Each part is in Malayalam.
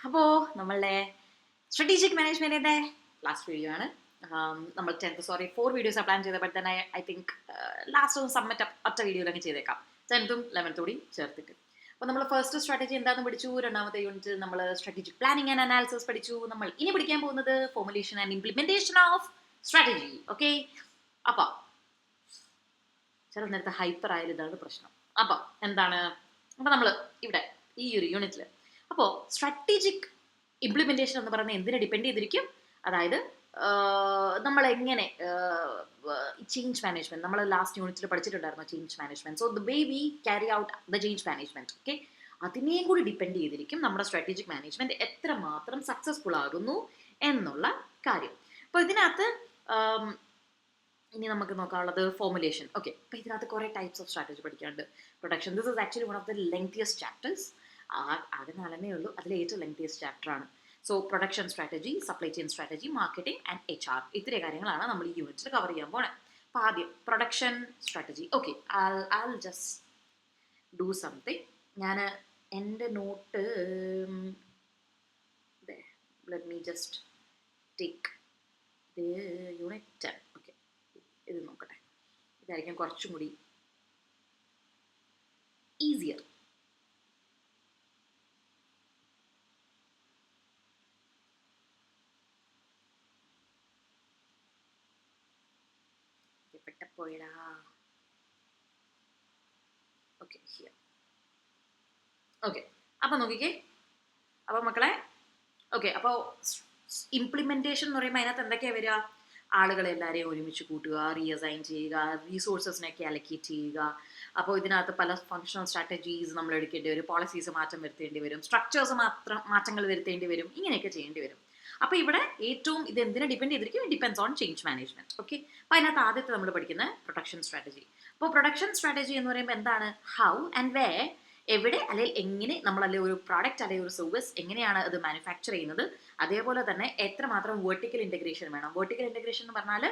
അപ്പോൾ നമ്മളുടെ സ്ട്രാറ്റജിക് മാനേജ്മെൻറ്റിൻ്റെ ലാസ്റ്റ് വീഡിയോ ആണ്. നമ്മൾ 4 വീഡിയോസാണ് പ്ലാൻ ചെയ്തത്. ബട്ട് തന്നെ ഐ തിങ്ക് ലാസ്റ്റ് ഒന്ന് സബ്മിറ്റ് ഒറ്റ വീഡിയോയിലൊക്കെ ചെയ്തേക്കാം, 10th 11th കൂടി ചേർത്തിട്ട്. അപ്പോൾ നമ്മൾ ഫസ്റ്റ് സ്ട്രാറ്റജി എന്താണെന്ന് പഠിച്ചു. രണ്ടാമത്തെ യൂണിറ്റ് നമ്മൾ സ്ട്രാറ്റജിക് പ്ലാനിങ് ആൻഡ് അനാലിസിസ് പഠിച്ചു. നമ്മൾ ഇനി പഠിക്കാൻ പോകുന്നത് formulation and implementation of strategy. Okay, അപ്പോൾ ചില നേരത്തെ ഹൈപ്പർ ആയാലും ഇതാണ് പ്രശ്നം. അപ്പോൾ എന്താണ്, അപ്പോൾ നമ്മൾ ഇവിടെ ഈ ഒരു യൂണിറ്റിൽ അപ്പോൾ സ്ട്രാറ്റജിക് ഇംപ്ലിമെൻറ്റേഷൻ എന്ന് പറയുന്നത് എന്തിനെ ഡിപ്പെൻഡ് ചെയ്തിരിക്കും? അതായത് നമ്മളെങ്ങനെ ചേഞ്ച് മാനേജ്മെൻറ്റ്, നമ്മൾ ലാസ്റ്റ് യൂണിറ്റിൽ പഠിച്ചിട്ടുണ്ടായിരുന്നു change management. So the way we carry out the change management, okay, അതിനെയും കൂടി ഡിപ്പെൻഡ് ചെയ്തിരിക്കും നമ്മുടെ സ്ട്രാറ്റജിക് മാനേജ്മെൻറ്റ് എത്രമാത്രം സക്സസ്ഫുൾ ആകുന്നു എന്നുള്ള കാര്യം. അപ്പോൾ ഇതിനകത്ത് ഇനി നമുക്ക് നോക്കാനുള്ളത് ഫോർമുലേഷൻ. ഓക്കെ, അപ്പോൾ ഇതിനകത്ത് കുറേ ടൈപ്സ് ഓഫ് സ്ട്രാറ്റജി പഠിക്കാനുണ്ട്. Production, this is actually one of the lengthiest chapters. ആകെ 4 ഉള്ളൂ, അതിൽ ഏറ്റവും ലെങ്തിയസ്റ്റ് ചാപ്റ്റർ ആണ്. So production strategy, supply chain strategy, marketing and HR, ഇത്രയും കാര്യങ്ങളാണ് നമ്മൾ ഈ യൂണിറ്റിൽ കവർ ചെയ്യാൻ പോണേ. അപ്പോൾ ആദ്യം production strategy. Okay, I just do something. ഞാൻ എൻ്റെ note let me just take unit 10. Okay, ഇത് നോക്കട്ടെ, ഇതായിരിക്കും കുറച്ചും കൂടി ഈസിയർ. പോയടാ. Okay, here. ഓക്കെ, അപ്പോൾ നോക്കിക്കേ. അപ്പോൾ മക്കളെ, ഓക്കെ, അപ്പോൾ ഇംപ്ലിമെൻറ്റേഷൻ എന്ന് പറയുമ്പോൾ അതിനകത്ത് എന്തൊക്കെയാണ് വരിക? ആളുകളെല്ലാവരെയും ഒരുമിച്ച് കൂട്ടുക, റീഅസൈൻ ചെയ്യുക, റീസോഴ്സസിനൊക്കെ അലക്കേറ്റ് ചെയ്യുക. അപ്പോൾ ഇതിനകത്ത് പല ഫങ്ഷണൽ സ്ട്രാറ്റജീസ് നമ്മൾ എടുക്കേണ്ടി വരും, പോളിസീസ് മാറ്റം വരുത്തേണ്ടി വരും, സ്ട്രക്ചേഴ്സ് മാറ്റങ്ങൾ വരുത്തേണ്ടി വരും, ഇങ്ങനെയൊക്കെ ചെയ്യേണ്ടി വരും. അപ്പോൾ ഇവിടെ ഏറ്റവും ഇത് എന്തിനെ ഡിപ്പെൻഡ് ചെയ്തിരിക്കും? It depends on change management. Okay, അപ്പോൾ അതിനകത്ത് ആദ്യത്തെ നമ്മൾ പഠിക്കുന്ന പ്രൊഡക്ഷൻ സ്ട്രാറ്റജി. അപ്പോൾ പ്രൊഡക്ഷൻ സ്ട്രാറ്റജി എന്ന് പറയുമ്പോൾ എന്താണ്? ഹൗ ആൻഡ് വേ, എവിടെ അല്ലെങ്കിൽ എങ്ങനെ നമ്മളല്ലെ ഒരു പ്രോഡക്റ്റ് അല്ലെങ്കിൽ ഒരു സർവീസ് എങ്ങനെയാണ് അത് മാനുഫാക്ചർ ചെയ്യുന്നത്, അതേപോലെ തന്നെ എത്രമാത്രം വെർട്ടിക്കൽ ഇൻറ്റഗ്രേഷൻ വേണം. വെർട്ടിക്കൽ ഇൻറ്റഗ്രേഷൻ എന്ന് പറഞ്ഞാൽ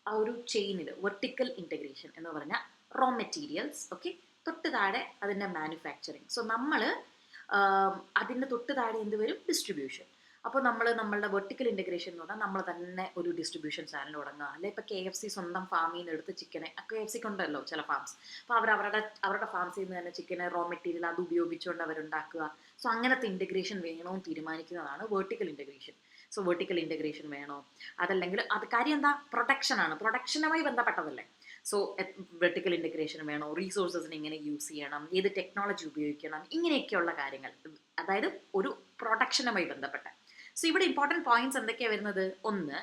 ആ ഒരു ചെയിനിൽ വെർട്ടിക്കൽ ഇൻറ്റഗ്രേഷൻ എന്ന് പറഞ്ഞാൽ റോ മെറ്റീരിയൽസ്, ഓക്കെ, തൊട്ട് താഴെ അതിൻ്റെ മാനുഫാക്ചറിങ്. സോ നമ്മൾ അതിൻ്റെ തൊട്ട് താഴെ എന്ത് വരും? ഡിസ്ട്രിബ്യൂഷൻ. അപ്പോൾ നമ്മളുടെ വെർട്ടിക്കൽ ഇൻറ്റഗ്രേഷൻ എന്ന് പറഞ്ഞാൽ നമ്മൾ തന്നെ ഒരു ഡിസ്ട്രിബ്യൂഷൻ ചാനൽ തുടങ്ങുക. അല്ലെങ്കിൽ ഇപ്പോൾ KFC സ്വന്തം ഫാമിൽ നിന്ന് എടുത്ത് ചിക്കനെ, KFCക്ക് ഉണ്ടല്ലോ ചില ഫാംസ്, അപ്പോൾ അവരുടെ ഫാംസിൽ നിന്ന് തന്നെ ചിക്കനെ റോ മെറ്റീരിയൽ അത് ഉപയോഗിച്ചുകൊണ്ട് അവരുണ്ടാക്കുക. സോ അങ്ങനത്തെ ഇൻറ്റഗ്രേഷൻ വേണോ എന്ന് തീരുമാനിക്കുന്നതാണ് vertical integration. So vertical integration വേണോ, അതല്ലെങ്കിൽ അത് കാര്യം എന്താ? പ്രൊഡക്ഷനാണ്, പ്രൊഡക്ഷനുമായി ബന്ധപ്പെട്ടതല്ലേ. സോ വെർട്ടിക്കൽ ഇൻറ്റഗ്രേഷൻ വേണോ, റീസോഴ്സസിന് എങ്ങനെ യൂസ് ചെയ്യണം, ഏത് ടെക്നോളജി ഉപയോഗിക്കണം, ഇങ്ങനെയൊക്കെയുള്ള കാര്യങ്ങൾ, അതായത് ഒരു പ്രൊഡക്ഷനുമായി ബന്ധപ്പെട്ട. സോ ഇവിടെ ഇമ്പോർട്ടൻറ്റ് പോയിന്റ്സ് എന്തൊക്കെയാണ് വരുന്നത്? ഒന്ന്,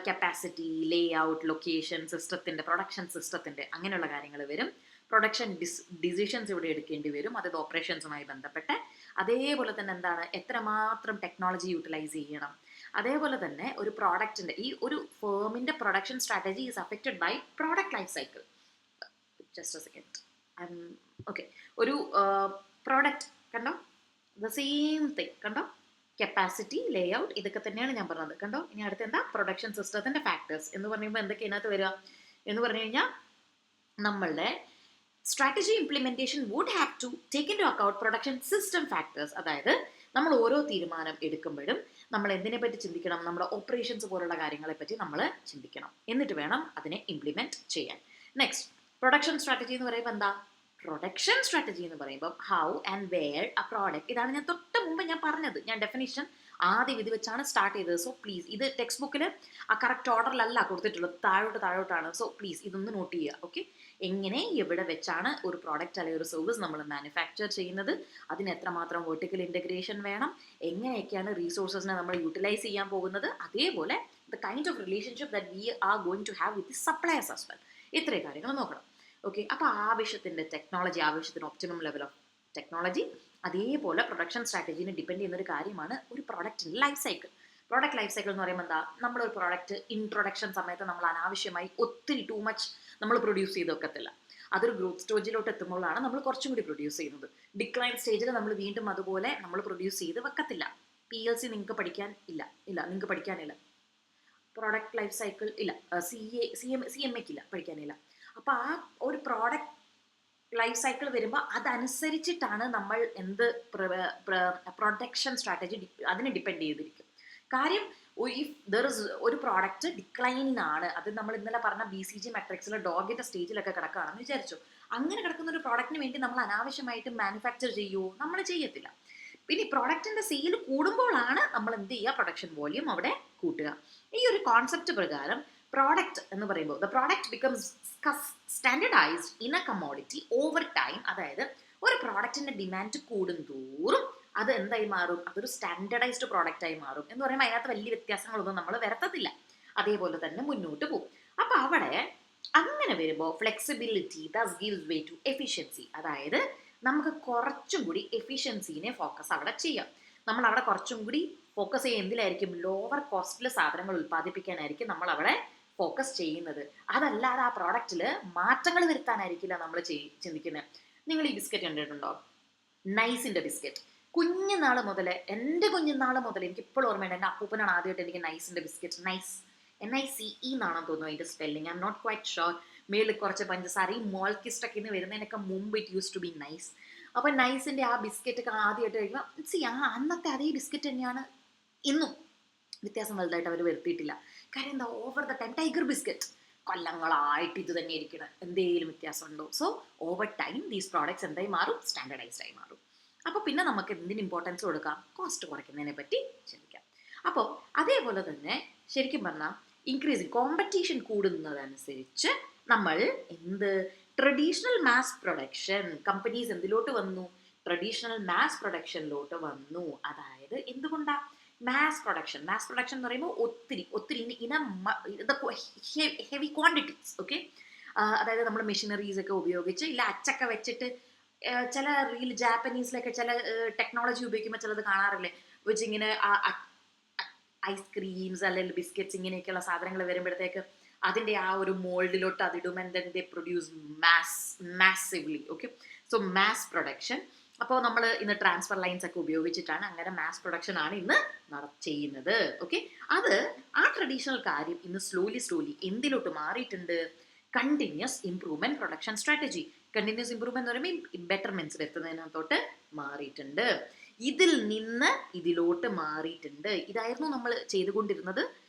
കപ്പാസിറ്റി, ലേ ഔട്ട്, ലൊക്കേഷൻ, സിസ്റ്റത്തിൻ്റെ, പ്രൊഡക്ഷൻ സിസ്റ്റത്തിൻ്റെ, അങ്ങനെയുള്ള കാര്യങ്ങൾ വരും. പ്രൊഡക്ഷൻ ഡിസിഷൻസ് ഇവിടെ എടുക്കേണ്ടി വരും, അതായത് ഓപ്പറേഷൻസുമായി ബന്ധപ്പെട്ട്. അതേപോലെ തന്നെ എന്താണ്, എത്രമാത്രം ടെക്നോളജി യൂട്ടിലൈസ് ചെയ്യണം. അതേപോലെ തന്നെ ഒരു പ്രോഡക്റ്റിൻ്റെ, ഈ ഒരു ഫേമിൻ്റെ production strategy is affected by product life cycle. Just a second. Okay, ഒരു പ്രോഡക്റ്റ് കണ്ടോ, ദ സെയിം തിങ് കണ്ടോ, കപ്പാസിറ്റി, ലേ ഔട്ട്, ഇതൊക്കെ തന്നെയാണ് ഞാൻ പറഞ്ഞത് കണ്ടോ. ഇനി അടുത്ത് എന്താ? പ്രൊഡക്ഷൻ സിസ്റ്റത്തിൻ്റെ ഫാക്ടേഴ്സ് എന്ന് പറയുമ്പോൾ എന്തൊക്കെ ഇതിനകത്ത് വരിക എന്ന് പറഞ്ഞു കഴിഞ്ഞാൽ, നമ്മളുടെ strategy implementation would have to take into account production system factors. അതായത് നമ്മൾ ഓരോ തീരുമാനം എടുക്കുമ്പോഴും നമ്മൾ എന്തിനെ പറ്റി ചിന്തിക്കണം? നമ്മുടെ ഓപ്പറേഷൻസ് പോലുള്ള കാര്യങ്ങളെപ്പറ്റി നമ്മൾ ചിന്തിക്കണം, എന്നിട്ട് വേണം അതിനെ ഇംപ്ലിമെൻറ്റ് ചെയ്യാൻ. നെക്സ്റ്റ്, പ്രൊഡക്ഷൻ സ്ട്രാറ്റജി എന്ന് പറയുമ്പോൾ എന്താ? പ്രൊഡക്ഷൻ സ്ട്രാറ്റജി എന്ന് പറയുമ്പോൾ how and where a product, ഇതാണ് ഞാൻ തൊട്ട് മുമ്പ് ഞാൻ പറഞ്ഞത്. ഞാൻ ഡെഫിനിഷൻ ആദ്യം ഇത് വെച്ചാണ് സ്റ്റാർട്ട് ചെയ്തത്. സോ പ്ലീസ്, ഇത് ടെക്സ്റ്റ് ബുക്കിൽ ആ കറക്റ്റ് ഓർഡറിലല്ല കൊടുത്തിട്ടുള്ളത്, താഴോട്ടാണ്. സോ പ്ലീസ് ഇതൊന്ന് നോട്ട് ചെയ്യുക. ഓക്കെ, എങ്ങനെ എവിടെ വെച്ചാണ് ഒരു പ്രോഡക്റ്റ് അല്ലെങ്കിൽ ഒരു സർവീസ് നമ്മൾ മാനുഫാക്ചർ ചെയ്യുന്നത്, അതിന് എത്രമാത്രം വെർട്ടിക്കൽ ഇൻറ്റഗ്രേഷൻ വേണം, എങ്ങനെയൊക്കെയാണ് റീസോഴ്സസിനെ നമ്മൾ യൂട്ടിലൈസ് ചെയ്യാൻ പോകുന്നത്, അതേപോലെ the kind of relationship that we are going to have with the suppliers as well. ഇത്രയും കാര്യങ്ങൾ നോക്കണം. ഓക്കെ, അപ്പോൾ ആവശ്യത്തിൻ്റെ ടെക്നോളജി, ആവശ്യത്തിന് ഒപ്റ്റിമം ലെവൽ ഓഫ് ടെക്നോളജി, അതേപോലെ പ്രൊഡക്ഷൻ സ്ട്രാറ്റജീനെ ഡിപ്പെൻഡ് ചെയ്യുന്ന ഒരു കാര്യമാണ് ഒരു പ്രോഡക്റ്റിൻ്റെ life cycle. Product life cycle എന്ന് പറയുമ്പോൾ എന്താ? നമ്മളൊരു പ്രോഡക്റ്റ് ഇൻട്രൊഡക്ഷൻ സമയത്ത് നമ്മൾ അനാവശ്യമായി ഒത്തിരി ടു മച്ച് നമ്മൾ പ്രൊഡ്യൂസ് ചെയ്ത് വെക്കത്തില്ല. അതൊരു ഗ്രോത്ത് സ്റ്റേജിലോട്ട് എത്തുമ്പോഴാണ് നമ്മൾ കുറച്ചും കൂടി പ്രൊഡ്യൂസ് ചെയ്യുന്നത്. ഡിക്ലൈൻ സ്റ്റേജിൽ നമ്മൾ വീണ്ടും അതുപോലെ നമ്മൾ പ്രൊഡ്യൂസ് ചെയ്ത് വെക്കത്തില്ല. PLC നിങ്ങൾക്ക് പഠിക്കാൻ ഇല്ല, നിങ്ങൾക്ക് പഠിക്കാനില്ല. പ്രോഡക്റ്റ് ലൈഫ് സൈക്കിൾ ഇല്ല, CMAക്ക് ഇല്ല, പഠിക്കാനില്ല. അപ്പോൾ ആ ഒരു പ്രോഡക്റ്റ് ലൈഫ് സൈക്കിൾ വരുമ്പോൾ അതനുസരിച്ചിട്ടാണ് നമ്മൾ എന്ത് പ്രൊഡക്ഷൻ സ്ട്രാറ്റജി അതിനെ ഡിപ്പെൻഡ് ചെയ്തിരിക്കും. കാര്യം ഇഫ് ദർ ഇസ് ഒരു പ്രോഡക്റ്റ് ഡിക്ലൈനിലാണ്, അത് നമ്മൾ ഇന്നലെ പറഞ്ഞ BCG മെട്രിക്സിൽ ഡോഗിന്റെ സ്റ്റേജിലൊക്കെ കിടക്കുകയാണെന്ന് വിചാരിച്ചു. അങ്ങനെ കിടക്കുന്ന ഒരു പ്രോഡക്റ്റിന് വേണ്ടി നമ്മൾ അനാവശ്യമായിട്ട് മാനുഫാക്ചർ ചെയ്യുമോ? നമ്മൾ ചെയ്യത്തില്ല. പിന്നെ ഈ പ്രോഡക്റ്റിന്റെ സെയിൽ കൂടുമ്പോഴാണ് നമ്മൾ എന്ത് ചെയ്യുക, പ്രൊഡക്ഷൻ വോള്യൂം അവിടെ കൂട്ടുക. ഈ ഒരു കോൺസെപ്റ്റ് പ്രകാരം പ്രോഡക്റ്റ് എന്ന് പറയുമ്പോൾ the product becomes standardised in a commodity over time. അതായത് ഒരു പ്രോഡക്റ്റിന്റെ ഡിമാൻഡ് കൂടും തോറും അത് എന്തായി മാറും, അതൊരു സ്റ്റാൻഡർഡൈസ്ഡ് പ്രോഡക്റ്റ് ആയി മാറും. എന്ന് പറയുമ്പോൾ അതിനകത്ത് വലിയ വ്യത്യാസങ്ങളൊന്നും നമ്മൾ വരുത്തത്തില്ല, അതേപോലെ തന്നെ മുന്നോട്ട് പോകും. അപ്പൊ അവിടെ അങ്ങനെ വരുമ്പോൾ flexibility thus gives way to efficiency. അതായത് നമുക്ക് കുറച്ചും കൂടി എഫിഷ്യൻസിനെ ഫോക്കസ് അവിടെ ചെയ്യാം. നമ്മൾ അവിടെ കുറച്ചും കൂടി ഫോക്കസ് ചെയ്യുക എന്തിലായിരിക്കും, ലോവർ കോസ്റ്റിൽ സാധനങ്ങൾ ഉൽപ്പാദിപ്പിക്കാനായിരിക്കും നമ്മൾ അവിടെ ഫോക്കസ് ചെയ്യുന്നത്. അതല്ലാതെ ആ പ്രോഡക്റ്റിൽ മാറ്റങ്ങൾ വരുത്താനായിരിക്കില്ല നമ്മൾ ചിന്തിക്കുന്നത്. നിങ്ങൾ ഈ ബിസ്ക്കറ്റ് കണ്ടിട്ടുണ്ടോ, നൈസിന്റെ ബിസ്ക്കറ്റ്? കുഞ്ഞുനാൾ മുതൽ, എൻ്റെ കുഞ്ഞുനാൾ മുതൽ എനിക്ക് ഇപ്പോൾ ഓർമ്മയുണ്ട്, എൻ്റെ അപ്പൂപ്പനാണ് ആദ്യമായിട്ട് എനിക്ക് നൈസിന്റെ ബിസ്ക്കറ്റ്, നൈസ് NICE എന്നാണെന്ന് തോന്നുന്നു അതിന്റെ spelling, I am not quite sure. മേളിൽ കുറച്ച് പഞ്ചസാരയും മോൾക്കിസ്റ്റൊക്കെ ഇന്ന് വരുന്നതിനൊക്കെ മുമ്പ് it use to be nice. അപ്പോൾ നൈസിന്റെ ആ ബിസ്ക്കറ്റ് ഒക്കെ ആദ്യമായിട്ട് കഴിക്കുമ്പോൾ അന്നത്തെ അതേ ബിസ്ക്കറ്റ് തന്നെയാണ് ഇന്നും, വ്യത്യാസം വലുതായിട്ട് അവർ വരുത്തിയിട്ടില്ല. കാര്യം എന്താ, over the time Tiger biscuit കൊല്ലങ്ങളായിട്ട് ഇത് തന്നെ ഇരിക്കണം, എന്തെങ്കിലും വ്യത്യാസം ഉണ്ടോ? So over time these products എന്തായി മാറും, സ്റ്റാൻഡർഡൈസ്ഡ് ആയി മാറും. അപ്പോൾ പിന്നെ നമുക്ക് എന്തിന് ഇമ്പോർട്ടൻസ് കൊടുക്കാം, കോസ്റ്റ് കുറയ്ക്കുന്നതിനെ പറ്റി ചിന്തിക്കാം. അപ്പോൾ അതേപോലെ തന്നെ ശരിക്കും പറഞ്ഞാൽ ഇൻക്രീസിങ് കോമ്പറ്റീഷൻ കൂടുന്നതനുസരിച്ച് നമ്മൾ ട്രഡീഷണൽ മാസ് പ്രൊഡക്ഷൻ കമ്പനീസ് എന്തിലോട്ട് വന്നു, ട്രഡീഷണൽ മാസ് പ്രൊഡക്ഷനിലോട്ട് വന്നു. അതായത് എന്തുകൊണ്ടാ മാസ് പ്രൊഡക്ഷൻ എന്ന് പറയുമ്പോൾ ഒത്തിരി ഹെവി ക്വാണ്ടിറ്റീസ്. ഓക്കെ, അതായത് നമ്മൾ മെഷീനറീസ് ഒക്കെ ഉപയോഗിച്ച് ഇല്ല അച്ചൊക്കെ വെച്ചിട്ട് ചില ജാപ്പനീസിലൊക്കെ ചില ടെക്നോളജി ഉപയോഗിക്കുമ്പോൾ ചിലത് കാണാറില്ലേ, വെച്ച് ഇങ്ങനെ ഐസ്ക്രീംസ് അല്ലെങ്കിൽ ബിസ്ക്കറ്റ്സ് ഇങ്ങനെയൊക്കെയുള്ള സാധനങ്ങൾ വരുമ്പോഴത്തേക്ക് അതിൻ്റെ ആ ഒരു മോൾഡിലോട്ട് അതിടും and then they produce massively. Okay, so mass production. അപ്പോൾ നമ്മൾ ഇന്ന് ട്രാൻസ്ഫർ ലൈൻസ് ഒക്കെ ഉപയോഗിച്ചിട്ടാണ് അങ്ങനെ മാസ് പ്രൊഡക്ഷൻ ആണ് ഇന്ന് ചെയ്യുന്നത്. ഓക്കെ, അത് ആ ട്രഡീഷണൽ കാര്യം ഇന്ന് സ്ലോലി എന്തിലോട്ട് മാറിയിട്ടുണ്ട്, continuous improvement production strategy. Continuous improvement എന്ന് പറയുമ്പോൾ ബെറ്റർമെന്റ്സ് വരുത്തുന്നതിനകത്തോട്ട് മാറിയിട്ടുണ്ട്. ഇതിൽ നിന്ന് ഇതിലോട്ട് മാറിയിട്ടുണ്ട്. ഇതായിരുന്നു നമ്മൾ ചെയ്തുകൊണ്ടിരുന്നത്,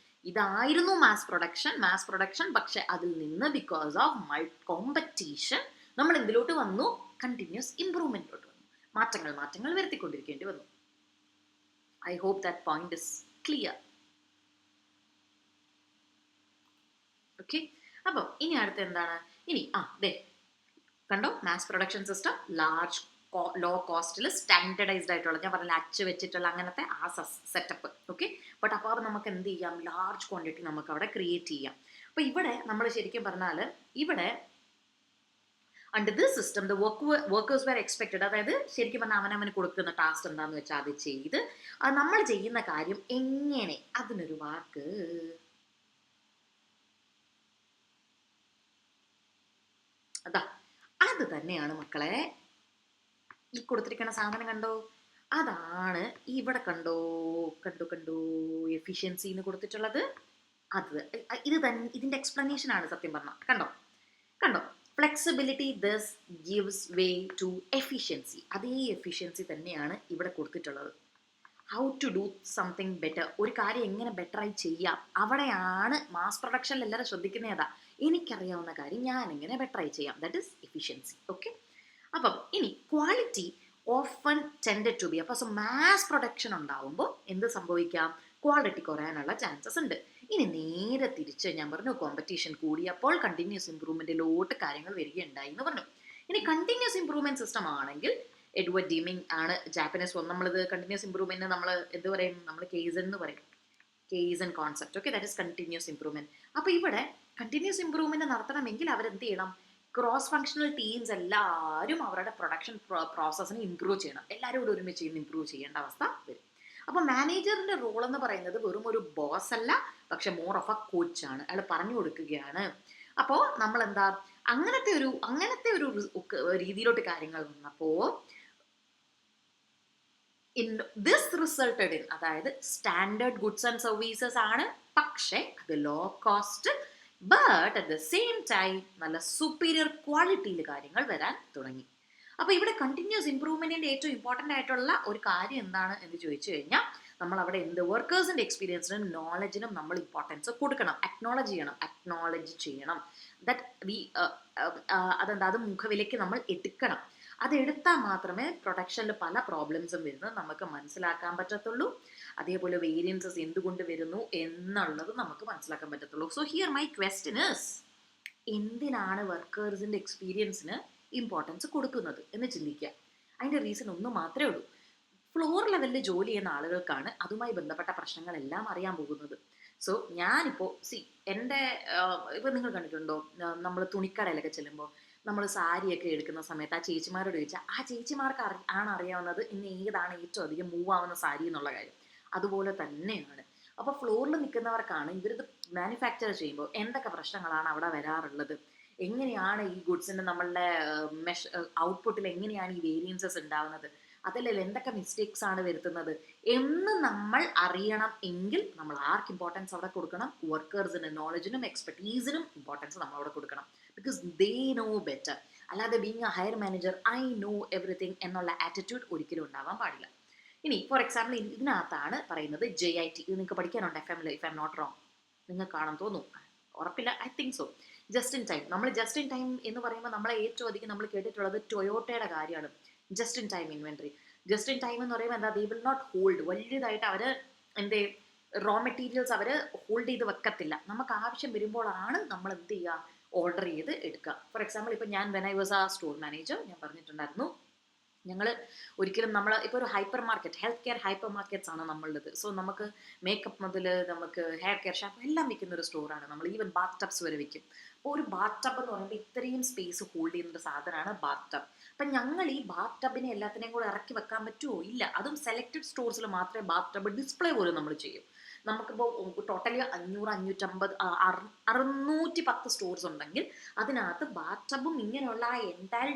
ഇതായിരുന്നു മാസ് പ്രൊഡക്ഷൻ. പക്ഷെ അതിൽ നിന്ന് ബിക്കോസ് ഓഫ് കോമ്പറ്റീഷൻ നമ്മൾ എന്തിലോട്ട് വന്നു, കണ്ടിന്യൂസ് ഇംപ്രൂവ്മെന്റിലോട്ട് വന്നു, മാറ്റങ്ങൾ വരുത്തിക്കൊണ്ടിരിക്കേണ്ടി വന്നു. I hope that point is clear. Okay, അപ്പം ഇനി അടുത്ത എന്താണ്, ഇനി കണ്ടോ, mass production system large low കോസ്റ്റിൽ സ്റ്റാൻഡർഡൈസ്ഡ് ആയിട്ടുള്ള, ഞാൻ പറഞ്ഞില്ല അച്ച് വെച്ചിട്ടുള്ള അങ്ങനത്തെ ആ സെറ്റപ്പ്. ഓക്കെ, ബട്ട് അപ്പോൾ നമുക്ക് എന്ത് ചെയ്യാം, ലാർജ് ക്വാണ്ടിറ്റി നമുക്ക് അവിടെ ക്രിയേറ്റ് ചെയ്യാം. അപ്പോൾ ഇവിടെ നമ്മൾ ശരിക്കും പറഞ്ഞാൽ ഇവിടെ under this system the workers were expected, അതായത് ശരിക്കും പറഞ്ഞാൽ അവനവന് കൊടുക്കുന്ന ടാസ്ക് എന്താന്ന് വെച്ചാൽ അത് ചെയ്ത് അത് നമ്മൾ ചെയ്യുന്ന കാര്യം എങ്ങനെ, അതിനൊരു വാക്ക് അത് തന്നെയാണ് മക്കളെ ഈ കൊടുത്തിരിക്കുന്ന സാധനം. കണ്ടോ, അതാണ് ഇവിടെ കണ്ടോ എഫിഷ്യൻസി എന്ന് കൊടുത്തിട്ടുള്ളത്. ഇതിന്റെ എക്സ്പ്ലനേഷൻ ആണ് സത്യം പറഞ്ഞാൽ. കണ്ടോ flexibility thus gives way to efficiency. അതേ എഫിഷ്യൻസി തന്നെയാണ് ഇവിടെ കൊടുത്തിട്ടുള്ളത്. How to do something better, ഒരു കാര്യം എങ്ങനെ ബെറ്ററായി ചെയ്യാം, അവിടെയാണ് മാസ് പ്രൊഡക്ഷനിൽ എല്ലാവരും ശ്രദ്ധിക്കുന്നതാ, എനിക്കറിയാവുന്ന കാര്യം ഞാൻ എങ്ങനെ ബെറ്ററായി ചെയ്യാം, ദാറ്റ് ഇസ് എഫിഷ്യൻസി. ഓക്കെ, അപ്പം ഇനി quality often tended to be. അപ്പോൾ മാസ് പ്രൊഡക്ഷൻ ഉണ്ടാവുമ്പോൾ എന്ത് സംഭവിക്കാം, ക്വാളിറ്റി കുറയാനുള്ള ചാൻസസ് ഉണ്ട്. ഇനി നേരെ തിരിച്ച് ഞാൻ പറഞ്ഞു, കോമ്പറ്റീഷൻ കൂടിയപ്പോൾ കണ്ടിന്യൂസ് ഇംപ്രൂവ്മെന്റിലോട്ട് കാര്യങ്ങൾ വരികയുണ്ടായി എന്ന് പറഞ്ഞു. ഇനി കണ്ടിന്യൂസ് ഇംപ്രൂവ്മെന്റ് സിസ്റ്റം ആണെങ്കിൽ എഡ്വേർഡ് ഡീമിംഗ് ആണ് ജാപ്പനീസ്. നമ്മളിത് കണ്ടിന്യൂസ് ഇംപ്രൂവ്മെന്റ് നമ്മൾ എന്ത് പറയും, നമ്മൾ കേസൻ എന്ന് പറയും, kaizen concept. Okay, that is continuous improvement. അപ്പോൾ ഇവിടെ കണ്ടിന്യൂസ് ഇംപ്രൂവ്മെന്റ് നടത്തണമെങ്കിൽ അവരെന്ത് ചെയ്യണം, ക്രോസ് ഫങ്ഷണൽ ടീംസ് എല്ലാവരും അവരുടെ പ്രൊഡക്ഷൻ പ്രോസസ്സിനെ ഇംപ്രൂവ് ചെയ്യണം. എല്ലാവരും കൂടെ ഒരുമിച്ച് ഇംപ്രൂവ് ചെയ്യേണ്ട അവസ്ഥ വരും. അപ്പോൾ മാനേജറിന്റെ റോൾ എന്ന് പറയുന്നത് വെറും ഒരു ബോസ് അല്ല, പക്ഷെ മോർ ഓഫ് എ കോച്ചാണ്, അയാൾ പറഞ്ഞു കൊടുക്കുകയാണ്. അപ്പോൾ നമ്മൾ എന്താ അങ്ങനത്തെ ഒരു രീതിയിലോട്ട് കാര്യങ്ങൾ വന്നപ്പോൾ ദിസ് റിസൾട്ടഡ് ഇൻ, അതായത് സ്റ്റാൻഡേർഡ് ഗുഡ്സ് ആൻഡ് സർവീസസ് ആണ്, പക്ഷേ അത് low cost but at the same time നല്ല സുപ്പീരിയർ ക്വാളിറ്റിയിൽ കാര്യങ്ങൾ വരാൻ തുടങ്ങി. അപ്പോൾ ഇവിടെ കണ്ടിന്യൂസ് ഇംപ്രൂവ്മെന്റിന്റെ ഏറ്റവും ഇമ്പോർട്ടൻ്റ് ആയിട്ടുള്ള ഒരു കാര്യം എന്താണ് എന്ന് ചോദിച്ചു കഴിഞ്ഞാൽ, നമ്മൾ അവിടെ എന്ത് വർക്കേഴ്സിന്റെ എക്സ്പീരിയൻസിനും നോളജിനും നമ്മൾ ഇമ്പോർട്ടൻസ് കൊടുക്കണം, അക്നോളജ് ചെയ്യണം. ദാറ്റ് വി അത് മുഖവിലേക്ക് നമ്മൾ എടുക്കണം. അതെടുത്താൽ മാത്രമേ പ്രൊഡക്ഷനിൽ പല പ്രോബ്ലംസും വരുന്നത് നമുക്ക് മനസ്സിലാക്കാൻ പറ്റത്തുള്ളൂ. അതേപോലെ വേരിയൻസസ് എന്തുകൊണ്ട് വരുന്നു എന്നുള്ളത് നമുക്ക് മനസ്സിലാക്കാൻ പറ്റത്തുള്ളൂ. So here my question is, എന്തിനാണ് വർക്കേഴ്സിന്റെ എക്സ്പീരിയൻസിന് ഇമ്പോർട്ടൻസ് കൊടുക്കുന്നത് എന്ന് ചിന്തിക്കുക. അതിൻ്റെ റീസൺ ഒന്ന് മാത്രമേ ഉള്ളൂ. ഫ്ലോർ ലെവലിൽ ജോലി ചെയ്യുന്ന ആളുകൾക്കാണ് അതുമായി ബന്ധപ്പെട്ട പ്രശ്നങ്ങളെല്ലാം അറിയാൻ പോകുന്നത്. സോ ഞാനിപ്പോൾ എൻ്റെ ഇപ്പം നിങ്ങൾ കണ്ടിട്ടുണ്ടോ, നമ്മൾ തുണിക്കടയിലൊക്കെ ചെല്ലുമ്പോൾ നമ്മൾ സാരിയൊക്കെ എടുക്കുന്ന സമയത്ത് ആ ചേച്ചിമാരോട് ചോദിച്ചാൽ ആ ചേച്ചിമാർക്ക് ആണ് അറിയാവുന്നത് ഇന്ന് ഏതാണ് ഏറ്റവും അധികം മൂവ് ആവുന്ന സാരി എന്നുള്ള കാര്യം. അതുപോലെ തന്നെയാണ്. അപ്പോൾ ഫ്ലോറിൽ നിൽക്കുന്നവർക്കാണ് ഇവരിത് മാനുഫാക്ചർ ചെയ്യുമ്പോൾ എന്തൊക്കെ പ്രശ്നങ്ങളാണ് അവിടെ വരാറുള്ളത്, എങ്ങനെയാണ് ഈ ഗുഡ്സിൻ്റെ നമ്മളുടെ ഔട്ട്പുട്ടിൽ എങ്ങനെയാണ് ഈ വേരിയൻസസ് ഉണ്ടാവുന്നത്, അതല്ലെങ്കിൽ എന്തൊക്കെ മിസ്റ്റേക്സ് ആണ് വരുത്തുന്നത് എന്ന് നമ്മൾ അറിയണം. എങ്കിൽ നമ്മൾ ആർക്ക് ഇമ്പോർട്ടൻസ് അവിടെ കൊടുക്കണം? വർക്കേഴ്സിന്, നോളജിനും എക്സ്പെർട്ടീസിനും ഇമ്പോർട്ടൻസ് നമ്മൾ അവിടെ കൊടുക്കണം. Because they know better. അല്ലാതെ being a higher manager I know everything എന്നുള്ള ആറ്റിറ്റ്യൂഡ് ഒരിക്കലും ഉണ്ടാവാൻ പാടില്ല. ഇനി ഫോർ എക്സാമ്പിൾ ഇതിനകത്താണ് പറയുന്നത് JIT. ഇത് നിങ്ങൾക്ക് പഠിക്കാനുണ്ട് FM if I am not wrong. നിങ്ങൾക്ക് കാണാൻ തോന്നുന്നു, ഉറപ്പില്ല, I think so. Just in time. നമ്മൾ ജസ്റ്റ് ഇൻ ടൈം എന്ന് പറയുമ്പോൾ നമ്മളെ ഏറ്റവും അധികം നമ്മൾ കേട്ടിട്ടുള്ളത് ടൊയോട്ടയുടെ കാര്യമാണ്. Just in time inventory. Just in time എന്ന് പറയുമ്പോൾ എന്താ, ദേ വിൽ നോട്ട് ഹോൾഡ്. വലിയതായിട്ട് അവർ എന്തേ റോ മെറ്റീരിയൽസ് അവർ ഹോൾഡ് ചെയ്ത് വെക്കത്തില്ല. നമുക്ക് ആവശ്യം വരുമ്പോഴാണ് നമ്മൾ എന്ത് ചെയ്യുക, ഓർഡർ ചെയ്ത് എടുക്കുക. ഫോർ എക്സാമ്പിൾ ഇപ്പോൾ ഞാൻ വെൻ ഐ വാസ് ആ സ്റ്റോർ മാനേജർ, ഞാൻ പറഞ്ഞിട്ടുണ്ടായിരുന്നു, ഞങ്ങൾ ഒരിക്കലും നമ്മൾ ഇപ്പോൾ ഒരു hyper market, health care hyper markets ആണ് നമ്മളുടേത്. സോ നമുക്ക് മേക്കപ്പ് മുതൽ നമുക്ക് ഹെയർ കെയർ ഷാപ്പ് എല്ലാം വിൽക്കുന്ന ഒരു സ്റ്റോറാണ് നമ്മൾ. ഈവൻ ബാത്ത് ടബ്സ് വരെ വിൽക്കും. അപ്പോൾ ഒരു ബാത്ത് ടബ് എന്ന് പറയുമ്പോൾ ഇത്രയും സ്പേസ് ഹോൾഡ് ചെയ്യുന്നൊരു സാധനമാണ് ബാത്ത് ടബ്. അപ്പം ഞങ്ങൾ ഈ ബാത്ത് ടബിനെ എല്ലാത്തിനെയും കൂടെ ഇറക്കി വെക്കാൻ പറ്റുമോ? ഇല്ല. അതും സെലക്റ്റഡ് സ്റ്റോർസിൽ മാത്രമേ ബാത്ത് ടബ് ഡിസ്പ്ലേ പോലും നമ്മൾ ചെയ്യും. നമുക്കിപ്പോൾ ടോട്ടലി 500, 550, 610 സ്റ്റോർസ് ഉണ്ടെങ്കിൽ അതിനകത്ത് ബാത്ത് ടബും ഇങ്ങനെയുള്ള ആ എൻറ്റയർ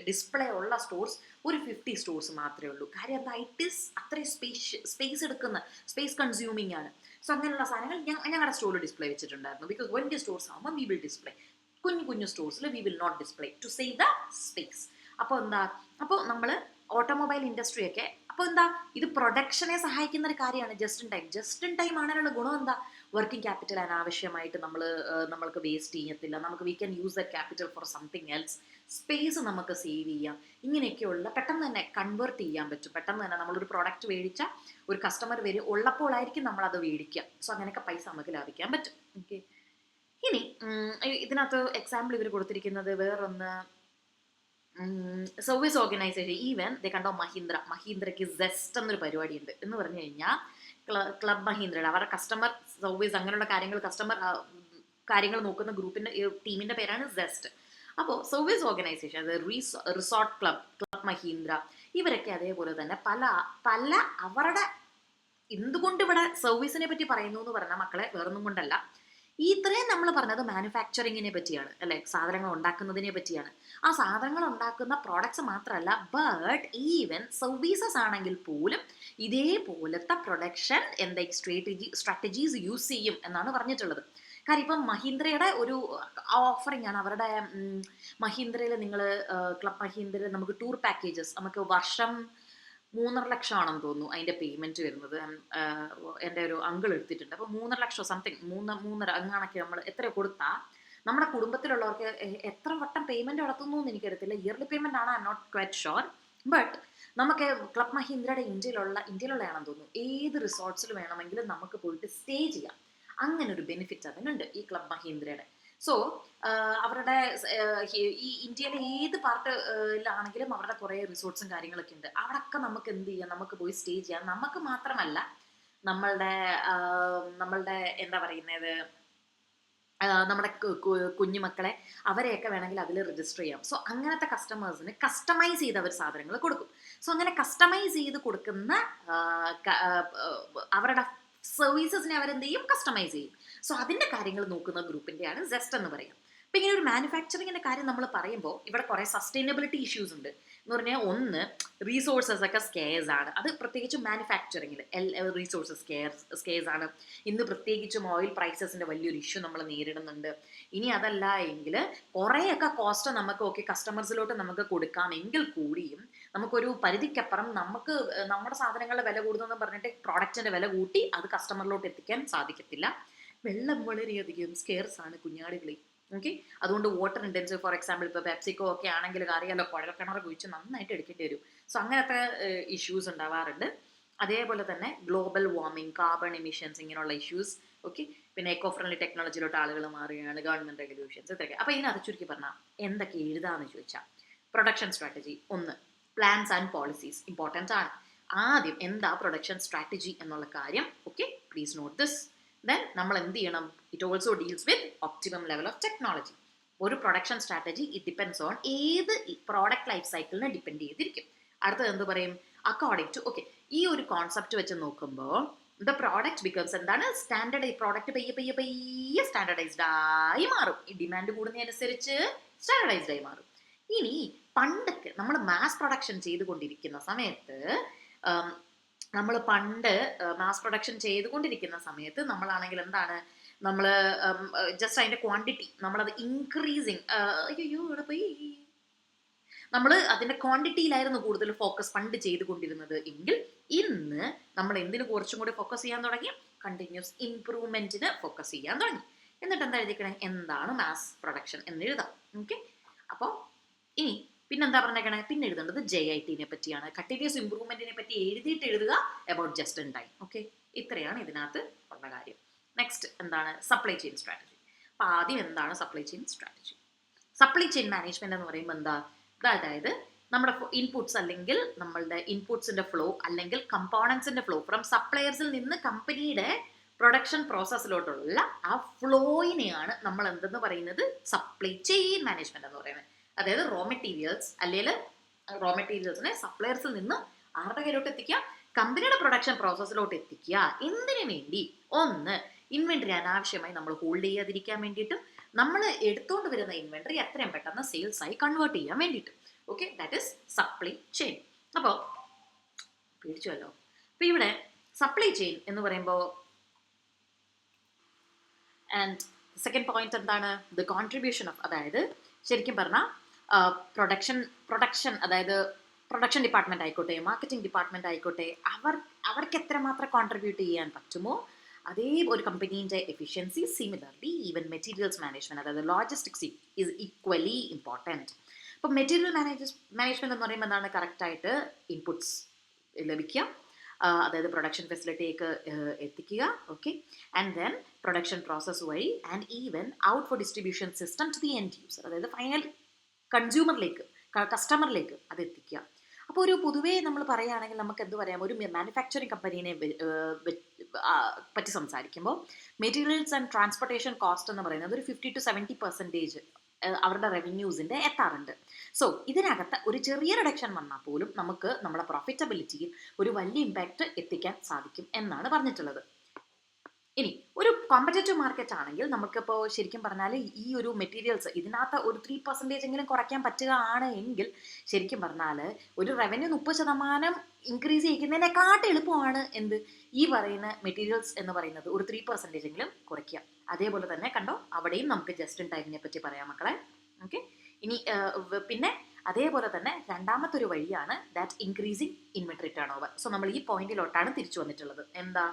ഡിസ്പ്ലേ ഉള്ള സ്റ്റോർസ് ഒരു 50 സ്റ്റോർസ് മാത്രമേ ഉള്ളൂ. കാര്യം എന്താ, ഇറ്റ് ഈസ് അത്രയും സ്പേസ് എടുക്കുന്ന, സ്പേസ് കൺസ്യൂമിങ് ആണ്. സോ അങ്ങനെയുള്ള സാധനങ്ങൾ ഞങ്ങളുടെ സ്റ്റോറിൽ ഡിസ്പ്ലേ വെച്ചിട്ടുണ്ടായിരുന്നു. ബിക്കോസ് വലിയ സ്റ്റോർസ് ആകുമ്പോൾ വി വിൽ ഡിസ്പ്ലേ, കുഞ്ഞു സ്റ്റോർസിൽ we will not display to save the space. അപ്പോൾ എന്താ, അപ്പോൾ നമ്മൾ ഓട്ടോമൊബൈൽ ഇൻഡസ്ട്രിയൊക്കെ അപ്പോൾ എന്താ, ഇത് പ്രൊഡക്ഷനെ സഹായിക്കുന്ന ഒരു കാര്യമാണ് ജസ്റ്റ് ഇൻ ടൈം ആണെന്നുള്ള ഗുണം എന്താ, വർക്കിംഗ് ക്യാപിറ്റൽ അനാവശ്യമായിട്ട് നമ്മൾക്ക് വേസ്റ്റ് ചെയ്യത്തില്ല. നമുക്ക് we can use the capital for something else. Space നമുക്ക് സേവ് ചെയ്യാം. ഇങ്ങനെയൊക്കെയുള്ള പെട്ടെന്ന് തന്നെ കൺവേർട്ട് ചെയ്യാൻ പറ്റും. പെട്ടെന്ന് തന്നെ നമ്മളൊരു പ്രോഡക്റ്റ് മേടിച്ചാൽ ഒരു കസ്റ്റമർ ഉള്ളപ്പോഴായിരിക്കും നമ്മളത് മേടിക്കുക. സോ അങ്ങനെയൊക്കെ പൈസ നമുക്ക് ലാഭിക്കാൻ പറ്റും. ഓക്കെ. ഇനി ഇതിനകത്ത് എക്സാമ്പിൾ ഇവർ കൊടുത്തിരിക്കുന്നത് വേറൊന്ന്, സർവീസ് ഓർഗനൈസേഷൻ. ഈവൻ ദേ കണ്ടോ, മഹീന്ദ്രയ്ക്ക് സെസ്റ്റ് എന്നൊരു പരിപാടി ഉണ്ട്. എന്ന് പറഞ്ഞു കഴിഞ്ഞാൽ ക്ലബ് മഹീന്ദ്രയുടെ അവരുടെ കസ്റ്റമർ സർവീസ് അങ്ങനെയുള്ള കസ്റ്റമർ കാര്യങ്ങൾ നോക്കുന്ന ഗ്രൂപ്പിൻ്റെ ടീമിൻ്റെ പേരാണ് സെസ്റ്റ്. അപ്പോൾ സർവീസ് ഓർഗനൈസേഷൻ, അത് റിസോർട്ട് ക്ലബ് മഹീന്ദ്ര, ഇവരൊക്കെ അതേപോലെ തന്നെ പല അവരുടെ, എന്തുകൊണ്ട് ഇവിടെ സർവീസിനെ പറ്റി പറയുന്നു എന്ന് പറഞ്ഞാൽ മക്കളെ വേറൊന്നും കൊണ്ടല്ല, ഇത്രയും നമ്മൾ പറഞ്ഞത് മാനുഫാക്ചറിങ്ങിനെ പറ്റിയാണ് അല്ലെ, സാധനങ്ങൾ ഉണ്ടാക്കുന്നതിനെ പറ്റിയാണ്. ആ സാധനങ്ങൾ ഉണ്ടാക്കുന്ന പ്രോഡക്ട്സ് മാത്രമല്ല, ബട്ട് ഈവൻ സർവീസസ് ആണെങ്കിൽ പോലും ഇതേപോലത്തെ പ്രൊഡക്ഷൻ എന്താ സ്ട്രാറ്റജീസ് യൂസ് ചെയ്യും എന്നാണ് പറഞ്ഞിട്ടുള്ളത്. കാര്യം ഇപ്പം മഹീന്ദ്രയുടെ ഒരു ഓഫറിംഗ് ആണ്. അവരുടെ മഹീന്ദ്രയിൽ നിങ്ങൾ ക്ലബ് മഹീന്ദ്രയിൽ നമുക്ക് ടൂർ പാക്കേജസ്, നമുക്ക് വർഷം 3.5 ലക്ഷം ആണെന്ന് തോന്നുന്നു അതിൻ്റെ പേയ്മെൻറ്റ് വരുന്നത്. എൻ്റെ ഒരു അങ്കിൾ എടുത്തിട്ടുണ്ട്. അപ്പോൾ 3.5 ലക്ഷം സംതിങ്, 3.5 അങ്ങാണൊക്കെ നമ്മൾ എത്ര കൊടുത്താൽ നമ്മുടെ കുടുംബത്തിലുള്ളവർക്ക് എത്ര വട്ടം പേയ്മെൻറ്റ് നടത്തുന്നു എന്ന് എനിക്കറിയത്തില്ല. ഇയർലി പേയ്മെൻ്റ് ആണ്, I am not quite sure. But നമുക്ക് ക്ലബ് മഹീന്ദ്രയുടെ ഇന്ത്യയിലുള്ളതാണെന്ന് തോന്നുന്നു, ഏത് റിസോർട്ട്സിൽ വേണമെങ്കിലും നമുക്ക് പോയിട്ട് സ്റ്റേ ചെയ്യാം. അങ്ങനെ ഒരു ബെനിഫിറ്റ് അതിനുണ്ട് ഈ ക്ലബ് മഹീന്ദ്രയുടെ. സോ അവരുടെ ഈ ഇന്ത്യയിലെ ഏത് പാർട്ടിലാണെങ്കിലും അവരുടെ കുറേ റിസോർട്ട്സും കാര്യങ്ങളൊക്കെ ഉണ്ട്. അവിടെയൊക്കെ നമുക്ക് എന്ത് ചെയ്യാം, നമുക്ക് പോയി സ്റ്റേ ചെയ്യാം. നമുക്ക് മാത്രമല്ല, നമ്മളുടെ എന്താ പറയുന്നത്, നമ്മുടെ കുഞ്ഞുമക്കളെ അവരെയൊക്കെ വേണമെങ്കിൽ അതിൽ രജിസ്റ്റർ ചെയ്യാം. സോ അങ്ങനത്തെ കസ്റ്റമേഴ്സിന് കസ്റ്റമൈസ് ചെയ്ത് അവർ സാധനങ്ങൾ കൊടുക്കും. സോ അങ്ങനെ കസ്റ്റമൈസ് ചെയ്ത് കൊടുക്കുന്ന അവരുടെ സർവീസസിനെ അവരെന്ത് ചെയ്യും, കസ്റ്റമൈസ് ചെയ്യും. സോ അതിൻ്റെ കാര്യങ്ങൾ നോക്കുന്ന ഗ്രൂപ്പിൻ്റെയാണ് സെസ്റ്റ് എന്ന് പറയാം. അപ്പം ഇങ്ങനെ ഒരു മാനുഫാക്ചറിങ്ങിൻ്റെ കാര്യം നമ്മൾ പറയുമ്പോൾ ഇവിടെ കുറേ സസ്റ്റൈനബിലിറ്റി ഇഷ്യൂസ് ഉണ്ട്. എന്ന് പറഞ്ഞാൽ ഒന്ന് റീസോഴ്സസ് ഒക്കെ സ്കെയർസ് ആണ്. അത് പ്രത്യേകിച്ചും മാനുഫാക്ചറിങ്ങിൽ റീസോഴ്സസ് സ്കെയർസ് ആണ്. ഇന്ന് പ്രത്യേകിച്ചും ഓയിൽ പ്രൈസസിൻ്റെ വലിയൊരു ഇഷ്യൂ നമ്മൾ നേരിടുന്നുണ്ട്. ഇനി അതല്ല എങ്കിൽ കുറേയൊക്കെ കോസ്റ്റ് നമുക്ക് കസ്റ്റമേഴ്സിലോട്ട് നമുക്ക് കൊടുക്കാമെങ്കിൽ കൂടിയും നമുക്കൊരു പരിധിക്കപ്പുറം നമുക്ക് നമ്മുടെ സാധനങ്ങളുടെ വില കൂടുന്നതെന്ന് പറഞ്ഞിട്ട് പ്രോഡക്റ്റിൻ്റെ വില കൂട്ടി അത് കസ്റ്റമറിലോട്ട് എത്തിക്കാൻ സാധിക്കത്തില്ല. വെള്ളം വളരെയധികം സ്കെയർസ് ആണ് കുഞ്ഞാടുകളെ. ഓക്കെ, അതുകൊണ്ട് വാട്ടർ ഇൻറ്റൻസീവ്, ഫോർ എക്സാമ്പിൾ ഇപ്പോൾ പെപ്സിക്കോ ഒക്കെ ആണെങ്കിൽ അറിയാലോ, കുഴൽക്കിണർ കുഴിച്ച് നന്നായിട്ട് എടുക്കേണ്ടി വരും. സോ അങ്ങനത്തെ ഇഷ്യൂസ് ഉണ്ടാവാറുണ്ട്. അതേപോലെ തന്നെ ഗ്ലോബൽ വാർമിംഗ്, കാർബൺ എമിഷൻസ്, ഇങ്ങനെയുള്ള ഇഷ്യൂസ്. ഓക്കെ, പിന്നെ എക്കോ ഫ്രണ്ട്ലി ടെക്നോളജിയിലോട്ട് ആളുകൾ മാറുകയാണ്, ഗവൺമെൻറ് റെഗുലേഷൻസ്, ഇതൊക്കെ. അപ്പോൾ ഇതിനകത്ത് ചുരുക്കി പറഞ്ഞാൽ എന്തൊക്കെ എഴുതാമെന്ന് ചോദിച്ചാൽ, പ്രൊഡക്ഷൻ സ്ട്രാറ്റജി ഒന്ന്, പ്ലാൻസ് ആൻഡ് പോളിസീസ് ഇമ്പോർട്ടൻ്റ് ആണ്. ആദ്യം എന്താ പ്രൊഡക്ഷൻ സ്ട്രാറ്റജി എന്നുള്ള കാര്യം. Okay, please note this. Then നമ്മൾ എന്ത് ചെയ്യണം, it also deals with optimum level of technology. ഒരു production strategy it depends on ഏത് പ്രോഡക്റ്റ് ലൈഫ് സൈക്കിളിനെ ഡിപ്പെൻഡ് ചെയ്തിരിക്കും. അടുത്തത് എന്ത് പറയും, അക്കോർഡിംഗ് ടു. ഓക്കെ, ഈ ഒരു കോൺസെപ്റ്റ് വെച്ച് നോക്കുമ്പോൾ ദ പ്രോഡക്റ്റ് ബിക്കംസ് എന്താണ്, സ്റ്റാൻഡേർഡ്. പ്രോഡക്റ്റ് പയ്യെ സ്റ്റാൻഡർഡൈസ്ഡ് ആയി മാറും. ഈ ഡിമാൻഡ് കൂടുന്നതനുസരിച്ച് സ്റ്റാൻഡർഡൈസ്ഡ് ആയി മാറും. ഇനി പണ്ടൊക്കെ നമ്മൾ മാസ് പ്രൊഡക്ഷൻ ചെയ്തുകൊണ്ടിരിക്കുന്ന സമയത്ത് നമ്മൾ മാസ് പ്രൊഡക്ഷൻ ചെയ്തുകൊണ്ടിരിക്കുന്ന സമയത്ത് നമ്മളാണെങ്കിൽ എന്താണ്, നമ്മൾ ജസ്റ്റ് അതിൻ്റെ ക്വാണ്ടിറ്റി നമ്മളത് ഇൻക്രീസിങ്, ഇവിടെ പോയി നമ്മൾ അതിൻ്റെ ക്വാണ്ടിറ്റിയിലായിരുന്നു കൂടുതൽ ഫോക്കസ് പണ്ട് ചെയ്തുകൊണ്ടിരുന്നത് എങ്കിൽ ഇന്ന് നമ്മൾ എന്തിനു കുറച്ചും കൂടി ഫോക്കസ് ചെയ്യാൻ തുടങ്ങി, കണ്ടിന്യൂസ് ഇംപ്രൂവ്മെൻറ്റിന് ഫോക്കസ് ചെയ്യാൻ തുടങ്ങി. എന്നിട്ട് എന്താ എഴുതിക്കണേ, എന്താണ് മാസ് പ്രൊഡക്ഷൻ എന്ന് എഴുതാം. ഓക്കെ, അപ്പോൾ ഇനി പിന്നെന്താ പറഞ്ഞേക്കണേ, പിന്നെ എഴുതേണ്ടത് JIT പറ്റിയാണ്. കണ്ടിന്യൂസ് ഇംപ്രൂവ്മെന്റിനെ പറ്റി എഴുതുക about just in time. Okay, ഇത്രയാണ് ഇതിനകത്ത് ഉള്ള കാര്യം. നെക്സ്റ്റ് എന്താണ്, സപ്ലൈ ചെയിൻ സ്ട്രാറ്റജി. അപ്പം ആദ്യം എന്താണ് supply chain strategy? Supply chain management എന്ന് പറയുമ്പോൾ എന്താ, അതായത് നമ്മുടെ ഇൻപുട്സ് അല്ലെങ്കിൽ നമ്മളുടെ ഇൻപുട്സിന്റെ ഫ്ലോ അല്ലെങ്കിൽ കമ്പോണൻസിന്റെ ഫ്ലോ ഫ്രം സപ്ലയേഴ്സിൽ നിന്ന് കമ്പനിയുടെ പ്രൊഡക്ഷൻ പ്രോസസ്സിലോട്ടുള്ള ആ ഫ്ലോയിനെയാണ് നമ്മൾ എന്തെന്ന് പറയുന്നത്, സപ്ലൈ ചെയിൻ മാനേജ്മെന്റ് എന്ന് പറയുന്നത്. അതായത് റോ മെറ്റീരിയൽസിനെ സപ്ലയേഴ്സിൽ നിന്ന് ആരുടെ കയ്യിലോട്ട് എത്തിക്കുക, കമ്പനിയുടെ പ്രൊഡക്ഷൻ പ്രോസസ്സിലോട്ട് എത്തിക്കുക. എന്തിനു വേണ്ടി, ഒന്ന് ഇൻവെന്ററി അനാവശ്യമായി നമ്മൾ ഹോൾഡ് ചെയ്യാതിരിക്കാൻ വേണ്ടിയിട്ടും നമ്മൾ എടുത്തുകൊണ്ട് വരുന്ന ഇൻവെന്ററി എത്രയും പെട്ടെന്ന് സെയിൽസ് ആയി കൺവേർട്ട് ചെയ്യാൻ വേണ്ടിയിട്ടും. Okay, that is supply chain. അപ്പോൾ പേടിച്ചുവല്ലോ. അപ്പോൾ ഇവിടെ സപ്ലൈ ചെയിൻ എന്ന് പറയുമ്പോൾ ആൻഡ് സെക്കൻഡ് പോയിന്റ് എന്താണ്, ദ കോൺട്രിബ്യൂഷൻ ഓഫ്, അതായത് ശരിക്കും പറഞ്ഞാൽ പ്രൊഡക്ഷൻ അതായത് പ്രൊഡക്ഷൻ ഡിപ്പാർട്ട്മെന്റ് ആയിക്കോട്ടെ, മാർക്കറ്റിംഗ് ഡിപ്പാർട്ട്മെന്റ് ആയിക്കോട്ടെ, അവർക്ക് എത്രമാത്രം കോൺട്രിബ്യൂട്ട് ചെയ്യാൻ പറ്റുമോ അതേ ഒരു കമ്പനീൻ്റെ efficiency. Similarly even materials management, അതായത് ലോജിസ്റ്റിക്സ് ഈസ് ഈക്വലി ഇമ്പോർട്ടൻറ്റ്. അപ്പോൾ മെറ്റീരിയൽ മാനേജ്മെന്റ് എന്ന് പറയുമ്പോൾ എന്താണ്, കറക്റ്റായിട്ട് ഇൻപുട്സ് ലഭിക്കുക, അതായത് പ്രൊഡക്ഷൻ ഫെസിലിറ്റിക്ക് എത്തിക്കുക. Okay, and then production process വഴി and even out for distribution system to the end user, അതായത് ഫൈനൽ കൺസ്യൂമറിലേക്ക്, കസ്റ്റമറിലേക്ക് അത് എത്തിക്കുക. അപ്പോൾ ഒരു പൊതുവേ നമ്മൾ പറയുകയാണെങ്കിൽ നമുക്ക് എന്ത് പറയാം, ഒരു മാനുഫാക്ചറിങ് കമ്പനീനെ പറ്റി സംസാരിക്കുമ്പോൾ മെറ്റീരിയൽസ് ആൻഡ് ട്രാൻസ്പോർട്ടേഷൻ കോസ്റ്റ് എന്ന് പറയുന്നത് ഒരു 50 to 70% അവരുടെ റവന്യൂസിൻ്റെ എത്താറുണ്ട്. സോ ഇതിനകത്ത് ഒരു ചെറിയ റിഡക്ഷൻ വന്നാൽ പോലും നമുക്ക് നമ്മുടെ പ്രോഫിറ്റബിലിറ്റിയിൽ ഒരു വലിയ ഇമ്പാക്റ്റ് എത്തിക്കാൻ സാധിക്കും എന്നാണ് പറഞ്ഞിട്ടുള്ളത്. ഇനി ഒരു കോമ്പറ്റേറ്റീവ് മാർക്കറ്റ് ആണെങ്കിൽ നമുക്കിപ്പോൾ ശരിക്കും പറഞ്ഞാൽ ഈ ഒരു മെറ്റീരിയൽസ് ഇതിനകത്ത് ഒരു 3% എങ്കിലും കുറയ്ക്കാൻ പറ്റുകയാണ് എങ്കിൽ ശരിക്കും പറഞ്ഞാൽ ഒരു റവന്യൂ 30% ഇൻക്രീസ് ചെയ്യിക്കുന്നതിനെക്കാട്ട് എളുപ്പമാണ് എന്ത്, ഈ പറയുന്ന മെറ്റീരിയൽസ് എന്ന് പറയുന്നത് ഒരു 3% എങ്കിലും കുറയ്ക്കുക. അതേപോലെ തന്നെ കണ്ടോ, അവിടെയും നമുക്ക് ജസ്റ്റ് ഇൻ ടൈമിനെ പറ്റി പറയാം മക്കളെ. ഓക്കെ, ഇനി പിന്നെ അതേപോലെ തന്നെ രണ്ടാമത്തെ ഒരു വഴിയാണ് that increasing inventory turn over. So നമ്മൾ ഈ പോയിന്റിലോട്ടാണ് തിരിച്ചു വന്നിട്ടുള്ളത്. എന്താ,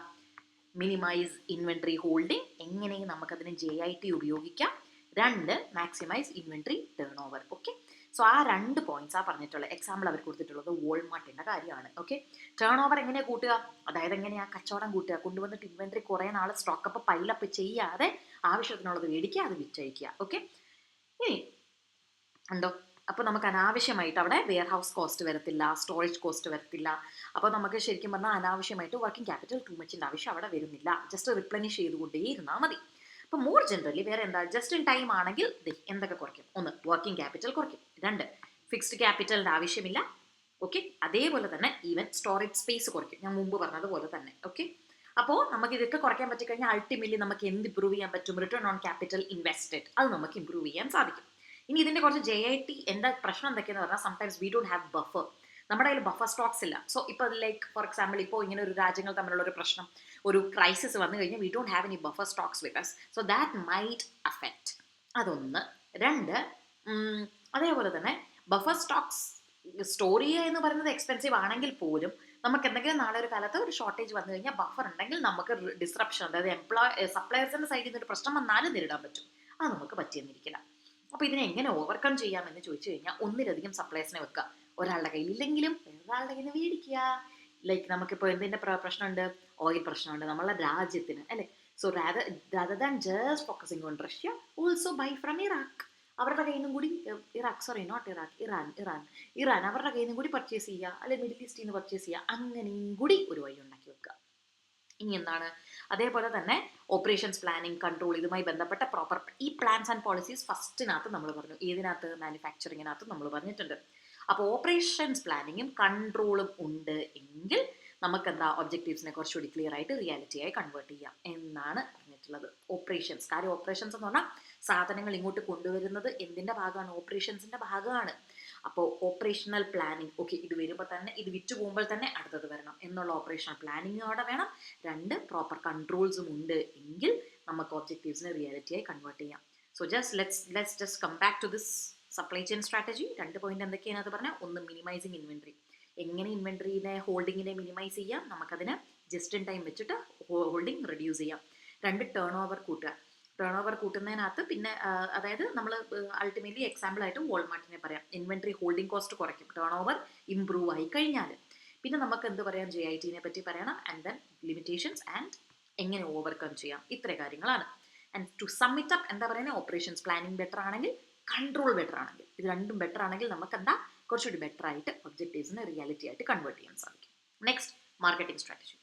മിനിമൈസ് ഇൻവെന്ററി ഹോൾഡിംഗ്, എങ്ങനെ നമുക്കതിന് JIT ഉപയോഗിക്കാം. 2, maximise inventory turn over. Okay, so ആ 2 പോയിന്റ്സ് ആ പറഞ്ഞിട്ടുള്ളത്. എക്സാമ്പിൾ അവർ കൊടുത്തിട്ടുള്ളത് വോൾമാർട്ടിൻ്റെ കാര്യമാണ്. ഓക്കെ, ടേൺ ഓവർ എങ്ങനെയാണ് കൂട്ടുക, അതായത് എങ്ങനെയാണ് കച്ചവടം കൂട്ടുക, കൊണ്ടുവന്നിട്ട് ഇൻവെന്ററി കുറേ നാൾ സ്റ്റോക്കപ്പ് പൈലപ്പ് ചെയ്യാതെ ആവശ്യത്തിനുള്ളത് മേടിക്കുക, അത് വിറ്റഴിക്കുക. ഓക്കെ, ഇനി ഉണ്ടോ, അപ്പോൾ നമുക്ക് അനാവശ്യമായിട്ട് അവിടെ വെയർ ഹൗസ് കോസ്റ്റ് വരത്തില്ല, സ്റ്റോറേജ് കോസ്റ്റ് വരത്തില്ല. അപ്പോൾ നമുക്ക് ശരിക്കും പറഞ്ഞാൽ അനാവശ്യമായിട്ട് വർക്കിംഗ് ക്യാപിറ്റൽ ടു മച്ചിൻ്റെ ആവശ്യം അവിടെ വരുന്നില്ല. ജസ്റ്റ് റിപ്ലനിഷ് ചെയ്തുകൊണ്ടേ ഇരുന്നാൽ മതി. അപ്പോൾ മോർ ജനറലി വേറെ എന്താ, ജസ്റ്റ് ഇൻ ടൈം ആണെങ്കിൽ എന്തൊക്കെ കുറയ്ക്കും, 1 വർക്കിംഗ് ക്യാപിറ്റൽ കുറയ്ക്കും, 2 ഫിക്സ്ഡ് ക്യാപിറ്റലിൻ്റെ ആവശ്യമില്ല. ഓക്കെ, അതേപോലെ തന്നെ ഈവൻ സ്റ്റോറേജ് സ്പേസ് കുറയ്ക്കും, ഞാൻ മുമ്പ് പറഞ്ഞതുപോലെ തന്നെ. ഓക്കെ, അപ്പോൾ നമുക്ക് ഇതൊക്കെ കുറയ്ക്കാൻ പറ്റിക്കഴിഞ്ഞാൽ അൾട്ടിമേറ്റ്ലി നമുക്ക് എന്ത് ഇമ്പ്രൂവ് ചെയ്യാൻ പറ്റും, റിട്ടേൺ ഓൺ ക്യാപിറ്റൽ ഇൻവെസ്റ്റഡ്, അത് നമുക്ക് ഇമ്പ്രൂവ് ചെയ്യാൻ സാധിക്കും. ഇനി ഇതിൻ്റെ കുറച്ച് JIT എന്താ പ്രശ്നം എന്തൊക്കെയെന്ന് പറഞ്ഞാൽ sometimes we don't have buffer. നമ്മുടെ കയ്യിൽ ബഫർ സ്റ്റോക്സ് ഇല്ല. സോ ഇപ്പോൾ ലൈക്ക് ഫോർ എക്സാമ്പിൾ ഇപ്പോൾ ഇങ്ങനെ ഒരു രാജ്യങ്ങൾ തമ്മിലുള്ള ഒരു പ്രശ്നം, ഒരു ക്രൈസിസ് വന്നു കഴിഞ്ഞാൽ we don't have any buffer stocks with us. So that might affect. അതൊന്ന്. രണ്ട്, അതേപോലെ തന്നെ ബഫർ സ്റ്റോക്സ് സ്റ്റോർ ചെയ്യുക എന്ന് പറയുന്നത് എക്സ്പെൻസീവ് ആണെങ്കിൽ പോലും നമുക്ക് എന്തെങ്കിലും നാളെ ഒരു കാലത്ത് ഒരു ഷോർട്ടേജ് വന്നു കഴിഞ്ഞാൽ ബഫർ ഉണ്ടെങ്കിൽ നമുക്ക് ഡിസ്റപ്ഷൻ, അതായത് സപ്ലയേഴ്സിൻ്റെ സൈഡിൽ നിന്ന് ഒരു പ്രശ്നം വന്നാലും നേരിടാൻ പറ്റും. അത് നമുക്ക് പറ്റിയെന്നിരിക്കില്ല. അപ്പോൾ ഇതിനെ എങ്ങനെ ഓവർകം ചെയ്യാമെന്ന് ചോദിച്ചു കഴിഞ്ഞാൽ ഒന്നിലധികം സപ്ലയേഴ്സിനെ വെക്കുക. ഒരാളുടെ കയ്യിലില്ലെങ്കിലും വേറൊരാളുടെ കയ്യിൽ നിന്ന് മേടിക്കുക. ലൈക്ക് നമുക്കിപ്പോൾ എന്തിൻ്റെ പ്രശ്നമുണ്ട്, ഓയിൽ പ്രശ്നമുണ്ട് നമ്മളുടെ രാജ്യത്തിന്, അല്ലേ? So rather than just focusing on Russia, also buy from Iraq. അവരുടെ കയ്യിൽ നിന്നും കൂടി ഇറാൻ അവരുടെ കയ്യിൽ നിന്നും കൂടി പർച്ചേസ് ചെയ്യുക, അല്ലെങ്കിൽ മിഡിൽ ഈസ്റ്റിൽ നിന്ന് പർച്ചേസ് ചെയ്യുക. അങ്ങനെയും കൂടി ഒരു വഴി ഉണ്ടാക്കി വെക്കുക. ഇനി എന്താണ്, അതേപോലെ തന്നെ ഓപ്പറേഷൻസ് പ്ലാനിങ്, കൺട്രോൾ, ഇതുമായി ബന്ധപ്പെട്ട പ്രോപ്പർ ഈ പ്ലാൻസ് ആൻഡ് പോളിസീസ് ഫസ്റ്റിനകത്ത് നമ്മൾ പറഞ്ഞു. ഏതിനകത്ത്? മാനുഫാക്ചറിങ്ങിനകത്ത് നമ്മൾ പറഞ്ഞിട്ടുണ്ട്. അപ്പോൾ ഓപ്പറേഷൻസ് പ്ലാനിങ്ങും കൺട്രോളും ഉണ്ട് എങ്കിൽ നമുക്ക് എന്താ ഒബ്ജക്റ്റീവ്സിനെ കുറച്ചുകൂടി ക്ലിയർ ആയിട്ട് റിയാലിറ്റിയായി കൺവേർട്ട് ചെയ്യാം എന്നാണ് പറഞ്ഞിട്ടുള്ളത്. ഓപ്പറേഷൻസ്, കാര്യം ഓപ്പറേഷൻസ് എന്ന് പറഞ്ഞാൽ സാധനങ്ങൾ ഇങ്ങോട്ട് കൊണ്ടുവരുന്നത് എന്തിൻ്റെ ഭാഗമാണ്? ഓപ്പറേഷൻസിൻ്റെ ഭാഗമാണ്. അപ്പോൾ ഓപ്പറേഷണൽ പ്ലാനിങ്, ഓക്കെ ഇത് വരുമ്പോൾ തന്നെ, ഇത് വിറ്റ് പോകുമ്പോൾ തന്നെ അടുത്തത് വരണം എന്നുള്ള ഓപ്പറേഷണൽ പ്ലാനിങ് അവിടെ വേണം. രണ്ട്, പ്രോപ്പർ കൺട്രോൾസും ഉണ്ട് എങ്കിൽ നമുക്ക് ഒബ്ജക്റ്റീവ്സിനെ റിയാലിറ്റിയായി കൺവേർട്ട് ചെയ്യാം. So let's just come back to this supply chain strategy. 2 point എന്തൊക്കെയാണ് അത് പറഞ്ഞാൽ, ഒന്ന് മിനിമൈസിങ് ഇൻവെൻട്രി. എങ്ങനെ ഇൻവെൻട്രീനെ, ഹോൾഡിങ്ങിനെ മിനിമൈസ് ചെയ്യാം, നമുക്കതിനെ ജസ്റ്റ് ഇൻ ടൈം വെച്ചിട്ട് ഹോൾഡിങ് റെഡ്യൂസ് ചെയ്യാം. 2, ടേൺ ഓവർ കൂട്ടുക. ടേൺ ഓവർ കൂട്ടുന്നതിനകത്ത് പിന്നെ അതായത് നമ്മൾ അൾട്ടിമേറ്റ്ലി എക്സാമ്പിളായിട്ട് വാൾമാർട്ടിനെ പറയാം. ഇൻവെൻട്രി ഹോൾഡിംഗ് കോസ്റ്റ് കുറയ്ക്കും ടേൺ ഓവർ ഇംപ്രൂവ് ആയി കഴിഞ്ഞാൽ. പിന്നെ നമുക്ക് എന്ത് പറയാം, JITനെ പറ്റി പറയണം. ആൻഡ് ദെൻ ലിമിറ്റേഷൻസ് ആൻഡ് എങ്ങനെ ഓവർകം ചെയ്യാം, ഇത്ര കാര്യങ്ങളാണ്. ആൻഡ് ടു സമ്മിറ്റ് അപ്പ് എന്താ പറയുന്നത്, ഓപ്പറേഷൻസ് പ്ലാനിങ് ബെറ്റർ ആണെങ്കിൽ, കൺട്രോൾ ബെറ്റർ ആണെങ്കിൽ, ഇത് രണ്ടും ബെറ്റർ ആണെങ്കിൽ നമുക്ക് എന്താ കുറച്ചുകൂടി ബെറ്റർ ആയിട്ട് ഒബ്ജക്റ്റീവ്സിനെ റിയാലിറ്റി ആയിട്ട് കൺവേർട്ട് ചെയ്യാൻ സാധിക്കും. Next, marketing strategy.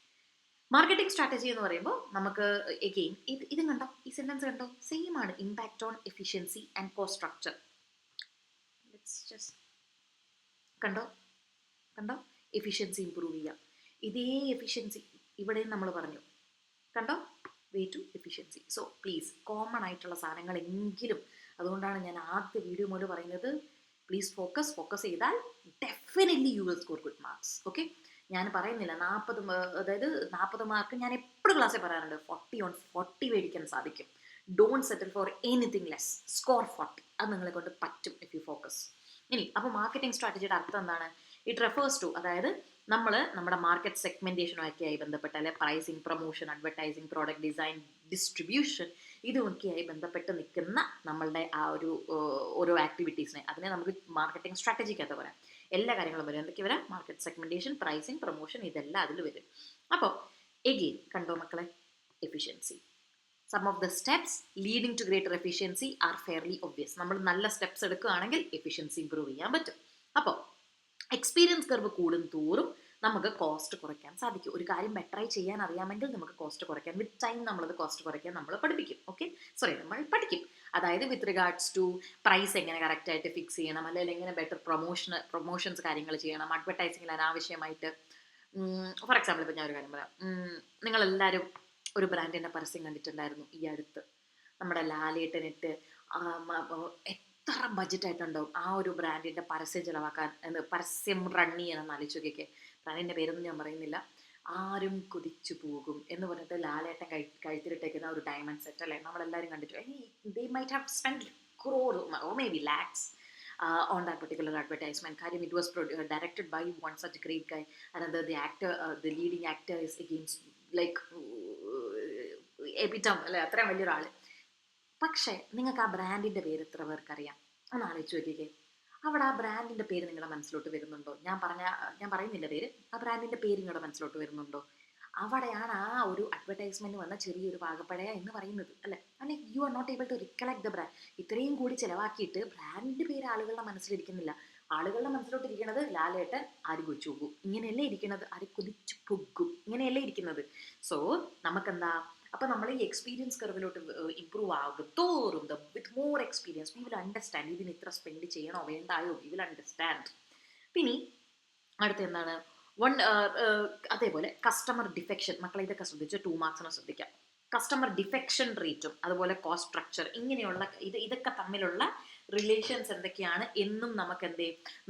Marketing strategy എന്ന് പറയുമ്പോൾ നമുക്ക് എഗെയിൻ ഇതും കണ്ടോ, ഈ സെന്റൻസ് കണ്ടോ, സെയിം ആണ്. Impact on efficiency and cost structure. കണ്ടോ കണ്ടോ, എഫിഷ്യൻസി ഇംപ്രൂവ് ചെയ്യാം. ഇതേ എഫിഷ്യൻസി ഇവിടെയും നമ്മൾ പറഞ്ഞു. കണ്ടോ, way to efficiency. So please common ആയിട്ടുള്ള സാധനങ്ങളെങ്കിലും, അതുകൊണ്ടാണ് ഞാൻ ആദ്യത്തെ വീഡിയോ മുതൽ പറയുന്നത്, പ്ലീസ് ഫോക്കസ് ചെയ്താൽ definitely you will score good marks. Okay, ഞാൻ പറയുന്നില്ല 40 മാർക്ക് ഞാൻ എപ്പോഴും ക്ലാസ്സിൽ പറയാറുണ്ട്. 40 on 40 മേടിക്കാൻ സാധിക്കും. Don't settle for anything less, score 40. അത് നിങ്ങളെ കൊണ്ട് പറ്റും ഇഫ് യു ഫോക്കസ്. ഇനി അപ്പോൾ മാർക്കറ്റിംഗ് സ്ട്രാറ്റജിയുടെ അർത്ഥം എന്താണ്? ഇറ്റ് റെഫേഴ്സ് ടു, അതായത് നമ്മൾ നമ്മുടെ മാർക്കറ്റ് സെഗ്മെന്റേഷനുമൊക്കെയായി ബന്ധപ്പെട്ട, അല്ലെ pricing, promotion, advertising, product design, distribution, ഇതുമൊക്കെയായി ബന്ധപ്പെട്ട് നിൽക്കുന്ന നമ്മളുടെ ആ ഓരോ ആക്ടിവിറ്റീസിനെ, അതിനെ നമുക്ക് മാർക്കറ്റിംഗ് സ്ട്രാറ്റജിക്കകത്ത് പറയാം. എല്ലാ കാര്യങ്ങളും വരും. എന്തൊക്കെ വരാം? മാർക്കറ്റ് സെഗ്മെന്റേഷൻ, പ്രൈസിങ്, പ്രൊമോഷൻ, ഇതെല്ലാം അതിൽ വരും. അപ്പോൾ എഗെയിൻ കണ്ടോ മക്കളെ, efficiency. Some of the steps leading to greater efficiency are fairly obvious. നമ്മൾ നല്ല സ്റ്റെപ്സ് എടുക്കുകയാണെങ്കിൽ എഫിഷ്യൻസി ഇംപ്രൂവ് ചെയ്യാൻ പറ്റും. അപ്പോൾ എക്സ്പീരിയൻസ് കർവ് കൂടും തോറും നമുക്ക് കോസ്റ്റ് കുറയ്ക്കാൻ സാധിക്കും. ഒരു കാര്യം ബെറ്ററായി ചെയ്യാൻ അറിയാമെങ്കിൽ നമുക്ക് കോസ്റ്റ് കുറയ്ക്കാൻ, വിത്ത് ടൈം നമ്മളത് കോസ്റ്റ് കുറയ്ക്കാൻ നമ്മൾ പഠിപ്പിക്കും. നമ്മൾ പഠിക്കും. അതായത് വിത്ത് റിഗാർഡ്സ് ടു പ്രൈസ് എങ്ങനെ കറക്റ്റായിട്ട് ഫിക്സ് ചെയ്യണം, അല്ലെങ്കിൽ എങ്ങനെ ബെറ്റർ പ്രൊമോഷൻസ് കാര്യങ്ങൾ ചെയ്യണം, അഡ്വർടൈസിങ്ങിൽ അനാവശ്യമായിട്ട്. ഫോർ എക്സാമ്പിൾ ഇപ്പോൾ ഞാൻ ഒരു കാര്യം പറയാം. നിങ്ങളെല്ലാവരും ഒരു ബ്രാൻഡിൻ്റെ പരസ്യം കണ്ടിട്ടുണ്ടായിരുന്നു ഈ അടുത്ത്. നമ്മുടെ ലാലേട്ടനിട്ട് എത്ര ബഡ്ജറ്റായിട്ടുണ്ടാവും ആ ഒരു ബ്രാൻഡിൻ്റെ പരസ്യം ചിലവാക്കാൻ, പരസ്യം റൺ ചെയ്യണമെന്ന് ആലോചിച്ചൊക്കെ. ബ്രാൻഡിൻ്റെ പേരൊന്നും ഞാൻ പറയുന്നില്ല. ആരും കൊതിച്ചു പോകും എന്ന് പറഞ്ഞിട്ട് ലാലേട്ടൻ കഴുത്തിലിട്ടേക്കുന്ന ഒരു ഡയമണ്ട് സെറ്റ്, അല്ലേ, നമ്മളെല്ലാവരും കണ്ടിട്ട് they might have spent crore or maybe lakhs on that particular advertisement. Karyam, it was directed by one such great guy. Another, the leading actor is against like epitome, അല്ലെ, അത്രയും വലിയൊരാൾ. പക്ഷേ നിങ്ങൾക്ക് ആ ബ്രാൻഡിൻ്റെ പേര് എത്ര പേർക്കറിയാം? ഒന്ന് ആലോചിച്ച് നോക്കിക്കേ. അവിടെ ആ ബ്രാൻഡിൻ്റെ പേര് നിങ്ങളുടെ മനസ്സിലോട്ട് വരുന്നുണ്ടോ? ഞാൻ പറയുന്നില്ല പേര്, ആ ബ്രാൻഡിൻ്റെ പേര് നിങ്ങളുടെ മനസ്സിലോട്ട് വരുന്നുണ്ടോ? അവിടെയാണ് ആ ഒരു അഡ്വർടൈസ്മെന്റ് വന്ന ചെറിയൊരു പാകപ്പഴയ എന്ന് പറയുന്നത്, അല്ലെ? അല്ലെ, you are not able to recollect the brand. ഇത്രയും കൂടി ചിലവാക്കിയിട്ട് ബ്രാൻഡിൻ്റെ പേര് ആളുകളുടെ മനസ്സിലിരിക്കുന്നില്ല. ആളുകളുടെ മനസ്സിലോട്ട് ഇരിക്കുന്നത് ലാലേട്ടൻ, ആര് കൊതിച്ചു പോകും, ഇങ്ങനെയല്ലേ ഇരിക്കുന്നത്, ആര് കൊതിച്ചു പോകും, ഇങ്ങനെയല്ലേ ഇരിക്കുന്നത്. സോ നമുക്കെന്താ, അപ്പോൾ നമ്മൾ ഈ എക്സ്പീരിയൻസ് കർവിലോട്ട് ഇമ്പ്രൂവ് ആകും തോറും, with more experience we will understand ഇതിന് ഇത്ര സ്പെൻഡ് ചെയ്യണോ വേണ്ടായോ, വി വിൽ അണ്ടർസ്റ്റാൻഡ്. പിന്നെ അടുത്ത എന്താണ്, അതേപോലെ കസ്റ്റമർ ഡിഫെക്ഷൻ. മക്കളെ ഇതൊക്കെ ശ്രദ്ധിച്ച് 2 മാർക്സിനെ ശ്രദ്ധിക്കാം. കസ്റ്റമർ ഡിഫെക്ഷൻ റേറ്റും അതുപോലെ കോസ്റ്റ് സ്ട്രക്ചർ, ഇങ്ങനെയുള്ള ഇതൊക്കെ തമ്മിലുള്ള റിലേഷൻസ് എന്തൊക്കെയാണ് എന്നും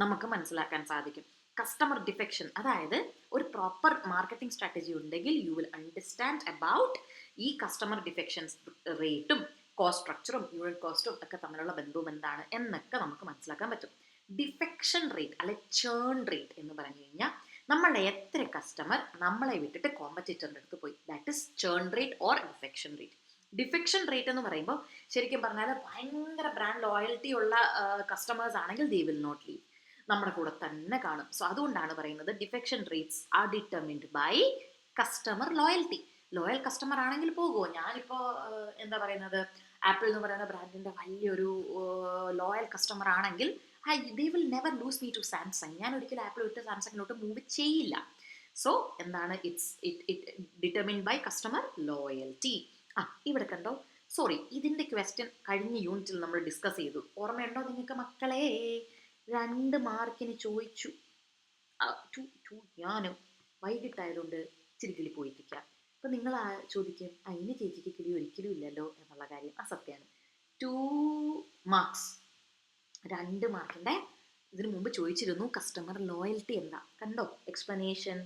നമുക്ക് മനസ്സിലാക്കാൻ സാധിക്കും. കസ്റ്റമർ ഡിഫെക്ഷൻ, അതായത് ഒരു പ്രോപ്പർ മാർക്കറ്റിംഗ് സ്ട്രാറ്റജി ഉണ്ടെങ്കിൽ യു വിൽ അണ്ടർസ്റ്റാൻഡ് അബൌട്ട് ഈ കസ്റ്റമർ ഡിഫെക്ഷൻസ് റേറ്റും കോസ്റ്റ് സ്ട്രക്ചറും യൂണിറ്റ് കോസ്റ്റും ഒക്കെ തമ്മിലുള്ള ബന്ധവും എന്താണ് എന്നൊക്കെ നമുക്ക് മനസ്സിലാക്കാൻ പറ്റും. ഡിഫെക്ഷൻ റേറ്റ് അല്ലെ ചേൺ റേറ്റ് എന്ന് പറഞ്ഞു കഴിഞ്ഞാൽ നമ്മളെ എത്ര കസ്റ്റമർ നമ്മളെ വിട്ടിട്ട് കോമ്പറ്റീറ്ററിൻ്റെ അടുത്ത് പോയി, that is churn rate or defection rate. Defection rate എന്ന് പറയുമ്പോൾ ശരിക്കും പറഞ്ഞാൽ ഭയങ്കര ബ്രാൻഡ് ലോയൽറ്റി ഉള്ള കസ്റ്റമേഴ്സ് ആണെങ്കിൽ ദേ വിൽ നോട്ട് ലീവ്, നമ്മുടെ കൂടെ തന്നെ കാണും. സോ അതുകൊണ്ടാണ് പറയുന്നത് defection rates are determined by customer loyalty. Loyal customer ആണെങ്കിൽ പോകുമോ? ഞാനിപ്പോൾ എന്താ പറയുന്നത്, ആപ്പിൾ എന്ന് പറയുന്ന ബ്രാൻഡിൻ്റെ വലിയൊരു ലോയൽ കസ്റ്റമർ ആണെങ്കിൽ they will never lose me to Samsung. ഞാൻ ഒരിക്കലും ആപ്പിൾ വിട്ട് സാംസങ്ങിലോട്ട് മൂവ് ചെയ്യില്ല. സോ എന്താണ്, it determined by customer loyalty. ഇവിടെ കണ്ടോ, സോറി, ഇതിൻ്റെ ക്വസ്റ്റ്യൻ കഴിഞ്ഞ യൂണിറ്റിൽ നമ്മൾ ഡിസ്കസ് ചെയ്തു. ഓർമ്മയുണ്ടോ നിങ്ങൾക്ക് മക്കളെ? 2 മാർക്കിന് ചോദിച്ചു. ഞാനും വൈകിട്ടായതുകൊണ്ട് ഇച്ചിരി കിളി പോയിട്ടിരിക്കാം. അപ്പം നിങ്ങൾ ചോദിക്കും, അതിന് ചേച്ചിക്ക് കിളി ഒരിക്കലും ഇല്ലല്ലോ എന്നുള്ള കാര്യം. സത്യമാണ്. 2 മാർക്സ്, 2 മാർക്കിൻ്റെ ഇതിനു മുമ്പ് ചോദിച്ചിരുന്നു കസ്റ്റമർ ലോയൽറ്റി എന്താ. കണ്ടോ explanation,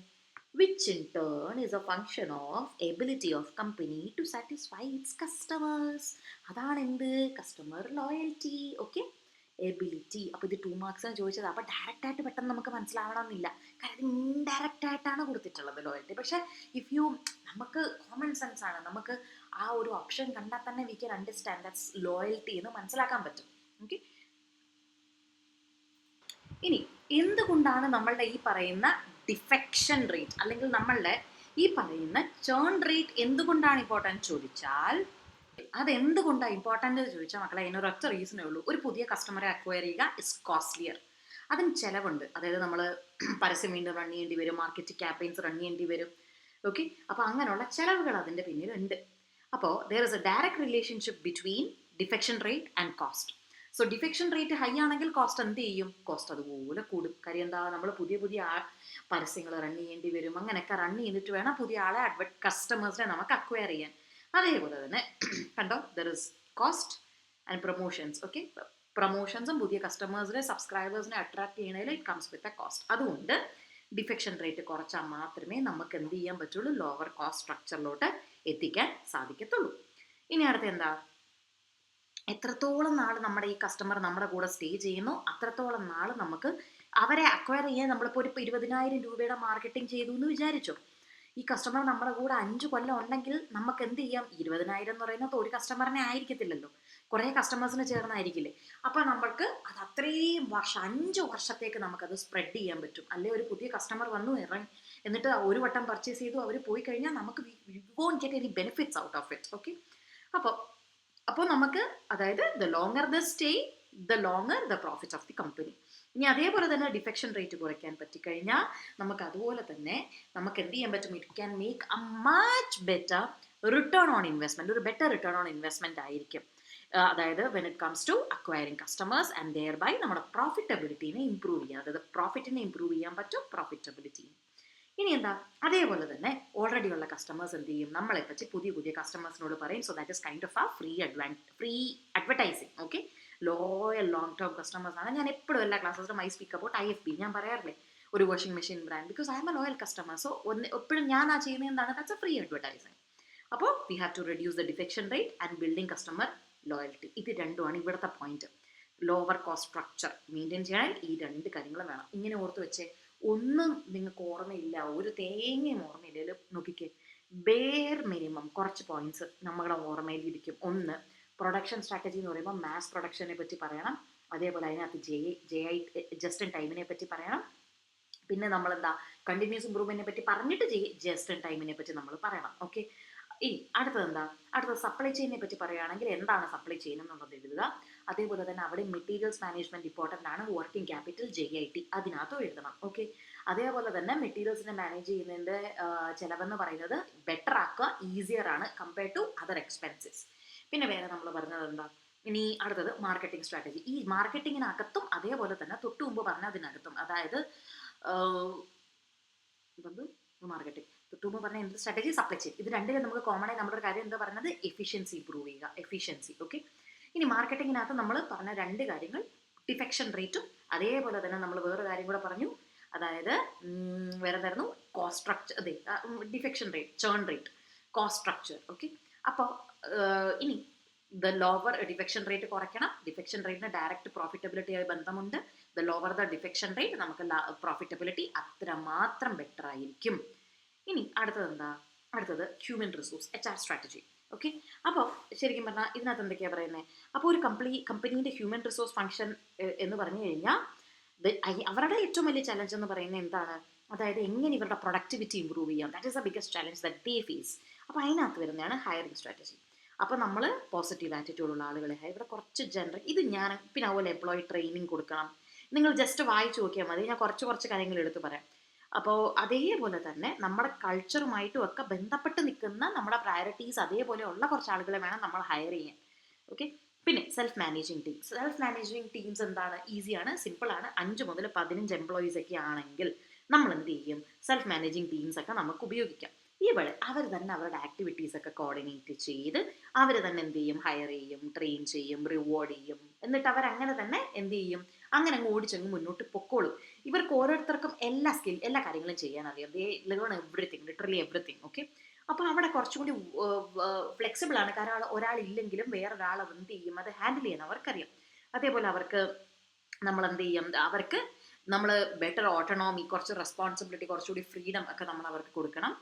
which in turn is a function of ability of company to satisfy its customers. അതാണ് എന്ത്, കസ്റ്റമർ ലോയൽറ്റി. Okay, ability. അപ്പോൾ ഇത് 2 മാർക്സിന് ചോദിച്ചത്. അപ്പോൾ ഡയറക്റ്റ് ആയിട്ട് പെട്ടെന്ന് നമുക്ക് മനസ്സിലാവണമെന്നില്ല, കാരണം ഇൻഡയറക്റ്റ് ആയിട്ടാണ് കൊടുത്തിട്ടുള്ളത് ലോയൽറ്റി. പക്ഷേ നമുക്ക് കോമൺ സെൻസ് ആണ്, നമുക്ക് ആ ഒരു ഓപ്ഷൻ കണ്ടാൽ തന്നെ we can understand that's loyalty എന്ന് മനസ്സിലാക്കാൻ പറ്റും. ഓക്കെ, ഇനി എന്തുകൊണ്ടാണ് നമ്മളുടെ ഈ പറയുന്ന ഡിഫെക്ഷൻ റേറ്റ് അല്ലെങ്കിൽ നമ്മളുടെ ഈ പറയുന്ന ചേൺ റേറ്റ് എന്തുകൊണ്ടാണ് ഇമ്പോർട്ടൻറ്റ് ചോദിച്ചാൽ, അതെന്തുകൊണ്ടാണ് ഇമ്പോർട്ടൻ്റ് എന്ന് ചോദിച്ചാൽ മക്കളെ, അതിനൊരൊറ്റ റീസണേ ഉള്ളൂ. ഒരു പുതിയ കസ്റ്റമറെ അക്വയർ ചെയ്യുക ഇസ് കോസ്റ്റ്ലിയർ. അതിന് ചിലവുണ്ട്. അതായത് നമ്മൾ പരസ്യം വീണ്ടും റൺ ചെയ്യേണ്ടി വരും, മാർക്കറ്റിംഗ് ക്യാമ്പയിൻസ് റൺ ചെയ്യേണ്ടി വരും. ഓക്കെ, അപ്പോൾ അങ്ങനെയുള്ള ചിലവുകൾ അതിൻ്റെ പിന്നിലുണ്ട്. അപ്പോൾ there is A direct relationship between defection rate and cost. So defection rate high ആണെങ്കിൽ കോസ്റ്റ് എന്ത് ചെയ്യും? കോസ്റ്റ് അതുപോലെ കൂടും. കാര്യം എന്താ, നമ്മൾ പുതിയ പരസ്യങ്ങൾ റൺ ചെയ്യേണ്ടി വരും. അങ്ങനെയൊക്കെ റൺ ചെയ്തിട്ട് വേണം പുതിയ ആളെ കസ്റ്റമേഴ്സിനെ നമുക്ക് അക്വയർ ചെയ്യാൻ. അതേപോലെ തന്നെ കണ്ടോ, there is cost and promotions. Okay, പ്രൊമോഷൻസും പുതിയ കസ്റ്റമേഴ്സിനെ സബ്സ്ക്രൈബേഴ്സിനെ അട്രാക്ട് ചെയ്യുന്നതിൽ it comes with a cost. അതുകൊണ്ട് ഡിഫെക്ഷൻ റേറ്റ് കുറച്ചാൽ മാത്രമേ നമുക്ക് എന്ത് ചെയ്യാൻ പറ്റുള്ളൂ, ലോവർ കോസ്റ്റ് സ്ട്രക്ചറിലോട്ട് എത്തിക്കാൻ സാധിക്കത്തുള്ളൂ. ഇനി അടുത്ത എന്താ, എത്രത്തോളം നാൾ നമ്മുടെ ഈ കസ്റ്റമർ നമ്മുടെ കൂടെ സ്റ്റേ ചെയ്യുന്നു അത്രത്തോളം നാൾ നമുക്ക് അവരെ അക്വയർ ചെയ്യാൻ. നമ്മളിപ്പോൾ ഒരു 20,000 രൂപയുടെ മാർക്കറ്റിംഗ് ചെയ്തു എന്ന് വിചാരിച്ചു. ഈ കസ്റ്റമർ നമ്മുടെ കൂടെ 5 കൊല്ലം ഉണ്ടെങ്കിൽ നമുക്ക് എന്ത് ചെയ്യാം? 20,000 എന്ന് പറയുന്നത് ഒരു കസ്റ്റമറിനെ ആയിരിക്കത്തില്ലല്ലോ, കുറേ കസ്റ്റമേഴ്സിന് ചേർന്നായിരിക്കില്ലേ. അപ്പോൾ നമ്മൾക്ക് അത് അത്രയും വർഷം, 5 വർഷത്തേക്ക് നമുക്കത് സ്പ്രെഡ് ചെയ്യാൻ പറ്റും. അല്ലെ ഒരു പുതിയ കസ്റ്റമർ വന്നു എന്നിട്ട് ഒരു വട്ടം പർച്ചേസ് ചെയ്തു അവർ പോയി കഴിഞ്ഞാൽ നമുക്ക് we won't get any benefits out of it. Okay, അപ്പോൾ നമുക്ക്, അതായത് the longer the stay the longer the profit of the company. ഇനി അതേപോലെ തന്നെ ഡിഫെക്ഷൻ റേറ്റ് കുറയ്ക്കാൻ പറ്റിക്കഴിഞ്ഞാൽ നമുക്ക് അതുപോലെ തന്നെ നമുക്ക് എന്ത് ചെയ്യാൻ പറ്റും? It can make a much better return on investment. ഒരു ബെറ്റർ റിട്ടേൺ ഓൺ ഇൻവെസ്റ്റ്മെൻറ്റ് ആയിരിക്കും. അതായത് when it comes to acquiring customers and thereby നമ്മുടെ പ്രോഫിറ്റബിലിറ്റീനെ ഇംപ്രൂവ് ചെയ്യാം. അതായത് പ്രോഫിറ്റിനെ ഇംപ്രൂവ് ചെയ്യാൻ പറ്റും, പ്രോഫിറ്റബിലിറ്റി. ഇനി എന്താ, അതേപോലെ തന്നെ ഓൾറെഡി ഉള്ള കസ്റ്റമേഴ്സ് എന്ത് ചെയ്യും? നമ്മളെ പറ്റി പുതിയ കസ്റ്റമേഴ്സിനോട് പറയും. So that is kind of ആ ഫ്രീ അഡ്വർടൈസിങ്. ഓക്കെ, ലോയൽ ലോങ് ടേം കസ്റ്റമേഴ്സ് ആണ്. ഞാൻ എപ്പോഴും എല്ലാ ക്ലാസ്സിലും ഐ സ്പീക്ക് അബൌട്ട് IFB. ഞാൻ പറയാറില്ലേ, ഒരു washing machine brand, because I'm a loyal customer. So എപ്പോഴും ഞാൻ ചെയ്യുന്നത് എന്താണ്? That's a free advertising. അപ്പോൾ we have to reduce the defection rate and building customer loyalty. ഇത് രണ്ടുമാണ് ഇവിടുത്തെ point. Lower cost structure maintain ചെയ്യാൻ ഈ 2 കാര്യങ്ങളും വേണം. ഇങ്ങനെ ഓർത്ത് വെച്ചേ, ഒന്നും നിങ്ങൾക്ക് ഓർമ്മയില്ല, ഒരു തേങ്ങയും ഓർമ്മയില്ല, നോക്കിക്കേ, ബേർ മിനിമം കുറച്ച് പോയിന്റ്സ് നമ്മുടെ ഓർമ്മയിൽ ഇരിക്കും. ഒന്ന്, പ്രൊഡക്ഷൻ സ്ട്രാറ്റജി എന്ന് പറയുമ്പോൾ മാസ് പ്രൊഡക്ഷനെ പറ്റി പറയണം. അതേപോലെ അതിനകത്ത് ജസ്റ്റ് ഇൻ ടൈമിനെ പറ്റി പറയണം. പിന്നെ നമ്മളെന്താ, കണ്ടിന്യൂസ് ഇമ്പ്രൂവ്മെന്റിനെ പറ്റി പറഞ്ഞിട്ട് ജസ്റ്റ് ഇൻ ടൈമിനെ പറ്റി നമ്മൾ പറയണം. ഓക്കെ, ഇനി അടുത്തത് സപ്ലൈ ചെയിനെ പറ്റി പറയുകയാണെങ്കിൽ എന്താണ് സപ്ലൈ ചെയിൻ എന്നുള്ളത് എഴുതുക. അതേപോലെ തന്നെ അവിടെ മെറ്റീരിയൽസ് മാനേജ്മെന്റ് ഇമ്പോർട്ടൻ്റ് ആണ്. വർക്കിംഗ് ക്യാപിറ്റൽ JIT അതിനകത്തും എഴുതണം. ഓക്കെ, അതേപോലെ തന്നെ മെറ്റീരിയൽസിനെ മാനേജ് ചെയ്യുന്നതിൻ്റെ ചിലവെന്ന് പറയുന്നത് ബെറ്റർ ആക്കുക, ഈസിയർ ആണ് കമ്പയർഡ് ടു അതർ എക്സ്പെൻസസ്. പിന്നെ വേറെ നമ്മൾ പറഞ്ഞത് എന്താ, ഇനി അടുത്തത് മാർക്കറ്റിംഗ് സ്ട്രാറ്റജി. ഈ മാർക്കറ്റിങ്ങിനകത്തും അതേപോലെ തന്നെ തൊട്ട് മുമ്പ് പറഞ്ഞതിനകത്തും, അതായത് മാർക്കറ്റിംഗ് തൊട്ടുമുമ്പ് പറഞ്ഞ എന്ത് സ്ട്രാറ്റജി, സപ്ലൈ ചെയിൻ, ഇത് രണ്ടിലും നമുക്ക് കോമൺ ആയി നമ്മുടെ ഒരു കാര്യം എന്താ പറയുന്നത്, എഫിഷ്യൻസി ഇംപ്രൂവ് ചെയ്യുക, എഫിഷ്യൻസി. ഓക്കെ, ഇനി മാർക്കറ്റിങ്ങിനകത്ത് നമ്മൾ പറഞ്ഞ രണ്ട് കാര്യങ്ങൾ, ഡിഫെക്ഷൻ റേറ്റും അതേപോലെ തന്നെ നമ്മൾ വേറെ കാര്യം കൂടെ പറഞ്ഞു, അതായത് വേറെ എന്തായിരുന്നു, കോസ്റ്റ് സ്ട്രക്ചർ, അതെ, defection rate, churn rate, cost structure. Okay, അപ്പോൾ ഇനി ദ ലോവർ ഡിഫെക്ഷൻ റേറ്റ് കുറയ്ക്കണം. ഡിഫെക്ഷൻ റേറ്റിന് ഡയറക്റ്റ് പ്രോഫിറ്റബിലിറ്റിയായി ബന്ധമുണ്ട്. The lower the defection rate, നമുക്ക് പ്രോഫിറ്റബിലിറ്റി അത്രമാത്രം ബെറ്റർ ആയിരിക്കും. ഇനി അടുത്തത് എന്താ, അടുത്തത് human resource, HR strategy. Okay, അപ്പോൾ ശരിക്കും പറഞ്ഞാൽ ഇതിനകത്ത് എന്തൊക്കെയാണ് പറയുന്നത്, അപ്പോൾ ഒരു കമ്പനീൻ്റെ ഹ്യൂമൻ റിസോഴ്സ് ഫംഗ്ഷൻ എന്ന് പറഞ്ഞു കഴിഞ്ഞാൽ അവരുടെ ഏറ്റവും വലിയ ചലഞ്ച് എന്ന് പറയുന്നത് എന്താണ്, അതായത് എങ്ങനെ ഇവരുടെ പ്രൊഡക്ടിവിറ്റി ഇമ്പ്രൂവ് ചെയ്യാം. That is the biggest challenge that they face. അപ്പോൾ അതിനകത്ത് വരുന്നതാണ് ഹയറിംഗ് സ്ട്രാറ്റജി. അപ്പോൾ നമ്മൾ പോസിറ്റീവ് ആറ്റിറ്റ്യൂഡുള്ള ആളുകളെ ഇവിടെ കുറച്ച് ഇത് ഞാൻ പിന്നെ അതുപോലെ എംപ്ലോയി ട്രെയിനിങ് കൊടുക്കണം. നിങ്ങൾ ജസ്റ്റ് വായിച്ചു നോക്കിയാൽ മതി, ഞാൻ കുറച്ച് കാര്യങ്ങൾ എടുത്ത് പറയാം. അപ്പോൾ അതേപോലെ തന്നെ നമ്മുടെ കൾച്ചറുമായിട്ടും ഒക്കെ ബന്ധപ്പെട്ട് നിൽക്കുന്ന നമ്മുടെ പ്രയോറിറ്റീസ് അതേപോലെ ഉള്ള കുറച്ച് ആളുകളെ വേണം നമ്മൾ ഹയർ ചെയ്യാൻ. ഓക്കെ, പിന്നെ self managing teams. Self managing teams എന്താണ്, ഈസിയാണ്, സിമ്പിളാണ്. 5 മുതൽ 15 എംപ്ലോയീസ് ഒക്കെ ആണെങ്കിൽ നമ്മൾ എന്ത് ചെയ്യും, സെൽഫ് മാനേജിങ് ടീംസ് ഒക്കെ നമുക്ക് ഉപയോഗിക്കാം. ഇവിടെ അവർ തന്നെ അവരുടെ ആക്ടിവിറ്റീസ് ഒക്കെ കോർഡിനേറ്റ് ചെയ്ത് അവർ തന്നെ എന്ത് ചെയ്യും, ഹയർ ചെയ്യും, ട്രെയിൻ ചെയ്യും, റിവാർഡ് ചെയ്യും. എന്നിട്ട് അവരങ്ങനെ തന്നെ എന്ത് ചെയ്യും, അങ്ങനെ അങ്ങ് ഓടിച്ചങ്ങ് മുന്നോട്ട് പൊക്കോളും. ഇവർക്ക് ഓരോരുത്തർക്കും എല്ലാ കാര്യങ്ങളും ചെയ്യാൻ അറിയാം. ദേ learn everything, literally everything. Okay, അപ്പോൾ അവിടെ കുറച്ചും കൂടി ഫ്ലെക്സിബിൾ ആണ്. കാരണം ഒരാളില്ലെങ്കിലും വേറൊരാൾ എന്ത് ചെയ്യും, അത് ഹാൻഡിൽ ചെയ്യാൻ അവർക്കറിയാം. അതേപോലെ അവർക്ക് നമ്മൾ എന്ത് ചെയ്യും, അവർക്ക് നമ്മൾ ബെറ്റർ ഓട്ടോണോമി, കുറച്ച് റെസ്പോൺസിബിലിറ്റി, കുറച്ചുകൂടി ഫ്രീഡം ഒക്കെ നമ്മൾ അവർക്ക് കൊടുക്കണം.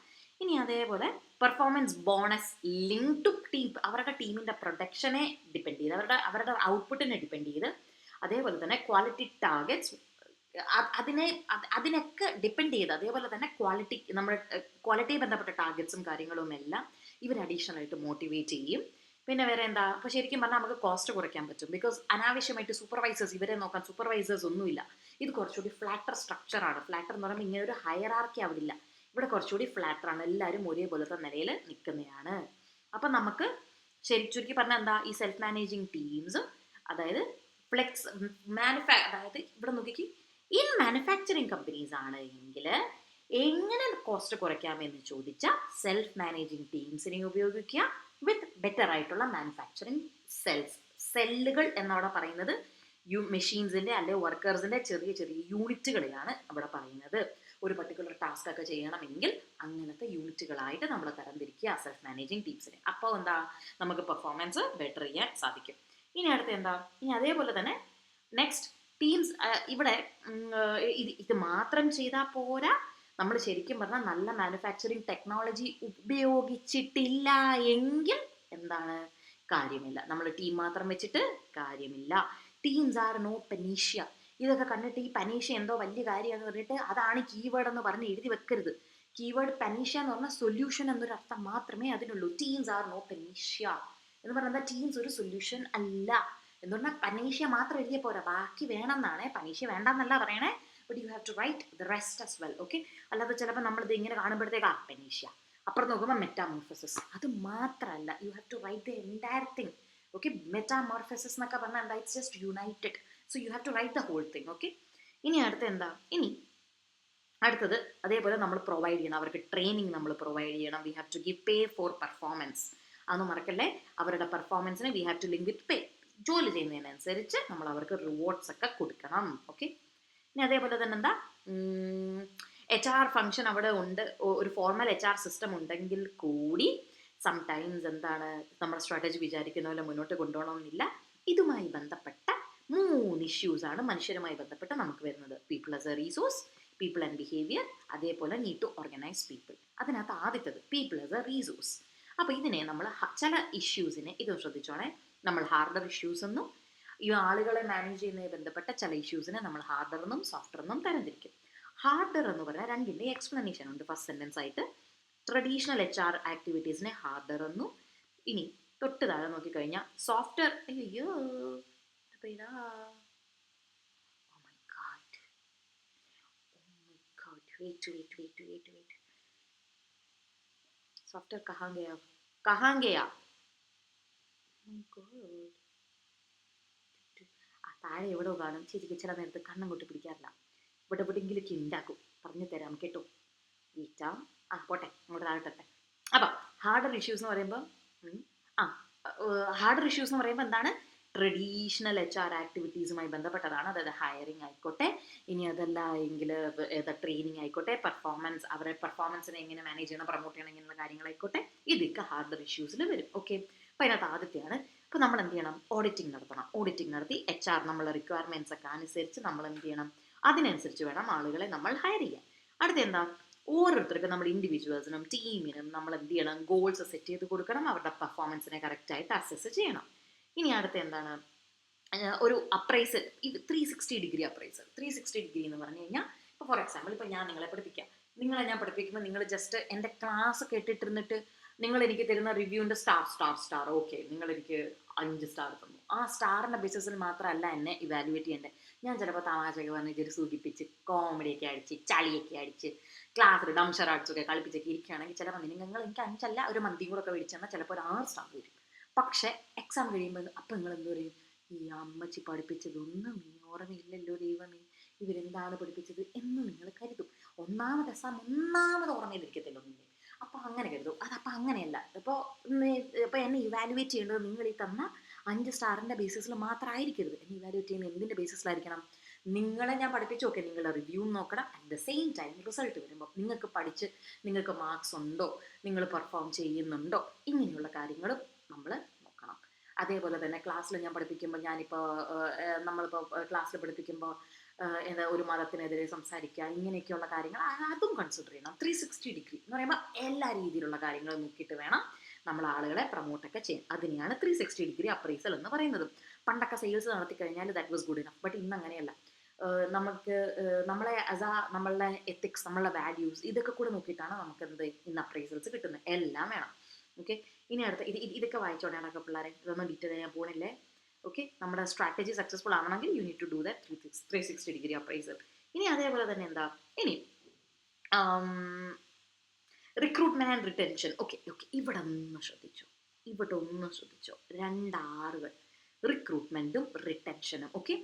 ഇനി അതേപോലെ performance bonus link to team, അവരുടെ ടീമിൻ്റെ പ്രൊഡക്ഷനെ ഡിപ്പെൻഡ് ചെയ്ത്, അവരുടെ ഔട്ട്പുട്ടിനെ ഡിപ്പെൻഡ് ചെയ്ത്, അതേപോലെ തന്നെ ക്വാളിറ്റി ടാർഗറ്റ്സ് അതിനൊക്കെ ഡിപ്പെൻഡ് ചെയ്ത്, അതേപോലെ തന്നെ നമ്മുടെ ക്വാളിറ്റിയെ ബന്ധപ്പെട്ട ടാർഗറ്റ്സും കാര്യങ്ങളും എല്ലാം ഇവർ അഡീഷണൽ ആയിട്ട് മോട്ടിവേറ്റ് ചെയ്യും. പിന്നെ വേറെ എന്താ, അപ്പോൾ ശരിക്കും പറഞ്ഞാൽ നമുക്ക് കോസ്റ്റ് കുറയ്ക്കാൻ പറ്റും. ബിക്കോസ് അനാവശ്യമായിട്ട് സൂപ്പർവൈസേഴ്സ്, ഇവരെ നോക്കാൻ സൂപ്പർവൈസേഴ്സ് ഒന്നുമില്ല. ഇത് കുറച്ചുകൂടി ഫ്ലാറ്റർ സ്ട്രക്ചറാണ്. ഫ്ലാറ്റർ എന്ന് പറയുമ്പോൾ ഇങ്ങനെ ഒരു ഹയറാർക്കി അവിടെ ഇല്ല. ഇവിടെ കുറച്ചുകൂടി ഫ്ലാറ്ററാണ്, എല്ലാവരും ഒരേപോലത്തെ നിലയിൽ നിൽക്കുന്നതാണ്. അപ്പം നമുക്ക് ചുരുക്കി പറഞ്ഞാൽ എന്താ, ഈ സെൽഫ് മാനേജിങ് ടീംസ്, അതായത് അതായത് ഇവിടെ നോക്കിക്ക്, ഇൻ മാനുഫാക്ചറിങ് കമ്പനീസ് ആണ് എങ്കിൽ എങ്ങനെ കോസ്റ്റ് കുറയ്ക്കാമെന്ന് ചോദിച്ചാൽ സെൽഫ് മാനേജിങ് ടീംസിനെ ഉപയോഗിക്കുക വിത്ത് ബെറ്റർ ആയിട്ടുള്ള മാനുഫാക്ചറിങ് സെല്ലുകൾ എന്നവിടെ പറയുന്നത് മെഷീൻസിൻ്റെ അല്ലെങ്കിൽ വർക്കേഴ്സിൻ്റെ ചെറിയ യൂണിറ്റുകളെയാണ് അവിടെ പറയുന്നത്. ഒരു പർട്ടിക്കുലർ ടാസ്ക് ഒക്കെ ചെയ്യണമെങ്കിൽ അങ്ങനത്തെ യൂണിറ്റുകളായിട്ട് നമ്മൾ തരംതിരിക്കുക സെൽഫ് മാനേജിങ് ടീംസിനെ. അപ്പോൾ എന്താ, നമുക്ക് പെർഫോമൻസ് ബെറ്റർ ചെയ്യാൻ സാധിക്കും. ഇനി അടുത്ത എന്താ, ഇനി അതേപോലെ തന്നെ നെക്സ്റ്റ് ടീംസ്, ഇവിടെ ഇത് മാത്രം ചെയ്താൽ പോരാ. നമ്മൾ ശരിക്കും പറഞ്ഞാൽ നല്ല മാനുഫാക്ചറിങ് ടെക്നോളജി ഉപയോഗിച്ചിട്ടില്ല എങ്കിൽ എന്താണ്, കാര്യമില്ല. നമ്മൾ ടീം മാത്രം വെച്ചിട്ട് കാര്യമില്ല. Teams are no panacea. ഇതൊക്കെ കണ്ടിട്ട് ഈ പനീഷ്യ എന്തോ വലിയ കാര്യമെന്ന് പറഞ്ഞിട്ട് അതാണ് കീവേഡ് എന്ന് പറഞ്ഞ് എഴുതി വെക്കരുത്. കീവേഡ് പനീഷ്യ എന്ന് പറഞ്ഞാൽ സൊല്യൂഷൻ എന്നൊരു അർത്ഥം മാത്രമേ അതിനുള്ളൂ. ടീംസ് ആർ നോ പനീഷ്യ എന്ന് പറഞ്ഞാൽ ടീംസ് ഒരു സൊല്യൂഷൻ അല്ല എന്ന് പറഞ്ഞാൽ പനീഷ്യ മാത്രം എഴുതിയ പോരാ, ബാക്കി വേണമെന്നാണ്. പനീഷ്യ വേണ്ടെന്നല്ല പറയണേ, but you have to write the rest as well. Okay, അല്ലാതെ ചിലപ്പോൾ നമ്മളിത് ഇങ്ങനെ കാണുമ്പോഴത്തേക്ക് പനീഷ്യ, അപ്പുറം നോക്കുമ്പോൾ മെറ്റാമോർഫസിസ്, അത് മാത്രമല്ല, you have to write the entire thing. Okay, metamorphosis എന്നൊക്കെ പറഞ്ഞാൽ എന്താ, it's just united. So you have to write the whole thing. Okay, ഇനി അടുത്ത എന്താ, ഇനി അടുത്തത് അതേപോലെ നമ്മൾ പ്രൊവൈഡ് ചെയ്യണം, അവർക്ക് ട്രെയിനിങ് നമ്മൾ പ്രൊവൈഡ് ചെയ്യണം. We have to give pay for performance. അതൊന്നും മറക്കല്ലേ, അവരുടെ പെർഫോമൻസിന് we have to link with pay. ജോലി ചെയ്യുന്നതിനനുസരിച്ച് നമ്മൾ അവർക്ക് റിവാർഡ്സ് ഒക്കെ കൊടുക്കണം. ഓക്കെ, ഇനി അതേപോലെ തന്നെ എന്താ, HR ഫംഗ്ഷൻ അവിടെ ഉണ്ട്. ഒരു ഫോർമൽ HR സിസ്റ്റം ഉണ്ടെങ്കിൽ കൂടി സംടൈംസ് എന്താണ്, നമ്മുടെ സ്ട്രാറ്റജി വിചാരിക്കുന്ന പോലെ മുന്നോട്ട് കൊണ്ടുപോകണമെന്നില്ല. ഇതുമായി ബന്ധപ്പെട്ട 3 ഇഷ്യൂസാണ് മനുഷ്യരുമായി ബന്ധപ്പെട്ട് നമുക്ക് വരുന്നത്. People as A resource, people and behaviour, അതേപോലെ നീഡ് ടു ഓർഗനൈസ് പീപ്പിൾ. അതിനകത്ത് ആദ്യത്തത് പീപ്പിൾ ആസ് എ റീസോഴ്സ്. അപ്പോൾ ഇതിനെ നമ്മൾ ചില ഇഷ്യൂസിനെ ഇത് ശ്രദ്ധിച്ചോണേ, നമ്മൾ ഹാർഡർ ഇഷ്യൂസ് എന്നും ഈ ആളുകളെ മാനേജ് ചെയ്യുന്നതിന് ബന്ധപ്പെട്ട ചില ഇഷ്യൂസിനെ നമ്മൾ ഹാർഡർ എന്നും സോഫ്റ്റർ എന്നും തരംതിരിക്കും. ഹാർഡർ എന്ന് പറഞ്ഞാൽ രണ്ടിൻ്റെ എക്സ്പ്ലനേഷൻ ഉണ്ട്. ഫസ്റ്റ് സെൻറ്റൻസ് ആയിട്ട് ട്രഡീഷണൽ HR ആക്ടിവിറ്റീസിനെ ഹാർഡർ എന്നും, ഇനി തൊട്ട് താഴെ നോക്കിക്കഴിഞ്ഞാൽ സോഫ്റ്റ്വെയർ, അയ്യോ സോഫ്റ്റ്വെയർ കഹാം ഗയാ താഴെ എവിടെ കാണും. ചേച്ചിക്ക് ചില നേരത്ത് കണ്ണം കൊട്ടി പിടിക്കാറില്ല. ഇവിടെ എവിടെയെങ്കിലൊക്കെ ഉണ്ടാക്കും, പറഞ്ഞു തരാം കേട്ടോ. വീറ്റാ പോട്ടെ, അങ്ങോട്ട് താഴെ. അപ്പം ഹാർഡർ ഇഷ്യൂസ് എന്ന് പറയുമ്പോൾ ഹാർഡർ ഇഷ്യൂസ് എന്ന് പറയുമ്പോൾ എന്താണ്, ട്രഡീഷണൽ HR ആക്ടിവിറ്റീസുമായി ബന്ധപ്പെട്ടതാണ്. അതായത് ഹയറിംഗ് ആയിക്കോട്ടെ, ഇനി അതല്ല എങ്കിൽ ട്രെയിനിങ് ആയിക്കോട്ടെ, അവരുടെ പെർഫോമൻസിനെ എങ്ങനെ മാനേജ് ചെയ്യണം, പ്രൊമോട്ട് ചെയ്യണം, ഇങ്ങനെയുള്ള കാര്യങ്ങളായിക്കോട്ടെ, ഇതൊക്കെ ഹാർഡർ ഇഷ്യൂസിൽ വരും. ഓക്കെ, അപ്പോൾ അതിനകത്ത് ആദ്യത്തെയാണ്, ഇപ്പോൾ നമ്മൾ എന്ത് ചെയ്യണം, ഓഡിറ്റിംഗ് നടത്തണം. ഓഡിറ്റിംഗ് നടത്തി HR നമ്മളെ റിക്വയർമെൻറ്റ്സ് ഒക്കെ അനുസരിച്ച് നമ്മൾ എന്ത് ചെയ്യണം, അതിനനുസരിച്ച് വേണം ആളുകളെ നമ്മൾ ഹയർ ചെയ്യാൻ. അടുത്ത എന്താ, ഓരോരുത്തർക്കും നമ്മൾ ഇൻഡിവിജ്വൽസിനും ടീമിനും നമ്മൾ എന്ത് ചെയ്യണം, ഗോൾസ് സെറ്റ് ചെയ്ത് കൊടുക്കണം. അവരുടെ പെർഫോമൻസിനെ കറക്റ്റായിട്ട് അസസ് ചെയ്യണം. ഇനി അടുത്ത എന്താണ്, ഒരു അപ്രൈസൽ, ഇത് 360 അപ്രൈസൽ. 360 എന്ന് പറഞ്ഞു കഴിഞ്ഞാൽ, ഇപ്പോൾ ഫോർ എക്സാമ്പിൾ, ഇപ്പോൾ ഞാൻ നിങ്ങളെ പഠിപ്പിക്കാം. നിങ്ങളെ ഞാൻ പഠിപ്പിക്കുമ്പോൾ നിങ്ങൾ ജസ്റ്റ് എൻ്റെ ക്ലാസ് കേട്ടിട്ടിരുന്നിട്ട് നിങ്ങൾ എനിക്ക് തരുന്ന റിവ്യൂവിൻ്റെ സ്റ്റാർ ഓക്കെ, നിങ്ങൾ എനിക്ക് 5 സ്റ്റാർ തന്നു. ആ സ്റ്റാറിൻ്റെ ബേസിസിൽ മാത്രമല്ല എന്നെ ഇവാലുവേറ്റ് ചെയ്യേണ്ടത്. ഞാൻ ചിലപ്പോൾ തമാശയൊക്കെ പറഞ്ഞ് ഇതൊരു സൂചിപ്പിച്ച് കോമഡിയൊക്കെ അടിച്ച് ചളിയൊക്കെ അടിച്ച് ക്ലാസ്സിൽ ഡംഷർ അടിച്ചൊക്കെ കളിപ്പിച്ചൊക്കെ ഇരിക്കുകയാണെങ്കിൽ ചിലപ്പോൾ നിങ്ങൾ എനിക്ക് 5 അല്ല ഒരു മന്തിയും കൂടെ ഒക്കെ മേടിച്ചെന്നാൽ ചിലപ്പോൾ ഒരു 6 സ്റ്റാർ വരും. പക്ഷേ എക്സാം കഴിയുമ്പോൾ അപ്പം നിങ്ങൾ എന്ത് പറയും, ഈ അമ്മച്ചി പഠിപ്പിച്ചതൊന്നും ഓർമ്മയില്ലല്ലോ ദൈവമേ, ഇവരെന്താണ് പഠിപ്പിച്ചത് എന്ന് നിങ്ങൾ കരുതും. ഒന്നാമത് എക്സാം ഓർമ്മയിലിരിക്കത്തില്ല ഒന്നിൻ്റെ. അപ്പോൾ അങ്ങനെ കരുതും. അതപ്പോൾ അങ്ങനെയല്ല. ഇപ്പോൾ എന്നെ ഇവാലുവേറ്റ് ചെയ്യേണ്ടത് നിങ്ങൾ ഈ തന്ന 5 സ്റ്റാറിൻ്റെ ബേസിസിൽ മാത്രമായിരിക്കരുത്. എന്നെ ഇവാലുവേറ്റ് ചെയ്യുന്നത് എന്തിൻ്റെ ബേസിസിലായിരിക്കണം, നിങ്ങളെ ഞാൻ പഠിപ്പിച്ചു നോക്കെ, നിങ്ങളുടെ റിവ്യൂ നോക്കണം. At the same time result വരുമ്പോൾ നിങ്ങൾക്ക് മാർക്സ് ഉണ്ടോ, നിങ്ങൾ പെർഫോം ചെയ്യുന്നുണ്ടോ, ഇങ്ങനെയുള്ള കാര്യങ്ങളും നമ്മൾ നോക്കണം. അതേപോലെ തന്നെ ക്ലാസ്സിൽ ഞാൻ പഠിപ്പിക്കുമ്പോൾ നമ്മളിപ്പോൾ ക്ലാസ്സിൽ പഠിപ്പിക്കുമ്പോൾ ഒരു മതത്തിനെതിരെ സംസാരിക്കുക, ഇങ്ങനെയൊക്കെയുള്ള കാര്യങ്ങൾ അതും കൺസിഡർ ചെയ്യണം. 360 എന്ന് പറയുമ്പോൾ എല്ലാ രീതിയിലുള്ള കാര്യങ്ങളും നോക്കിയിട്ട് വേണം നമ്മൾ ആളുകളെ പ്രൊമോട്ടൊക്കെ ചെയ്യാൻ. അതിനെയാണ് 360 അപ്രൈസൽ എന്ന് പറയുന്നത്. പണ്ടൊക്കെ സെയിൽസ് നടത്തി കഴിഞ്ഞാൽ that was good enough. But ഇന്ന് അങ്ങനെയല്ല. നമുക്ക് നമ്മളുടെ എത്തിക്സ്, നമ്മളുടെ വാല്യൂസ്, ഇതൊക്കെ കൂടെ നോക്കിയിട്ടാണ് നമുക്ക് ഇന്ന് അപ്രൈസൽസ് കിട്ടുന്നത്. എല്ലാം വേണം. ഓക്കെ, ഇനി അടുത്ത ഇതൊക്കെ വായിച്ചോണേണൊക്കെ പിള്ളേരെ, ഇതൊന്നും ഡീറ്റെയിൽ ചെയ്യാൻ പോണില്ലേ. ഓക്കെ, നമ്മുടെ സ്ട്രാറ്റജി സക്സസ്ഫുൾ ആവണമെങ്കിൽ you need to do that 360 appraisal. ഇനി അതേപോലെ തന്നെ എന്താ, ഇനി റിക്രൂട്ട്മെന്റ് ആൻഡ് റിട്ടൻഷൻ. ഓക്കെ, ഇവിടെ ഒന്ന് ശ്രദ്ധിച്ചോ, 2 ആറുകൾ, റിക്രൂട്ട്മെന്റും റിട്ടൻഷനും. ഓക്കെ,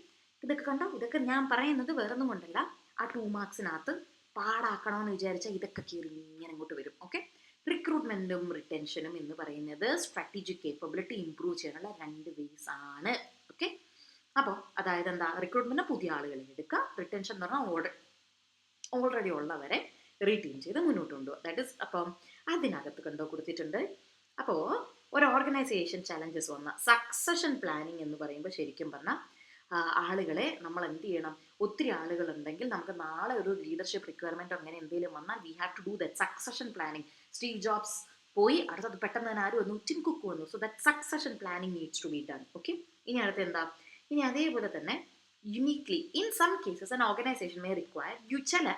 ഇതൊക്കെ കണ്ടോ, ഇതൊക്കെ ഞാൻ പറയുന്നത് വേറൊന്നും കൊണ്ടല്ല, ആ 2 മാർക്സിനകത്ത് പാടാക്കണമെന്ന് വിചാരിച്ചാൽ ഇതൊക്കെ കയറി ഇങ്ങനെ അങ്ങോട്ട് വരും. ഓക്കെ, റിക്രൂട്ട്മെന്റും റിട്ടൻഷനും എന്ന് പറയുന്നത് സ്ട്രാറ്റജിക് കേപ്പബിലിറ്റി ഇംപ്രൂവ് ചെയ്യാനുള്ള 2 വേസ് ആണ്. ഓക്കെ, അപ്പോൾ അതായത് എന്താ, റിക്രൂട്ട്മെന്റ് പുതിയ ആളുകളെ എടുക്കുക, റിട്ടൻഷൻ എന്ന് പറഞ്ഞാൽ ഓൾറെഡി ഉള്ളവരെ റീറ്റെയിൻ ചെയ്ത് മുന്നോട്ട് കൊണ്ടുപോകുക. ദാറ്റ് ഇസ്, അപ്പം അതിനകത്ത് കണ്ടോ കൊടുത്തിട്ടുണ്ട്. അപ്പോൾ ഒരു ഓർഗനൈസേഷൻ ചലഞ്ചസ് വന്ന സക്സഷൻ പ്ലാനിങ് എന്ന് പറയുമ്പോൾ ശരിക്കും പറഞ്ഞാൽ ആളുകളെ നമ്മൾ എന്ത് ചെയ്യണം, ഒത്തിരി ആളുകളുണ്ടെങ്കിൽ നമുക്ക് നാളെ ഒരു ലീഡർഷിപ്പ് റിക്വയർമെൻറ്റ് അങ്ങനെ എന്തെങ്കിലും വന്നാൽ we have to do that succession planning. Steve Jobs പോയി, അടുത്തത് പെട്ടെന്ന് തന്നെ ആരും വന്നു, ടിം കുക്ക് വന്നു. So that succession planning needs to be done. Okay, ഇനി അടുത്ത് എന്താ, ഇനി അതേപോലെ തന്നെ uniquely in some cases an organisation may require ചില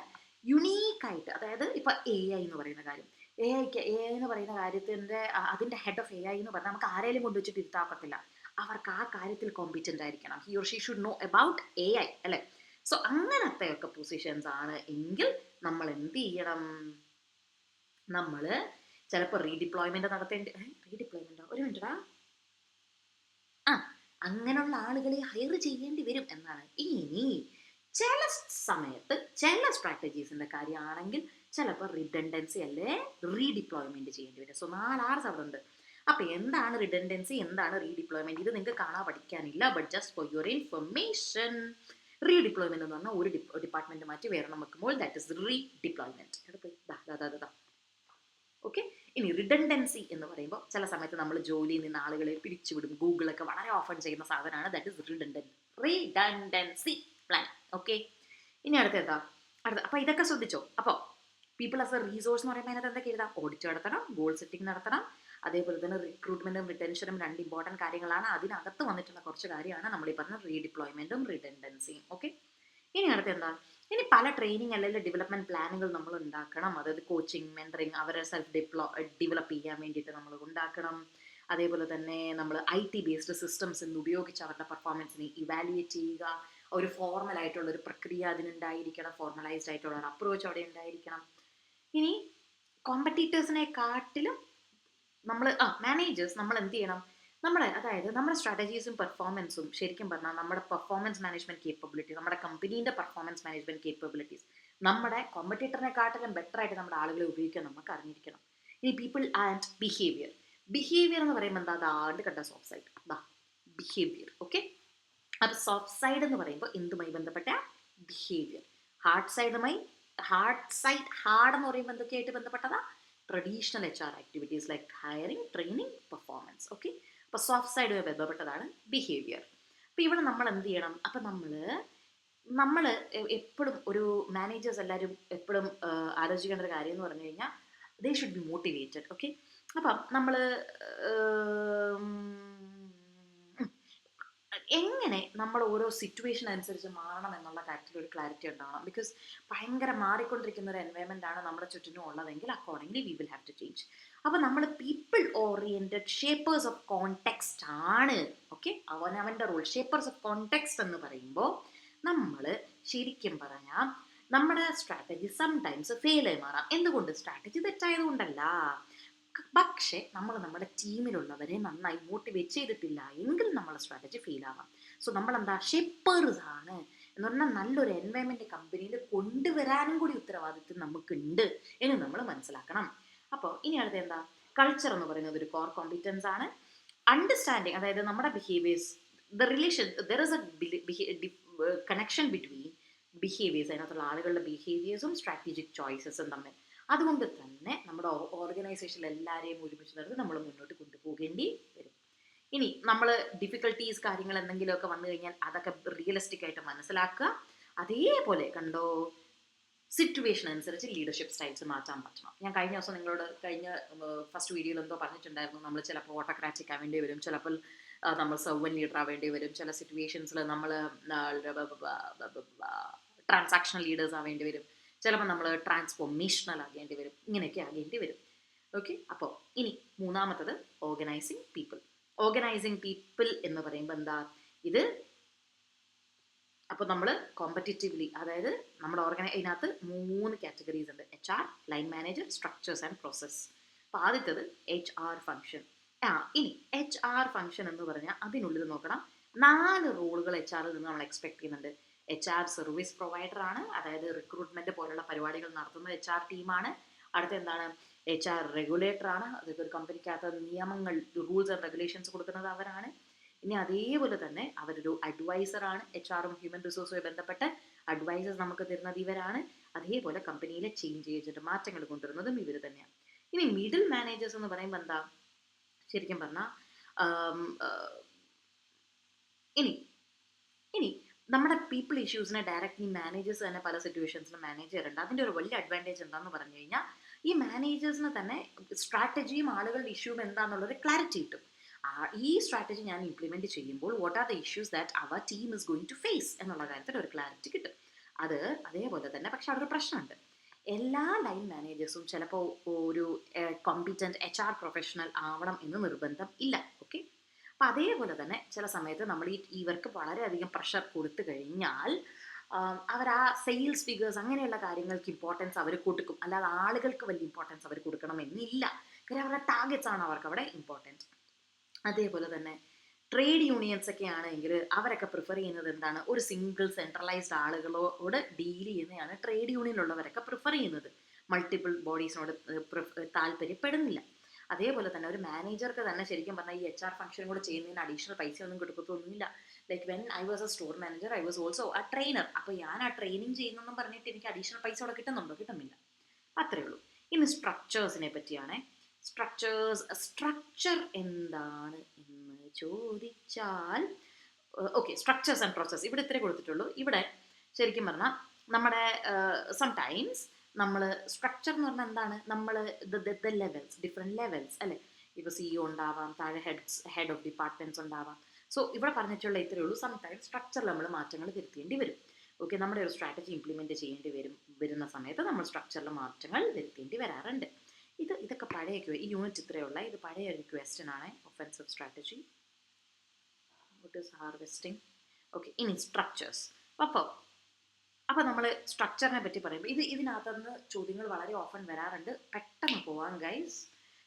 യുണീക്കായിട്ട്, അതായത് ഇപ്പോൾ AI എന്ന് പറയുന്ന കാര്യം, AI എന്ന് പറയുന്ന കാര്യത്തിൻ്റെ അതിൻ്റെ ഹെഡ് ഓഫ് AI എന്ന് പറഞ്ഞാൽ നമുക്ക് ആരെങ്കിലും കൊണ്ടുവച്ചിട്ട് ഇരുത്താക്കത്തില്ല. അവർക്ക് ആ കാര്യത്തിൽ കോമ്പിറ്റൻ്റ് ആയിരിക്കണം. He or she should know about AI, അല്ലേ? സോ അങ്ങനത്തെയൊക്കെ പൊസിഷൻസ് ആണ് എങ്കിൽ നമ്മൾ എന്ത് ചെയ്യണം, നമ്മൾ ചിലപ്പോൾ റീഡിപ്ലോയ്മെന്റ് റീഡിപ്ലോയ്മെന്റോ, ഒരു മിനിറ്റാ, അങ്ങനെയുള്ള ആളുകളെ ഹയർ ചെയ്യേണ്ടി വരും എന്നാണ്. ഇനി ചില സമയത്ത് ചില സ്ട്രാറ്റജീസിൻ്റെ കാര്യമാണെങ്കിൽ ചിലപ്പോൾ റിഡൻഡൻസി അല്ലേ റീഡിപ്ലോയ്മെന്റ് ചെയ്യേണ്ടി വരും. സോ 4 അവിടെ ഉണ്ട്. അപ്പോൾ എന്താണ് റിഡൻഡൻസി, എന്താണ് റീഡിപ്ലോയ്മെന്റ്, ഇത് നിങ്ങൾക്ക് കാണാൻ പഠിക്കാനില്ല. But just for your information, redeployment എന്ന് പറഞ്ഞാൽ ഒരു ഡിപ്പാർട്ട്മെന്റ് മാറ്റി വേറെ വെക്കുമ്പോൾ ദാറ്റ് ഇസ് റീഡിപ്ലോയ്മെന്റ്. ഓക്കെ, ഇനി റിഡൻഡൻസി എന്ന് പറയുമ്പോൾ ചില സമയത്ത് നമ്മൾ ജോലിയിൽ നിന്ന് ആളുകളെ പിരിച്ചുവിടും. ഗൂഗിളൊക്കെ വളരെ ഓഫൺ ചെയ്യുന്ന സാധനമാണ്. That is redundancy plan. Okay, ഇനി അടുത്ത അപ്പോൾ ഇതൊക്കെ ശ്രദ്ധിച്ചോ. അപ്പോൾ പീപ്പിൾ ആസ് എ റീസോഴ്സ് എന്ന് പറയുമ്പോൾ അതിനകത്ത് എന്തൊക്കെ എഴുതാം, ഓഡിറ്റ് നടത്തണം, ഗോൾ സെറ്റിംഗ് നടത്തണം, അതേപോലെ തന്നെ റിക്രൂട്ട്മെന്റും റിട്ടൻഷനും 2 ഇമ്പോർട്ടൻറ്റ് കാര്യങ്ങളാണ്. അതിനകത്ത് വന്നിട്ടുള്ള കുറച്ച് കാര്യമാണ് നമ്മൾ ഈ പറഞ്ഞ റീഡിപ്ലോയ്മെന്റും റിഡൻഡൻസിയും. ഓക്കെ, ഇനി അടുത്ത് എന്താ, ഇനി പല ട്രെയിനിങ് അല്ലെങ്കിൽ ഡെവലപ്മെന്റ് പ്ലാനുകൾ നമ്മൾ ഉണ്ടാക്കണം. അതായത് കോച്ചിങ്, മെന്ററിങ്, അവരെ ഡെവലപ്പ് ചെയ്യാൻ വേണ്ടിയിട്ട് നമ്മൾ ഉണ്ടാക്കണം. അതേപോലെ തന്നെ നമ്മൾ IT ബേസ്ഡ് സിസ്റ്റംസ് എന്ന് ഉപയോഗിച്ച് അവരുടെ പെർഫോമൻസിനെ ഇവാലുവേറ്റ് ചെയ്യുക. ഒരു ഫോർമൽ ആയിട്ടുള്ള ഒരു പ്രക്രിയ അതിനുണ്ടായിരിക്കണം, ഫോർമലൈസ്ഡ് ആയിട്ടുള്ള ഒരു അപ്രോച്ച് അവിടെ ഉണ്ടായിരിക്കണം. ഇനി കോമ്പറ്റീറ്റേഴ്സിനെക്കാട്ടിലും നമ്മൾ മാനേജേഴ്സ് നമ്മൾ എന്ത് ചെയ്യണം, അതായത് നമ്മുടെ സ്ട്രാറ്റജീസും പെർഫോമൻസും ശരിക്കും പറഞ്ഞാൽ നമ്മുടെ പെർഫോമൻസ് മാനേജ്മെന്റ് കേപ്പബിലിറ്റി, നമ്മുടെ കമ്പനീൻ്റെ പെർഫോമൻസ് മാനേജ്മെന്റ് കേപ്പബിലിറ്റീസ് നമ്മുടെ കോമ്പറ്റീറ്ററിനെക്കാട്ടിലും ബെറ്റർ ആയിട്ട് നമ്മുടെ ആളുകളെ ഉപയോഗിക്കാൻ നമുക്ക് അറിഞ്ഞിരിക്കണം. ഇനി പീപ്പിൾ ആൻഡ് ബിഹേവിയർ എന്ന് പറയുമ്പോൾ എന്താ, അതാണ്ട് കണ്ട സോഫ്റ്റ് സൈഡ്. ബിഹേവിയർ. ഓക്കെ, അപ്പോൾ സോഫ്റ്റ് സൈഡ് എന്ന് പറയുമ്പോൾ എന്തുമായി ബന്ധപ്പെട്ട ബിഹേവിയർ. ഹാർഡ് എന്ന് പറയുമ്പോൾ എന്തൊക്കെയായിട്ട് ബന്ധപ്പെട്ടതാ? Traditional HR activities like hiring, training, performance. Okay, അപ്പോൾ സോഫ്റ്റ് സൈഡുമായി ബന്ധപ്പെട്ടതാണ് ബിഹേവിയർ. അപ്പോൾ ഇവിടെ നമ്മൾ എന്ത് ചെയ്യണം? അപ്പം നമ്മൾ എപ്പോഴും ഒരു മാനേജേഴ്സ് എല്ലാവരും എപ്പോഴും ആലോചിക്കേണ്ട ഒരു കാര്യം എന്ന് പറഞ്ഞു കഴിഞ്ഞാൽ they should be motivated. Okay, അപ്പം നമ്മൾ എങ്ങനെ നമ്മൾ ഓരോ സിറ്റുവേഷൻ അനുസരിച്ച് മാറണം എന്നുള്ള കാര്യത്തിൽ ഒരു ക്ലാരിറ്റി ഉണ്ടാവണം. ബിക്കോസ് ഭയങ്കര മാറിക്കൊണ്ടിരിക്കുന്ന ഒരു എൻവയൺമെൻ്റ് ആണ് നമ്മുടെ ചുറ്റിനും ഉള്ളതെങ്കിൽ accordingly we will have to change. അപ്പോൾ നമ്മൾ people oriented shapers of context ആണ്. ഓക്കെ, അവനവൻ്റെ റോൾ ഷേപ്പേഴ്സ് ഓഫ് കോണ്ടെക്സ്റ്റ് എന്ന് പറയുമ്പോൾ നമ്മൾ ശരിക്കും പറഞ്ഞാൽ നമ്മുടെ സ്ട്രാറ്റജി സംടൈംസ് ഫെയിലായി മാറാം. എന്തുകൊണ്ട്? സ്ട്രാറ്റജി തെറ്റായതുകൊണ്ടല്ല, പക്ഷേ നമ്മൾ നമ്മുടെ ടീമിലുള്ളവരെ നന്നായി മോട്ടിവേറ്റ് ചെയ്തിട്ടില്ല എങ്കിൽ നമ്മളെ സ്ട്രാറ്റജി ഫെയിൽ ആവാം. സോ നമ്മളെന്താ ഷേപ്പേഴ്സ് ആണ് എന്ന് പറഞ്ഞാൽ നല്ലൊരു എൻവയൺമെൻറ്റ് കമ്പനിയിൽ കൊണ്ടുവരാനും കൂടി ഉത്തരവാദിത്വം നമുക്കുണ്ട് എന്ന് നമ്മൾ മനസ്സിലാക്കണം. അപ്പോൾ ഇനി അടുത്ത എന്താ? കൾച്ചർ എന്ന് പറയുന്നത് ഒരു കോർ കോമ്പിറ്റൻസ് ആണ്. അണ്ടർസ്റ്റാൻഡിങ്, അതായത് നമ്മുടെ behaviours, there is A connection between behaviours, അതിനകത്തുള്ള ആളുകളുടെ ബിഹേവിയേഴ്സും സ്ട്രാറ്റജിക് ചോയ്സസും തമ്മിൽ. അതുകൊണ്ട് തന്നെ നമ്മുടെ ഓർഗനൈസേഷനിൽ എല്ലാവരെയും ഒരുമിച്ച് നിർത്തി നമ്മൾ മുന്നോട്ട് കൊണ്ടുപോകേണ്ടി വരും. ഇനി നമ്മൾ ഡിഫിക്കൽട്ടീസ് കാര്യങ്ങൾ എന്തെങ്കിലുമൊക്കെ വന്നു കഴിഞ്ഞാൽ അതൊക്കെ റിയലിസ്റ്റിക് ആയിട്ട് മനസ്സിലാക്കുക. അതേപോലെ കണ്ടോ, സിറ്റുവേഷൻ അനുസരിച്ച് ലീഡർഷിപ്പ് സ്റ്റൈൽസ് മാറ്റാൻ പറ്റണം. ഞാൻ കഴിഞ്ഞ ദിവസം നിങ്ങളോട് ഫസ്റ്റ് വീഡിയോയിൽ എന്തോ പറഞ്ഞിട്ടുണ്ടായിരുന്നു, നമ്മൾ ചിലപ്പോൾ ഓട്ടോക്രാറ്റിക് ആവേണ്ടി വരും, ചിലപ്പോൾ നമ്മൾ സർവൻ ലീഡർ ആവേണ്ടി വരും, ചില സിറ്റുവേഷൻസിൽ നമ്മൾ ട്രാൻസാക്ഷണൽ ലീഡേഴ്സ് ആവേണ്ടി വരും, ചിലപ്പോൾ നമ്മൾ ട്രാൻസ്ഫോർമേഷണൽ ആകേണ്ടി വരും, ഇങ്ങനെയൊക്കെ ആകേണ്ടി വരും. ഓക്കെ, അപ്പോൾ ഇനി മൂന്നാമത്തത് ഓർഗനൈസിങ് പീപ്പിൾ. ഓർഗനൈസിങ് പീപ്പിൾ എന്ന് പറയുമ്പോൾ എന്താ ഇത്? അപ്പോൾ നമ്മൾ കോമ്പറ്റിറ്റീവ്ലി, അതായത് നമ്മുടെ ഇതിനകത്ത് 3 കാറ്റഗറീസ് ഉണ്ട്: HR, line manager, structures and process. അപ്പോൾ ആദ്യത്തത് HR ഫംഗ്ഷൻ. ഇനി HR ഫംഗ്ഷൻ എന്ന് പറഞ്ഞാൽ അതിനുള്ളിൽ നോക്കണം 4 റോളുകൾ HRൽ നിന്ന് നമ്മൾ എക്സ്പെക്ട് ചെയ്യുന്നുണ്ട്. HR സർവീസ് പ്രൊവൈഡർ ആണ്, അതായത് റിക്രൂട്ട്മെന്റ് പോലുള്ള പരിപാടികൾ നടത്തുന്ന HR ടീമാണ്. അടുത്ത എന്താണ്? HR റെഗുലേറ്റർ ആണ്, അതൊക്കെ ഒരു കമ്പനിക്കകത്ത് നിയമങ്ങൾ, റൂൾസ് ആൻഡ് റെഗുലേഷൻസ് കൊടുക്കുന്നത് അവരാണ്. ഇനി അതേപോലെ തന്നെ അവരൊരു അഡ്വൈസർ ആണ്, HRും ഹ്യൂമൻ റിസോഴ്സുമായി ബന്ധപ്പെട്ട് അഡ്വൈസേഴ്സ് നമുക്ക് തരുന്നത് ഇവരാണ്. അതേപോലെ കമ്പനിയിലെ ചേഞ്ച് ഏജന്റ്, മാറ്റങ്ങൾ കൊണ്ടുവരുന്നതും ഇവർ തന്നെയാണ്. ഇനി മിഡിൽ മാനേജേഴ്സ് എന്ന് പറയുമ്പോൾ എന്താ? ശരിക്കും പറഞ്ഞാൽ ഇനി നമ്മുടെ പീപ്പിൾ ഇഷ്യൂസിനെ ഡയറക്റ്റ്ലി മാനേജേഴ്സ് തന്നെ പല സിറ്റുവേഷൻസിലും മാനേജ് ചെയ്യാറുണ്ട്. അതിൻ്റെ ഒരു വലിയ അഡ്വാൻറ്റേജ് എന്താണെന്ന് പറഞ്ഞു കഴിഞ്ഞാൽ ഈ മാനേജേഴ്സിന് തന്നെ സ്ട്രാറ്റജിയും ആളുകളുടെ ഇഷ്യൂവും എന്താണെന്നുള്ളൊരു ക്ലാരിറ്റി കിട്ടും. ഈ സ്ട്രാറ്റജി ഞാൻ ഇംപ്ലിമെൻറ്റ് ചെയ്യുമ്പോൾ what are the issues that അവർ team is going to face എന്നുള്ള കാര്യത്തിൽ ഒരു ക്ലാരിറ്റി കിട്ടും. അതേപോലെ തന്നെ പക്ഷെ അവിടെ ഒരു പ്രശ്നമുണ്ട്. എല്ലാ ലൈൻ മാനേജേഴ്സും ചിലപ്പോൾ ഒരു കോമ്പിറ്റൻറ്റ് HR പ്രൊഫഷണൽ ആവണം എന്ന് നിർബന്ധം ഇല്ല. ഓക്കെ, അപ്പം അതേപോലെ തന്നെ ചില സമയത്ത് നമ്മൾ ഇവർക്ക് വളരെയധികം പ്രഷർ കൊടുത്തു കഴിഞ്ഞാൽ അവർ ആ സെയിൽസ് ഫിഗേഴ്സ് അങ്ങനെയുള്ള കാര്യങ്ങൾക്ക് ഇമ്പോർട്ടൻസ് അവർ കൊടുക്കും, അല്ലാതെ ആളുകൾക്ക് വലിയ ഇമ്പോർട്ടൻസ് അവർ കൊടുക്കണമെന്നില്ല. കാര്യം അവരുടെ ടാർഗറ്റ്സ് ആണ് അവർക്ക് അവിടെ ഇമ്പോർട്ടൻറ്റ്. അതേപോലെ തന്നെ ട്രേഡ് യൂണിയൻസ് ഒക്കെ ആണെങ്കിൽ അവരൊക്കെ പ്രിഫർ ചെയ്യുന്നത് എന്താണ്? ഒരു സിംഗിൾ സെൻട്രലൈസ്ഡ് ആളുകളോട് ഡീൽ ചെയ്യുന്നതാണ് ട്രേഡ് യൂണിയനിലുള്ളവരൊക്കെ പ്രിഫർ ചെയ്യുന്നത്. മൾട്ടിപ്പിൾ ബോഡീസിനോട് താല്പര്യപ്പെടുന്നില്ല. അതേപോലെ തന്നെ ഒരു മാനേജർക്ക് തന്നെ ശരിക്കും പറഞ്ഞാൽ ഈ HR ഫംഗ്ഷൻ കൂടെ ചെയ്യുന്നതിന് അഡീഷണൽ പൈസ ഒന്നും കൊടുക്കത്തൊന്നുമില്ല. Like when I was a store manager I was also a trainer. അപ്പോൾ ഞാൻ ആ ട്രെയിനിങ് ചെയ്യുന്നെന്നും പറഞ്ഞിട്ട് എനിക്ക് അഡീഷണൽ പൈസ അവിടെ കിട്ടുന്നുണ്ടോ? കിട്ടുന്നില്ല. അത്രയേ ഉള്ളൂ. ഇനി സ്ട്രക്ചേഴ്സിനെ പറ്റിയാണ്. സ്ട്രക്ചർ എന്താണ് എന്ന് ചോദിച്ചാൽ ഓക്കെ, സ്ട്രക്ചേഴ്സ് ആൻഡ് പ്രോസസ് ഇവിടെ ഇത്രേ കൊടുത്തിട്ടുള്ളൂ. ഇവിടെ ശരിക്കും പറഞ്ഞാൽ നമ്മുടെ സംടൈംസ് നമ്മൾ സ്ട്രക്ചർ എന്ന് പറഞ്ഞാൽ എന്താണ്? നമ്മൾ ലെവൽസ്, ഡിഫറെൻറ്റ് ലെവൽസ് അല്ലേ? ഇപ്പോൾ CEO ഉണ്ടാവാം, താഴെ ഹെഡ് ഓഫ് ഡിപ്പാർട്ട്മെൻറ്റ്സ് ഉണ്ടാവാം. സോ ഇവിടെ പറഞ്ഞിട്ടുള്ള ഇത്രയേ ഉള്ളൂ. സംടൈംസ് സ്ട്രക്ചറിൽ നമ്മൾ മാറ്റങ്ങൾ വരുത്തേണ്ടി വരും. ഓക്കെ, നമ്മുടെ ഒരു സ്ട്രാറ്റജി ഇംപ്ലിമെൻറ്റ് ചെയ്യേണ്ടി വരുന്ന സമയത്ത് നമ്മൾ സ്ട്രക്ചറിൽ മാറ്റങ്ങൾ വരുത്തേണ്ടി വരാറുണ്ട്. ഇതൊക്കെ പഴയ ഈ യൂണിറ്റ് ഇത്രയുള്ള ഇത് പഴയ ഒരു ക്വസ്റ്റ്യൻ ആണ്. Offensive strategy, what is harvesting. Okay, ഇനി സ്ട്രക്ചേഴ്സ്. അപ്പോൾ നമ്മൾ സ്ട്രക്ചറിനെ പറ്റി പറയുമ്പോൾ ഇതിനകത്തുനിന്ന് ചോദ്യങ്ങൾ വളരെ ഓഫൻ വരാറുണ്ട്. പെട്ടെന്ന് പോവാം ഗൈസ്.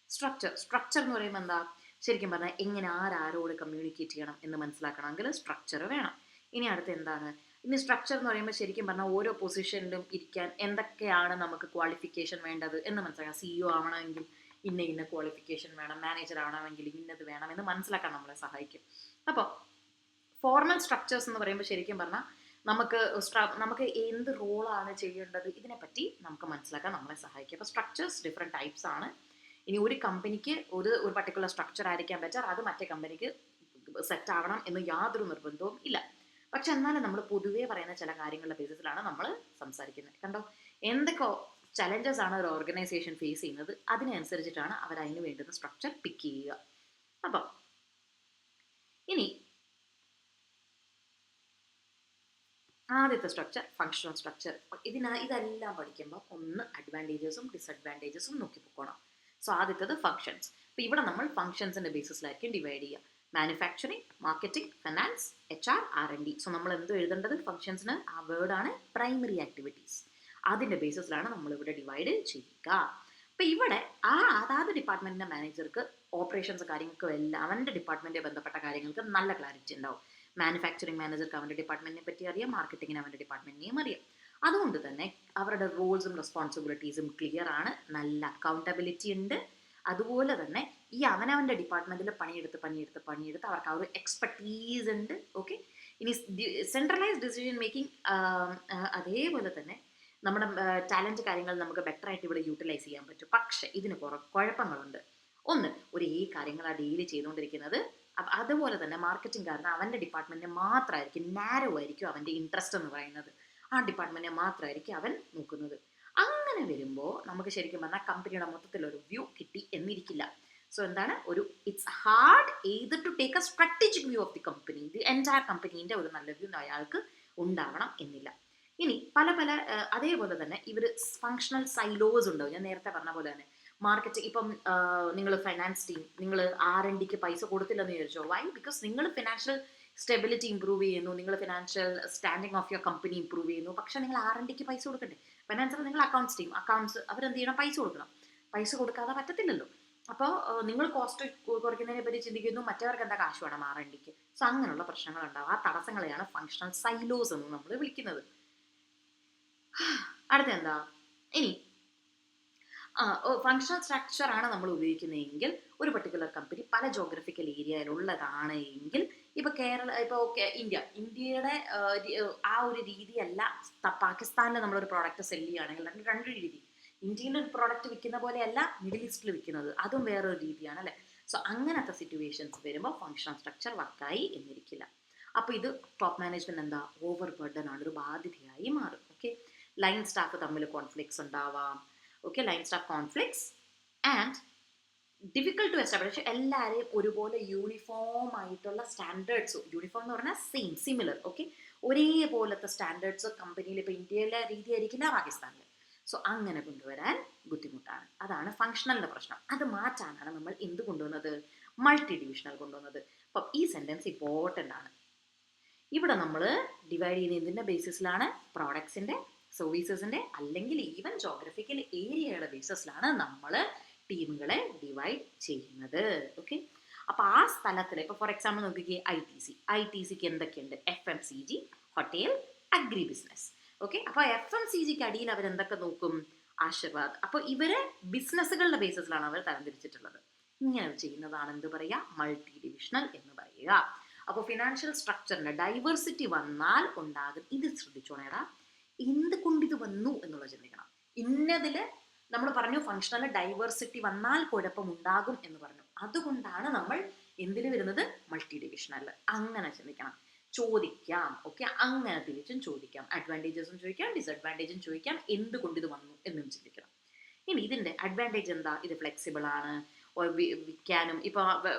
സ്ട്രക്ചർ എന്ന് പറയുമ്പോൾ എന്താ? ശരിക്കും പറഞ്ഞാൽ എങ്ങനെ ആരോട് കമ്മ്യൂണിക്കേറ്റ് ചെയ്യണം എന്ന് മനസ്സിലാക്കണമെങ്കിൽ സ്ട്രക്ചർ വേണം. ഇനി അടുത്ത് എന്താണ്? ഇനി സ്ട്രക്ചർ എന്ന് പറയുമ്പോൾ ശരിക്കും പറഞ്ഞാൽ ഓരോ പൊസിഷനിലും ഇരിക്കാൻ എന്തൊക്കെയാണ് നമുക്ക് ക്വാളിഫിക്കേഷൻ വേണ്ടത് എന്ന് മനസ്സിലാക്കാം. CEO ആവണമെങ്കിൽ ഇന്ന ക്വാളിഫിക്കേഷൻ വേണം, മാനേജർ ആവണമെങ്കിൽ ഇന്നത് വേണം എന്ന് മനസ്സിലാക്കാൻ നമ്മളെ സഹായിക്കും. അപ്പോൾ ഫോർമൽ സ്ട്രക്ചേഴ്സ് എന്ന് പറയുമ്പോൾ ശരിക്കും പറഞ്ഞാൽ നമുക്ക് എന്ത് റോളാണ് ചെയ്യേണ്ടത് ഇതിനെപ്പറ്റി നമുക്ക് മനസ്സിലാക്കാൻ നമ്മളെ സഹായിക്കും. അപ്പോൾ സ്ട്രക്ചേഴ്സ് ഡിഫറെൻറ്റ് ടൈപ്സ് ആണ്. ഇനി ഒരു കമ്പനിക്ക് ഒരു പർട്ടിക്കുലർ സ്ട്രക്ചർ ആയിരിക്കാൻ പറ്റാറ് അത് മറ്റേ കമ്പനിക്ക് സെറ്റ് ആവണം എന്ന് യാതൊരു നിർബന്ധവും ഇല്ല. പക്ഷെ എന്നാലും നമ്മൾ പൊതുവേ പറയുന്ന ചില കാര്യങ്ങളുടെ ബേസിസിലാണ് നമ്മൾ സംസാരിക്കുന്നത്. കണ്ടോ, എന്തൊക്കെ ചലഞ്ചസ് ആണ് ഒരു ഓർഗനൈസേഷൻ ഫേസ് ചെയ്യുന്നത് അതിനനുസരിച്ചിട്ടാണ് അവർ അതിന് വേണ്ടുന്ന സ്ട്രക്ചർ പിക്ക് ചെയ്യുക. അപ്പം ഇനി ആദ്യത്തെ സ്ട്രക്ചർ ഫങ്ഷണൽ സ്ട്രക്ചർ. ഇതെല്ലാം പഠിക്കുമ്പോൾ ഒന്ന് അഡ്വാൻറ്റേജസും ഡിസഡ്വാൻറ്റേജസും നോക്കി പോകണം. സോ ആദ്യത്തത് ഫങ്ഷൻസ്. അപ്പോൾ ഇവിടെ നമ്മൾ ഫങ്ഷൻസിൻ്റെ ബേസിസിലായിരിക്കും ഡിവൈഡ് ചെയ്യുക. Manufacturing, marketing, finance, HR, R&D. So നമ്മൾ എന്ത് എഴുതേണ്ടത് ഫങ്ഷൻസിന് ആ വേർഡാണ് പ്രൈമറി ആക്ടിവിറ്റീസ്. അതിൻ്റെ ബേസിസിലാണ് നമ്മളിവിടെ ഡിവൈഡ് ചെയ്യുക. അപ്പോൾ ഇവിടെ അതാത് ഡിപ്പാർട്ട്മെൻറ്റിൻ്റെ മാനേജർക്ക് ഓപ്പറേഷൻസ് കാര്യങ്ങൾക്ക് എല്ലാം അവൻ്റെ ഡിപ്പാർട്ട്മെൻറ്റ് ബന്ധപ്പെട്ട കാര്യങ്ങൾക്ക് നല്ല ക്ലാരിറ്റി ഉണ്ടാവും. മാനുഫാക്ചറിങ് മാനേജർക്ക് അവൻ്റെ ഡിപ്പാർട്ട്മെൻറ്റിനെ പറ്റി അറിയാം, മാർക്കറ്റിങ്ങിന് അവൻ്റെ ഡിപ്പാർട്ട്മെൻറ്റിനെയും അറിയാം. അതുകൊണ്ട് തന്നെ അവരുടെ റോൾസും റെസ്പോൺസിബിലിറ്റീസും ക്ലിയർ ആണ്, നല്ല അക്കൗണ്ടബിലിറ്റി ഉണ്ട്. അതുപോലെ തന്നെ ഈ അവനവൻ്റെ ഡിപ്പാർട്ട്മെൻറ്റിൽ പണിയെടുത്ത് അവർക്ക് ആ ഒരു എക്സ്പെർട്ടീസ് ഉണ്ട്. ഓക്കെ, ഇനി സെൻട്രലൈസ് ഡിസിഷൻ മേക്കിംഗ് അതേപോലെ തന്നെ നമ്മുടെ ടാലൻറ്റ് കാര്യങ്ങൾ നമുക്ക് ബെറ്റർ ആയിട്ട് ഇവിടെ യൂട്ടിലൈസ് ചെയ്യാൻ പറ്റും. പക്ഷേ ഇതിന് കുഴപ്പങ്ങളുണ്ട്. ഒന്ന്, ഒരേ കാര്യങ്ങളാണ് ഡെയിലി ചെയ്തുകൊണ്ടിരിക്കുന്നത്. അതുപോലെ തന്നെ മാർക്കറ്റിംഗ് കാരണം അവൻ്റെ ഡിപ്പാർട്ട്മെൻറ്റിനെ മാത്രമായിരിക്കും, നാരോ ആയിരിക്കും അവൻ്റെ ഇൻട്രസ്റ്റ് എന്ന് പറയുന്നത്. ആ ഡിപ്പാർട്ട്മെൻറ്റിനെ മാത്രമായിരിക്കും അവൻ നോക്കുന്നത്. അങ്ങനെ വരുമ്പോൾ നമുക്ക് ശരിക്കും പറഞ്ഞാൽ കമ്പനിയുടെ മൊത്തത്തിലൊരു വ്യൂ കിട്ടി എന്നിരിക്കില്ല. സോ എന്താണ്, it's hard either to take a strategic view of the company, the entire കമ്പനീൻ്റെ ഒരു നല്ല വ്യൂ അയാൾക്ക് ഉണ്ടാവണം എന്നില്ല. ഇനി പല അതേപോലെ തന്നെ ഇവർ ഫങ്ഷണൽ സൈലോസ് ഉണ്ടാവും. ഞാൻ നേരത്തെ പറഞ്ഞ പോലെ തന്നെ മാർക്കറ്റിംഗ്, ഇപ്പം നിങ്ങൾ ഫൈനാൻസ് ടീം നിങ്ങൾ R&Dക്ക് പൈസ കൊടുത്തില്ലെന്ന് വിചാരിച്ചോ. വൈ? ബിക്കോസ് നിങ്ങൾ ഫിനാൻഷ്യൽ സ്റ്റെബിലിറ്റി ഇമ്പ്രൂവ് ചെയ്യുന്നു, നിങ്ങൾ financial standing of your company improve ചെയ്യുന്നു. പക്ഷേ നിങ്ങൾ R&Dക്ക് പൈസ കൊടുക്കണ്ടേ? ഫൈനാൻസിൽ നിങ്ങൾ അക്കൗണ്ട്സ് ടീം, അക്കൗണ്ട്സ് അവരെന്ത് ചെയ്യണം? പൈസ കൊടുക്കണം. പൈസ കൊടുക്കാതെ പറ്റത്തില്ലല്ലോ. അപ്പോൾ നിങ്ങൾ കോസ്റ്റ് കുറയ്ക്കുന്നതിനെ പറ്റി ചിന്തിക്കുന്നു, മറ്റവർക്ക് എന്താ കാശ് വേണം R&Dക്ക്. സോ അങ്ങനെയുള്ള പ്രശ്നങ്ങളുണ്ടാവും. ആ തടസ്സങ്ങളെയാണ് ഫങ്ഷണൽ സൈലോസ് എന്ന് നമ്മൾ വിളിക്കുന്നത്. അടുത്ത എന്താ, ഇനി ഫങ്ഷണൽ സ്ട്രക്ചർ ആണ് നമ്മൾ ഉപയോഗിക്കുന്നതെങ്കിൽ ഒരു പർട്ടിക്കുലർ കമ്പനി പല ജോഗ്രഫിക്കൽ ഏരിയയിലുള്ളതാണ് എങ്കിൽ ഇപ്പോൾ ഇന്ത്യയുടെ ആ ഒരു രീതിയല്ല പാകിസ്ഥാനിൽ നമ്മളൊരു പ്രോഡക്റ്റ് സെല് ചെയ്യുകയാണെങ്കിൽ രണ്ട് രീതി. ഇന്ത്യയിൽ ഒരു പ്രോഡക്റ്റ് വിൽക്കുന്ന പോലെയല്ല മിഡിൽ ഈസ്റ്റിൽ വിൽക്കുന്നത്, അതും വേറൊരു രീതിയാണ് അല്ലേ. സോ അങ്ങനത്തെ സിറ്റുവേഷൻസ് വരുമ്പോൾ ഫങ്ഷണൽ സ്ട്രക്ചർ വർക്കായി എന്നിരിക്കില്ല. അപ്പോൾ ഇത് ടോപ്പ് മാനേജ്മെന്റ് എന്താ, ഓവർ ബർഡൻ ആണ്, ഒരു ബാധ്യതയായി മാറും. ഓക്കെ, ലൈൻ സ്റ്റാഫ് തമ്മിൽ കോൺഫ്ലിക്ട്സ് ഉണ്ടാവാം. Okay, line staff conflicts and difficult to establish. എല്ലാവരെയും ഒരുപോലെ യൂണിഫോം ആയിട്ടുള്ള സ്റ്റാൻഡേർഡ്സ്, യൂണിഫോം എന്ന് പറഞ്ഞാൽ സിമിലർ, ഓക്കെ, ഒരേപോലത്തെ സ്റ്റാൻഡേർഡ്സ് കമ്പനിയിൽ ഇപ്പോൾ ഇന്ത്യയിലെ രീതി ആയിരിക്കില്ല പാകിസ്ഥാനിൽ. സോ അങ്ങനെ കൊണ്ടുവരാൻ ബുദ്ധിമുട്ടാണ്. അതാണ് ഫങ്ഷണലിൻ്റെ പ്രശ്നം. അത് മാറ്റാനാണ് നമ്മൾ എന്ത് കൊണ്ടുവന്നത്, മൾട്ടി ഡിവിഷണൽ കൊണ്ടുവന്നത്. അപ്പം ഈ സെൻറ്റൻസ് ഇമ്പോർട്ടൻ്റ് ആണ്. ഇവിടെ നമ്മൾ ഡിവൈഡ് ചെയ്യുന്ന എന്തിൻ്റെ ബേസിസിലാണ്, പ്രോഡക്ട്സിൻ്റെ, സർവീസസിൻ്റെ അല്ലെങ്കിൽ ഈവൻ ജോഗ്രഫിക്കൽ ഏരിയയുടെ ബേസിസിലാണ് നമ്മൾ ടീമുകളെ ഡിവൈഡ് ചെയ്യുന്നത്. ഓക്കെ, അപ്പോൾ ആ സ്ഥലത്തിൽ ഇപ്പോൾ ഫോർ എക്സാമ്പിൾ നോക്കിക്കേ, ITCക്ക് എന്തൊക്കെയുണ്ട്, FMCG, hotel, agri business. Okay, അപ്പോൾ FMCGക്ക് അടിയിൽ അവരെന്തൊക്കെ നോക്കും, ആശീർവാദ്. അപ്പോൾ ഇവരെ ബിസിനസ്സുകളുടെ ബേസിസിലാണ് അവർ തരംതിരിച്ചിട്ടുള്ളത്. ഇങ്ങനെ ചെയ്യുന്നതാണ് എന്ത് പറയുക, മൾട്ടി ഡിവിഷണൽ എന്ന് പറയുക. അപ്പോൾ ഫിനാൻഷ്യൽ സ്ട്രക്ചറിന് ഡൈവേഴ്സിറ്റി വന്നാൽ ഉണ്ടാകും, ഇത് ശ്രദ്ധിച്ചോണേടാ, എന്തുകൊണ്ടിത് വന്നു എന്നുള്ളത് ചിന്തിക്കണം. ഇന്നതിൽ നമ്മൾ പറഞ്ഞു ഫങ്ഷണൽ ഡൈവേഴ്സിറ്റി വന്നാൽ കുഴപ്പമുണ്ടാകും എന്ന് പറഞ്ഞു. അതുകൊണ്ടാണ് നമ്മൾ എന്തിൽ വരുന്നത്, മൾട്ടി ഡിവിഷണൽ. അങ്ങനെ ചിന്തിക്കണം, ചോദിക്കാം. ഓക്കെ, അങ്ങനെ തിരിച്ചും ചോദിക്കാം, അഡ്വാൻറ്റേജസും ചോദിക്കാം, ഡിസഡ്വാൻറ്റേജും ചോദിക്കാം, എന്തുകൊണ്ട് ഇത് വന്നു എന്നും ചിന്തിക്കണം. ഇനി ഇതിൻ്റെ അഡ്വാൻറ്റേജ് എന്താ, ഇത് ഫ്ലെക്സിബിൾ ആണ്, വിൽക്കാനും ഇപ്പോൾ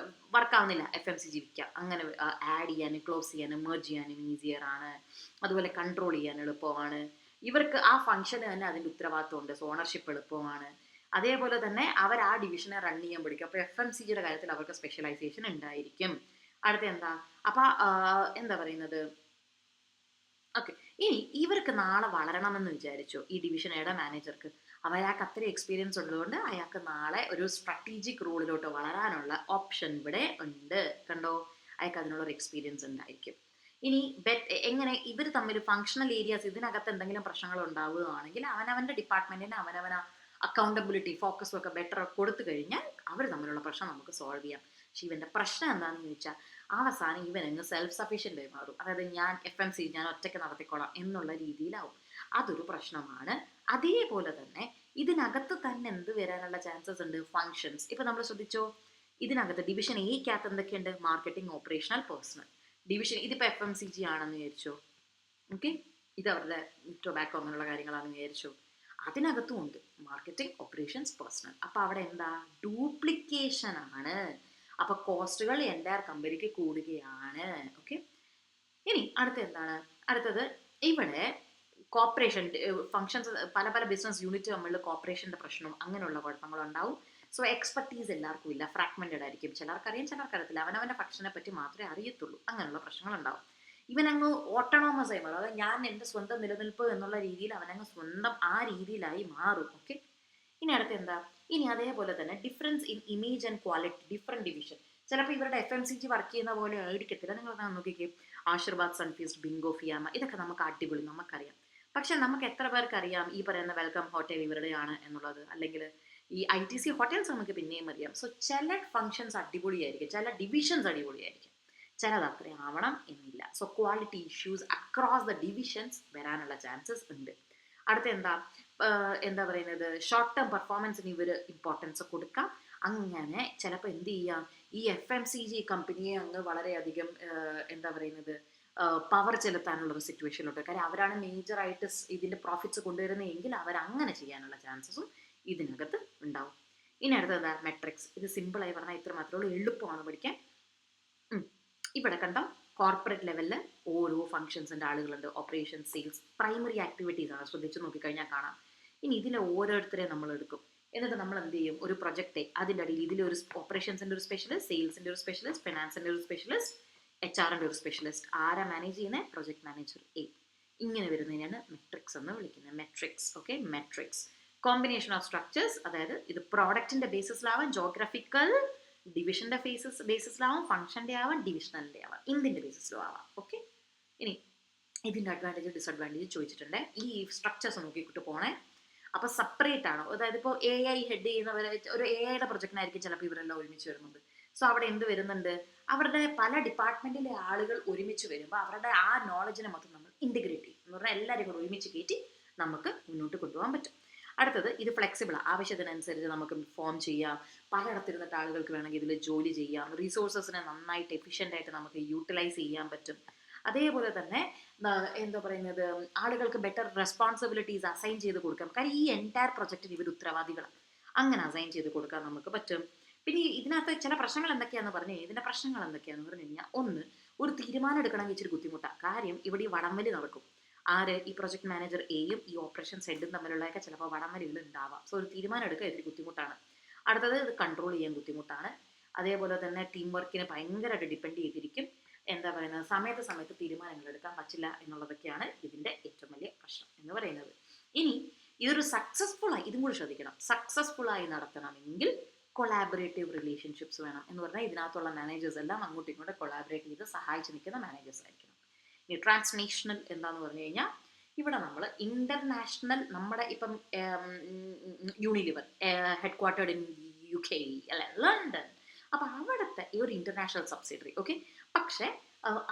വർക്കാവുന്നില്ല FMCG വിൽക്കാം, അങ്ങനെ ആഡ് ചെയ്യാനും ക്ലോസ് ചെയ്യാനും മെർജ് ചെയ്യാനും ഈസിയർ ആണ്. അതുപോലെ കൺട്രോൾ ചെയ്യാൻ എളുപ്പമാണ്. ഇവർക്ക് ആ ഫംഗ്ഷന് തന്നെ അതിൻ്റെ ഉത്തരവാദിത്വമുണ്ട്, സോ ഓണർഷിപ്പ് എളുപ്പമാണ്. അതേപോലെ തന്നെ അവർ ആ ഡിവിഷനെ റൺ ചെയ്യാൻ പഠിക്കും. അപ്പോൾ FMCGയുടെ കാര്യത്തിൽ അവർക്ക് സ്പെഷ്യലൈസേഷൻ ഉണ്ടായിരിക്കും. അടുത്ത എന്താ, അപ്പോൾ എന്താ പറയുന്നത്, ഓക്കെ, ഇനി ഇവർക്ക് നാളെ വളരണമെന്ന് വിചാരിച്ചു ഈ ഡിവിഷനയുടെ മാനേജർക്ക്. അയാൾക്ക് അത്രയും എക്സ്പീരിയൻസ് ഉള്ളതുകൊണ്ട് അയാൾക്ക് നാളെ ഒരു സ്ട്രാറ്റജിക് റോളിലോട്ട് വളരാനുള്ള ഓപ്ഷൻ ഇവിടെ ഉണ്ട്. കണ്ടോ, അയാൾക്ക് അതിനുള്ളൊരു എക്സ്പീരിയൻസ് ഉണ്ടായിരിക്കും. ഇനി എങ്ങനെ ഇവർ തമ്മിൽ ഫങ്ഷണൽ ഏരിയാസ് ഇതിനകത്ത് എന്തെങ്കിലും പ്രശ്നങ്ങൾ ഉണ്ടാവുകയാണെങ്കിൽ അവനവൻ്റെ ഡിപ്പാർട്ട്മെൻറ്റിന് അക്കൗണ്ടബിലിറ്റി ഫോക്കസും ഒക്കെ ബെറ്റർ കൊടുത്തു കഴിഞ്ഞാൽ അവർ തമ്മിലുള്ള പ്രശ്നം നമുക്ക് സോൾവ് ചെയ്യാം. പക്ഷെ ഇവൻ്റെ പ്രശ്നം എന്താണെന്ന് ചോദിച്ചാൽ അവസാനം ഇവൻ അങ്ങ് സെൽഫ് സഫീഷ്യൻ്റ് ആയി മാറും. അതായത് ഞാൻ FMC ഞാൻ ഒറ്റയ്ക്ക് നടത്തിക്കോളാം എന്നുള്ള രീതിയിലാവും. അതൊരു പ്രശ്നമാണ്. അതേപോലെ തന്നെ ഇതിനകത്ത് തന്നെ എന്ത് വരാനുള്ള ചാൻസസ് ഉണ്ട്? ഫങ്ഷൻസ്. ഇപ്പം നമ്മൾ ശ്രദ്ധിച്ചോ, ഇതിനകത്ത് ഡിവിഷൻ എയ്ക്കകത്ത് എന്തൊക്കെയുണ്ട്? Marketing, operational, personal. ഡിവിഷൻ ഇതിപ്പോൾ FMCG ആണെന്ന് വിചാരിച്ചോ, ഓക്കെ, ഇത് അവരുടെ ടൊബാക്കോ അങ്ങനെയുള്ള കാര്യങ്ങളാണെന്ന് വിചാരിച്ചോ, അതിനകത്തും ഉണ്ട് മാർക്കറ്റിംഗ്, ഓപ്പറേഷൻസ്, പേഴ്സണൽ. അപ്പോൾ അവിടെ എന്താ? ഡ്യൂപ്ലിക്കേഷൻ ആണ്. അപ്പോൾ കോസ്റ്റുകൾ എൻ്റയർ കമ്പനിക്ക് കൂടുകയാണ്. ഓക്കെ, ഇനി അടുത്ത എന്താണ്? അടുത്തത് ഇവിടെ കോപ്പറേഷൻ ഫങ്ഷൻസ്, പല പല ബിസിനസ് യൂണിറ്റ് തമ്മിൽ കോപ്പറേഷൻ്റെ പ്രശ്നവും അങ്ങനെയുള്ള കുഴപ്പങ്ങളുണ്ടാവും. സോ എക്സ്പെർട്ടീസ് എല്ലാവർക്കും ഇല്ല, ഫ്രാഗ്മെൻറ്റഡ് ആയിരിക്കും. ചിലർക്കറിയാം, ചിലർക്കറിയത്തില്ല. അവനവൻ്റെ ഫംഗ്ഷനെ പറ്റി മാത്രമേ അറിയത്തുള്ളൂ. അങ്ങനെയുള്ള പ്രശ്നങ്ങളുണ്ടാവും. ഇവനങ്ങ് ഓട്ടോണോമസ് ആയി മാറും. അതായത് ഞാൻ എൻ്റെ സ്വന്തം നിലനിൽപ്പ് എന്നുള്ള രീതിയിൽ അവനങ്ങ് സ്വന്തം ആ രീതിയിലായി മാറും. ഓക്കെ, ഇനി അടുത്ത് എന്താ? ഇനി അതേപോലെ തന്നെ difference in image and quality, different division. ചിലപ്പോൾ ഇവരുടെ FMCG വർക്ക് ചെയ്യുന്ന പോലെ ആയിരിക്കത്തില്ല. നിങ്ങൾ നോക്കിക്കേ, ആശീർവാദ്, സൺഫീസ്റ്റ്, ബിങ്കോ, ഫിയാമ, ഇതൊക്കെ നമുക്ക് അടിപൊളി, നമുക്കറിയാം. പക്ഷെ നമുക്ക് എത്ര പേർക്ക് അറിയാം ഈ പറയുന്ന വെൽക്കം ഹോട്ടൽ ഇവരുടെയാണ് എന്നുള്ളത്? അല്ലെങ്കിൽ ഈ ITC ഹോട്ടൽസ് നമുക്ക് പിന്നെയും അറിയാം. സോ ചില ഫങ്ഷൻസ് അടിപൊളിയായിരിക്കും, ചില ഡിവിഷൻസ് അടിപൊളിയായിരിക്കും, ചിലത് അത്രയും ആവണം എന്നില്ല. So quality issues across the divisions വരാനുള്ള ചാൻസസ് ഉണ്ട്. അടുത്ത എന്താ പറയുന്നത്? ഷോർട്ട് ടേം പെർഫോമൻസിന് ഇവർ ഇമ്പോർട്ടൻസ് കൊടുക്കാം. അങ്ങനെ ചിലപ്പോൾ എന്ത് ചെയ്യാം, ഈ FMCG കമ്പനിയെ അങ്ങ് വളരെയധികം എന്താ പറയുന്നത്, പവർ ചെലുത്താനുള്ളൊരു സിറ്റുവേഷനിലോട്ട്. കാര്യം അവരാണ് മേജറായിട്ട് ഇതിൻ്റെ പ്രോഫിറ്റ്സ് കൊണ്ടുവരുന്നതെങ്കിൽ അവരങ്ങനെ ചെയ്യാനുള്ള ചാൻസസും ഇതിനകത്ത് ഉണ്ടാവും. ഇനി അടുത്തത് എന്താ? മെട്രിക്സ്. ഇത് സിമ്പിളായി പറഞ്ഞാൽ ഇത്ര മാത്രമേ ഉള്ളൂ, എളുപ്പമാണ് പഠിക്കാൻ. ഇവിടെ കണ്ടോ, കോർപ്പറേറ്റ് ലെവലിൽ ഓരോ ഫങ്ഷൻസിൻ്റെ ആളുകളുണ്ട്. ഓപ്പറേഷൻ, സെയിൽസ്, പ്രൈമറി ആക്ടിവിറ്റീസ് ആണ്. ശ്രദ്ധിച്ച് നോക്കിക്കഴിഞ്ഞാൽ കാണാം. ഇനി ഇതിലെ ഓരോരുത്തരെ നമ്മൾ എടുക്കും. എന്നിട്ട് നമ്മൾ എന്ത് ചെയ്യും? ഒരു പ്രൊജക്റ്റ്, അതിൻ്റെ അടിയിൽ ഇതിലൊരു ഓപ്പറേഷൻസിൻ്റെ ഒരു സ്പെഷ്യലിസ്റ്റ്, സെയിൽസിൻ്റെ ഒരു സ്പെഷ്യലിസ്റ്റ്, ഫിനാൻസിൻ്റെ ഒരു സ്പെഷ്യലിസ്റ്റ്, HR-ൻ്റെ ഒരു സ്പെഷ്യലിസ്റ്റ്. ആരാ മാനേജ് ചെയ്യുന്നത്? Project manager A. ഇങ്ങനെ വരുന്നതിനാണ് മെട്രിക്സ് എന്ന് വിളിക്കുന്നത്. Matrix. Okay, matrix. Combination of structures, അതായത് ഇത് പ്രോഡക്റ്റിൻ്റെ ബേസിസിലാവാം, ജോഗ്രഫിക്കൽ ഡിവിഷൻ്റെ ബേസിസിലാവാം, ഫംഗ്ഷൻ്റെ ആവാം, ഡിവിഷണലിൻ്റെ ആവാം, ഇന്ത്യൻ്റെ ബേസിസിലും ആവാം. ഓക്കെ, ഇനി ഇതിൻ്റെ അഡ്വാൻറ്റേജ് ഡിസഡ്വാൻറ്റേജ് ചോദിച്ചിട്ടുണ്ട്. ഈ സ്ട്രക്ചേഴ്സ് നോക്കിയിട്ട് പോണേ. അപ്പോൾ സെപ്പറേറ്റ് ആണോ? അതായത് ഇപ്പോൾ AI ഹെഡ് ചെയ്യുന്നവർ, ഒരു AI-യുടെ പ്രൊജക്റ്റിനായിരിക്കും ചിലപ്പോൾ ഇവരെല്ലാം ഒരുമിച്ച് വരുന്നത്. സോ അവിടെ എന്ത് വരുന്നുണ്ട്? അവരുടെ പല ഡിപ്പാർട്ട്മെൻറ്റിലെ ആളുകൾ ഒരുമിച്ച് വരുമ്പോൾ അവരുടെ ആ നോളജിനെ മൊത്തം നമ്മൾ ഇൻറ്റഗ്രേറ്റ് ചെയ്യും എന്ന് പറഞ്ഞാൽ എല്ലാവരും കൂടെ ഒരുമിച്ച് കയറ്റി നമുക്ക് മുന്നോട്ട് കൊണ്ടുപോകാൻ പറ്റും. അടുത്തത്, ഇത് ഫ്ലെക്സിബിളാണ്. ആവശ്യത്തിനനുസരിച്ച് നമുക്ക് ഫോം ചെയ്യാം. പലയിടത്തിരുന്നിട്ട് ആളുകൾക്ക് വേണമെങ്കിൽ ഇതിൽ ജോലി ചെയ്യാം. റിസോഴ്സസിനെ നന്നായിട്ട് എഫിഷ്യൻ്റായിട്ട് നമുക്ക് യൂട്ടിലൈസ് ചെയ്യാൻ പറ്റും. അതേപോലെ തന്നെ എന്താ പറയുന്നത്, ആളുകൾക്ക് ബെറ്റർ റെസ്പോൺസിബിലിറ്റീസ് അസൈൻ ചെയ്ത് കൊടുക്കാം. കാര്യം ഈ എൻറ്റയർ പ്രൊജക്റ്റിന് ഇവർ ഉത്തരവാദികളാണ്. അങ്ങനെ അസൈൻ ചെയ്ത് കൊടുക്കാൻ നമുക്ക് പറ്റും. പിന്നെ ഇതിനകത്ത് ചില പ്രശ്നങ്ങൾ എന്തൊക്കെയാണെന്ന് പറഞ്ഞു കഴിഞ്ഞാൽ, ഇതിൻ്റെ പ്രശ്നങ്ങൾ എന്തൊക്കെയാണെന്ന് പറഞ്ഞു കഴിഞ്ഞാൽ, ഒന്ന്, ഒരു തീരുമാനം എടുക്കണമെങ്കിൽ ഇച്ചിരി ബുദ്ധിമുട്ടാണ്. കാര്യം ഇവിടെ ഈ വടംവലി നടക്കും. ആര്? ഈ പ്രൊജക്ട് മാനേജർ Aയും ഈ ഓപ്പറേഷൻസ് ഹെഡും തമ്മിലുള്ളതൊക്കെ ചിലപ്പോൾ വടംവലികൾ ഉണ്ടാവാം. സോ ഒരു തീരുമാനം എടുക്കുക ഇത്തിരി ബുദ്ധിമുട്ടാണ്. അടുത്തത്, ഇത് കൺട്രോൾ ചെയ്യാൻ ബുദ്ധിമുട്ടാണ്. അതേപോലെ തന്നെ ടീം വർക്കിനെ ഭയങ്കരമായിട്ട് ഡിപ്പെൻഡ് ചെയ്തിരിക്കും. എന്താ പറയുന്നത്, സമയത്ത് തീരുമാനങ്ങൾ എടുക്കാൻ പറ്റില്ല എന്നുള്ളതൊക്കെയാണ് ഇതിൻ്റെ ഏറ്റവും വലിയ പ്രശ്നം എന്ന് പറയുന്നത്. ഇനി ഇതൊരു സക്സസ്ഫുള്ളായി, ഇതും കൂടി ശ്രദ്ധിക്കണം, സക്സസ്ഫുള്ളായി നടത്തണമെങ്കിൽ കൊളാബറേറ്റീവ് റിലേഷൻഷിപ്സ് വേണം. എന്ന് പറഞ്ഞാൽ ഇതിനകത്തുള്ള മാനേജേഴ്സ് എല്ലാം അങ്ങോട്ടും ഇങ്ങോട്ടും കൊളാബറേറ്റ് ചെയ്ത് സഹായിച്ച് നിൽക്കുന്ന മാനേജേഴ്സ് ആയിരിക്കണം. ഇനി ട്രാൻസ്നേഷണൽ എന്താന്ന് പറഞ്ഞു കഴിഞ്ഞാൽ, ഇവിടെ നമ്മൾ ഇൻ്റർനാഷണൽ, നമ്മുടെ ഇപ്പം യൂണിലിവർ ഹെഡ് ക്വാർട്ടേർഡ് ഇൻ UK അല്ലെ, ലണ്ടൻ. അപ്പോൾ അവിടുത്തെ ഈ ഒരു ഇൻ്റർനാഷണൽ സബ്സിഡറി. ഓക്കെ, പക്ഷേ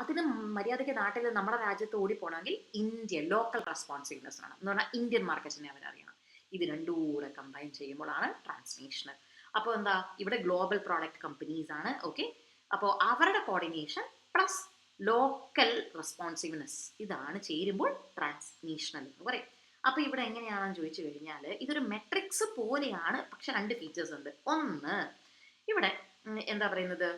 അതിന് മര്യാദയ്ക്ക് നാട്ടിൽ നമ്മുടെ രാജ്യത്ത് ഓടിപ്പോണെങ്കിൽ ഇന്ത്യ ലോക്കൽ റെസ്പോൺസിബിലിറ്റീസ് ആണ്. എന്ന് പറഞ്ഞാൽ ഇന്ത്യൻ മാർക്കറ്റിനെ അവരറിയണം. ഇത് രണ്ടും കൂടെ കമ്പൈൻ ചെയ്യുമ്പോഴാണ് ട്രാൻസ്നേഷണൽ. അപ്പോൾ എന്താ, ഇവിടെ ഗ്ലോബൽ പ്രോഡക്റ്റ് കമ്പനീസ് ആണ്. ഓക്കെ, അപ്പോൾ അവരുടെ കോർഡിനേഷൻ പ്ലസ് ലോക്കൽ റെസ്പോൺസിവ്നെസ്, ഇതാണ് ചേരുമ്പോൾ ട്രാൻസ്നേഷണൽ എന്ന് പറയും. അപ്പോൾ ഇവിടെ എങ്ങനെയാണെന്ന് ചോദിച്ചു കഴിഞ്ഞാൽ, ഇതൊരു മെട്രിക്സ് പോലെയാണ്, പക്ഷെ രണ്ട് ഫീച്ചേഴ്സ് ഉണ്ട്. ഒന്ന്, ഇവിടെ എന്താ പറയുന്നത്,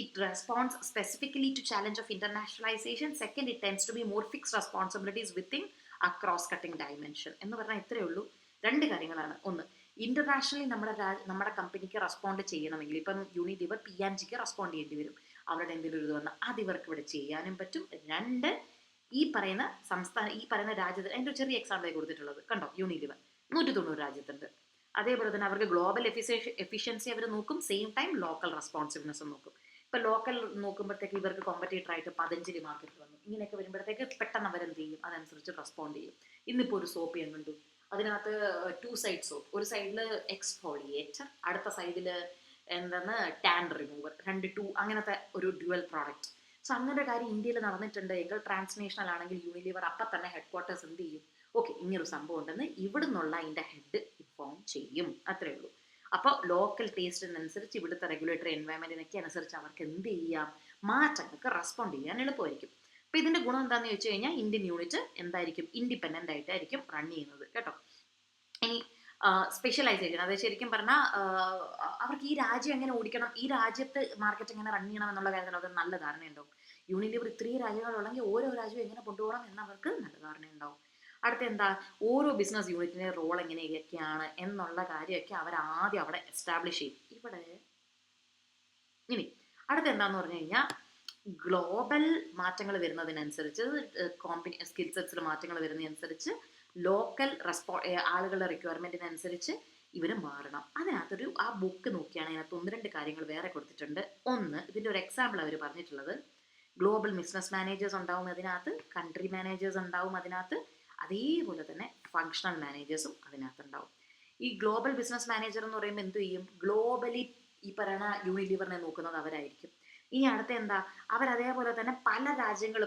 it responds specifically to challenge of internationalization. Second, it tends to be more fixed responsibilities within a cross-cutting dimension. എന്ന് പറഞ്ഞാൽ ഇത്രയേ ഉള്ളൂ. രണ്ട് കാര്യങ്ങളാണ്. ഒന്ന്, ഇന്റർനാഷണലി നമ്മുടെ കമ്പനിക്ക് റെസ്പോണ്ട് ചെയ്യണമെങ്കിൽ, ഇപ്പം യൂണിലിവർ P&Gക്ക് റെസ്പോണ്ട് ചെയ്യേണ്ടി വരും. അവരുടെ എന്തെങ്കിലും ഒരു വന്നാൽ അത് ഇവർക്ക് ഇവിടെ ചെയ്യാനും പറ്റും. രണ്ട്, ഈ പറയുന്ന രാജ്യത്ത്, എൻ്റെ ഒരു ചെറിയ എക്സാമ്പിളായി കൊടുത്തിട്ടുള്ളത് കണ്ടോ, യൂണിലിവർ 190 രാജ്യത്തുണ്ട്. അതേപോലെ തന്നെ അവർക്ക് ഗ്ലോബൽ എഫിഷ്യൻസി അവർ നോക്കും, സെയിം ടൈം ലോക്കൽ റെസ്പോൺസിവ്നെസ് നോക്കും. ഇപ്പോൾ ലോക്കൽ നോക്കുമ്പോഴത്തേക്ക് ഇവർക്ക് കോമ്പറ്റീറ്ററായിട്ട് 15 മാർക്കറ്റ് വന്നു. ഇങ്ങനെയൊക്കെ വരുമ്പോഴത്തേക്ക് പെട്ടെന്ന് അവരെന്ത് ചെയ്യും, അതനുസരിച്ച് റെസ്പോണ്ട് ചെയ്യും. ഇന്നിപ്പോൾ ഒരു സോപ്പ് ഞാൻ കണ്ടു, അതിനകത്ത് 2 സൈഡ്സോ, ഒരു സൈഡിൽ എക്സ്ഫോളിയേറ്റർ, അടുത്ത സൈഡിൽ എന്താണ് ടാൻ റിമൂവർ, 2 അങ്ങനത്തെ ഒരു ഡ്യുവൽ പ്രോഡക്റ്റ്. സോ അങ്ങനെ ഒരു കാര്യം ഇന്ത്യയിൽ നടന്നിട്ടുണ്ട് എങ്കിൽ ട്രാൻസ്നാഷണൽ ആണെങ്കിൽ യൂണിലിവർ അപ്പം തന്നെ ഹെഡ് ക്വാർട്ടേഴ്സ് എന്ത് ചെയ്യും, ഓക്കെ ഇങ്ങനൊരു സംഭവം ഉണ്ടെന്ന് ഇവിടെ നിന്നുള്ള അതിൻ്റെ ഹെഡ് ഇൻഫോം ചെയ്യും, അത്രേ ഉള്ളൂ. അപ്പോൾ ലോക്കൽ ടേസ്റ്റിനനുസരിച്ച് ഇവിടുത്തെ റെഗുലേറ്ററി എൻവയൺമെൻറ്റിനൊക്കെ അനുസരിച്ച് അവർക്ക് എന്ത് ചെയ്യാം, മാറ്റങ്ങൾക്ക് റെസ്പോണ്ട് ചെയ്യാൻ എളുപ്പമായിരിക്കും. അപ്പോൾ ഇതിൻ്റെ ഗുണം എന്താണെന്ന് ചോദിച്ചു കഴിഞ്ഞാൽ ഇന്ത്യൻ യൂണിറ്റ് എന്തായിരിക്കും, ഇൻഡിപെൻഡൻ്റ് ആയിട്ടായിരിക്കും റൺ ചെയ്യുന്നത് കേട്ടോ. ഇനി സ്പെഷ്യലൈസേഷൻ, അതായത് ശരിക്കും പറഞ്ഞാൽ അവർക്ക് ഈ രാജ്യം എങ്ങനെ ഓടിക്കണം, ഈ രാജ്യത്ത് മാർക്കറ്റ് എങ്ങനെ റൺ ചെയ്യണം എന്നുള്ള കാര്യത്തിൽ അവർക്ക് നല്ല ധാരണയുണ്ടാവും. യൂണിലിവർ ഇത്രയും രാജ്യങ്ങളുണ്ടെങ്കിൽ ഓരോ രാജ്യവും എങ്ങനെ കൊണ്ടുപോകണം എന്നവർക്ക് നല്ല ധാരണയുണ്ടാവും. അടുത്ത എന്താ, ഓരോ ബിസിനസ് യൂണിറ്റിൻ്റെ റോൾ എങ്ങനെയൊക്കെയാണ് എന്നുള്ള കാര്യമൊക്കെ അവർ ആദ്യം അവിടെ എസ്റ്റാബ്ലിഷ് ചെയ്യും. ഇവിടെ ഇനി അടുത്ത എന്താന്ന് പറഞ്ഞു കഴിഞ്ഞാൽ ഗ്ലോബൽ മാറ്റങ്ങൾ വരുന്നതിനനുസരിച്ച്, സ്കിൽ സെറ്റ്സിൽ മാറ്റങ്ങൾ വരുന്നതനുസരിച്ച് ലോക്കൽ ആളുകളുടെ റിക്വയർമെൻറ്റിനനുസരിച്ച് ഇവർ മാറണം. അതിനകത്തൊരു ആ ബുക്ക് നോക്കിയാണ് അതിനകത്ത് 1-2 കാര്യങ്ങൾ വേറെ കൊടുത്തിട്ടുണ്ട്. ഒന്ന്, ഇതിൻ്റെ ഒരു എക്സാമ്പിൾ അവർ പറഞ്ഞിട്ടുള്ളത്, ഗ്ലോബൽ ബിസിനസ് മാനേജേഴ്സ് ഉണ്ടാവും അതിനകത്ത്, കൺട്രി മാനേജേഴ്സ് ഉണ്ടാവും അതിനകത്ത്, അതേപോലെ തന്നെ ഫങ്ഷണൽ മാനേജേഴ്സും അതിനകത്തുണ്ടാവും. ഈ ഗ്ലോബൽ ബിസിനസ് മാനേജർ എന്ന് പറയുമ്പോൾ എന്ത് ചെയ്യും, ഗ്ലോബലി ഈ പറയുന്ന യൂണിലിവറിനെ നോക്കുന്നത് അവരായിരിക്കും. ഇനി അടുത്ത എന്താ, അവരതേപോലെ തന്നെ പല രാജ്യങ്ങൾ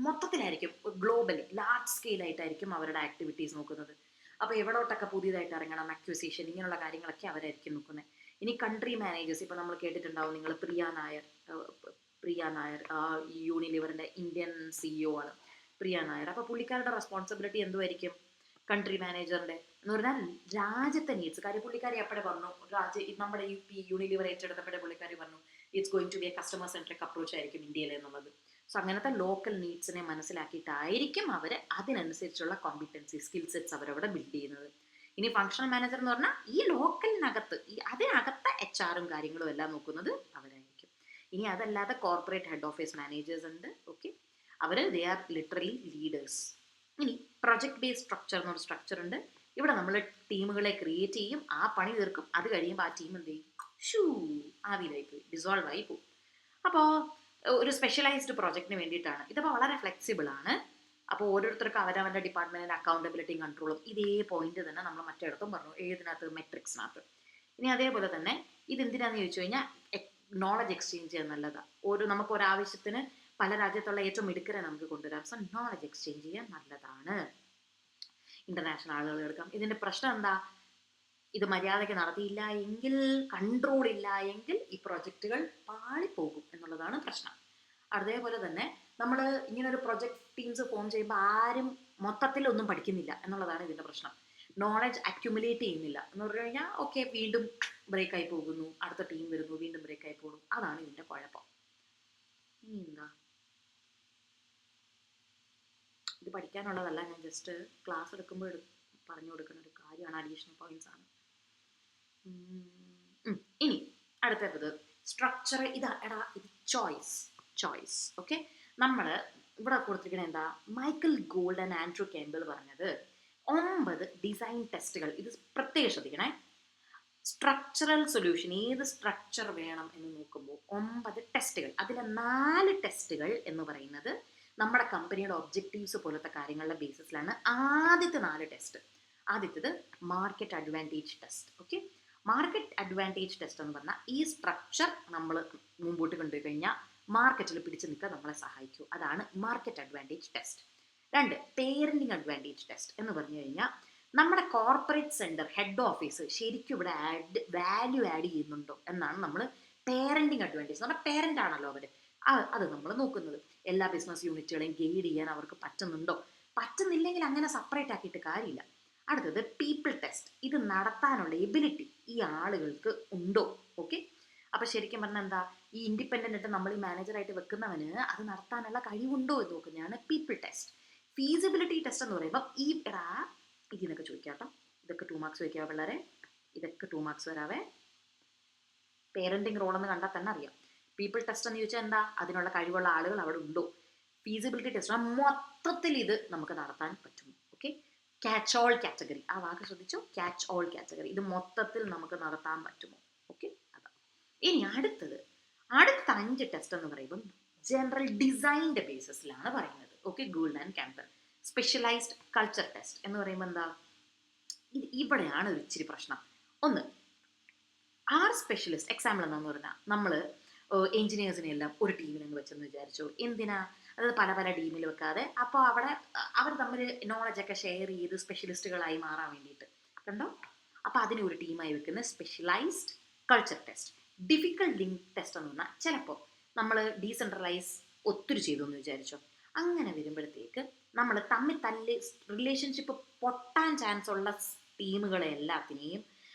മൊത്തത്തിലായിരിക്കും, ഗ്ലോബലി ലാർജ് സ്കെയിലായിട്ടായിരിക്കും അവരുടെ ആക്ടിവിറ്റീസ് നോക്കുന്നത്. അപ്പോൾ എവിടോട്ടൊക്കെ പുതിയതായിട്ട് ഇറങ്ങണം, അക്വിസിഷൻ, ഇങ്ങനെയുള്ള കാര്യങ്ങളൊക്കെ അവരായിരിക്കും നോക്കുന്നത്. ഇനി കൺട്രി മാനേജേഴ്സ്, ഇപ്പോൾ നമ്മൾ കേട്ടിട്ടുണ്ടാവും നിങ്ങൾ പ്രിയ നായർ ഈ യൂണിലിവറിൻ്റെ ഇന്ത്യൻ CEO ആണ് പ്രിയ നായർ. അപ്പോൾ പുള്ളിക്കാരുടെ റെസ്പോൺസിബിലിറ്റി എന്തുമായിരിക്കും, കൺട്രി മാനേജറിൻ്റെ എന്ന് പറഞ്ഞാൽ രാജ്യത്തെ നീഡ്സ്. കാര്യം പുള്ളിക്കാരി എപ്പോഴേ പറഞ്ഞു, നമ്മുടെ യൂണിലിവർ ഏറ്റെടുത്തപ്പോഴേ പുള്ളിക്കാരി പറഞ്ഞു it's going to be a customer centric approach ആയിരിക്കും ഇന്ത്യയിൽ എന്നുള്ളത്. സോ അങ്ങനത്തെ ലോക്കൽ നീഡ്സിനെ മനസ്സിലാക്കിയിട്ടായിരിക്കും അവർ അതിനനുസരിച്ചുള്ള കോമ്പിറ്റൻസി സ്കിൽ സെറ്റ്സ് അവരവിടെ ബിൽഡ് ചെയ്യുന്നത്. ഇനി ഫങ്ഷണൽ മാനേജർ എന്ന് പറഞ്ഞാൽ ഈ ലോക്കലിനകത്ത് അതിനകത്തെ HR കാര്യങ്ങളും എല്ലാം നോക്കുന്നത് അവരായിരിക്കും. ഇനി അതല്ലാതെ കോർപ്പറേറ്റ് ഹെഡ് ഓഫീസ് മാനേജേഴ്സ് ഉണ്ട്, ഓക്കെ, അവർ ദേ ആർ ലിറ്ററലി ലീഡേഴ്സ്. ഇനി പ്രൊജക്ട് ബേസ്ഡ് സ്ട്രക്ചർ എന്നൊരു സ്ട്രക്ചർ ഉണ്ട്. ഇവിടെ നമ്മൾ ടീമുകളെ ക്രിയേറ്റ് ചെയ്യും, ആ പണി തീർക്കും, അത് കഴിയുമ്പോൾ ആ ടീം എന്ത് ചെയ്യും, ആവിയിലായി പോയി, ഡിസോൾവ് ആയി പോകും. അപ്പോൾ ഒരു സ്പെഷ്യലൈസ്ഡ് പ്രോജക്റ്റിന് വേണ്ടിയിട്ടാണ്. ഇതിപ്പോൾ വളരെ ഫ്ലെക്സിബിൾ ആണ്. അപ്പോൾ ഓരോരുത്തർക്കും അവരവൻ്റെ ഡിപ്പാർട്ട്മെൻറ്റിൻ്റെ അക്കൗണ്ടബിലിറ്റിയും കൺട്രോളും ഇതേ പോയിന്റ് തന്നെ നമ്മൾ മറ്റിടത്തും പറഞ്ഞു, ഏതിനകത്ത് മെട്രിക്സിനകത്ത്. ഇനി അതേപോലെ തന്നെ ഇതെന്തിനാന്ന് ചോദിച്ചു കഴിഞ്ഞാൽ നോളജ് എക്സ്ചേഞ്ച് ചെയ്യാൻ നല്ലതാണ്. നമുക്ക് ഒരാവശ്യത്തിന് പല രാജ്യത്തുള്ള ഏറ്റവും മിടുക്കരെ നമുക്ക് കൊണ്ടുവരാം. സോ നോളജ് എക്സ്ചേഞ്ച് ചെയ്യാൻ നല്ലതാണ്, ഇന്റർനാഷണൽ ആളുകൾ എടുക്കാം. ഇതിൻ്റെ പ്രശ്നം എന്താ, ഇത് മര്യാദയ്ക്ക് നടത്തിയില്ല എങ്കിൽ, കൺട്രോൾ ഇല്ല എങ്കിൽ ഈ പ്രൊജക്റ്റുകൾ പാളിപ്പോകും എന്നുള്ളതാണ് പ്രശ്നം. അതേപോലെ തന്നെ നമ്മൾ ഇങ്ങനെ ഒരു പ്രൊജക്ട് ടീംസ് ഫോം ചെയ്യുമ്പോൾ ആരും മൊത്തത്തിലൊന്നും പഠിക്കുന്നില്ല എന്നുള്ളതാണ് ഇതിൻ്റെ പ്രശ്നം. നോളജ് അക്യുമുലേറ്റ് ചെയ്യുന്നില്ല എന്ന് പറഞ്ഞു കഴിഞ്ഞാൽ ഓക്കെ, വീണ്ടും ബ്രേക്കായി പോകുന്നു, അടുത്ത ടീം വരുന്നു, വീണ്ടും ബ്രേക്കായി പോകുന്നു. അതാണ് ഇതിൻ്റെ കുഴപ്പം. ഇനി എന്താ, ഇത് പഠിക്കാനുള്ളതല്ല, ഞാൻ ജസ്റ്റ് ക്ലാസ് എടുക്കുമ്പോൾ പറഞ്ഞു കൊടുക്കുന്ന ഒരു കാര്യമാണ്, അഡീഷണൽ പോയിന്റ്സ് ആണ്. ഇനി അടുത്തത് സ്ട്രക്ചർ. ഇത് ചോയ്സ് ഓക്കെ. നമ്മൾ ഇവിടെ കൊടുത്തിരിക്കുന്ന എന്താ, Michael gold and Andrew Campbell പറഞ്ഞത് 9 ഡിസൈൻ ടെസ്റ്റുകൾ. ഇത് പ്രത്യേകം ശ്രദ്ധിക്കണേ. സ്ട്രക്ചറൽ സൊല്യൂഷൻ, ഏത് സ്ട്രക്ചർ വേണം എന്ന് നോക്കുമ്പോൾ 9 ടെസ്റ്റുകൾ. അതിലെ 4 ടെസ്റ്റുകൾ എന്ന് പറയുന്നത് നമ്മുടെ കമ്പനിയുടെ ഒബ്ജക്റ്റീവ്സ് പോലത്തെ കാര്യങ്ങളുടെ ബേസിസിലാണ്. ആദ്യത്തെ 4 ടെസ്റ്റ്, ആദ്യത്തേത് market advantage test. Okay, market advantage test എന്ന് പറഞ്ഞാൽ ഈ സ്ട്രക്ചർ നമ്മൾ മുമ്പോട്ട് കൊണ്ടുപോയി കഴിഞ്ഞാൽ മാർക്കറ്റിൽ പിടിച്ചു നിൽക്കാൻ നമ്മളെ സഹായിക്കും. അതാണ് market advantage test. 2, parenting advantage test എന്ന് പറഞ്ഞു കഴിഞ്ഞാൽ നമ്മുടെ കോർപ്പറേറ്റ് സെൻറ്റർ ഹെഡ് ഓഫീസ് ശരിക്കും ഇവിടെ വാല്യൂ ആഡ് ചെയ്യുന്നുണ്ടോ എന്നാണ് നമ്മൾ പേരൻറ്റിങ് അഡ്വാൻറ്റേജ്. നമ്മുടെ പേരൻ്റ് ആണല്ലോ അവർ, അത് നമ്മൾ നോക്കുന്നത്. എല്ലാ ബിസിനസ് യൂണിറ്റുകളെയും ഗൈഡ് ചെയ്യാൻ അവർക്ക് പറ്റുന്നുണ്ടോ, പറ്റുന്നില്ലെങ്കിൽ അങ്ങനെ സെപ്പറേറ്റ് ആക്കിയിട്ട് കാര്യമില്ല. അടുത്തത് പീപ്പിൾ ടെസ്റ്റ്. ഇത് നടത്താനുള്ള എബിലിറ്റി ഈ ആളുകൾക്ക് ഉണ്ടോ. ഓക്കെ, അപ്പോൾ ശരിക്കും പറഞ്ഞാൽ എന്താ, ഈ ഇൻഡിപെൻഡൻ്റ് ആയിട്ട് നമ്മൾ ഈ മാനേജറായിട്ട് വെക്കുന്നവന് അത് നടത്താനുള്ള കഴിവുണ്ടോ എന്ന് നോക്കുന്നതാണ് പീപ്പിൾ ടെസ്റ്റ്. ഫീസിബിലിറ്റി ടെസ്റ്റ് എന്ന് പറയുമ്പോൾ ഇതിനൊക്കെ ചോദിക്കാട്ടോ, ഇതൊക്കെ 2 മാർക്സ് ചോദിക്കുക പിള്ളേരെ, ഇതൊക്കെ 2 മാർക്സ് വരാവേ. പേരൻറ്റിങ് റോളെന്ന് കണ്ടാൽ തന്നെ അറിയാം. പീപ്പിൾ ടെസ്റ്റ് എന്ന് ചോദിച്ചാൽ എന്താ, അതിനുള്ള കഴിവുള്ള ആളുകൾ അവിടെ ഉണ്ടോ. ഫീസിബിലിറ്റി ടെസ്റ്റ് മൊത്തത്തിൽ ഇത് നമുക്ക് നടത്താൻ പറ്റും. ഓക്കെ, ക്യാച്ച് ഓൾ കാറ്റഗറി, ആ വാക്ക് ശ്രദ്ധിച്ചു, ക്യാച്ച് ഓൾ കാറ്റഗറി, ഇത് മൊത്തത്തിൽ നമുക്ക് നടത്താൻ പറ്റുമോ. ഓക്കെ, അതാ. ഇനി അടുത്ത 5 ടെസ്റ്റ് എന്ന് പറയുമ്പം ജനറൽ ഡിസൈൻ്റെ ബേസിസിലാണ് പറയുന്നത്. Okay, gold and Campbell. Specialised culture test എന്ന് പറയുമ്പോൾ എന്താ, ഇവിടെയാണ് ഒരു ഇച്ചിരി പ്രശ്നം. ഒന്ന്, ആർ സ്പെഷ്യലിസ്റ്റ് എക്സാമ്പിൾ എന്താണെന്ന് പറഞ്ഞാൽ നമ്മൾ എഞ്ചിനീയേഴ്സിനെ എല്ലാം ഒരു ടീമിൽ അങ്ങ് വെച്ചെന്ന് വിചാരിച്ചു. എന്തിനാ? അതായത് പല പല ടീമിൽ വെക്കാതെ അപ്പോൾ അവിടെ അവർ തമ്മിൽ നോളജൊക്കെ ഷെയർ ചെയ്ത് സ്പെഷ്യലിസ്റ്റുകളായി മാറാൻ വേണ്ടിയിട്ട് കണ്ടോ. അപ്പോൾ അതിനെ ഒരു ടീമായി വെക്കുന്ന specialised culture test. Difficult link test എന്ന് പറഞ്ഞാൽ ചിലപ്പോൾ നമ്മൾ ഡീസെൻട്രലൈസ് ഒത്തിരി ചെയ്തു എന്ന് വിചാരിച്ചോ. അങ്ങനെ വരുമ്പോഴത്തേക്ക് നമ്മൾ തമ്മിൽ തല്ലി റിലേഷൻഷിപ്പ് പൊട്ടാൻ ചാൻസ് ഉള്ള ടീമുകളെ എല്ലാത്തിനെയും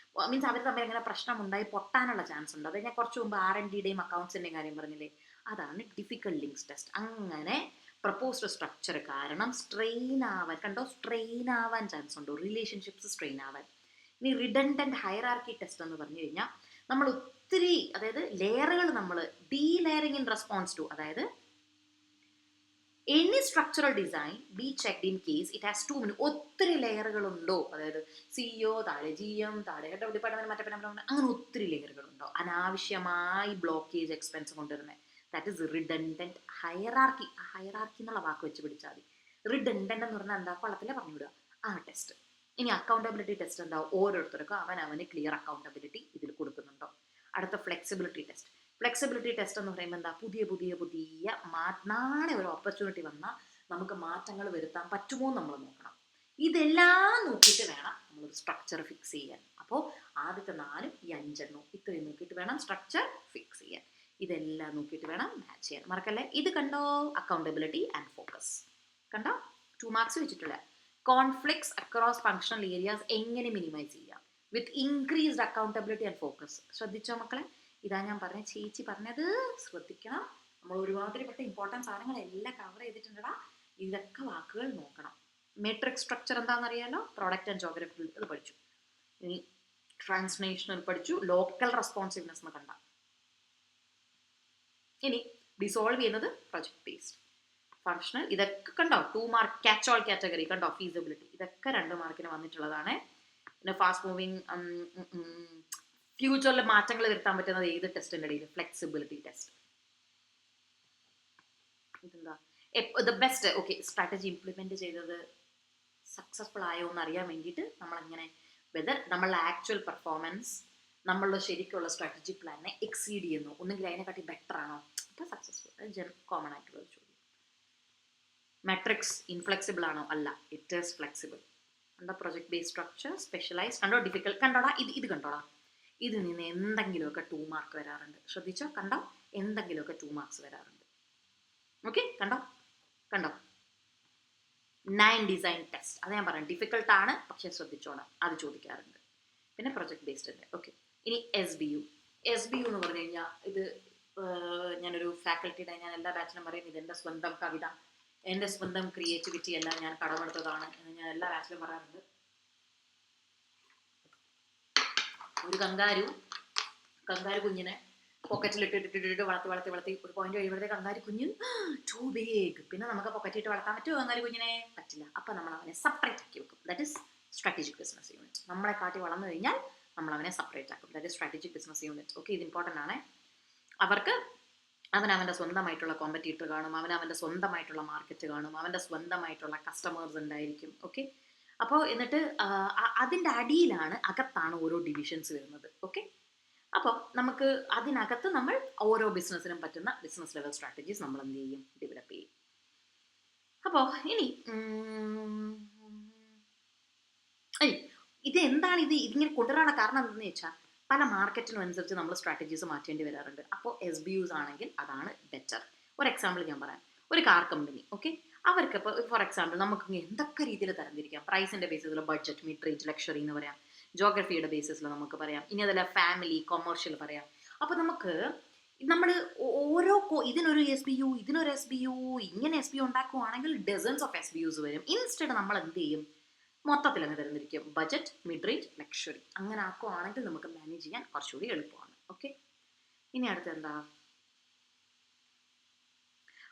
മീൻസ് അവർ തമ്മിൽ എങ്ങനെ പ്രശ്നമുണ്ടായി പൊട്ടാനുള്ള ചാൻസ് ഉണ്ട്. അത് ഞാൻ കുറച്ച് മുമ്പ് R&Dയുടെയും അക്കൗണ്ട്സിൻ്റെയും കാര്യം പറഞ്ഞില്ലേ, അതാണ് ഡിഫിക്കൽട്ട് ലിങ്ക്സ് ടെസ്റ്റ്. അങ്ങനെ പ്രപ്പോസ്ഡ് സ്ട്രക്ചർ കാരണം സ്ട്രെയിൻ ആവാൻ ചാൻസ് ഉണ്ട്, റിലേഷൻഷിപ്സ് സ്ട്രെയിൻ ആവാൻ. ഇനി റിഡൻഡൻറ്റ് ഹൈറാർക്കി ടെസ്റ്റ് എന്ന് പറഞ്ഞു കഴിഞ്ഞാൽ നമ്മൾ ഒത്തിരി, അതായത് ലെയറുകൾ നമ്മൾ ലെയറിങ് ഇൻ റെസ്പോൺസ് ടു, അതായത് any structural design be checked in case it has too many, ഒത്തിരി ലെയറുകളുണ്ടോ, അതായത് CEO താഴെ GM താഴെ ഹെഡ് ഓഫ് ഡിപ്പാർട്ട്മെന്റ് മറ്റേ അങ്ങനെ ഒത്തിരി ലെയറുകളുണ്ടോ, അനാവശ്യമായി ബ്ലോക്കേജ് എക്സ്പെൻസ് കൊണ്ടുവരുന്നത്. That is redundant hierarchy. ആ ഹൈറാർക്കി എന്നുള്ള വാക്ക് വെച്ച് പിടിച്ചാൽ മതി. റിഡൻഡൻറ്റ് എന്ന് പറഞ്ഞാൽ എന്താ, കൊള്ളത്തിലെ പറഞ്ഞുവിടുക ആ ടെസ്റ്റ്. ഇനി അക്കൗണ്ടബിലിറ്റി ടെസ്റ്റ് എന്താ, ഓരോരുത്തർക്കും അവന് ക്ലിയർ അക്കൗണ്ടബിലിറ്റി ഇതിൽ കൊടുക്കുന്നുണ്ടോ. അടുത്ത ഫ്ലെക്സിബിലിറ്റി ടെസ്റ്റ്. ഫ്ലെക്സിബിലിറ്റി ടെസ്റ്റ് എന്ന് പറയുമ്പോൾ എന്താ, പുതിയ നാളെ ഒരു ഓപ്പർച്യൂണിറ്റി വന്നാൽ നമുക്ക് മാറ്റങ്ങൾ വരുത്താൻ പറ്റുമോ എന്ന് നമ്മൾ നോക്കണം. ഇതെല്ലാം നോക്കിയിട്ട് വേണം നമ്മളൊരു സ്ട്രക്ചർ ഫിക്സ് ചെയ്യാൻ. അപ്പോൾ ആദ്യത്തെ 4 ഈ 5 ഇത്രയും നോക്കിയിട്ട് വേണം സ്ട്രക്ചർ ഫിക്സ് ചെയ്യാൻ. ഇതെല്ലാം നോക്കിയിട്ട് വേണം മാച്ച് ചെയ്യാൻ. മറക്കല്ലേ, ഇത് കണ്ടോ, അക്കൗണ്ടബിലിറ്റി ആൻഡ് ഫോക്കസ് കണ്ടോ. 2 മാർക്സ് വെച്ചിട്ടുള്ള കോൺഫ്ലിക്ട്സ് അക്രോസ് ഫങ്ഷണൽ ഏരിയാസ് എങ്ങനെ മിനിമൈസ് ചെയ്യാം വിത്ത് ഇൻക്രീസ്ഡ് അക്കൗണ്ടബിലിറ്റി ആൻഡ് ഫോക്കസ്. ശ്രദ്ധിച്ചോ മക്കളെ, ഇതാ ഞാൻ പറഞ്ഞ ചേച്ചി പറഞ്ഞത് ശ്രദ്ധിക്കണം. നമ്മൾ ഒരുമാതിരിപ്പെട്ട ഇമ്പോർട്ടൻറ്റ് സാധനങ്ങളെല്ലാം കവർ ചെയ്തിട്ടുണ്ടടാ. ഇതൊക്കെ വാക്കുകൾ നോക്കണം. മെട്രിക് സ്ട്രക്ചർ എന്താണെന്നറിയാലോ, പ്രോഡക്റ്റ് ആൻഡ് ജോഗ്രഫിക്കൽ ഇത് പഠിച്ചു. ഇനി ട്രാൻസ്ലേഷണൽ പഠിച്ചു, ലോക്കൽ റെസ്പോൺസീവ്നെസ് എന്ന് കണ്ട. ഇനി ഡിസോൾവ് ചെയ്യുന്നത് പ്രൊജക്ട് ബേസ്ഡ് ഫങ്ഷണൽ, ഇതൊക്കെ കണ്ടോ. 2 മാർക്ക് ക്യാച്ച് ഓൾ കാറ്റഗറി കണ്ടോ. ഫീസിബിലിറ്റി ഇതൊക്കെ 2 മാർക്കിന് വന്നിട്ടുള്ളതാണ്. പിന്നെ ഫാസ്റ്റ് മൂവിങ് ഫ്യൂച്ചറിൽ മാറ്റങ്ങൾ വരുത്താൻ പറ്റുന്നത് ഏത് ടെസ്റ്റിൻ്റെ ഇടയിൽ, ഫ്ലെക്സിബിലിറ്റി ടെസ്റ്റ്. ഇതെന്താ the best. Okay, strategy implement ചെയ്തത് സക്സസ്ഫുൾ ആയോ എന്ന് അറിയാൻ വേണ്ടിയിട്ട് നമ്മളെങ്ങനെ വെദർ നമ്മളുടെ ആക്ച്വൽ പെർഫോമൻസ് നമ്മളുടെ ശരിക്കുള്ള സ്ട്രാറ്റജി പ്ലാനിനെ എക്സീഡ് ചെയ്യുന്നു, ഒന്നുകിൽ അതിനെക്കാട്ടി ബെറ്റർ ആണോ, അപ്പോൾ സക്സസ്ഫുൾ. കോമൺ ആയിട്ടുള്ള ഒരു ചോദ്യം. മെട്രിക്സ് ഇൻഫ്ലെക്സിബിൾ ആണോ, അല്ല, ഇറ്റ് ഈസ് ഫ്ലെക്സിബിൾ. കണ്ടോ, പ്രൊജക്ട് ബേസ്ഡ് സ്ട്രക്ചർ, സ്പെഷ്യലൈസ് കണ്ടോ, ഡിഫിക്കൽട്ട് കണ്ടോടാ. ഇത് കണ്ടോടാ, ഇതിൽ നിന്ന് എന്തെങ്കിലുമൊക്കെ 2 മാർക്ക് വരാറുണ്ട്. ശ്രദ്ധിച്ചോ, കണ്ടോ, എന്തെങ്കിലുമൊക്കെ 2 മാർക്സ് വരാറുണ്ട്. ഓക്കെ, കണ്ടോ 9 ഡിസൈൻ ടെസ്റ്റ്, അത് ഞാൻ പറയാം, ഡിഫിക്കൽട്ട് ആണ് പക്ഷെ ശ്രദ്ധിച്ചോണം, അത് ചോദിക്കാറുണ്ട്. പിന്നെ പ്രൊജക്ട് ബേസ്ഡ് ഉണ്ട്. ഓക്കെ, ഇനി SBU എന്ന് പറഞ്ഞു കഴിഞ്ഞാൽ ഇത് ഞാനൊരു ഫാക്കൽറ്റിയുടെ ഞാൻ എല്ലാ ബാച്ചിലും പറയും, ഇതെൻ്റെ സ്വന്തം കവിത, എൻ്റെ സ്വന്തം ക്രിയേറ്റിവിറ്റി എല്ലാം ഞാൻ കടമെടുത്തതാണ് എന്ന് ഞാൻ എല്ലാ ബാച്ചിലും പറയാറുണ്ട്. ഒരു കങ്കാരു കുഞ്ഞിനെ പോക്കറ്റിലിട്ടിട്ട് വളർത്തി ഒരു പോയിന്റ് കഴിയുമ്പോഴത്തേക്ക് കങ്കാരു കുഞ്ഞ് ടു ബിഗ്. പിന്നെ നമുക്ക് പോക്കറ്റിട്ട് വളർത്താൻ പറ്റുമോ കങ്കാരു കുഞ്ഞിനെ? പറ്റില്ല. അപ്പം നമ്മൾ അവനെ സെപ്പറേറ്റ് ആക്കി വെക്കും. That is strategic business unit. നമ്മളെ കാട്ടി വളർന്നു കഴിഞ്ഞാൽ നമ്മൾ അവനെ സെപ്പറേറ്റ് ആക്കും. That is strategic business unit. Okay, ഇത് ഇമ്പോർട്ടൻ്റ് ആണ്. അവർക്ക് അവൻ്റെ സ്വന്തമായിട്ടുള്ള കോമ്പറ്റീറ്റർ കാണും, അവൻ്റെ സ്വന്തമായിട്ടുള്ള മാർക്കറ്റ് കാണും, അവൻ്റെ സ്വന്തമായിട്ടുള്ള കസ്റ്റമേഴ്സ് ഉണ്ടായിരിക്കും. ഓക്കെ, അപ്പോൾ എന്നിട്ട് അതിൻ്റെ അകത്താണ് ഓരോ ഡിവിഷൻസ് വരുന്നത്. ഓക്കെ, അപ്പോൾ നമുക്ക് അതിനകത്ത് നമ്മൾ ഓരോ ബിസിനസ്സിനും പറ്റുന്ന ബിസിനസ് ലെവൽ സ്ട്രാറ്റജീസ് നമ്മൾ എന്ത് ചെയ്യും, ഡെവലപ്പ് ചെയ്യും. അപ്പോൾ ഇനി ഇതെന്താണ് ഇതിങ്ങനെ കൊണ്ടുവരാനുള്ള കാരണം എന്തെന്ന് വെച്ചാൽ പല മാർക്കറ്റിനും അനുസരിച്ച് നമ്മൾ സ്ട്രാറ്റജീസ് മാറ്റേണ്ടി വരാറുണ്ട്. അപ്പോൾ SBUs ആണെങ്കിൽ അതാണ് ബെറ്റർ. ഒരു എക്സാമ്പിൾ ഞാൻ പറയാം. ഒരു കാർ കമ്പനി, ഓക്കെ, അവർക്ക് ഇപ്പോൾ ഫോർ എക്സാമ്പിൾ നമുക്ക് എന്തൊക്കെ രീതിയിൽ തരംതിരിക്കാം. പ്രൈസിൻ്റെ ബേസിസിൽ ബഡ്ജറ്റ്, മിഡ് റേഞ്ച്, ലക്ഷറി എന്ന് പറയാം. ജോഗ്രഫിയുടെ ബേസിസിൽ നമുക്ക് പറയാം. ഇനി അതല്ല ഫാമിലി, കൊമേഴ്ഷ്യൽ പറയാം. അപ്പോൾ നമ്മൾ ഇതിനൊരു SBU ഇങ്ങനെ SBU ഉണ്ടാക്കുവാണെങ്കിൽ ഡസൻസ് ഓഫ് SBUs വരും. ഇൻസ്റ്റെഡ് നമ്മൾ എന്ത് ചെയ്യും, മൊത്തത്തിൽ അങ്ങ് തരംതിരിക്കും. ബഡ്ജറ്റ്, മിഡ് റേഞ്ച്, ലക്ഷറി അങ്ങനെ ആക്കുവാണെങ്കിൽ നമുക്ക് മാനേജ് ചെയ്യാൻ കുറച്ചുകൂടി എളുപ്പമാണ്. ഓക്കെ, ഇനി അടുത്ത് എന്താ,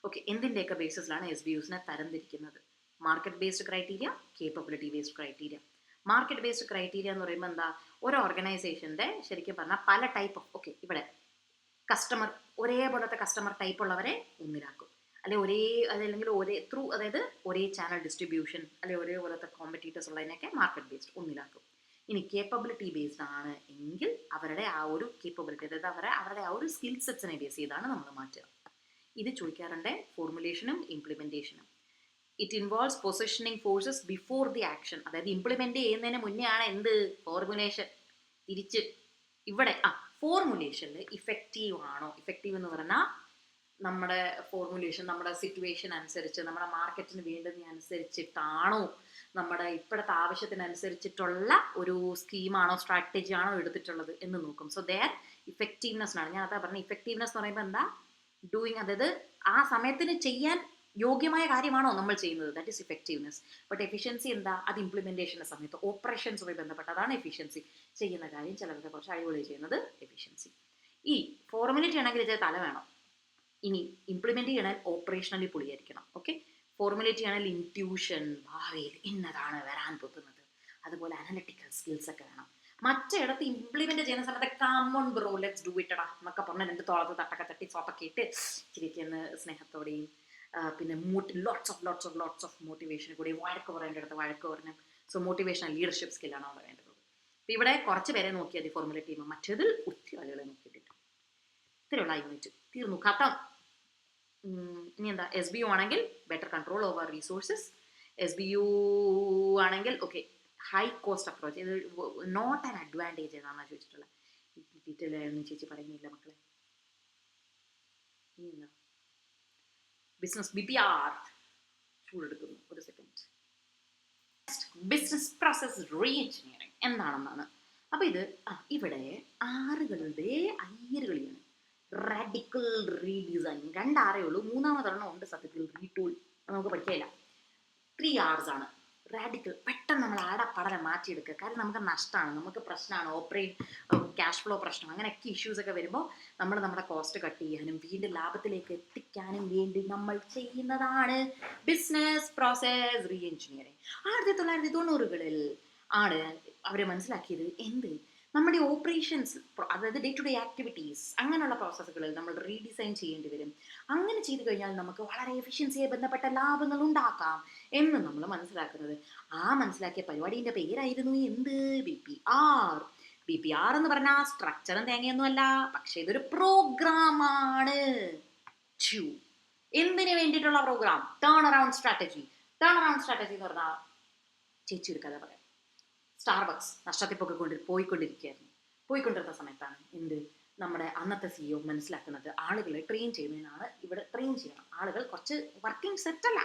ഓക്കെ, എന്തിൻ്റെയൊക്കെ ബേസിസിലാണ് SBUസിനെ തരംതിരിക്കുന്നത്? Market based criteria, capability based criteria. Market based criteria എന്ന് പറയുമ്പോൾ എന്താ, ഒരു ഓർഗനൈസേഷൻ്റെ ശരിക്കും പറഞ്ഞാൽ പല ടൈപ്പ് ഓഫ്, ഓക്കെ, ഇവിടെ കസ്റ്റമർ ഒരേപോലത്തെ കസ്റ്റമർ ടൈപ്പ് ഉള്ളവരെ ഒന്നിലാക്കും, അല്ലെങ്കിൽ ഒരേ ചാനൽ ഡിസ്ട്രിബ്യൂഷൻ, അല്ലെങ്കിൽ ഒരേപോലത്തെ കോമ്പറ്റീറ്റേഴ്സ് ഉള്ളതിനൊക്കെ മാർക്കറ്റ് ബേസ്ഡ് ഒന്നിലാക്കും. ഇനി കേപ്പബിലിറ്റി ബേസ്ഡ് ആണ് എങ്കിൽ അവരുടെ ആ ഒരു കേപ്പബിലിറ്റി, അതായത് അവരുടെ ആ ഒരു സ്കിൽ സെറ്റ്സിനെ ബേസ് ചെയ്താണ് നമ്മൾ മാറ്റുക. ഇത് ചോദിക്കാറുണ്ട് ഫോർമുലേഷനും ഇംപ്ലിമെൻറ്റേഷനും. It involves positioning forces before the action. അതായത് ഇംപ്ലിമെന്റ് ചെയ്യുന്നതിന് മുന്നേ ആണ് എന്ത് ഫോർമുലേഷൻ. തിരിച്ച് ഇവിടെ ഫോർമുലേഷനിൽ ഇഫക്റ്റീവ് ആണോ, ഇഫക്റ്റീവ് എന്ന് പറഞ്ഞാൽ നമ്മുടെ ഫോർമുലേഷൻ നമ്മുടെ സിറ്റുവേഷൻ അനുസരിച്ച്, നമ്മുടെ മാർക്കറ്റിന് വേണ്ടുന്നതനുസരിച്ചിട്ടാണോ, നമ്മുടെ ഇപ്പോഴത്തെ ആവശ്യത്തിനനുസരിച്ചിട്ടുള്ള ഒരു സ്കീമാണോ സ്ട്രാറ്റജി ആണോ എടുത്തിട്ടുള്ളത് എന്ന് നോക്കും. സോ ദർ ഇഫക്റ്റീവ്നെസ്സിനാണ് ഞാൻ അതാ പറഞ്ഞത്. ഇഫക്റ്റീവ്നെസ് എന്ന് പറയുമ്പോൾ എന്താ, ഡൂയിങ്, അതായത് ആ സമയത്തിന് ചെയ്യാൻ യോഗ്യമായ കാര്യമാണോ നമ്മൾ ചെയ്യുന്നത്, that is effectiveness. But efficiency എന്താ, അത് ഇംപ്ലിമെൻറ്റേഷൻ്റെ സമയത്ത് ഓപ്പറേഷൻസുമായി ബന്ധപ്പെട്ടതാണ് എഫിഷ്യൻസി. ചെയ്യുന്ന കാര്യം ചിലർക്ക് കുറച്ച് അടിപൊളി ചെയ്യുന്നത് എഫിഷ്യൻസി. ഈ ഫോർമുലേറ്റ് ആണെങ്കിൽ ഇത് തല വേണം. ഇനി ഇംപ്ലിമെൻറ്റ് ചെയ്യണേൽ ഓപ്പറേഷണലി പൊളിയായിരിക്കണം. ഓക്കെ, ഫോർമുലേറ്റ് ചെയ്യണമെങ്കിൽ ഇൻറ്റ്യൂഷൻ, ഭാവിയിൽ ഇന്നതാണ് വരാൻ പോകുന്നത്, അതുപോലെ അനലിറ്റിക്കൽ സ്കിൽസ് ഒക്കെ വേണം. മറ്റിടത്ത് ഇംപ്ലിമെന്റ് ചെയ്യുന്ന സമയത്ത് കാമോൺ ബ്രോ ലെറ്റ്സ് ഡു ഇറ്റടാ എന്നൊക്കെ പറഞ്ഞ് രണ്ട് തോളത്ത് തട്ടൊക്കെ തട്ടി സോപ്പൊക്കെ ഇട്ട് ചിരിക്കുന്ന സ്നേഹത്തോടെയും പിന്നെ ലോട്ട്സ് ഓഫ് മോട്ടിവേഷൻ കൂടി, വഴക്ക് പറയേണ്ട അടുത്ത് വഴക്ക് പറഞ്ഞു. സോ മോട്ടിവേഷണൽ ലീഡർഷിപ്പ് സ്കില്ലാണ് അവിടെ വേണ്ടത്. അപ്പോൾ ഇവിടെ കുറച്ച് പേരെ നോക്കിയാൽ മതി ഫോർമുലേറ്റ് ചെയ്യുമ്പോൾ, മറ്റേതിൽ ഒത്തിരി ആളുകളെ നോക്കിയിട്ടില്ല. ഇത്രയുള്ള യൂണിറ്റ് തീർന്നു, ഖത്തം. ഇനി എന്താ, SBU ആണെങ്കിൽ better control over resources. SBU ആണെങ്കിൽ ഓക്കെ ഹൈ കോസ്റ്റ് അപ്രോച്ച്, ഇത് നോട്ട് ആൻ അഡ്വാൻറ്റേജ് ഏതാണെന്നാണ് ചോദിച്ചിട്ടുള്ളത്. ഡീറ്റെയിൽ ആയൊന്നും ചേച്ചി പറയുന്നില്ല മക്കളെ. ഇനി എന്താ, ബിസിനസ് BPR ചൂടെടുക്കുന്നു. ഒരു second. Business process re engineering എന്താണെന്നാണ്. അപ്പോൾ ഇത് ഇവിടെ ആറുകളുടെ അയ്യറുകളിയാണ്. റാഡിക്കൽ റീഡിസൈൻ 2 ആറേ ഉള്ളൂ, മൂന്നാമതൊരെണ്ണം ഉണ്ട് സത്യത്തിൽ, റീടൂൾ. നമുക്ക് പഠിക്കില്ല. 3 hours ആണ്. റാഡിക്കൽ പെട്ടെന്ന് നമ്മൾ പഠനം മാറ്റിയെടുക്കുക. കാരണം നമുക്ക് നഷ്ടമാണ്, നമുക്ക് പ്രശ്നമാണ്, ക്യാഷ് ഫ്ലോ പ്രശ്നം, അങ്ങനെയൊക്കെ ഇഷ്യൂസൊക്കെ വരുമ്പോൾ നമ്മുടെ കോസ്റ്റ് കട്ട് ചെയ്യാനും വീണ്ടും ലാഭത്തിലേക്ക് എത്തിക്കാനും വേണ്ടി നമ്മൾ ചെയ്യുന്നതാണ് ബിസിനസ് പ്രോസസ് റീ എഞ്ചിനീയറിംഗ്. 1990-കളിൽ ആണ് അവർ മനസ്സിലാക്കിയത് എന്ത്, നമ്മുടെ ഓപ്പറേഷൻസ്, അതായത് ഡേ ടു ഡേ ആക്ടിവിറ്റീസ്, അങ്ങനെയുള്ള പ്രോസസ്സുകളിൽ നമ്മൾ റീഡിസൈൻ ചെയ്യേണ്ടി വരും. അങ്ങനെ ചെയ്തു കഴിഞ്ഞാൽ നമുക്ക് വളരെ എഫിഷ്യൻസിയെ ബന്ധപ്പെട്ട ലാഭങ്ങൾ ഉണ്ടാക്കാം എന്ന് നമ്മൾ മനസ്സിലാക്കുന്നത്. മനസ്സിലാക്കിയ പരിപാടിൻ്റെ പേരായിരുന്നു എന്ത്, BPR എന്ന് പറഞ്ഞാൽ സ്ട്രക്ചറും തേങ്ങയൊന്നും അല്ല, പക്ഷെ ഇതൊരു പ്രോഗ്രാമാണ്. എന്തിനു വേണ്ടിയിട്ടുള്ള programme, turn around strategy. Turn around strategy എന്ന് പറഞ്ഞാൽ ചേച്ചി ഒരു കഥ പറയാം. സ്റ്റാർബക്സ് നഷ്ടത്തിൽ പോയിക്കൊണ്ടിരുന്ന സമയത്താണ് നമ്മുടെ അന്നത്തെ CEO മനസ്സിലാക്കുന്നത് ആളുകളെ ട്രെയിൻ ചെയ്യുന്നതിനാണ്. ഇവിടെ ട്രെയിൻ ചെയ്യണം, ആളുകൾ കുറച്ച് വർക്കിംഗ് സെറ്റല്ല.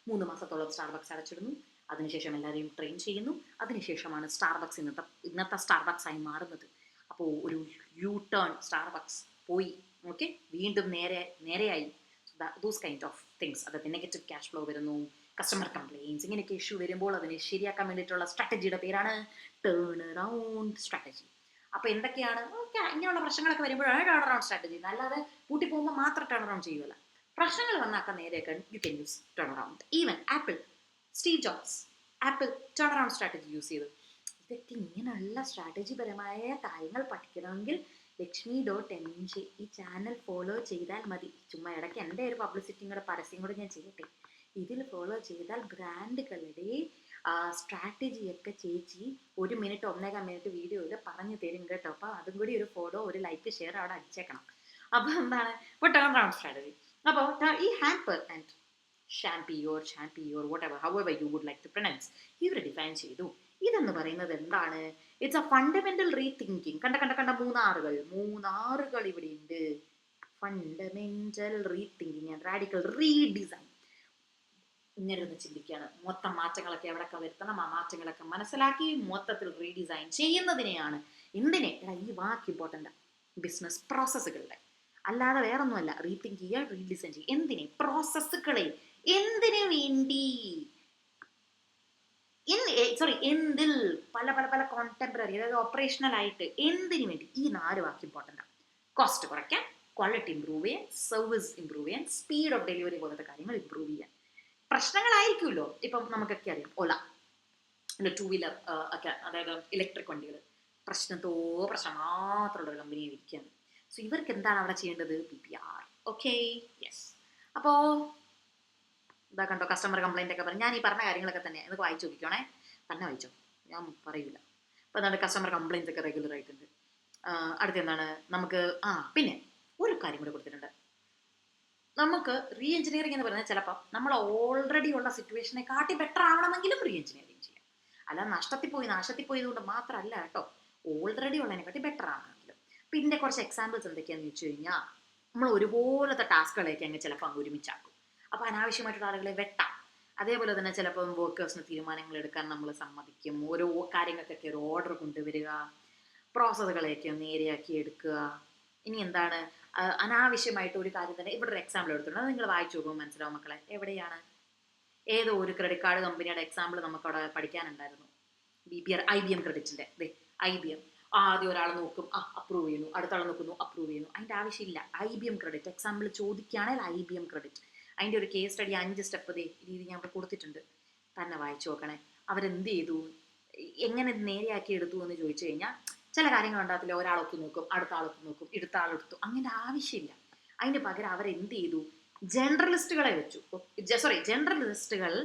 3 മാസത്തോളം സ്റ്റാർബക്സ് അടച്ചിടുന്നു, അതിനുശേഷം എല്ലാവരെയും ട്രെയിൻ ചെയ്യുന്നു. അതിനുശേഷമാണ് സ്റ്റാർബക്സ് ഇന്നത്തെ സ്റ്റാർബക്സ് ആയി മാറുന്നത്. അപ്പോൾ ഒരു ടേൺ സ്റ്റാർബക്സ് പോയി, ഓക്കെ, വീണ്ടും നേരെയായി. ദോസ് കൈൻഡ് ഓഫ് തിങ്സ്, അതായത് നെഗറ്റീവ് ക്യാഷ് ഫ്ലോ വരുന്നു, കസ്റ്റമർ കംപ്ലയിൻസ്, ഇങ്ങനെയൊക്കെ ഇഷ്യൂ വരുമ്പോൾ അതിനെ ശരിയാക്കാൻ വേണ്ടിയിട്ടുള്ള സ്ട്രാറ്റജിയുടെ പേരാണ് ടേൺ അറൗണ്ട് സ്ട്രാറ്റജി. അപ്പോൾ എന്തൊക്കെയാണ് ഇങ്ങനെയുള്ള പ്രശ്നങ്ങളൊക്കെ വരുമ്പോഴാണ് ടേൺ അറൗണ്ട് സ്ട്രാറ്റജി. അല്ലാതെ കൂട്ടി പോകുമ്പോൾ മാത്രം ടേൺ അറൗണ്ട് ചെയ്യുമല്ല, പ്രശ്നങ്ങൾ വന്നാക്കാൻ നേരെയാക്കാൻ you can use turn around. Even Steve Jobs Apple turn around strategy use ചെയ്തു. ഇതൊക്കെ ഇങ്ങനെയുള്ള സ്ട്രാറ്റജിപരമായ കാര്യങ്ങൾ പഠിക്കണമെങ്കിൽ Lakshmi.NJ ഈ ചാനൽ ഫോളോ ചെയ്താൽ മതി. ചുമ്മാ ഇടയ്ക്ക് എൻ്റെ ഒരു പബ്ലിസിറ്റിയും കൂടെ പരസ്യം കൂടെ ഞാൻ ചെയ്യട്ടെ. ഇതിൽ ഫോളോ ചെയ്താൽ ബ്രാൻഡുകളുടെ സ്ട്രാറ്റജിയൊക്കെ ചേച്ചി 1 മിനിറ്റ് 1.25 മിനിറ്റ് വീഡിയോയിൽ പറഞ്ഞു തരും കേട്ടോ. അപ്പോൾ അതും കൂടി ഒരു ഫോളോ, ഒരു ലൈക്ക്, ഷെയർ അവിടെ അടിച്ചേക്കണം. അപ്പോൾ എന്താണ്, ഇപ്പോൾ ടേൺ അറൗണ്ട് സ്ട്രാറ്റജി. അപ്പോൾ ഈ Hammer and Champy whatever, however you would like to pronounce, ഇവർ ഡിഫൈൻ ചെയ്തു. ഇതെന്ന് പറയുന്നത് എന്താണ്, ഇറ്റ്സ് എ ഫണ്ടമെന്റൽ റീതിങ്കിങ്. കണ്ട 3 ആറുകൾ ഇവിടെ ഉണ്ട്. Fundamental rethinking and radical redesign. ഇങ്ങനെ ചിന്തിക്കുകയാണ്, മൊത്തം മാറ്റങ്ങളൊക്കെ എവിടെയൊക്കെ വരുത്തണം, ആ മാറ്റങ്ങളൊക്കെ മനസ്സിലാക്കി മൊത്തത്തിൽ റീഡിസൈൻ ചെയ്യുന്നതിനെയാണ് എന്തിനെ, ഈ വാക്ക് ഇമ്പോർട്ടൻ്റ്, ബിസിനസ് പ്രോസസ്സുകളുടെ, അല്ലാതെ വേറൊന്നുമല്ല. റീതിങ്ക് ചെയ്യുക, റീഡിസൈൻ ചെയ്യുക. എന്തിനെ, പ്രോസസ്സുകളെ. എന്തിനു വേണ്ടി, എന്തിൽ, പല കോണ്ടംപററി, അതായത് ഓപ്പറേഷണൽ ആയിട്ട് എന്തിനു വേണ്ടി. ഈ 4 വാക്ക് ഇമ്പോർട്ടൻ്റ് ആണ്. കോസ്റ്റ് കുറയ്ക്കാൻ, ക്വാളിറ്റി ഇമ്പ്രൂവ് ചെയ്യാൻ, സർവീസ് ഇമ്പ്രൂവ് ചെയ്യാൻ, സ്പീഡ് ഓഫ് ഡെലിവറി പോലത്തെ കാര്യങ്ങൾ ഇമ്പ്രൂവ് ചെയ്യാൻ. പ്രശ്നങ്ങളായിരിക്കുമല്ലോ, ഇപ്പം നമുക്കൊക്കെ അറിയാം, ഓല 2 വീലർ ഒക്കെ, അതായത് ഇലക്ട്രിക് വണ്ടികൾ, പ്രശ്നം മാത്രമുള്ള ഒരു കമ്പനിയെ ഇരിക്കുകയാണ്. സോ ഇവർക്ക് എന്താണ് അവിടെ ചെയ്യേണ്ടത്, BPR. Okay, yes. അപ്പോൾ ഇതാ കണ്ടോ, കസ്റ്റമർ കംപ്ലൈൻ്റ് ഒക്കെ പറഞ്ഞു. ഞാൻ ഈ പറഞ്ഞ കാര്യങ്ങളൊക്കെ തന്നെ ഇത് വായിച്ചു നോക്കിക്കോണേ, തന്നെ വായിച്ചോ, ഞാൻ പറയൂല. അപ്പോൾ എന്താണ് കസ്റ്റമർ കംപ്ലയിൻസ് ഒക്കെ റെഗുലർ ആയിട്ടുണ്ട്. അടുത്ത എന്താണ് നമുക്ക് പിന്നെ ഒരു കാര്യം കൂടെ കൊടുത്തിട്ടുണ്ട്. നമുക്ക് റീ എഞ്ചിനീയറിംഗ് എന്ന് പറയുന്നത് ചിലപ്പോൾ നമ്മൾ ഓൾറെഡി ഉള്ള സിറ്റുവേഷനെ കാട്ടി ബെറ്റർ ആവണമെങ്കിലും റീ എഞ്ചിനീയറിംഗ് ചെയ്യാം. അല്ല നാശത്തിൽ പോയതുകൊണ്ട് മാത്രമല്ല കേട്ടോ, ഓൾറെഡി ഉള്ളതിനെക്കാട്ടി ബെറ്റർ ആണെങ്കിലും. അപ്പം ഇതിൻ്റെ കുറച്ച് എക്സാമ്പിൾസ് എന്തൊക്കെയാണെന്ന് വെച്ച് കഴിഞ്ഞാൽ, നമ്മൾ ഒരുപോലത്തെ ടാസ്കുകളൊക്കെ അങ്ങ് ചിലപ്പോൾ അങ്ങ് ഒരുമിച്ചാക്കും. അപ്പോൾ അനാവശ്യമായിട്ടുള്ള ആളുകളെ വെട്ടാം. അതേപോലെ തന്നെ ചിലപ്പം വർക്കേഴ്സിന് തീരുമാനങ്ങൾ എടുക്കാൻ നമ്മൾ സമ്മതിക്കും. ഓരോ കാര്യങ്ങൾക്കൊക്കെ ഒരു ഓർഡർ കൊണ്ടുവരിക, പ്രോസസ്സുകളെയൊക്കെ നേരെയാക്കി എടുക്കുക. ഇനി എന്താണ് അനാവശ്യമായിട്ട് ഒരു കാര്യം തന്നെ. ഇവിടെ ഒരു എക്സാമ്പിൾ എടുത്തിട്ടുണ്ട്, അത് നിങ്ങൾ വായിച്ചു നോക്കുമ്പോൾ മനസ്സിലാവും മക്കളെ. എവിടെയാണ്? ഏതോ ഒരു ക്രെഡിറ്റ് കാർഡ് കമ്പനിയുടെ എക്സാമ്പിൾ നമുക്കവിടെ പഠിക്കാനുണ്ടായിരുന്നു. IBM ക്രെഡിറ്റിൻ്റെ. IBM ആദ്യം ഒരാൾ നോക്കും, അപ്രൂവ് ചെയ്യുന്നു, അടുത്ത ആൾ നോക്കുന്നു, അപ്രൂവ് ചെയ്യുന്നു. അതിൻ്റെ ആവശ്യമില്ല. IBM ക്രെഡിറ്റ് എക്സാമ്പിൾ ചോദിക്കുകയാണെങ്കിൽ IBM ക്രെഡിറ്റ് അതിൻ്റെ ഒരു കേസ് സ്റ്റഡി 5 സ്റ്റെപ്പ് രീതി ഞാൻ ഇവിടെ കൊടുത്തിട്ടുണ്ട്, തന്നെ വായിച്ചു നോക്കണേ. അവരെന്ത് ചെയ്തു, എങ്ങനെ നേരെയാക്കി എടുത്തു എന്ന് ചോദിച്ചു കഴിഞ്ഞാൽ, ചില കാര്യങ്ങൾ ഉണ്ടാകത്തില്ല. ഒരാളൊത്ത് നോക്കും, അടുത്ത ആളൊത്ത് നോക്കും, എടുത്ത ആളെടുത്തു, അങ്ങനെ ആവശ്യമില്ല. അതിന് പകരം അവരെന്ത് ചെയ്തു, ജനറലിസ്റ്റുകളെ വെച്ചു. ജനറലിസ്റ്റുകൾ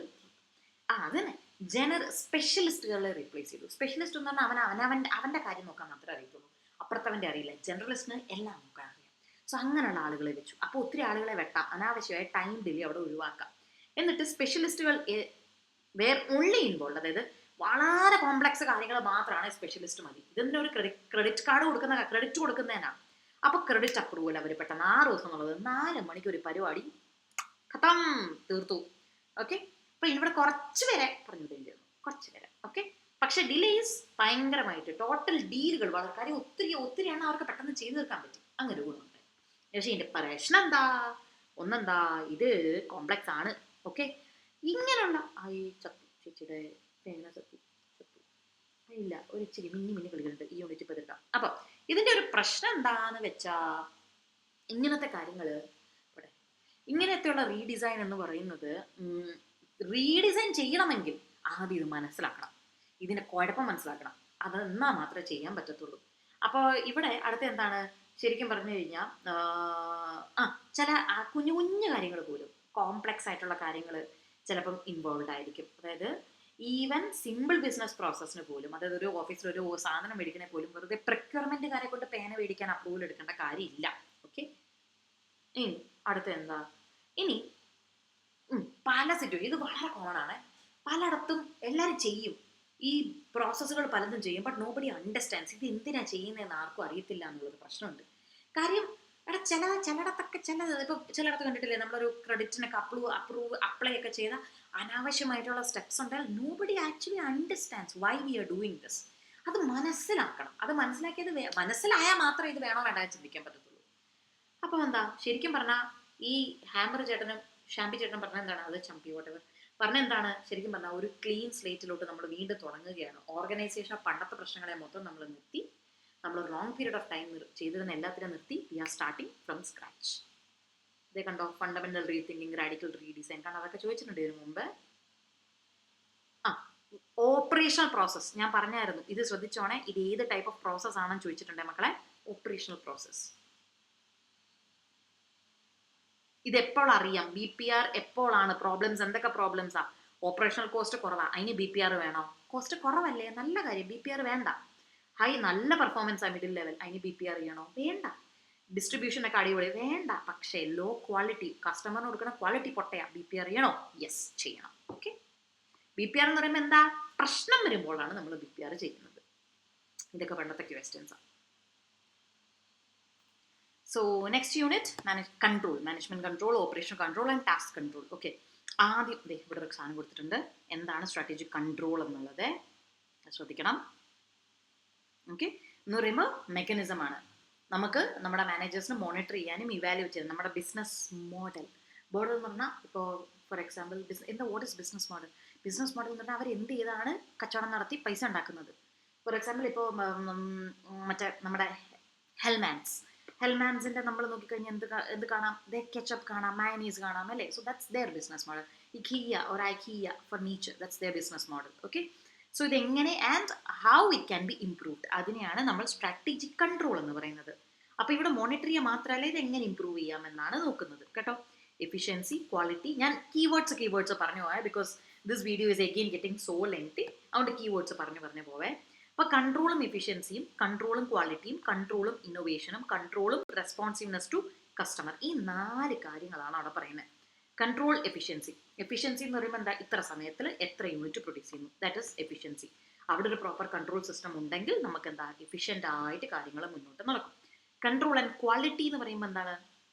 അതന്നെ സ്പെഷ്യലിസ്റ്റുകളെ റീപ്ലേസ് ചെയ്തു. സ്പെഷ്യലിസ്റ്റ് എന്ന് പറഞ്ഞാൽ അവൻ്റെ കാര്യം നോക്കാൻ മാത്രമേ അറിയത്തുള്ളൂ, അപ്പുറത്തവൻ്റെ അറിയില്ല. ജനറലിസ്റ്റിന് എല്ലാം നോക്കാൻ അറിയാം. സോ അങ്ങനെയുള്ള ആളുകളെ വെച്ചു. അപ്പോൾ ഒത്തിരി ആളുകളെ വെട്ടാം, അനാവശ്യമായ ടൈം ഡിലേ അവിടെ ഒഴിവാക്കാം. എന്നിട്ട് സ്പെഷ്യലിസ്റ്റുകൾ ഓൺലി ഇൻവോൾവ്, അതായത് വളരെ കോംപ്ലക്സ് കാര്യങ്ങൾ മാത്രമാണ് സ്പെഷ്യലിസ്റ്റ് മതി. ഇതിൻ്റെ ഒരു ക്രെഡിറ്റ് കൊടുക്കുന്നതിനാണ്. അപ്പോൾ ക്രെഡിറ്റ് അപ്രൂവൽ അവർ പെട്ടെന്ന് 6 ദിവസം എന്നുള്ളത് 4 മണിക്ക് ഒരു പരിപാടി ഖത്തം തീർത്തു. ഓക്കെ, അപ്പോൾ ഇവിടെ കുറച്ച് പേരെ പറഞ്ഞു തരുന്നു, കുറച്ച് പേരെ. ഓക്കെ, പക്ഷെ ഡിലേസ് ഭയങ്കരമായിട്ട് ടോട്ടൽ ഡീലുകൾ വളരെ കാര്യം ഒത്തിരിയാണ് അവർക്ക് പെട്ടെന്ന് ചെയ്തു തീർക്കാൻ പറ്റും. അങ്ങനെ ഒരു ഗുണമുണ്ട്. പക്ഷേ ഇതിൻ്റെ പ്രശ്നം എന്താ? ഒന്നെന്താ, ഇത് കോംപ്ലക്സ് ആണ്. ഓക്കെ, ഇങ്ങനെയുള്ള ചേച്ചിയുടെ ഇല്ല, ഒരു ഇച്ചിരി മിന്നി കളിക്കുന്നുണ്ട്. ഈ യൂണിറ്റ് ഇപ്പോൾ എടുക്കാം. അപ്പോൾ ഇതിൻ്റെ ഒരു പ്രശ്നം എന്താന്ന് വെച്ചാൽ, ഇങ്ങനത്തെ കാര്യങ്ങൾ ഇവിടെ ഇങ്ങനത്തെയുള്ള റീഡിസൈൻ എന്ന് പറയുന്നത്, റീഡിസൈൻ ചെയ്യണമെങ്കിൽ ആദ്യം ഇത് മനസ്സിലാക്കണം, ഇതിൻ്റെ കുഴപ്പം മനസ്സിലാക്കണം. അതെന്നാ മാത്രമേ ചെയ്യാൻ പറ്റത്തുള്ളൂ. അപ്പോൾ ഇവിടെ അടുത്ത എന്താണ്, ശരിക്കും പറഞ്ഞു കഴിഞ്ഞാൽ ചില കുഞ്ഞു കുഞ്ഞു കാര്യങ്ങൾ പോലും, കോംപ്ലക്സ് ആയിട്ടുള്ള കാര്യങ്ങൾ ചിലപ്പം ഇൻവോൾവ് ആയിരിക്കും. അതായത് ഈവൻ സിമ്പിൾ ബിസിനസ് പ്രോസസ്സിന് പോലും, അതായത് ഒരു ഓഫീസിൽ ഒരു സാധനം മേടിക്കണേ പോലും വെറുതെ പ്രൊക്യൂർമെൻറ്റുകാരെ കൊണ്ട് പേന മേടിക്കാൻ അപ്രൂവൽ എടുക്കേണ്ട കാര്യമില്ല. ഓക്കെ, ഇനി അടുത്ത എന്താ, ഇനി പല സിറ്റുവേഷൻ, ഇത് വളരെ കോമൺ ആണ്, പലയിടത്തും എല്ലാവരും ചെയ്യും, ഈ പ്രോസസ്സുകൾ പലതും ചെയ്യും. ബട്ട് നോബഡി അണ്ടർസ്റ്റാൻഡ്സ് ഇത് എന്തിനാണ് ചെയ്യുന്നതെന്ന് ആർക്കും അറിയത്തില്ല എന്നുള്ളൊരു പ്രശ്നമുണ്ട്. കാര്യം ചിലയിടത്തൊക്കെ ഇപ്പോൾ ചിലയിടത്ത് കണ്ടിട്ടില്ലേ, നമ്മളൊരു ക്രെഡിറ്റിനൊക്കെ അപ്ലൈ ഒക്കെ ചെയ്ത അനാവശ്യമായിട്ടുള്ള സ്റ്റെപ്സ് ഉണ്ടായാൽ nobody actually understands why we are doing this. അത് മനസ്സിലാക്കണം. അത് മനസ്സിലായാൽ മാത്രമേ ഇത് വേണോ വേണ്ട ചിന്തിക്കാൻ പറ്റത്തുള്ളൂ. അപ്പോൾ എന്താ, ശരിക്കും പറഞ്ഞാൽ ഈ ഷാമ്പി ചേട്ടനും പറഞ്ഞ എന്താണ്, അത് ചമ്പി വോട്ടെവർ പറഞ്ഞ എന്താണ്, ശരിക്കും പറഞ്ഞാൽ ഒരു ക്ലീൻ സ്ലേറ്റിലോട്ട് നമ്മൾ വീണ്ടും തുടങ്ങുകയാണ്. ഓർഗനൈസേഷൻ പണ്ടത്തെ പ്രശ്നങ്ങളെ മൊത്തം നമ്മൾ നിർത്തി, നമ്മൾ ലോങ് പീരീഡ് ഓഫ് ടൈം ചെയ്തിരുന്ന എല്ലാത്തിനും നിർത്തി, we are starting from scratch. ഇതേ കണ്ടോ, ഫണ്ടമെന്റൽ റീതിങ്കിങ്, റാഡിക്കൽ റീഡിസൈൻ. കാരണം അതൊക്കെ ചോദിച്ചിട്ടുണ്ട് ഇതിനു മുമ്പ്. ഓപ്പറേഷണൽ പ്രോസസ് ഞാൻ പറഞ്ഞായിരുന്നു, ഇത് ശ്രദ്ധിച്ചോണേ, ഇത് ഏത് ടൈപ്പ് ഓഫ് പ്രോസസ് ആണെന്ന് ചോദിച്ചിട്ടുണ്ട് മക്കളെ. ഓപ്പറേഷണൽ പ്രോസസ് ഇതെപ്പോൾ അറിയാം, BPR എപ്പോഴാണ്, പ്രോബ്ലംസ് എന്തൊക്കെ പ്രോബ്ലംസാ. ഓപ്പറേഷണൽ കോസ്റ്റ് കുറവാ, അതിന് BPR വേണോ? കോസ്റ്റ് കുറവല്ലേ, നല്ല കാര്യം, BPR വേണ്ട. നല്ല പെർഫോമൻസ് ആ മിഡിൽ ലെവൽ, അതിന് BPR ചെയ്യണോ? വേണ്ട. ഡിസ്ട്രിബ്യൂഷൻ ഒക്കെ അടിപൊളി, വേണ്ട. പക്ഷേ ലോ ക്വാളിറ്റി, കസ്റ്റമറിന് കൊടുക്കുന്ന ക്വാളിറ്റി പൊട്ടയാ, BPR ചെയ്യണോ? യെസ്, ചെയ്യണം. ഓക്കെ, BPR എന്ന് പറയുമ്പോൾ എന്താ, പ്രശ്നം വരുമ്പോഴാണ് നമ്മൾ BPR ചെയ്യുന്നത്. ഇതൊക്കെ പണ്ടത്തെ ക്വസ്റ്റ്യൻസാണ്. So next unit management control, operation control and task control. Okay, ആദ്യം ഇവിടെ ഒരു സാധനം കൊടുത്തിട്ടുണ്ട്, എന്താണ് സ്ട്രാറ്റജിക് കൺട്രോൾ എന്നുള്ളത് ശ്രദ്ധിക്കണം. ഓക്കെ, എന്ന് പറയുമ്പോൾ മെക്കാനിസമാണ്, നമുക്ക് നമ്മുടെ മാനേജേഴ്സിന് മോണിറ്റർ ചെയ്യാനും ഇവാലുവേറ്റ് ചെയ്യാനും. നമ്മുടെ ബിസിനസ് മോഡൽ എന്ന് പറഞ്ഞാൽ, ഇപ്പോൾ for example what is business model? Business model എന്ന് പറഞ്ഞാൽ അവർ എന്ത് ചെയ്താണ് കച്ചവടം നടത്തി പൈസ ഉണ്ടാക്കുന്നത്. ഫോർ എക്സാമ്പിൾ ഇപ്പോൾ മറ്റേ നമ്മുടെ ഹെൽമാൻസിൻ്റെ നമ്മൾ നോക്കിക്കഴിഞ്ഞാൽ എന്ത് കാണാം, കെച്ചപ്പ് കാണാം, മയനീസ് കാണാം, അല്ലേ? So that's their business model. IKEA furniture, that's their business model. Okay, so ഇതെങ്ങനെ and how it can be improved, അതിനെയാണ് നമ്മൾ സ്ട്രാറ്റജിക് കൺട്രോൾ എന്ന് പറയുന്നത്. അപ്പോൾ ഇവിടെ മോണിറ്റർ ചെയ്യുക മാത്രമല്ല, ഇത് എങ്ങനെ ഇംപ്രൂവ് ചെയ്യാമെന്നാണ് നോക്കുന്നത് കേട്ടോ. എഫിഷ്യൻസി, ക്വാളിറ്റി, ഞാൻ കീവേഡ്സ് പറഞ്ഞു പോയാൽ, because this video is again getting so lengthy, അതുകൊണ്ട് കീവേഡ്സ് പറഞ്ഞു പോവേ. അപ്പോൾ കൺട്രോളും എഫിഷ്യൻസിയും, കൺട്രോളും ക്വാളിറ്റിയും, കൺട്രോളും ഇന്നോവേഷനും, കൺട്രോളും റെസ്പോൺസീവ്നെസ് ടു കസ്റ്റമർ, ഈ 4 കാര്യങ്ങളാണ് അവിടെ പറയുന്നത്. Control efficiency. എഫിഷ്യൻസി എന്ന് പറയുമ്പോൾ എന്താ, ഇത്ര സമയത്തിൽ എത്ര യൂണിറ്റ് പ്രൊഡ്യൂസ് ചെയ്യുന്നു, ദാറ്റ് ഇസ് എഫിഷ്യൻസി. അവിടെ ഒരു പ്രോപ്പർ കൺട്രോൾ സിസ്റ്റം ഉണ്ടെങ്കിൽ നമുക്ക് എന്താ എഫിഷ്യൻ്റ് ആയിട്ട് കാര്യങ്ങൾ മുന്നോട്ട് നടക്കും. കൺട്രോൾ ആൻഡ് ക്വാളിറ്റി എന്ന് പറയുമ്പോൾ എന്താണ്,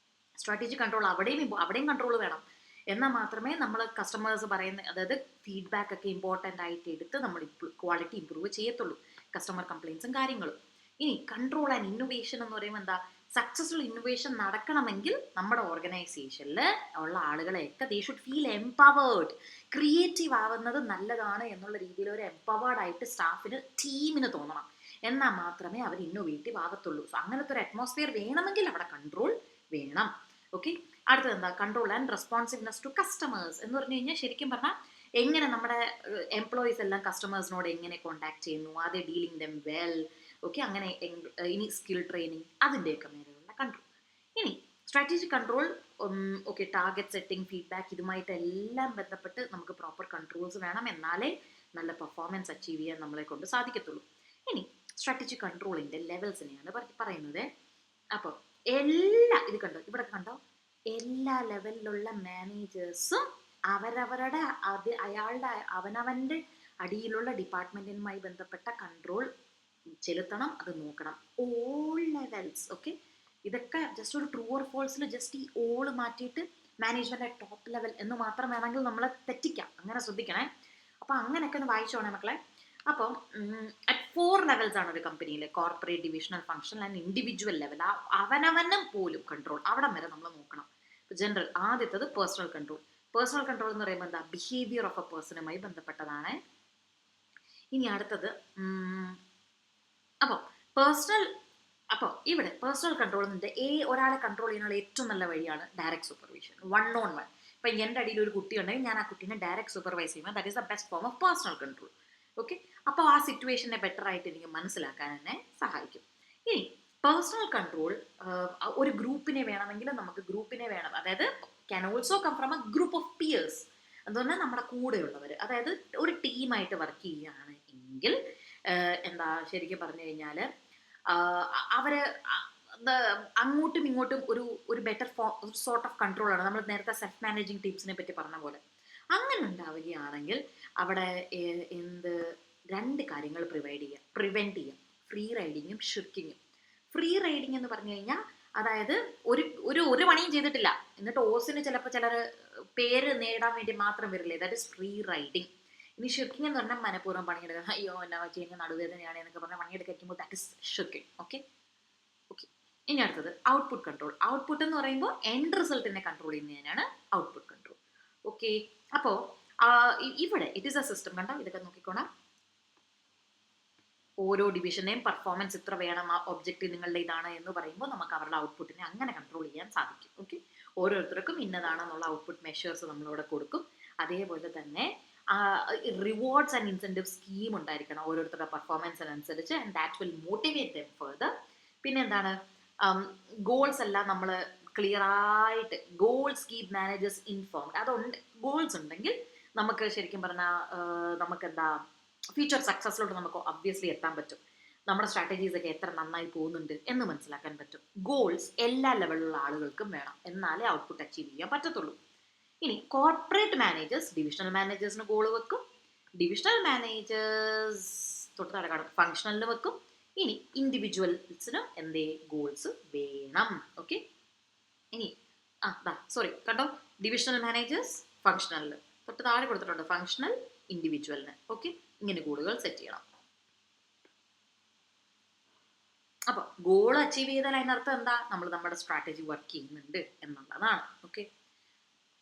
സ്ട്രാറ്റജിക് കൺട്രോൾ, അവിടെയും കൺട്രോൾ വേണം. എന്നാൽ മാത്രമേ നമ്മൾ കസ്റ്റമേഴ്സ് പറയുന്ന, അതായത് ഫീഡ്ബാക്ക് ഒക്കെ ഇമ്പോർട്ടൻ്റ് ആയിട്ട് എടുത്ത് നമ്മൾ ക്വാളിറ്റി ഇമ്പ്രൂവ് ചെയ്യത്തുള്ളൂ, കസ്റ്റമർ കംപ്ലയിൻസും കാര്യങ്ങളും. ഇനി കൺട്രോൾ ആൻഡ് ഇന്നോവേഷൻ എന്ന് പറയുമ്പോൾ എന്താ, സക്സസ്ഫുൾ ഇന്നോവേഷൻ നടക്കണമെങ്കിൽ നമ്മുടെ ഓർഗനൈസേഷനിൽ ഉള്ള ആളുകളെയൊക്കെ they should feel empowered. Creative ആവുന്നത് നല്ലതാണ് എന്നുള്ള രീതിയിൽ ഒരു എംപവേർഡ് ആയിട്ട് സ്റ്റാഫിന്, ടീമിന് തോന്നണം. എന്നാൽ മാത്രമേ അവർ ഇന്നോവേറ്റീവ് ആകത്തുള്ളൂ. സോ അങ്ങനത്തെ ഒരു അറ്റ്മോസ്ഫിയർ വേണമെങ്കിൽ അവിടെ കൺട്രോൾ വേണം. ഓക്കെ, അടുത്തത് എന്താ, കൺട്രോൾ ആൻഡ് റെസ്പോൺസിവ്നെസ് ടു കസ്റ്റമേഴ്സ് എന്ന് പറഞ്ഞു കഴിഞ്ഞാൽ ശരിക്കും പറഞ്ഞാൽ എങ്ങനെ നമ്മുടെ എംപ്ലോയീസ് എല്ലാം കസ്റ്റമേഴ്സിനോട് എങ്ങനെ കോണ്ടാക്ട് ചെയ്യുന്നു, അത് ഡീലിംഗ് ദം വെൽ. ഓക്കെ, അങ്ങനെ ഇനി സ്കിൽ ട്രെയിനിങ്, അതിൻ്റെയൊക്കെ മേലെയുള്ള കൺട്രോൾ. ഇനി strategic control, okay, target setting, feedback, ഇതുമായിട്ടെല്ലാം ബന്ധപ്പെട്ട് നമുക്ക് പ്രോപ്പർ കൺട്രോൾസ് വേണം, എന്നാലേ നല്ല പെർഫോമൻസ് അച്ചീവ് ചെയ്യാൻ നമ്മളെ കൊണ്ട് സാധിക്കത്തുള്ളൂ. ഇനി സ്ട്രാറ്റജിക് കൺട്രോളിൻ്റെ ലെവൽസിനെയാണ് പറയുന്നത്. അപ്പോൾ ഇത് കണ്ടോ, ഇവിടെ കണ്ടോ, എല്ലാ ലെവലിലുള്ള മാനേജേഴ്സും അവരവരുടെ അവനവൻ്റെ അടിയിലുള്ള ഡിപ്പാർട്ട്മെൻറ്റിനുമായി ബന്ധപ്പെട്ട കൺട്രോൾ ചെലുത്തണം, അത് നോക്കണം. All levels. ഓക്കെ, ഇതൊക്കെ ജസ്റ്റ് ഒരു ട്രൂ ഓർ ഫോൾസിൽ ജസ്റ്റ് ഈ ഓള് മാറ്റിയിട്ട് മാനേജ്മെൻറ്റ് ടോപ്പ് ലെവൽ എന്ന് മാത്രം വേണമെങ്കിൽ നമ്മളെ തെറ്റിക്കാം, അങ്ങനെ ശ്രദ്ധിക്കണേ. അപ്പോൾ അങ്ങനെയൊക്കെ ഒന്ന് വായിച്ചോണേ മക്കളെ. അപ്പം അറ്റ് 4 ലെവൽസ് ആണ് ഒരു കമ്പനിയിൽ, corporate, divisional, functional and individual level. അവനവനും പോലും കൺട്രോൾ അവിടം വരെ നമ്മൾ നോക്കണം. ജനറൽ, ആദ്യത്തത് പേഴ്സണൽ കൺട്രോൾ. പേഴ്സണൽ കൺട്രോൾ എന്ന് പറയുമ്പോൾ എന്താ, ബിഹേവിയർ ഓഫ് എ പേഴ്സണുമായി ബന്ധപ്പെട്ടതാണ്. ഇനി അടുത്തത് അപ്പോൾ ഇവിടെ പേഴ്സണൽ കൺട്രോൾ എന്നുണ്ട്, ഒരാളെ കൺട്രോൾ ചെയ്യാനുള്ള ഏറ്റവും നല്ല വഴിയാണ് ഡയറക്റ്റ് സൂപ്പർവിഷൻ, 1-on-1. ഇപ്പം എൻ്റെ അടിയിൽ ഒരു കുട്ടി ഉണ്ടെങ്കിൽ ഞാൻ ആ കുട്ടീനെ ഡയറക്റ്റ് സൂപ്പർവൈസ് ചെയ്യുമ്പോൾ that is the best form of personal control. Okay, അപ്പോൾ ആ സിറ്റുവേഷനെ ബെറ്റർ ആയിട്ട് എനിക്ക് മനസ്സിലാക്കാൻ എന്നെ സഹായിക്കും. ഇനി പേഴ്സണൽ കൺട്രോൾ ഒരു ഗ്രൂപ്പിനെ വേണമെങ്കിൽ നമുക്ക് ഗ്രൂപ്പിനെ വേണം, അതായത് can also come from a group of peers. അതുപോലെ നമ്മുടെ കൂടെയുള്ളവർ, അതായത് ഒരു ടീമായിട്ട് വർക്ക് ചെയ്യുകയാണ് എങ്കിൽ എന്താ, ശരിക്കും പറഞ്ഞു കഴിഞ്ഞാൽ അവർ അങ്ങോട്ടും ഇങ്ങോട്ടും ഒരു ബെറ്റർ സോർട്ട് ഓഫ് കൺട്രോളാണ്. നമ്മൾ നേരത്തെ സെൽഫ് മാനേജിങ് ടിപ്സിനെ പറ്റി പറഞ്ഞ പോലെ അങ്ങനെ ഉണ്ടാവുകയാണെങ്കിൽ അവിടെ 2 കാര്യങ്ങൾ പ്രിവെൻറ്റ് ചെയ്യാം, ഫ്രീ റൈഡിങ്ങും ഷിർക്കിങ്ങും. ഫ്രീ റൈഡിങ് എന്ന് പറഞ്ഞു കഴിഞ്ഞാൽ അതായത് ഒരു പണിയും ചെയ്തിട്ടില്ല, എന്നിട്ട് ഓസിന് ചിലപ്പോൾ ചിലർ പേര് നേടാൻ വേണ്ടി മാത്രം വരില്ലേ, ദാറ്റ് ഇസ് ഫ്രീ റൈഡിങ്. ഇനി ഷിർക്കിങ് എന്ന് പറഞ്ഞാൽ മനഃപൂർവ്വം പണിയെടുക്കുക, അയ്യോ എന്നാ വെച്ച് കഴിഞ്ഞാൽ നടുവേദനയാണ് എന്നൊക്കെ പറഞ്ഞാൽ പണിയെടുക്കുമ്പോൾ ദാറ്റ് ഇസ് ഷിർക്കിങ്. ഓക്കെ. ഇനി അടുത്തത് ഔട്ട്പുട്ട് കൺട്രോൾ. ഔട്ട്പുട്ട് എന്ന് പറയുമ്പോൾ എൻഡ് റിസൾട്ടിനെ കൺട്രോൾ ചെയ്യുന്നതിനാണ് ഔട്ട്പുട്ട് കൺട്രോൾ. ഓക്കെ, അപ്പോൾ ഇവിടെ ഇറ്റ് ഈസ് എ സിസ്റ്റം. കണ്ടോ, ഇതൊക്കെ നോക്കിക്കോണം. ഓരോ ഡിവിഷനെയും പെർഫോമൻസ് ഇത്ര വേണം, ആ ഒബ്ജക്റ്റീവ് നിങ്ങളുടെ ഇതാണ് എന്ന് പറയുമ്പോൾ നമുക്ക് അവരുടെ ഔട്ട്പുട്ടിനെ അങ്ങനെ കൺട്രോൾ ചെയ്യാൻ സാധിക്കും. ഓക്കെ, ഓരോരുത്തർക്കും ഇന്നതാണെന്നുള്ള ഔട്ട്പുട്ട് മെഷേഴ്സ് നമ്മളിവിടെ കൊടുക്കും. അതേപോലെ തന്നെ റിവാർഡ്സ് ആൻഡ് ഇൻസെൻറ്റീവ് സ്കീം ഉണ്ടായിരിക്കണം ഓരോരുത്തരുടെ പെർഫോമൻസിനനുസരിച്ച്, and that will motivate them further. പിന്നെ എന്താണ്, ഗോൾസ് എല്ലാം നമ്മൾ ക്ലിയർ ആയിട്ട്, ഗോൾസ് കീപ് മാനേജേഴ്സ് ഇൻഫോംഡ്. അതുണ്ട്, ഗോൾസ് ഉണ്ടെങ്കിൽ നമുക്ക് ശരിക്കും പറഞ്ഞാൽ നമുക്കെന്താ ഫ്യൂച്ചർ സക്സസ്സിലോട്ട് നമുക്ക് ഒബ്വിയസ്ലി എത്താൻ പറ്റും. നമ്മുടെ സ്ട്രാറ്റജീസ് ഒക്കെ എത്ര നന്നായി പോകുന്നുണ്ട് എന്ന് മനസ്സിലാക്കാൻ പറ്റും. ഗോൾസ് എല്ലാ ലെവലിലുള്ള ആളുകൾക്കും വേണം, എന്നാലേ ഔട്ട്പുട്ട് അച്ചീവ് ചെയ്യാൻ പറ്റത്തുള്ളൂ. ഇനി കോർപ്പറേറ്റ് മാനേജേഴ്സ് ഡിവിഷണൽ മാനേജേഴ്സിന് ഗോൾ വെക്കും, ഡിവിഷണൽ മാനേജേഴ്സ് തൊട്ട് നടക്കണം ഫങ്ഷണലിന് വെക്കും. ഇനി ഇൻഡിവിജ്വൽസിനും എന്തേ ഗോൾസ് വേണം. ഓക്കെ, ഇനി കണ്ടോ, ഡിവിഷണൽ മാനേജേഴ്സ് ഫങ്ഷണലിന് തൊട്ട് താഴെ കൊടുത്തിട്ടുണ്ട്, ഫങ്ഷണൽ ഇൻഡിവിജ്വലിന്. ഓക്കെ, ഇങ്ങനെ ഗോളുകൾ സെറ്റ് ചെയ്യണം. അപ്പോൾ ഗോൾ അച്ചീവ് ചെയ്താൽ അതിനർത്ഥം എന്താ, നമ്മൾ നമ്മുടെ സ്ട്രാറ്റജി വർക്ക് ചെയ്യുന്നുണ്ട് എന്നുള്ളതാണ്. ഓക്കെ,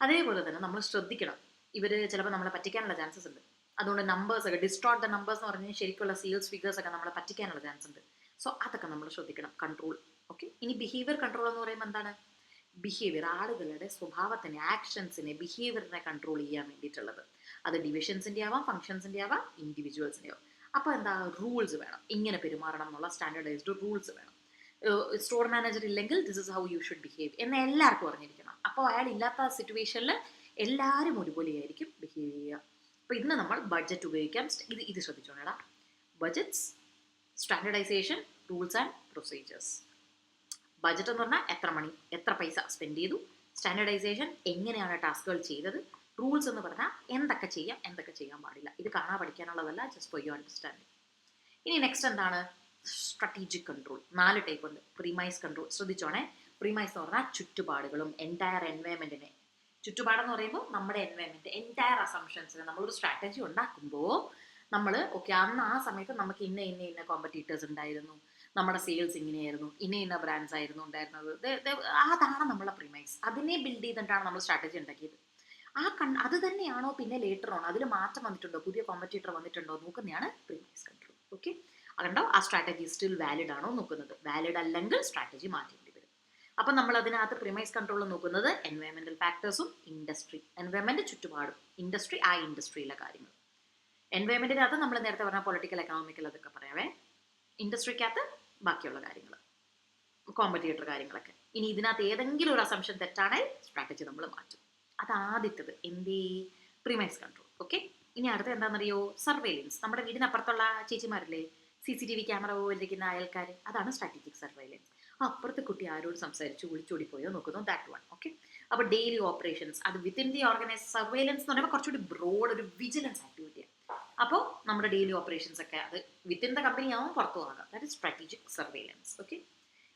അതേപോലെ തന്നെ നമ്മൾ ശ്രദ്ധിക്കണം, ഇവർ ചിലപ്പോൾ നമ്മളെ പറ്റിക്കാനുള്ള ചാൻസസ് ഉണ്ട്. അതുകൊണ്ട് നമ്പേഴ്സ് ഒക്കെ ഡിസ്ട്രോട്ട് ദ നമ്പേഴ്സ് എന്ന് പറഞ്ഞാൽ ശരിക്കുള്ള സെയിൽസ് ഫിഗേഴ്സ് ഒക്കെ നമ്മളെ പറ്റിക്കാനുള്ള ചാൻസ് ഉണ്ട്. സോ അതൊക്കെ നമ്മൾ ശ്രദ്ധിക്കണം. കൺട്രോൾ. ഓക്കെ, ഇനി ബിഹേവിയർ കൺട്രോൾ എന്ന് പറയുമ്പോൾ എന്താണ്, ബിഹേവിയർ, ആളുകളുടെ സ്വഭാവത്തിനെ, ആക്ഷൻസിനെ, ബിഹേവിയറിനെ കൺട്രോൾ ചെയ്യാൻ വേണ്ടിയിട്ടുള്ളത്. അത് ഡിവിഷൻസിൻ്റെ ആവാം, ഫങ്ഷൻസിൻ്റെ ആവാം, ഇൻഡിവിജ്വൽസിൻ്റെ ആവാം. അപ്പോൾ എന്താ, റൂൾസ് വേണം, ഇങ്ങനെ പെരുമാറണം എന്നുള്ള സ്റ്റാൻഡേർഡൈസ്ഡ് റൂൾസ് വേണം. സ്റ്റോർ മാനേജർ ഇല്ലെങ്കിൽ this is how you should behave എന്ന് എല്ലാവർക്കും അറിഞ്ഞിരിക്കണം. അപ്പോൾ അയാൾ ഇല്ലാത്ത സിറ്റുവേഷനിൽ എല്ലാവരും ഒരുപോലെയായിരിക്കും ബിഹേവ് ചെയ്യുക. അപ്പോൾ ഇന്ന് നമ്മൾ ബഡ്ജറ്റ് ഉപയോഗിക്കാം. ഇത് ശ്രദ്ധിച്ചോണേടാ, budgets standardisation, rules and procedures. Budget എന്ന് പറഞ്ഞാൽ എത്ര മണി, എത്ര പൈസ സ്പെൻഡ് ചെയ്തു. സ്റ്റാൻഡർഡൈസേഷൻ, എങ്ങനെയാണ് ടാസ്കുകൾ ചെയ്തത്. റൂൾസ് എന്ന് പറഞ്ഞാൽ എന്തൊക്കെ ചെയ്യാം, എന്തൊക്കെ ചെയ്യാൻ പാടില്ല. ഇത് കാണാൻ പഠിക്കാനുള്ളതല്ല, ജസ്റ്റ് ഫോർ യു അണ്ടർസ്റ്റാൻഡിങ്. ഇനി നെക്സ്റ്റ് എന്താണ്? Strategic control. 4 ടൈപ്പ് ഉണ്ട്. പ്രീമൈസ് കൺട്രോൾ, ശ്രദ്ധിച്ചോണേ. പ്രീമൈസ് എന്ന് പറഞ്ഞാൽ ചുറ്റുപാടുകളും എൻറ്റയർ എൻവയൺമെന്റിനെ. ചുറ്റുപാടെന്ന് പറയുമ്പോൾ നമ്മുടെ എൻവയൺമെന്റ്, എൻറ്റയർ അസംഷൻസിന് നമ്മളൊരു സ്ട്രാറ്റജി ഉണ്ടാക്കുമ്പോൾ നമ്മൾ ഓക്കെ അന്ന് ആ സമയത്ത് നമുക്ക് ഇന്ന കോമ്പറ്റീറ്റേഴ്സ് ഉണ്ടായിരുന്നു, നമ്മുടെ സെയിൽസ് ഇങ്ങനെയായിരുന്നു, ഇന്ന ബ്രാൻഡ്സ് ആയിരുന്നു ഉണ്ടായിരുന്നത്. അതാണ് നമ്മളെ പ്രീമൈസ്. അതിനെ ബിൽഡ് ചെയ്തിട്ടാണ് നമ്മൾ സ്ട്രാറ്റജി ഉണ്ടാക്കിയത്. അത് തന്നെയാണോ പിന്നെ ലേറ്റർ ഓൺ അതിൽ മാറ്റം വന്നിട്ടുണ്ടോ, പുതിയ കോമ്പറ്റീറ്റർ വന്നിട്ടുണ്ടോ നോക്കുന്നതാണ് പ്രീമൈസ് കൺട്രോൾ. ഓക്കെ, അതുകൊണ്ടോ ആ സ്ട്രാറ്റജി സ്റ്റിൽ വാലിഡ് ആണോ നോക്കുന്നത്. വാലിഡ് അല്ലെങ്കിൽ സ്ട്രാറ്റജി മാറ്റേണ്ടി വരും. അപ്പം നമ്മൾ അതിനകത്ത് പ്രീമൈസ് കൺട്രോൾ നോക്കുന്നത് എൻവയൺമെന്റൽ ഫാക്ടേഴ്സും ഇൻഡസ്ട്രി. എൻവയൺമെന്റ് ചുറ്റുപാടും, ഇൻഡസ്ട്രി ആ ഇൻഡസ്ട്രിയിലെ കാര്യങ്ങൾ. എൻവയൺമെന്റിനകത്ത് നമ്മൾ നേരത്തെ പറഞ്ഞ പൊളിറ്റിക്കൽ, എക്കണോമിക്കൽ അതൊക്കെ പറയാവേ. ഇൻഡസ്ട്രിക്കകത്ത് ബാക്കിയുള്ള കാര്യങ്ങൾ, കോമ്പറ്റേറ്റർ കാര്യങ്ങളൊക്കെ. ഇനി ഇതിനകത്ത് ഏതെങ്കിലും ഒരു അസംഷൻ തെറ്റാണെങ്കിൽ സ്ട്രാറ്റജി നമ്മൾ മാറ്റും. അതാദ്യത്തത് എന്തേ? പ്രീമൈസ് കൺട്രോൾ. ഓക്കെ, ഇനി അടുത്ത് എന്താണെന്നറിയോ? സർവൈലൻസ്. നമ്മുടെ വീടിനപ്പുറത്തുള്ള ചേച്ചിമാരില്ലേ, CCTV ക്യാമറ പോലിരിക്കുന്ന അയൽക്കാർ, അതാണ് സ്ട്രാറ്റജിക് സർവൈലൻസ്. അപ്പുറത്തെ കുട്ടി ആരോട് സംസാരിച്ചു ഒളിച്ചോടിപ്പോയോ നോക്കുന്നു, ദാറ്റ് വൺ. ഓക്കെ, അപ്പോൾ ഡെയിലി ഓപ്പറേഷൻസ്, അത് വിത്തിൻ ദി ഓർഗനൈസ്. സർവൈലൻസ് എന്ന് പറയുമ്പോൾ കുറച്ചുകൂടി ബ്രോഡ് ഒരു വിജിലൻസ് ആക്ടിവിറ്റിയാണ്. അപ്പോൾ നമ്മുടെ ഡെയിലി ഓപ്പറേഷൻസ് ഒക്കെ അത് വിത്തിൻ ദ കമ്പനി ആവും, പുറത്തു ആകാം. That is strategic surveillance. Okay,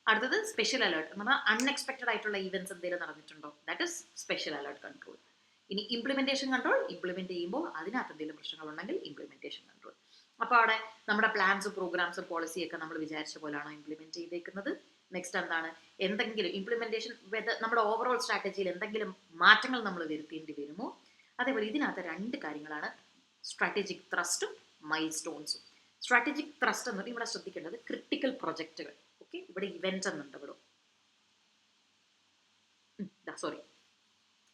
അടുത്തത് സ്പെഷ്യൽ അലേർട്ട്. നമ്മൾ അൺഎക്സ്പെക്റ്റഡ് ആയിട്ടുള്ള ഈവൻസ് എന്തെങ്കിലും നടന്നിട്ടുണ്ടോ, that is special alert control. ഇനി ഇംപ്ലിമെന്റേഷൻ കൺട്രോൾ, ഇംപ്ലിമെന്റ് ചെയ്യുമ്പോൾ അതിനകത്ത് എന്തെങ്കിലും പ്രശ്നങ്ങളുണ്ടെങ്കിൽ ഇംപ്ലിമെന്റേഷൻ കൺട്രോൾ. അപ്പോൾ അവിടെ നമ്മുടെ പ്ലാൻസും പ്രോഗ്രാംസും പോളിസിയൊക്കെ നമ്മൾ വിചാരിച്ച പോലെയാണോ ഇംപ്ലിമെന്റ് ചെയ്തേക്കുന്നത്. നെക്സ്റ്റ് എന്താണ്? എന്തെങ്കിലും ഇംപ്ലിമെന്റേഷൻ നമ്മുടെ ഓവറോൾ സ്ട്രാറ്റജിയിൽ എന്തെങ്കിലും മാറ്റങ്ങൾ നമ്മൾ വരുത്തേണ്ടി വരുമോ. അതേപോലെ ഇതിനകത്ത് 2 കാര്യങ്ങളാണ്, സ്ട്രാറ്റജിക് ത്രസ്റ്റും മൈൽ സ്റ്റോൺസും. സ്ട്രാറ്റജിക് ത്രസ്റ്റ് എന്ന് പറഞ്ഞാൽ ഇവിടെ ശ്രദ്ധിക്കേണ്ടത് ക്രിട്ടിക്കൽ പ്രൊജക്റ്റുകൾ. ഓക്കെ, ഇവിടെ ഇവന്റ് എന്നുണ്ട് ഇവിടെ. സോറി.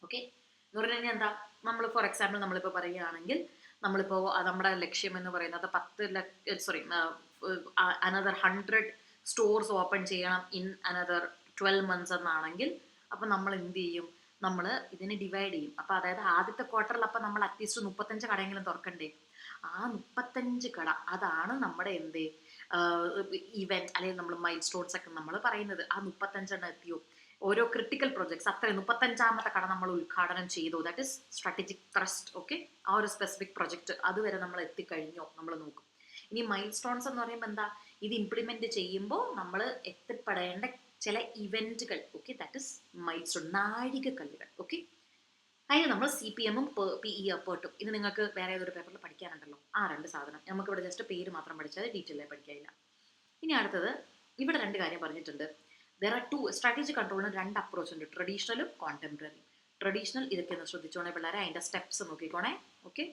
ഓക്കെ, എന്ന് പറഞ്ഞു കഴിഞ്ഞാൽ എന്താ? നമ്മൾ ഫോർ എക്സാമ്പിൾ നമ്മളിപ്പോൾ പറയുകയാണെങ്കിൽ, നമ്മളിപ്പോൾ നമ്മുടെ ലക്ഷ്യം എന്ന് പറയുന്നത് 10 100 സ്റ്റോർസ് ഓപ്പൺ ചെയ്യണം ഇൻ അനദർ 12 months എന്നാണെങ്കിൽ, അപ്പം നമ്മൾ എന്ത് ചെയ്യും? നമ്മൾ ഇതിനെ ഡിവൈഡ് ചെയ്യും. അപ്പം അതായത് ആദ്യത്തെ ക്വാർട്ടറിൽ അപ്പം നമ്മൾ അറ്റ്ലീസ്റ്റ് 35 കടയെങ്കിലും തുറക്കണ്ടേ. ആ 35 കട, അതാണ് നമ്മുടെ എന്ത് ഇവന്റ് അല്ലെങ്കിൽ നമ്മൾ മൈൽ സ്റ്റോൺസ് ഒക്കെ നമ്മൾ പറയുന്നത്. ആ 35 എത്തിയോ? ഓരോ ക്രിട്ടിക്കൽ പ്രൊജക്ട്സ്, അത്ര 35ാമത്തെ കട നമ്മൾ ഉദ്ഘാടനം ചെയ്തു, that is strategic thrust. Okay, ആ ഒരു സ്പെസിഫിക് പ്രൊജക്ട് അതുവരെ നമ്മൾ എത്തിക്കഴിഞ്ഞോ നമ്മൾ നോക്കും. ഇനി മൈൽ സ്റ്റോൺസ് എന്ന് പറയുമ്പോൾ എന്താ? ഇത് ഇംപ്ലിമെന്റ് ചെയ്യുമ്പോൾ നമ്മൾ എത്തിപ്പെടേണ്ട ചില ഇവന്റുകൾ. Okay, that is milestone, നാഴികക്കല്ലുകൾ. ഓക്കെ, അതിന് നമ്മൾ CPM-ഉം PE എഫേർട്ടും. ഇത് നിങ്ങൾക്ക് വേറെ ഏതൊരു പേപ്പറിൽ പഠിക്കാനുണ്ടല്ലോ. ആ 2 സാധനം നമുക്കിവിടെ ജസ്റ്റ് പേര് മാത്രം പഠിച്ചാൽ ഡീറ്റെയിൽ ആയി പഠിക്കാനില്ല. ഇനി അടുത്തത് ഇവിടെ 2 കാര്യം പറഞ്ഞിട്ടുണ്ട്. There are 2 സ്ട്രാറ്റജി കൺട്രോളിന് 2 അപ്രോച്ച് ഉണ്ട്, ട്രഡീഷണലും കോണ്ടംപററി. ട്രഡീഷണൽ ഇതൊക്കെ ഒന്ന് ശ്രദ്ധിച്ചോണേ പിള്ളേരെ, അതിൻ്റെ സ്റ്റെപ്സ് നോക്കിക്കോണേ. ഓക്കെ,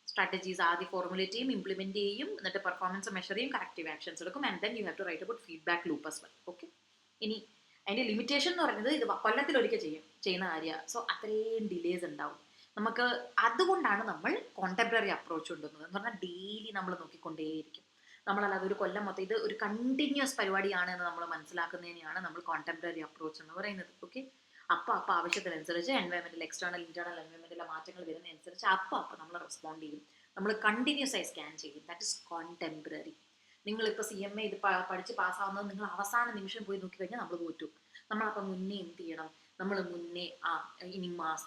സ്ട്രാറ്റജീസ് ആദ്യം ഫോർമുലേറ്റ് ചെയ്യും, ഇംപ്ലിമെന്റ് ചെയ്യും, എന്നിട്ട് പെർഫോമൻസ് മെഷർ ചെയ്യും, കറക്റ്റീവ് ആക്ഷൻസ് എടുക്കും, and then you have to write about feedback loop as well. Okay, ഇനി അതിൻ്റെ ലിമിറ്റേഷൻ എന്ന് പറയുന്നത് ഇത് കൊല്ലത്തിലൊരിക്കൽ ചെയ്യുന്ന കാര്യമാണ്. സോ അത്രയും ഡിലേസ് ഉണ്ടാവും നമുക്ക്. അതുകൊണ്ടാണ് നമ്മൾ കോണ്ടംപററി അപ്രോച്ച് കൊണ്ടുവന്നത്. എന്ന് പറഞ്ഞാൽ ഡെയിലി നമ്മൾ നോക്കിക്കൊണ്ടേയിരിക്കും. നമ്മളല്ലാതെ ഒരു കൊല്ലം മൊത്തം ഇത് ഒരു കണ്ടിന്യൂസ് പരിപാടിയാണ് എന്ന് നമ്മൾ മനസ്സിലാക്കുന്നതിനെയാണ് നമ്മൾ കോണ്ടംപററി അപ്രോച്ച് എന്ന് പറയുന്നത്. ഓക്കെ, അപ്പോൾ ആവശ്യത്തിനനുസരിച്ച് എൻവയൺമെന്റൽ, എക്സ്റ്റേണൽ ഇന്റേണൽ എൻവയൺമെന്റിലെ മാറ്റങ്ങൾ വരുന്നതനുസരിച്ച് അപ്പോൾ നമ്മൾ റെസ്പോണ്ട് ചെയ്യും. നമ്മൾ കണ്ടിന്യൂസ് ആയി സ്കാൻ ചെയ്യും. That is contemporary. നിങ്ങളിപ്പോൾ CMA ഇത് പഠിച്ച് പാസ്സാവുന്നത് നിങ്ങൾ അവസാന നിമിഷം പോയി നോക്കിക്കഴിഞ്ഞാൽ നമ്മൾ തോറ്റു. നമ്മളപ്പോൾ മുന്നേ എന്ത് ചെയ്യണം? നമ്മൾ മുന്നേ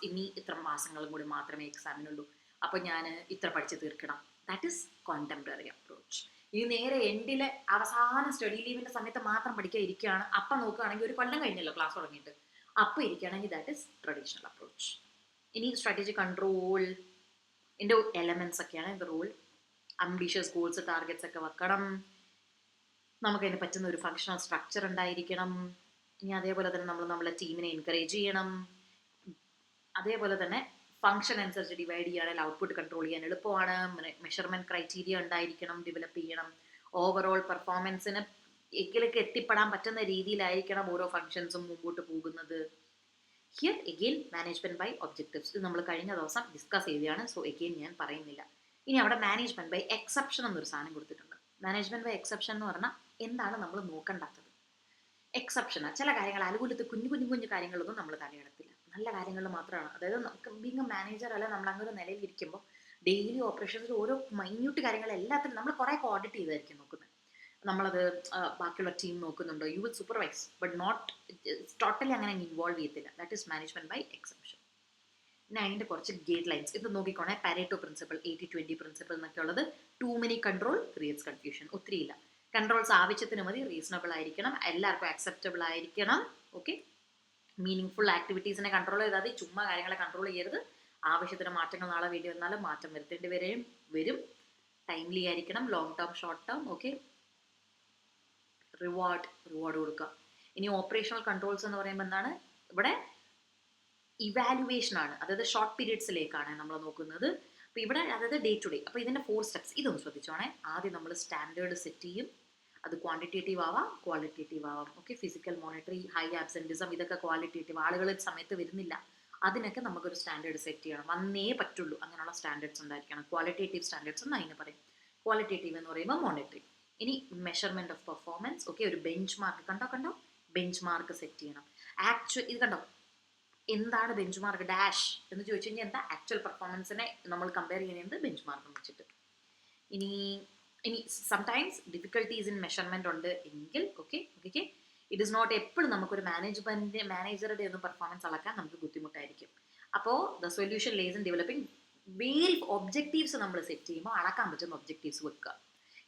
ഇനി ഇത്ര മാസങ്ങളും കൂടി മാത്രമേ എക്സാമിനുള്ളൂ, അപ്പോൾ ഞാൻ ഇത്ര പഠിച്ച് തീർക്കണം. That is contemporary approach. ഇനി നേരെ എൻഡിലെ അവസാന സ്റ്റഡി ലീവിൻ്റെ സമയത്ത് മാത്രം പഠിക്കാൻ ഇരിക്കുകയാണ്, അപ്പം നോക്കുകയാണെങ്കിൽ ഒരു കൊല്ലം കഴിഞ്ഞല്ലോ ക്ലാസ് തുടങ്ങിയിട്ട്, അപ്പോൾ ഇരിക്കുകയാണെങ്കിൽ ദാറ്റ് ഇസ് ട്രഡീഷണൽ അപ്രോച്ച്. ഇനി സ്ട്രാറ്റജി കൺട്രോൾ ഇതിൻ്റെ എലമെൻറ്റ്സ് ഒക്കെയാണ് ഇത്. റോൾ, അംബീഷ്യസ് ഗോൾസ്, ടാർഗറ്റ്സ് ഒക്കെ വെക്കണം. നമുക്കതിന് പറ്റുന്ന ഒരു ഫങ്ഷണൽ സ്ട്രക്ചർ ഉണ്ടായിരിക്കണം. ഇനി അതേപോലെ തന്നെ നമ്മൾ നമ്മളെ ടീമിനെ എൻകറേജ് ചെയ്യണം. അതേപോലെ തന്നെ ഫംഗ്ഷൻ അനുസരിച്ച് ഡിവൈഡ് ചെയ്യുകയാണെങ്കിൽ ഔട്ട്പുട്ട് കൺട്രോൾ ചെയ്യാൻ എളുപ്പമാണ്. മെഷർമെന്റ് ക്രൈറ്റീരിയ ഉണ്ടായിരിക്കണം, ഡെവലപ്പ് ചെയ്യണം. ഓവറോൾ പെർഫോമൻസിന് എങ്കിലേക്ക് എത്തിപ്പെടാൻ പറ്റുന്ന രീതിയിലായിരിക്കണം ഓരോ ഫങ്ഷൻസും മുമ്പോട്ട് പോകുന്നത്. Here again management by objectives, ഇത് നമ്മൾ കഴിഞ്ഞ ദിവസം ഡിസ്കസ് ചെയ്തതാണ്. സോ എഗെയിൻ ഞാൻ പറയുന്നില്ല. ഇനി അവിടെ മാനേജ്മെന്റ് ബൈ എക്സെപ്ഷൻ എന്നൊരു സാധനം കൊടുത്തിട്ടുണ്ട്. മാനേജ്മെന്റ് ബൈ എക്സെപ്ഷൻ എന്ന് പറഞ്ഞാൽ എന്താണ് നമ്മൾ നോക്കേണ്ടാത്തത്? എക്സെപ്ഷൻ ചില കാര്യങ്ങൾ, അനുകൂലത്ത് കുഞ്ഞു കുഞ്ഞു കുഞ്ഞു കാര്യങ്ങളൊന്നും നമ്മൾ തലയിടത്തില്ല, നല്ല കാര്യങ്ങൾ മാത്രമാണ്. അതായത് നമുക്ക് ബീങ് എ മാനേജർ അല്ല, നമ്മൾ അങ്ങനെ ഒരു നിലയിൽ ഇരിക്കുമ്പോൾ ഡെയിലി ഓപ്പറേഷൻസിൽ ഓരോ മൈന്യൂട്ട് കാര്യങ്ങൾ എല്ലാത്തിനും നമ്മൾ കുറേ ഓഡിറ്റ് ചെയ്തായിരിക്കും നോക്കുന്നത്. നമ്മളത് ബാക്കിയുള്ള ടീം നോക്കുന്നുണ്ടോ, you will supervise but not totally അങ്ങനെ ഇൻവോൾവ് ചെയ്യത്തില്ല. That is management by exception. പിന്നെ അതിൻ്റെ കുറച്ച് ഗൈഡ് ലൈൻസ് ഇത് നോക്കിക്കോണേ. പാരേറ്റോ പ്രിൻസിപ്പിൾ, 80-20 പ്രിൻസിപ്പിൾ എന്നൊക്കെ ഉള്ളത്. Too many control creates confusion. ഒത്തിരി ഇല്ല. കൺട്രോൾസ് ആവശ്യത്തിന് മതി, റീസണബിൾ ആയിരിക്കണം, എല്ലാവർക്കും അക്സെപ്റ്റബിൾ ആയിരിക്കണം. ഓക്കെ, മീനിങ് ഫുൾ ആക്ടിവിറ്റീസിനെ കൺട്രോൾ ചെയ്താൽ മതി, ചുമ്മാ കാര്യങ്ങളെ കൺട്രോൾ ചെയ്യരുത്. ആവശ്യത്തിന് മാറ്റങ്ങൾ നാളെ വേണ്ടി വന്നാലും മാറ്റം വരുത്തേണ്ടി വരും. ടൈംലി ആയിരിക്കണം, long term short term. Okay, reward കൊടുക്കുക. ഇനി ഓപ്പറേഷണൽ കൺട്രോൾസ് എന്ന് പറയുമ്പോൾ എന്താണ്, ഇവിടെ ഇവാലുവേഷൻ ആണ്, അതായത് ഷോർട്ട് പീരീഡ്സിലേക്കാണ് നമ്മൾ നോക്കുന്നത്. അപ്പോൾ ഇവിടെ അതായത് ഡേ ടു ഡേ. അപ്പോൾ ഇതിൻ്റെ 4 സ്റ്റെപ്സ് ഇതൊന്ന് ശ്രദ്ധിച്ചോണേ. ആദ്യം നമ്മൾ സ്റ്റാൻഡേർഡ് സെറ്റ് ചെയ്യും. അത് ക്വാണ്ടിറ്റേറ്റീവ് ആവാം, ക്വാളിറ്റേറ്റീവ് ആവാം. Okay, physical, monetary, high absenteeism, ഇതൊക്കെ ക്വാളിറ്റേറ്റീവ്. ആളുകൾ സമയത്ത് വരുന്നില്ല, അതിനൊക്കെ നമുക്കൊരു സ്റ്റാൻഡേർഡ് സെറ്റ് ചെയ്യണം, വന്നേ പറ്റുള്ളൂ. അങ്ങനെയുള്ള സ്റ്റാൻഡേർഡ്സ് ഉണ്ടായിരിക്കണം. ക്വാളിറ്റേറ്റീവ് സ്റ്റാൻഡേർഡ്സ് എന്ന് അതിന് പറയും. ക്വാളിറ്റേറ്റീവ് എന്ന് പറയുമ്പോൾ മോണിറ്ററി. ഇനി മെഷർമെൻറ്റ് ഓഫ് പെർഫോമൻസ്. ഓക്കെ, ഒരു ബെഞ്ച് മാർക്ക് കണ്ടോ ബെഞ്ച് മാർക്ക് സെറ്റ് ചെയ്യണം. ഇത് കണ്ടോ, എന്താണ് ബെഞ്ച് മാർക്ക് ഡാഷ് എന്ന് ചോദിച്ചു കഴിഞ്ഞാൽ എന്താ, ആക്ച്വൽ പെർഫോമൻസിനെ നമ്മൾ കമ്പയർ ചെയ്യുന്നത് ബെഞ്ച് മാർക്ക് വെച്ചിട്ട്. ഇനി സംടൈംസ് ഡിഫിക്കൽട്ടീസ് ഇൻ മെഷർമെന്റ് ഉണ്ട് എങ്കിൽ ഓക്കെ ഇറ്റ് ഇസ് നോട്ട് എപ്പോഴും നമുക്കൊരു മാനേജറുടെ ഒന്നും പെർഫോമൻസ് അളക്കാൻ നമുക്ക് ബുദ്ധിമുട്ടായിരിക്കും. അപ്പോൾ the solution lays in developing very objectives നമ്മൾ സെറ്റ് ചെയ്യുമ്പോൾ അളക്കാൻ പറ്റുന്ന ഒബ്ജക്റ്റീവ്സ് വെക്കുക.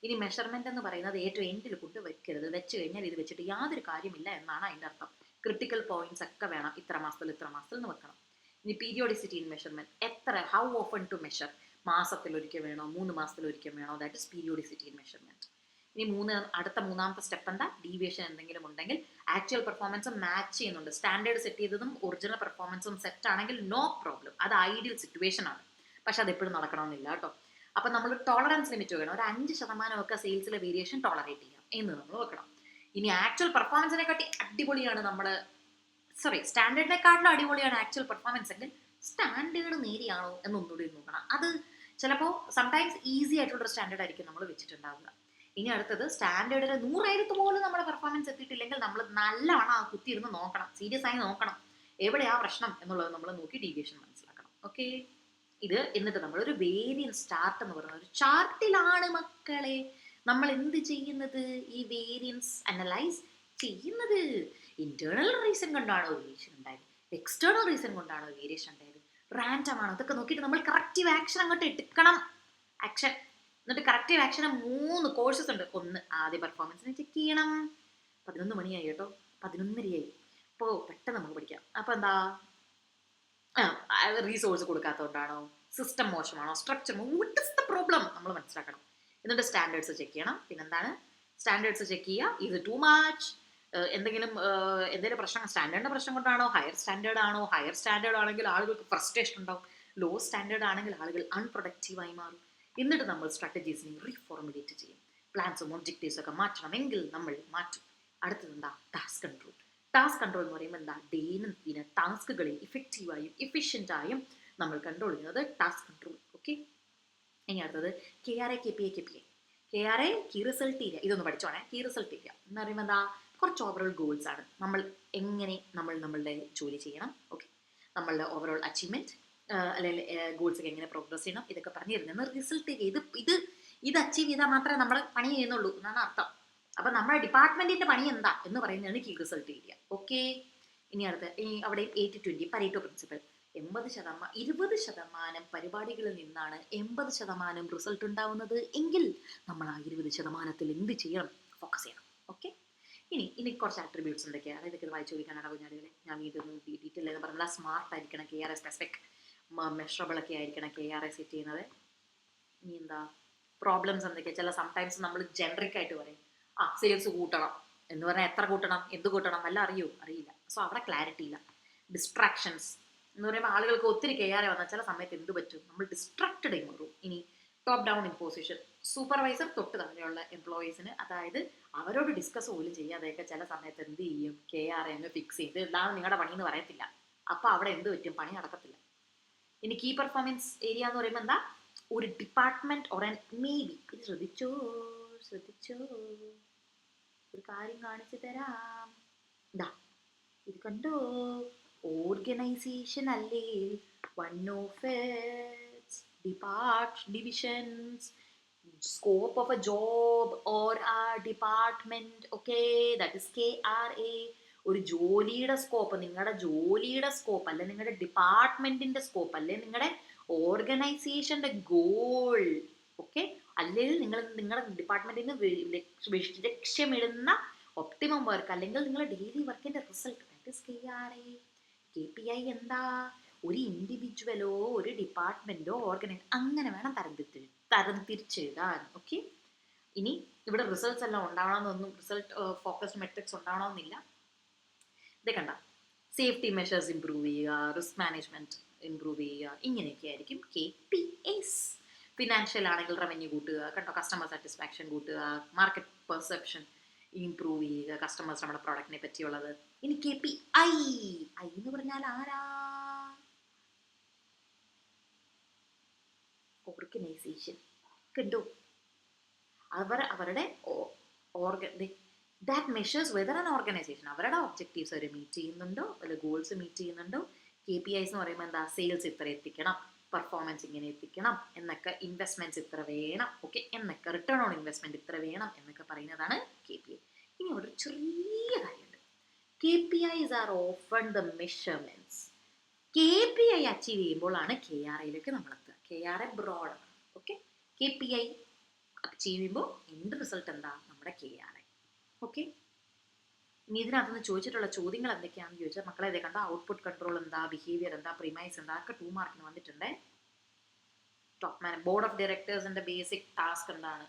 ഇനി മെഷർമെന്റ് എന്ന് പറയുന്നത് ഏറ്റവും എൻഡിൽ കൊണ്ട് വെക്കരുത്. വെച്ച് കഴിഞ്ഞാൽ ഇത് വെച്ചിട്ട് യാതൊരു കാര്യമില്ല എന്നാണ് അതിൻ്റെ അർത്ഥം. ക്രിട്ടിക്കൽ പോയിന്റ്സ് ഒക്കെ വേണം, ഇത്ര മാസത്തിൽ എന്ന് വെക്കണം. ഇനി periodicity in measurement, how often to measure, മാസത്തിലൊരിക്കൽ വേണോ, 3 മാസത്തിലൊരിക്കൽ വേണോ, that is periodicity in measurement. ഇനി മൂന്നാമത്തെ സ്റ്റെപ്പ് എന്താ, ഡീവിയേഷൻ എന്തെങ്കിലും ഉണ്ടെങ്കിൽ ആക്ച്വൽ പെർഫോമൻസ് മാച്ച് ചെയ്യുന്നുണ്ട്, സ്റ്റാൻഡേർഡ് സെറ്റ് ചെയ്തതും ഒറിജിനൽ പെർഫോമൻസും സെറ്റ് ആണെങ്കിൽ നോ പ്രോബ്ലം, അത് ഐഡിയൽ സിറ്റുവേഷൻ ആണ്. പക്ഷെ അത് എപ്പോഴും നടക്കണമെന്നില്ല കേട്ടോ. അപ്പം നമ്മൾ ടോളറൻസ് ലിമിറ്റ് വെക്കണം. ഒരു 5% ഒക്കെ സെയിൽസിലെ വേരിയേഷൻ ടോളറേറ്റ് ചെയ്യാം എന്ന് നമ്മൾ വെക്കണം. ഇനി ആക്ച്വൽ പെർഫോമൻസിനെ കാട്ടി അടിപൊളിയാണ് സ്റ്റാൻഡേർഡിനെക്കാട്ടിലും അടിപൊളിയാണ് ആക്ച്വൽ പെർഫോമൻസ് എങ്കിൽ സ്റ്റാൻഡേർഡ് നേരെയാണോ എന്നൊന്നുകൂടി നോക്കണം. അത് ചിലപ്പോൾ സംടൈംസ് ഈസി ആയിട്ടുള്ളൊരു സ്റ്റാൻഡേർഡ് ആയിരിക്കും നമ്മൾ വെച്ചിട്ടുണ്ടാവുക. ഇനി അടുത്തത് സ്റ്റാൻഡേർഡിൽ 100% പോലും നമ്മുടെ പെർഫോമൻസ് എത്തിയിട്ടില്ലെങ്കിൽ നമ്മൾ നല്ലവണ്ണം ആ കുത്തിയിരുന്ന് നോക്കണം, സീരിയസ് ആയി നോക്കണം, എവിടെയാ പ്രശ്നം എന്നുള്ളത് നമ്മൾ നോക്കി ഡീവിയേഷൻ മനസ്സിലാക്കണം. ഓക്കെ, ഇത് എന്നിട്ട് നമ്മളൊരു വേരിയൻസ് ചാർട്ട് എന്ന് പറയുന്ന ഒരു ചാർട്ടിലാണ് മക്കളെ നമ്മൾ എന്ത് ചെയ്യുന്നത്, ഈ വേരിയൻസ് അനലൈസ് ചെയ്യുന്നത്. ഇന്റേണൽ റീസൺ കൊണ്ടാണോ വേരിയേഷൻ ഉണ്ടായത്, എക്സ്റ്റേണൽ റീസൺ കൊണ്ടാണോ വേരിയേഷൻ ഉണ്ടായത്, റാൻഡം ആണോ, ഇതൊക്കെ നോക്കിയിട്ട് നമ്മൾ കറക്റ്റീവ് ആക്ഷൻ അങ്ങോട്ട് എടുക്കണം. ആക്ഷൻ എന്നിട്ട് കറക്റ്റീവ് ആക്ഷന് 3 കോഴ്സസ് ഉണ്ട്. ഒന്ന്, ആദ്യ പെർഫോമൻസിനെ ചെക്ക് ചെയ്യണം. 11 മണിയായി കേട്ടോ, 11:30 അപ്പോൾ പെട്ടെന്ന് നമുക്ക് പഠിക്കാം. അപ്പോൾ എന്താ, റീസോഴ്സ് കൊടുക്കാത്തതുകൊണ്ടാണോ, സിസ്റ്റം മോശമാണോ, structure, what is the problem നമ്മൾ മനസ്സിലാക്കണം. എന്നിട്ട് സ്റ്റാൻഡേർഡ്സ് ചെക്ക് ചെയ്യണം. പിന്നെന്താണ്, സ്റ്റാൻഡേർഡ്സ് ചെക്ക് ചെയ്യുക, ഇത് ടു മച്ച്, എന്തെങ്കിലും പ്രശ്നം സ്റ്റാൻഡേർഡിന്റെ പ്രശ്നം കൊണ്ടാണോ, ഹയർ സ്റ്റാൻഡേർഡ് ആണോ, ഹയർ സ്റ്റാൻഡേർഡ് ആണെങ്കിൽ ആളുകൾക്ക് ഫ്രസ്ട്രേഷൻ ഉണ്ടാവും, ലോ സ്റ്റാൻഡേർഡ് ആണെങ്കിൽ ആളുകൾ അൺപ്രൊഡക്റ്റീവായി മാറും. എന്നിട്ട് നമ്മൾ സ്ട്രാറ്റജീസിനെ റീഫോർമുലേറ്റ് ചെയ്യും. പ്ലാൻസും ഒബ്ജക്റ്റീവ്സും ഒക്കെ മാറ്റണമെങ്കിൽ നമ്മൾ മാറ്റും. അടുത്തത് എന്താ, ടാസ്ക് കൺട്രോൾ. ടാസ്ക് കൺട്രോൾ എന്ന് പറയുമ്പോൾ എന്താ, ഡേയിന് ടാസ്കുകളെ ഇഫക്റ്റീവായും എഫിഷ്യൻ്റായും നമ്മൾ കൺട്രോൾ ചെയ്യുന്നത് ടാസ്ക് കൺട്രോൾ. ഓക്കെ, ഇനി അടുത്തത് KRA KPI. KRA key result area, ഇതൊന്ന് പഠിച്ചോണേ. കീ റിസൾട്ട് ഏരിയ എന്ന് പറയുമ്പോൾ എന്താ, കുറച്ച് ഓവറോൾ ഗോൾസ് ആണ്. നമ്മൾ എങ്ങനെ നമ്മളുടെ ജോലി ചെയ്യണം, ഓക്കെ, നമ്മളുടെ ഓവറോൾ അച്ചീവ്മെന്റ് അല്ലെങ്കിൽ ഗോൾസൊക്കെ എങ്ങനെ പ്രോഗ്രസ് ചെയ്യണം, ഇതൊക്കെ പറഞ്ഞു തരുന്നത് റിസൾട്ട് ഏരിയ. ഇത് അച്ചീവ് ചെയ്താൽ മാത്രമേ നമ്മൾ പണി ചെയ്യുന്നുള്ളൂ എന്നാണ് അർത്ഥം. അപ്പം നമ്മുടെ ഡിപ്പാർട്ട്മെന്റിന്റെ പണി എന്താ എന്ന് പറയുന്നതാണ് കീ റിസൾട്ട് ഏരിയ. ഓക്കെ, ഇനി അവിടെ 80-20 പരേറ്റോ പ്രിൻസിപ്പൽ. 20% പരിപാടികളിൽ നിന്നാണ് 80% റിസൾട്ട് ഉണ്ടാവുന്നത് എങ്കിൽ നമ്മൾ ആ 20% എന്ത് ചെയ്യണം, ഫോക്കസ് ചെയ്യണം. ഓക്കെ, ഇനി കുറച്ച് ആട്രിബ്യൂട്ട്സ് എന്തൊക്കെയാണ്, ഇതൊക്കെ വായിച്ചു ചോദിക്കാനാണ് കുഞ്ഞാടികളെ. ഞാൻ ഇതൊന്നും ഡീറ്റെയിൽ എന്ന് പറഞ്ഞാൽ സ്മാർട്ട് ആയിരിക്കണം, KRA സ്പെസിഫിക്, മെഷറബിൾ ഒക്കെ ആയിരിക്കണം KRA സെറ്റ് ചെയ്യുന്നത്. ഇനി എന്താ, പ്രോബ്ലംസ് എന്തൊക്കെയാണ്, ചില സംടൈംസ് നമ്മൾ ജനറിക് ആയിട്ട് പറയും, സെയിൽസ് കൂട്ടണം എന്ന് പറഞ്ഞാൽ എത്ര കൂട്ടണം, എന്ത് കൂട്ടണം എല്ലാം അറിയില്ല. സോ അവിടെ ക്ലാരിറ്റി ഇല്ല. ഡിസ്ട്രാക്ഷൻസ് എന്ന് പറയുമ്പോൾ ആളുകൾക്ക് ഒത്തിരി KRA വന്നാൽ ചില സമയത്ത് എന്ത് പറ്റും, നമ്മൾ ഡിസ്ട്രാക്റ്റഡ് ആയി മാറും. ഇനി ടോപ്പ് ഡൗൺ ഇമ്പോസിഷൻ, സൂപ്പർവൈസർ തൊട്ട് താഴെയുള്ള എംപ്ലോയീസിന്, അതായത് അവരോട് ഡിസ്കസ് പോലും ചെയ്യാതെയൊക്കെ ചില സമയത്ത് എന്ത് ചെയ്യും, KRA അങ്ങ് ഫിക്സ് ചെയ്ത് ഇതാണ് നിങ്ങളുടെ പണി എന്ന് പറയത്തില്ല. അപ്പോൾ അവിടെ എന്ത് പറ്റും, പണി നടക്കത്തില്ല. ഇനി കീ പെർഫോമൻസ് ഏരിയ എന്ന് പറയുമ്പോൾ എന്താ, ഒരു ഡിപ്പാർട്ട്മെന്റ് ഓർ മേ ബി, ഇത് ശ്രദ്ധിച്ചോ, ഒരു കാര്യം കാണിച്ചു തരാം. ഇത് കണ്ടോ, ഓർഗനൈസേഷൻ അല്ലേ, one of its divisions scope of a job or a department, okay, that is KRA. ഒരു ജോലിയുടെ സ്കോപ്പ്, നിങ്ങളുടെ ജോലിയുടെ സ്കോപ്പ്, അല്ലെ നിങ്ങളുടെ ഡിപ്പാർട്ട്മെന്റിന്റെ സ്കോപ്പ്, അല്ലെ നിങ്ങളുടെ ഓർഗനൈസേഷന്റെ ഗോൾ, ഓക്കെ, അല്ലെങ്കിൽ നിങ്ങൾ നിങ്ങളുടെ ഡിപ്പാർട്ട്മെന്റിന് ലക്ഷ്യമിടുന്ന ഒപ്റ്റിമം വർക്ക്, അല്ലെങ്കിൽ നിങ്ങളുടെ ഡെയിലി വർക്കിന്റെ result, that is KRA. KPI എന്താ? ഒരു ഇൻഡിവിജ്വലോ ഒരു ഡിപ്പാർട്ട്മെന്റോ ഓർഗനൈസ് അങ്ങനെ വേണം തരംതിരിച്ചെഴുതാൻ. ഓക്കെ, ഇനി ഇവിടെ റിസൾട്ട്സ് എല്ലാം ഉണ്ടാവണമെന്നൊന്നും, റിസൾട്ട് ഫോക്കസ്ഡ് മെട്രിക്സ് ഉണ്ടാവണമെന്നില്ല. ഇത് കണ്ട, സേഫ്റ്റി മെഷേഴ്സ് ഇംപ്രൂവ് ചെയ്യുക, റിസ്ക് മാനേജ്മെന്റ് ഇംപ്രൂവ് ചെയ്യുക, ഇങ്ങനെയൊക്കെ ആയിരിക്കും KPIs. ഫിനാൻഷ്യൽ ആണെങ്കിൽ റവന്യൂ കൂട്ടുക, കേട്ടോ, കസ്റ്റമർ സാറ്റിസ്ഫാക്ഷൻ കൂട്ടുക, മാർക്കറ്റ് പെർസെപ്ഷൻ ഇംപ്രൂവ് ചെയ്യുക, കസ്റ്റമേഴ്സ് നമ്മുടെ പ്രോഡക്റ്റിനെ പറ്റിയുള്ളത്. ഇനി KPI എന്ന് പറഞ്ഞാൽ ആരാ? ഓർഗനൈസേഷൻ. കണ്ടോ, അവരുടെ that measures whether an organisation അവരുടെ ഒബ്ജക്റ്റീവ്സ് അവർ മീറ്റ് ചെയ്യുന്നുണ്ടോ, അല്ലെ ഗോൾസ് മീറ്റ് ചെയ്യുന്നുണ്ടോ. KPIs എന്ന് പറയുമ്പോൾ എന്താ? സെയിൽസ് ഇത്ര എത്തിക്കണം, പെർഫോമൻസ് ഇങ്ങനെ എത്തിക്കണം എന്നൊക്കെ, ഇൻവെസ്റ്റ്മെന്റ്സ് ഇത്ര വേണം, ഓക്കെ, എന്നൊക്കെ, റിട്ടേൺ ഓൺ ഇൻവെസ്റ്റ്മെന്റ് ഇത്ര വേണം എന്നൊക്കെ പറയുന്നതാണ് KPI. ഇനി അവിടെ ഒരു ചെറിയ കാര്യമുണ്ട്. KPIs are often the measurements. KPI achieve ചെയ്യുമ്പോഴാണ് KRAയിലേക്ക് നമ്മൾ എത്തുക. KRA broad, okay. KPI achieve ചെയ്യുമ്പോൾ എൻഡ് റിസൾട്ട് എന്താ? നമ്മുടെ KRA. ഓക്കെ, ഇനി ഇതിനകത്തുനിന്ന് ചോദിച്ചിട്ടുള്ള ചോദ്യങ്ങൾ എന്തൊക്കെയാണെന്ന് ചോദിച്ചാൽ, മക്കളെ ഇതേ കണ്ടോ, ഔട്ട്പുട്ട് കൺട്രോൾ എന്താ, ബിഹേവിയർ എന്താ, പ്രിമൈസ് എന്താ, ഒക്കെ 2 മാർക്കിന് വന്നിട്ടുണ്ട്. ബോർഡ് ഓഫ് ഡയറക്ടേഴ്സിന്റെ ബേസിക് ടാസ്ക് എന്താണ്?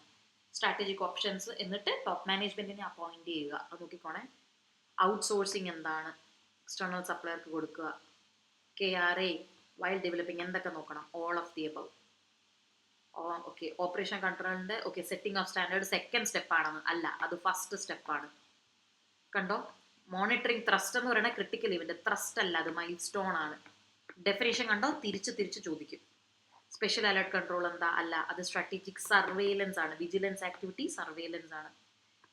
സ്ട്രാറ്റജിക് ഓപ്ഷൻസ്, എന്നിട്ട് ടോപ്പ് മാനേജ്മെന്റിനെ അപ്പോയിന്റ് ചെയ്യുക. അത് നോക്കിക്കോണേ. ഔട്ട്സോഴ്സിങ് എന്താണ്? എക്സ്റ്റേണൽ സപ്ലയർക്ക് കൊടുക്കുക. KRA വൈൽ ഡെവലപ്പിംഗ് എന്തൊക്കെ നോക്കണം? All of the above. Okay, operation കൺട്രോളിന്റെ setting of standard second step ആണെന്ന്, അല്ല, അത് ഫസ്റ്റ് സ്റ്റെപ്പാണ്. കണ്ടോ, മോണിറ്ററിംഗ് ത്രസ്റ്റ് എന്ന് പറയുന്നത് ക്രിട്ടിക്കൽ ഇവന്റ്, ത്രസ്റ്റ് അല്ല, അത് മൈൽ സ്റ്റോൺ ആണ്. ഡെഫിനേഷൻ കണ്ടോ, തിരിച്ച് ചോദിക്കും. സ്പെഷ്യൽ അലർട്ട് കൺട്രോൾ എന്താ? അല്ല, അത് സ്ട്രാറ്റജിക് സർവെയിലൻസ് ആണ്, വിജിലൻസ് ആക്ടിവിറ്റി സർവെയിലൻസ് ആണ്.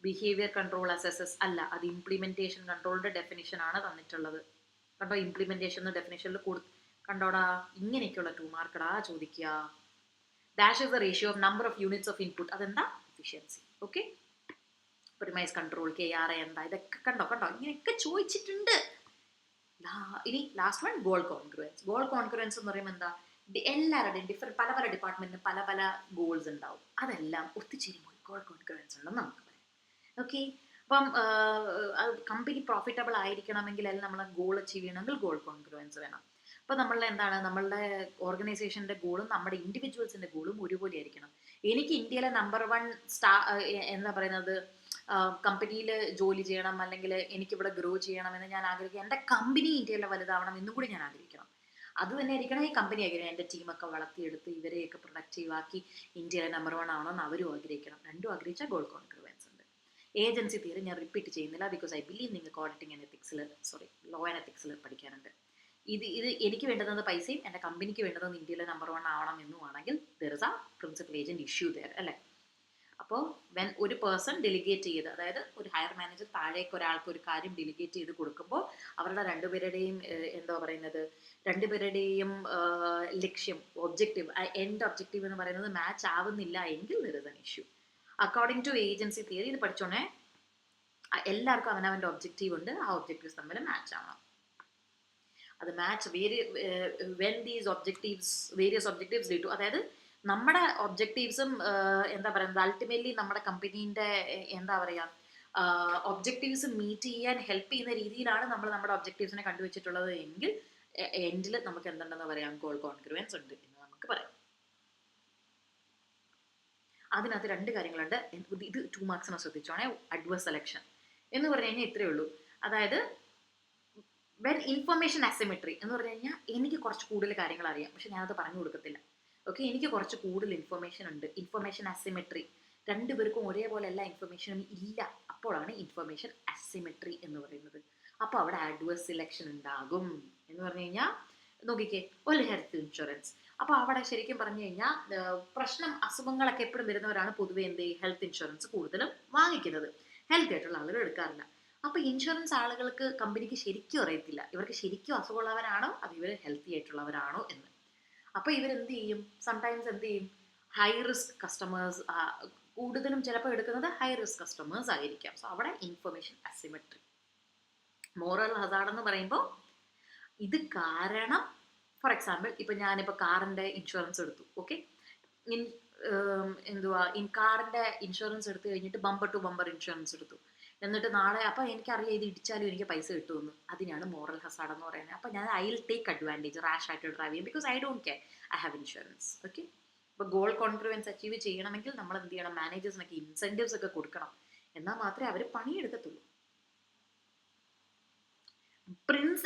ബിഹേവിയർ കൺട്രോൾ അസസസ് അല്ല, അത് ഇംപ്ലിമെന്റേഷൻ കൺട്രോളിന്റെ ഡെഫിനിഷൻ ആണ് തന്നിട്ടുള്ളത്. കണ്ടോ, ഇംപ്ലിമെന്റേഷൻ ഡെഫിനേഷനിൽ കണ്ടോടാ, ഇങ്ങനെയൊക്കെയുള്ള 2 മാർക്കടാ ചോദിക്കുക. Dash is the ratio of number of units of input, അതെന്താ? Efficiency. Okay, premise control, KRA എന്താ? ഇതൊക്കെ കണ്ടോ, ഇങ്ങനെയൊക്കെ ചോദിച്ചിട്ടുണ്ട്. ഇനി last one, goal congruence. Goal congruence എന്ന് പറയുമ്പോൾ എന്താ? എല്ലാവരുടെയും പല ഡിപ്പാർട്ട്മെന്റിന് പല ഗോൾസ് ഉണ്ടാവും, അതെല്ലാം ഒത്തുചേരുമ്പോൾ ഗോൾ കോൺഗ്രുവൻസ് ഉണ്ടെന്ന് നമുക്ക് പറയാം. ഓക്കെ, അപ്പം കമ്പനി പ്രോഫിറ്റബിൾ ആയിരിക്കണമെങ്കിൽ, അല്ലെങ്കിൽ നമ്മളെ ഗോൾ അച്ചീവ് ചെയ്യണമെങ്കിൽ ഗോൾ കോൺഗ്രുവൻസ് വേണം. അപ്പോൾ നമ്മളുടെ എന്താണ്, നമ്മളുടെ ഓർഗനൈസേഷൻ്റെ ഗോളും നമ്മുടെ ഇൻഡിവിജ്വൽസിൻ്റെ ഗോളും ഒരുപോലെ ആയിരിക്കണം. എനിക്ക് ഇന്ത്യയിലെ നമ്പർ 1 എന്താ പറയുന്നത്, കമ്പനിയിൽ ജോലി ചെയ്യണം, അല്ലെങ്കിൽ എനിക്കിവിടെ ഗ്രോ ചെയ്യണമെന്ന് ഞാൻ ആഗ്രഹിക്കുക. എൻ്റെ കമ്പനി ഇന്ത്യയിലെ വലുതാവണം എന്നും കൂടി ഞാൻ ആഗ്രഹിക്കണം. അത് തന്നെ ആയിരിക്കണം ഈ കമ്പനി ആഗ്രഹിക്കണം. എൻ്റെ ടീമൊക്കെ വളർത്തിയെടുത്ത് ഇവരെയൊക്കെ പ്രൊഡക്റ്റീവ് ആക്കി ഇന്ത്യയിലെ നമ്പർ 1 ആവണമെന്ന് അവരും ആഗ്രഹിക്കണം. രണ്ടും ആഗ്രഹിച്ചാൽ ഗോൾ കോൺഗ്രുവൻസ് ഉണ്ട്. ഏജൻസി തിയറി ഞാൻ റിപ്പീറ്റ് ചെയ്യുന്നില്ല, ബിക്കോസ് ഐ ബിലീവ് നിങ്ങൾക്ക് ഓഡിറ്റിംഗ് ആൻഡ് എത്തിക്സിൽ ലോ ആൻഡ് എത്തിക്സിൽ പഠിക്കാനുണ്ട്. ഇത് എനിക്ക് വേണ്ടുന്നത് പൈസയും എൻ്റെ കമ്പനിക്ക് വേണ്ടുന്നത് ഇന്ത്യയിലെ നമ്പർ 1 ആവണം എന്നും ആണെങ്കിൽ there is A principal agent issue there, അല്ലേ? അപ്പോൾ ഒരു പേഴ്സൺ ഡെലിഗേറ്റ് ചെയ്ത്, അതായത് ഒരു ഹയർ മാനേജർ താഴേക്ക് ഒരാൾക്ക് ഒരു കാര്യം ഡെലിഗേറ്റ് ചെയ്ത് കൊടുക്കുമ്പോൾ അവരുടെ രണ്ടുപേരുടെയും ലക്ഷ്യം, ഒബ്ജക്റ്റീവ്, എൻഡ് ഒബ്ജക്റ്റീവ് എന്ന് പറയുന്നത് മാച്ച് ആവുന്നില്ല എങ്കിൽ there is an issue. According to agency theory, ഇത് പഠിച്ചോണേ, എല്ലാവർക്കും അവനവൻ്റെ ഒബ്ജക്റ്റീവ് ഉണ്ട്, ആ ഒബ്ജക്റ്റീവ്സ് തമ്മിൽ മാച്ച് ആവണം. അത് match when these various objectives lead to, അതായത് നമ്മുടെ ഒബ്ജക്റ്റീവ്സും എന്താ പറയുന്നത്, അൾട്ടിമേറ്റ്ലി നമ്മുടെ കമ്പനീൻ്റെ എന്താ പറയുക, ഒബ്ജക്റ്റീവ്സ് മീറ്റ് ചെയ്യാൻ ഹെൽപ്പ് ചെയ്യുന്ന രീതിയിലാണ് നമ്മൾ നമ്മുടെ ഒബ്ജക്റ്റീവ്സിനെ കണ്ടുവച്ചിട്ടുള്ളത് എങ്കിൽ എൻഡിൽ നമുക്ക് എന്തുണ്ടെന്ന് പറയാം, ഗോൾ കോൺഗ്രുവൻസ് ഉണ്ട് എന്ന് നമുക്ക് പറയാം. അതിനകത്ത് 2 കാര്യങ്ങളുണ്ട്. ഇത് 2 മാർക്സിനെ ശ്രദ്ധിച്ചോണേ. അഡ്വേഴ്സ് സെലക്ഷൻ എന്ന് പറഞ്ഞു കഴിഞ്ഞാൽ ഇത്രയേ ഉള്ളൂ. അതായത് വെൻ ഇൻഫർമേഷൻ അസിമെട്രി എന്ന് പറഞ്ഞു കഴിഞ്ഞാൽ എനിക്ക് കുറച്ച് കൂടുതൽ കാര്യങ്ങൾ അറിയാം, പക്ഷെ ഞാനത് പറഞ്ഞു കൊടുക്കത്തില്ല. ഓക്കെ, എനിക്ക് കുറച്ച് കൂടുതൽ ഇൻഫർമേഷൻ ഉണ്ട്. ഇൻഫർമേഷൻ അസിമെട്രി, 2 പേർക്കും ഒരേപോലെ എല്ലാ ഇൻഫർമേഷനും ഇല്ല. അപ്പോഴാണ് ഇൻഫർമേഷൻ അസിമെട്രി എന്ന് പറയുന്നത്. അപ്പോൾ അവിടെ അഡ്വേഴ്സ് സെലക്ഷൻ ഉണ്ടാകും എന്ന് പറഞ്ഞു കഴിഞ്ഞാൽ, നോക്കിക്കേ, ഒരു ഹെൽത്ത് ഇൻഷുറൻസ്. അപ്പോൾ അവിടെ ശരിക്കും പറഞ്ഞു കഴിഞ്ഞാൽ അസുഖങ്ങളൊക്കെ എപ്പോഴും വരുന്നവരാണ് പൊതുവെ ഹെൽത്ത് ഇൻഷുറൻസ് കൂടുതലും വാങ്ങിക്കുന്നത്. ഹെൽത്തി ആയിട്ടുള്ള ആളുകൾ എടുക്കാറില്ല. അപ്പോൾ ഇൻഷുറൻസ് ആളുകൾക്ക്, കമ്പനിക്ക് ശരിക്കും അറിയത്തില്ല ഇവർക്ക് ശരിക്കും അസുഖമുള്ളവരാണോ അത് ഇവർ ഹെൽത്തി ആയിട്ടുള്ളവരാണോ എന്ന്. അപ്പോൾ ഇവരെന്ത് ചെയ്യും, സംടൈംസ് എന്ത് ചെയ്യും, ഹൈ റിസ്ക് കസ്റ്റമേഴ്സ് കൂടുതലും ചിലപ്പോൾ എടുക്കുന്നത് ഹൈ റിസ്ക് കസ്റ്റമേഴ്സ് ആയിരിക്കാം. സോ അവിടെ ഇൻഫർമേഷൻ അസിമെട്രി. മോറൽ ഹസാർഡ് എന്ന് പറയുമ്പോൾ ഇത് കാരണം, ഫോർ എക്സാമ്പിൾ ഇപ്പം ഞാനിപ്പോൾ കാറിൻ്റെ ഇൻഷുറൻസ് എടുത്തു. ഓക്കെ, എന്തുവാ കാറിൻ്റെ ഇൻഷുറൻസ് എടുത്തു കഴിഞ്ഞിട്ട് ബമ്പർ ടു ബമ്പർ ഇൻഷുറൻസ് എടുത്തു. എന്നിട്ട് നാളെ അപ്പം എനിക്കറിയാം ഇത് ഇടിച്ചാലും എനിക്ക് പൈസ കിട്ടുമെന്ന്. അതിനാണ് മോറൽ ഹസാർഡ് എന്ന് പറയുന്നത്. അപ്പം ഞാൻ I will take advantage, rash ആയിട്ട് ഡ്രൈവ് ചെയ്യും. Because I don't care, I have insurance. Okay, ഇപ്പോൾ ഗോൾ കോൺഫിഡൻസ് അച്ചീവ് ചെയ്യണമെങ്കിൽ നമ്മൾ എന്ത് ചെയ്യണം? മാനേജേഴ്സിനൊക്കെ ഇൻസെൻറ്റീവ്സ് ഒക്കെ കൊടുക്കണം. എന്നാൽ മാത്രമേ അവർ പണിയെടുക്കത്തുള്ളൂ.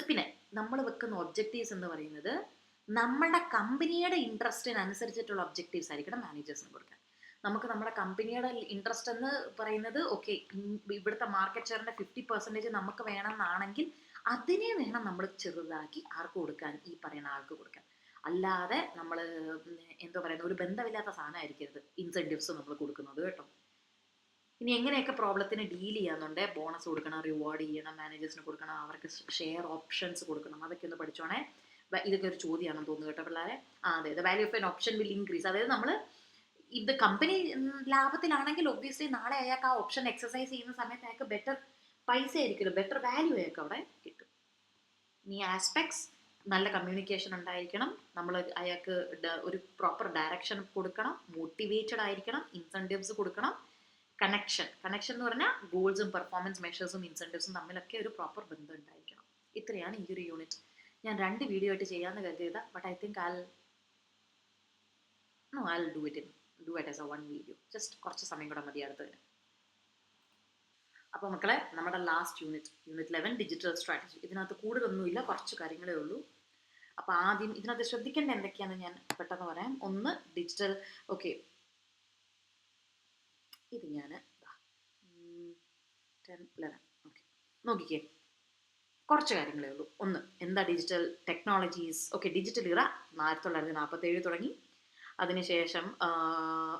പിന്നെ നമ്മൾ വെക്കുന്ന ഒബ്ജക്റ്റീവ്സ് എന്ന് പറയുന്നത് നമ്മുടെ കമ്പനിയുടെ ഇൻട്രസ്റ്റിനനുസരിച്ചിട്ടുള്ള ഒബ്ജക്റ്റീവ്സ് ആയിരിക്കണം മാനേജേഴ്സിന് കൊടുക്കാൻ. നമുക്ക് നമ്മുടെ കമ്പനിയുടെ ഇൻട്രസ്റ്റ് എന്ന് പറയുന്നത് ഓക്കെ ഇവിടുത്തെ മാർക്കറ്റ് ഷെയറിൻ്റെ 50% നമുക്ക് വേണമെന്നാണെങ്കിൽ അതിനെ വേണം നമ്മൾ ചെറുതാക്കി ആർക്ക് കൊടുക്കാൻ? ഈ പറയുന്ന ആൾക്ക് കൊടുക്കാൻ. അല്ലാതെ നമ്മൾ എന്താ പറയുന്നത്, ഒരു ബന്ധമില്ലാത്ത സാധനമായിരിക്കരുത് ഇൻസെൻറ്റീവ്സ് നമ്മൾ കൊടുക്കുന്നത് കേട്ടോ. ഇനി എങ്ങനെയൊക്കെ പ്രോബ്ലത്തിന് ഡീൽ ചെയ്യാന്നുണ്ടെങ്കിൽ ബോണസ് കൊടുക്കണം, റിവാർഡ് ചെയ്യണം, മാനേജേഴ്സിന് കൊടുക്കണം, അവർക്ക് ഷെയർ ഓപ്ഷൻസ് കൊടുക്കണം. അതൊക്കെ ഒന്ന് പഠിച്ചോണേ. ഇതൊക്കെ ഒരു ചോദ്യമാണെന്ന് തോന്നുന്നു കേട്ടോ പിള്ളേരെ. അതെ, the value of N option will increase. അതായത് നമ്മൾ ഇത് കമ്പനി ലാഭത്തിലാണെങ്കിൽ ഒബ്വിയസ്ലി നാളെ അയാൾക്ക് ആ ഓപ്ഷൻ എക്സസൈസ് ചെയ്യുന്ന സമയത്ത് അയാൾക്ക് ബെറ്റർ പൈസ ആയിരിക്കുമല്ലോ, ബെറ്റർ വാല്യൂ അയാൾക്ക് അവിടെ കിട്ടും. ഇനി ആസ്പെക്ട്സ്, നല്ല കമ്മ്യൂണിക്കേഷൻ ഉണ്ടായിരിക്കണം, നമ്മൾ അയാൾക്ക് ഒരു പ്രോപ്പർ ഡയറക്ഷൻ കൊടുക്കണം, മോട്ടിവേറ്റഡ് ആയിരിക്കണം, ഇൻസെൻറ്റീവ്സ് കൊടുക്കണം. കണക്ഷൻ എന്ന് പറഞ്ഞാൽ ഗോൾസും പെർഫോമൻസ് മെഷേഴ്സും ഇൻസെൻറ്റീവ്സും തമ്മിലൊക്കെ ഒരു പ്രോപ്പർ ബന്ധം ഉണ്ടായിരിക്കണം. ഇത്രയാണ് ഈ ഒരു യൂണിറ്റ്. ഞാൻ 2 വീഡിയോ ആയിട്ട് ചെയ്യാമെന്ന് കരുതിയതാ, but I think I do it as a 1 video. Just കുറച്ച് സമയം കൂടെ മതി അടുത്തതിന്. അപ്പോൾ മക്കളെ, നമ്മുടെ ലാസ്റ്റ് യൂണിറ്റ് 11 ഡിജിറ്റൽ സ്ട്രാറ്റജി. ഇതിനകത്ത് കൂടുതലൊന്നുമില്ല, കുറച്ച് കാര്യങ്ങളേ ഉള്ളൂ. അപ്പോൾ ആദ്യം ഇതിനകത്ത് ശ്രദ്ധിക്കേണ്ട എന്തൊക്കെയാണെന്ന് ഞാൻ പെട്ടെന്ന് പറയാം. ഒന്ന് ഡിജിറ്റൽ, ഓക്കെ, ഇത് ഞാൻ 10, 11 ഓക്കെ നോക്കിക്കേ, കുറച്ച് കാര്യങ്ങളേ ഉള്ളൂ. ഒന്ന്, എന്താ ഡിജിറ്റൽ ടെക്നോളജീസ്? ഓക്കെ, ഡിജിറ്റൽ ഇറ 1947 തുടങ്ങി. അതിനുശേഷം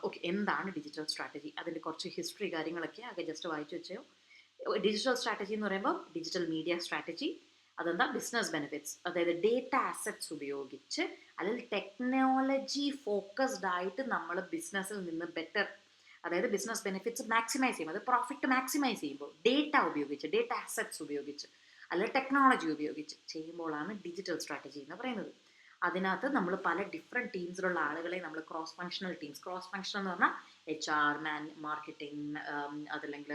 ഓക്കെ, എന്താണ് ഡിജിറ്റൽ സ്ട്രാറ്റജി? അതിൻ്റെ കുറച്ച് ഹിസ്റ്ററി കാര്യങ്ങളൊക്കെ ആകെ ജസ്റ്റ് വായിച്ചു വെച്ചോ. ഡിജിറ്റൽ സ്ട്രാറ്റജി എന്ന് പറയുമ്പോൾ ഡിജിറ്റൽ മീഡിയ സ്ട്രാറ്റജി. അതെന്താ? ബിസിനസ് ബെനിഫിറ്റ്സ്, അതായത് ഡേറ്റ അസറ്റ്സ് ഉപയോഗിച്ച് അല്ലെങ്കിൽ ടെക്നോളജി ഫോക്കസ്ഡ് ആയിട്ട് നമ്മൾ ബിസിനസ്സിൽ നിന്ന് ബെറ്റർ, അതായത് ബിസിനസ് ബെനിഫിറ്റ്സ് മാക്സിമൈസ് ചെയ്യും, അത് പ്രോഫിറ്റ് മാക്സിമൈസ് ചെയ്യുമ്പോൾ ഡേറ്റ ഉപയോഗിച്ച്, ഡേറ്റ അസറ്റ്സ് ഉപയോഗിച്ച് അല്ലെങ്കിൽ ടെക്നോളജി ഉപയോഗിച്ച് ചെയ്യുമ്പോഴാണ് ഡിജിറ്റൽ സ്ട്രാറ്റജി എന്ന് പറയുന്നത്. അതിനകത്ത് നമ്മൾ പല ഡിഫറെൻറ്റ് ടീംസിലുള്ള ആളുകളെ നമ്മൾ cross functional teams, cross functional എന്ന് പറഞ്ഞാൽ HR, മാർക്കറ്റിംഗ്, അതല്ലെങ്കിൽ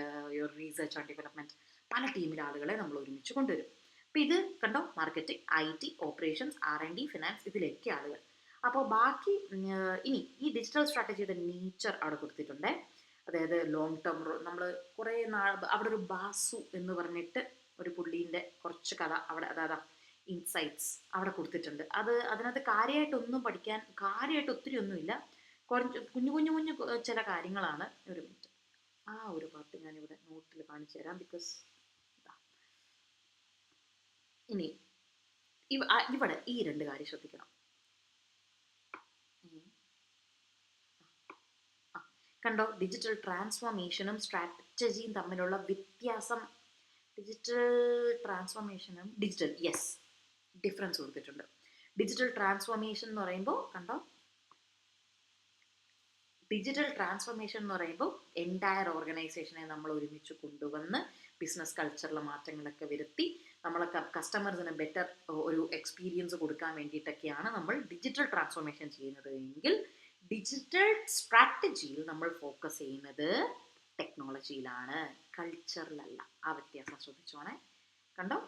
റീസെർച്ച് ആൻഡ് ഡെവലപ്മെൻറ്റ്, പല ടീമിലെ ആളുകളെ നമ്മൾ ഒരുമിച്ച് കൊണ്ടുവരും. അപ്പോൾ ഇത് കണ്ടോ, marketing, IT, operations, R&D, finance, ഇതിലൊക്കെ ആളുകൾ. അപ്പോൾ ബാക്കി ഇനി ഈ ഡിജിറ്റൽ സ്ട്രാറ്റജിയുടെ നേച്ചർ അവിടെ കൊടുത്തിട്ടുണ്ട്. അതായത് ലോങ് ടേം, നമ്മൾ കുറേ നാൾ അവിടെ ഒരു ബാസു എന്ന് പറഞ്ഞിട്ട് ഒരു പുള്ളീൻ്റെ കുറച്ച് കഥ അവിടെ, അതായത് ഇൻസൈറ്റ്സ് അവിടെ കൊടുത്തിട്ടുണ്ട്. അതിനകത്ത് കാര്യമായിട്ടൊന്നും പഠിക്കാൻ, കാര്യമായിട്ട് ഒത്തിരി ഒന്നുമില്ല, കുറച്ച് കുഞ്ഞു കുഞ്ഞു കുഞ്ഞു ചില കാര്യങ്ങളാണ്. ഒരു മിനിറ്റ്, ആ ഒരു പാർട്ട് ഞാനിവിടെ നോട്ടിൽ കാണിച്ചു തരാം. ബിക്കോസ് ഇനി ഇവിടെ ഈ 2 കാര്യം ശ്രദ്ധിക്കണം. കണ്ടോ, ഡിജിറ്റൽ ട്രാൻസ്ഫോർമേഷനും സ്ട്രാറ്റജിയും തമ്മിലുള്ള വ്യത്യാസം. ഡിജിറ്റൽ ട്രാൻസ്ഫോർമേഷനും ഡിഫറൻസ് കൊടുത്തിട്ടുണ്ട്. ഡിജിറ്റൽ ട്രാൻസ്ഫോർമേഷൻ എന്ന് പറയുമ്പോൾ കണ്ടോ, ഡിജിറ്റൽ ട്രാൻസ്ഫോർമേഷൻ എന്ന് പറയുമ്പോൾ എൻറ്റയർ ഓർഗനൈസേഷനെ നമ്മൾ ഒരുമിച്ച് കൊണ്ടുവന്ന് ബിസിനസ് കൾച്ചറിലെ മാറ്റങ്ങളൊക്കെ വരുത്തി നമ്മളെ കസ്റ്റമേഴ്സിന് ബെറ്റർ ഒരു എക്സ്പീരിയൻസ് കൊടുക്കാൻ വേണ്ടിയിട്ടൊക്കെയാണ് നമ്മൾ ഡിജിറ്റൽ ട്രാൻസ്ഫോർമേഷൻ ചെയ്യുന്നത് എങ്കിൽ, ഡിജിറ്റൽ സ്ട്രാറ്റജിയിൽ നമ്മൾ ഫോക്കസ് ചെയ്യുന്നത് ടെക്നോളജിയിലാണ്, കൾച്ചറിലല്ല. ആ വ്യത്യാസം ശ്രദ്ധിച്ചോണേ. കണ്ടോ,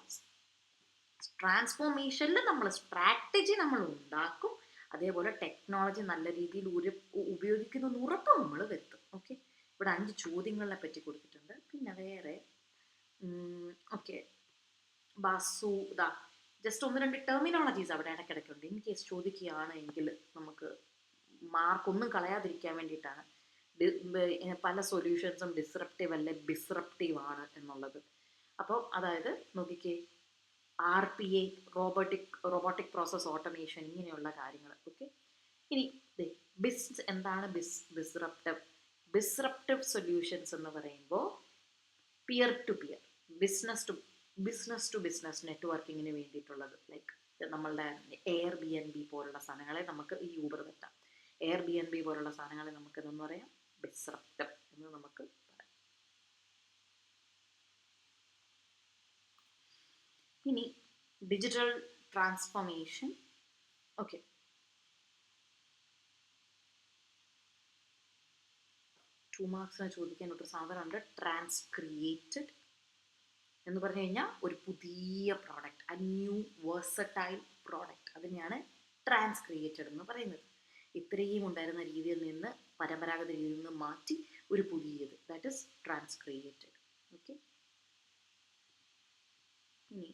ട്രാൻസ്ഫോർമേഷനിൽ നമ്മൾ സ്ട്രാറ്റജി നമ്മൾ ഉണ്ടാക്കും, അതേപോലെ ടെക്നോളജി നല്ല രീതിയിൽ ഉപയോഗിക്കുന്ന ഉറപ്പ് നമ്മൾ വരുത്തും. ഓക്കെ, ഇവിടെ 5 ചോദ്യങ്ങളെ പറ്റി കൊടുത്തിട്ടുണ്ട്. പിന്നെ വേറെ ഓക്കെ, ബാസു ഇതാ ജസ്റ്റ് 1-2 ടെർമിനോളജീസ് അവിടെ ഇടയ്ക്കിടയ്ക്കുണ്ട്. ഇൻ കേസ് ചോദിക്കുകയാണ് എങ്കിൽ നമുക്ക് മാർക്കൊന്നും കളയാതിരിക്കാൻ വേണ്ടിയിട്ടാണ്. പല സൊല്യൂഷൻസും ഡിസ്റപ്റ്റീവ് അല്ലെ ബിസ്റപ്റ്റീവ് ആണ് എന്നുള്ളത്. അപ്പോൾ അതായത് നോക്കിക്കേ, RPA, റോബോട്ടിക് പ്രോസസ് ഓട്ടോമേഷൻ, ഇങ്ങനെയുള്ള കാര്യങ്ങൾ. ഓക്കെ, ഇനി എന്താണ് ഡിസ്റപ്റ്റീവ് സൊല്യൂഷൻസ് എന്ന് പറയുമ്പോൾ peer to peer, business to business നെറ്റ്വർക്കിങ്ങിന് വേണ്ടിയിട്ടുള്ളത്. ലൈക്ക് നമ്മളുടെ Airbnb പോലുള്ള സാധനങ്ങളെ നമുക്ക് ഈ യൂബർ പറ്റാം. എയർബിഎൻബി പോലുള്ള സാധനങ്ങളെ നമുക്ക് ഇതെന്ന് പറയാം ഡിസ്റപ്റ്റർ എന്ന് നമുക്ക് പറയാം. ഇനി ഡിജിറ്റൽ ട്രാൻസ്ഫോർമേഷൻ. ഓക്കെ, 2 മാർക്സിന് ചോദിക്കാൻ ഒരു സാധനമുണ്ട്, ട്രാൻസ്ക്രിയേറ്റഡ് എന്ന് പറഞ്ഞു കഴിഞ്ഞാൽ ഒരു പുതിയ product, a new versatile product, അതിനെയാണ് ട്രാൻസ്ക്രിയേറ്റഡ് എന്ന് പറയുന്നത്. ഇത്രയും ഉണ്ടായിരുന്ന രീതിയിൽ നിന്ന് പരമ്പരാഗത രീതിയിൽ നിന്ന് മാറ്റി ഒരു പുതിയത്, ദാറ്റ് ഇസ് ട്രാൻസ്ക്രിയേറ്റഡ്. ഓക്കെ, ഇനി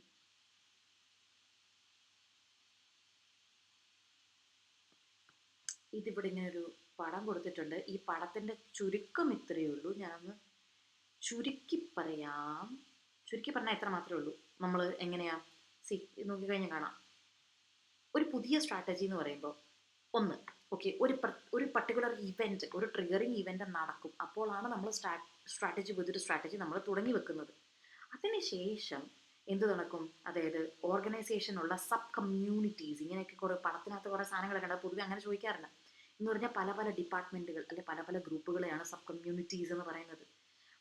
ഇതിവിടെ ഇങ്ങനെ ഒരു പടം കൊടുത്തിട്ടുണ്ട്. ഈ പടത്തിൻ്റെ ചുരുക്കം ഇത്രയേ ഉള്ളൂ. ഞാനൊന്ന് ചുരുക്കി പറയാം. ചുരുക്കി പറഞ്ഞാൽ എത്ര മാത്രമേ ഉള്ളൂ. നമ്മൾ എങ്ങനെയാ നോക്കിക്കഴിഞ്ഞാൽ കാണാം. ഒരു പുതിയ സ്ട്രാറ്റജി എന്ന് പറയുമ്പോൾ ഒന്ന്, ഓക്കെ, ഒരു പർട്ടിക്കുലർ ഇവൻറ്റ്, ഒരു ട്രിഗറിങ് ഇവൻറ്റ് നടക്കും. അപ്പോഴാണ് നമ്മൾ പുതിയൊരു സ്ട്രാറ്റജി നമ്മൾ തുടങ്ങി വെക്കുന്നത്. അതിനുശേഷം എന്ത് നടക്കും? അതായത് ഓർഗനൈസേഷനുള്ള സബ് കമ്മ്യൂണിറ്റീസ്, ഇങ്ങനെയൊക്കെ കുറേ പടത്തിനകത്ത് കുറേ സാധനങ്ങളൊക്കെ ഉണ്ട്. പൊതുവെ അങ്ങനെ ചോദിക്കാറില്ല. എന്ന് പറഞ്ഞാൽ പല പല ഡിപ്പാർട്ട്മെൻറ്റുകൾ അല്ലെ പല പല ഗ്രൂപ്പുകളെയാണ് സബ് കമ്മ്യൂണിറ്റീസ് എന്ന് പറയുന്നത്.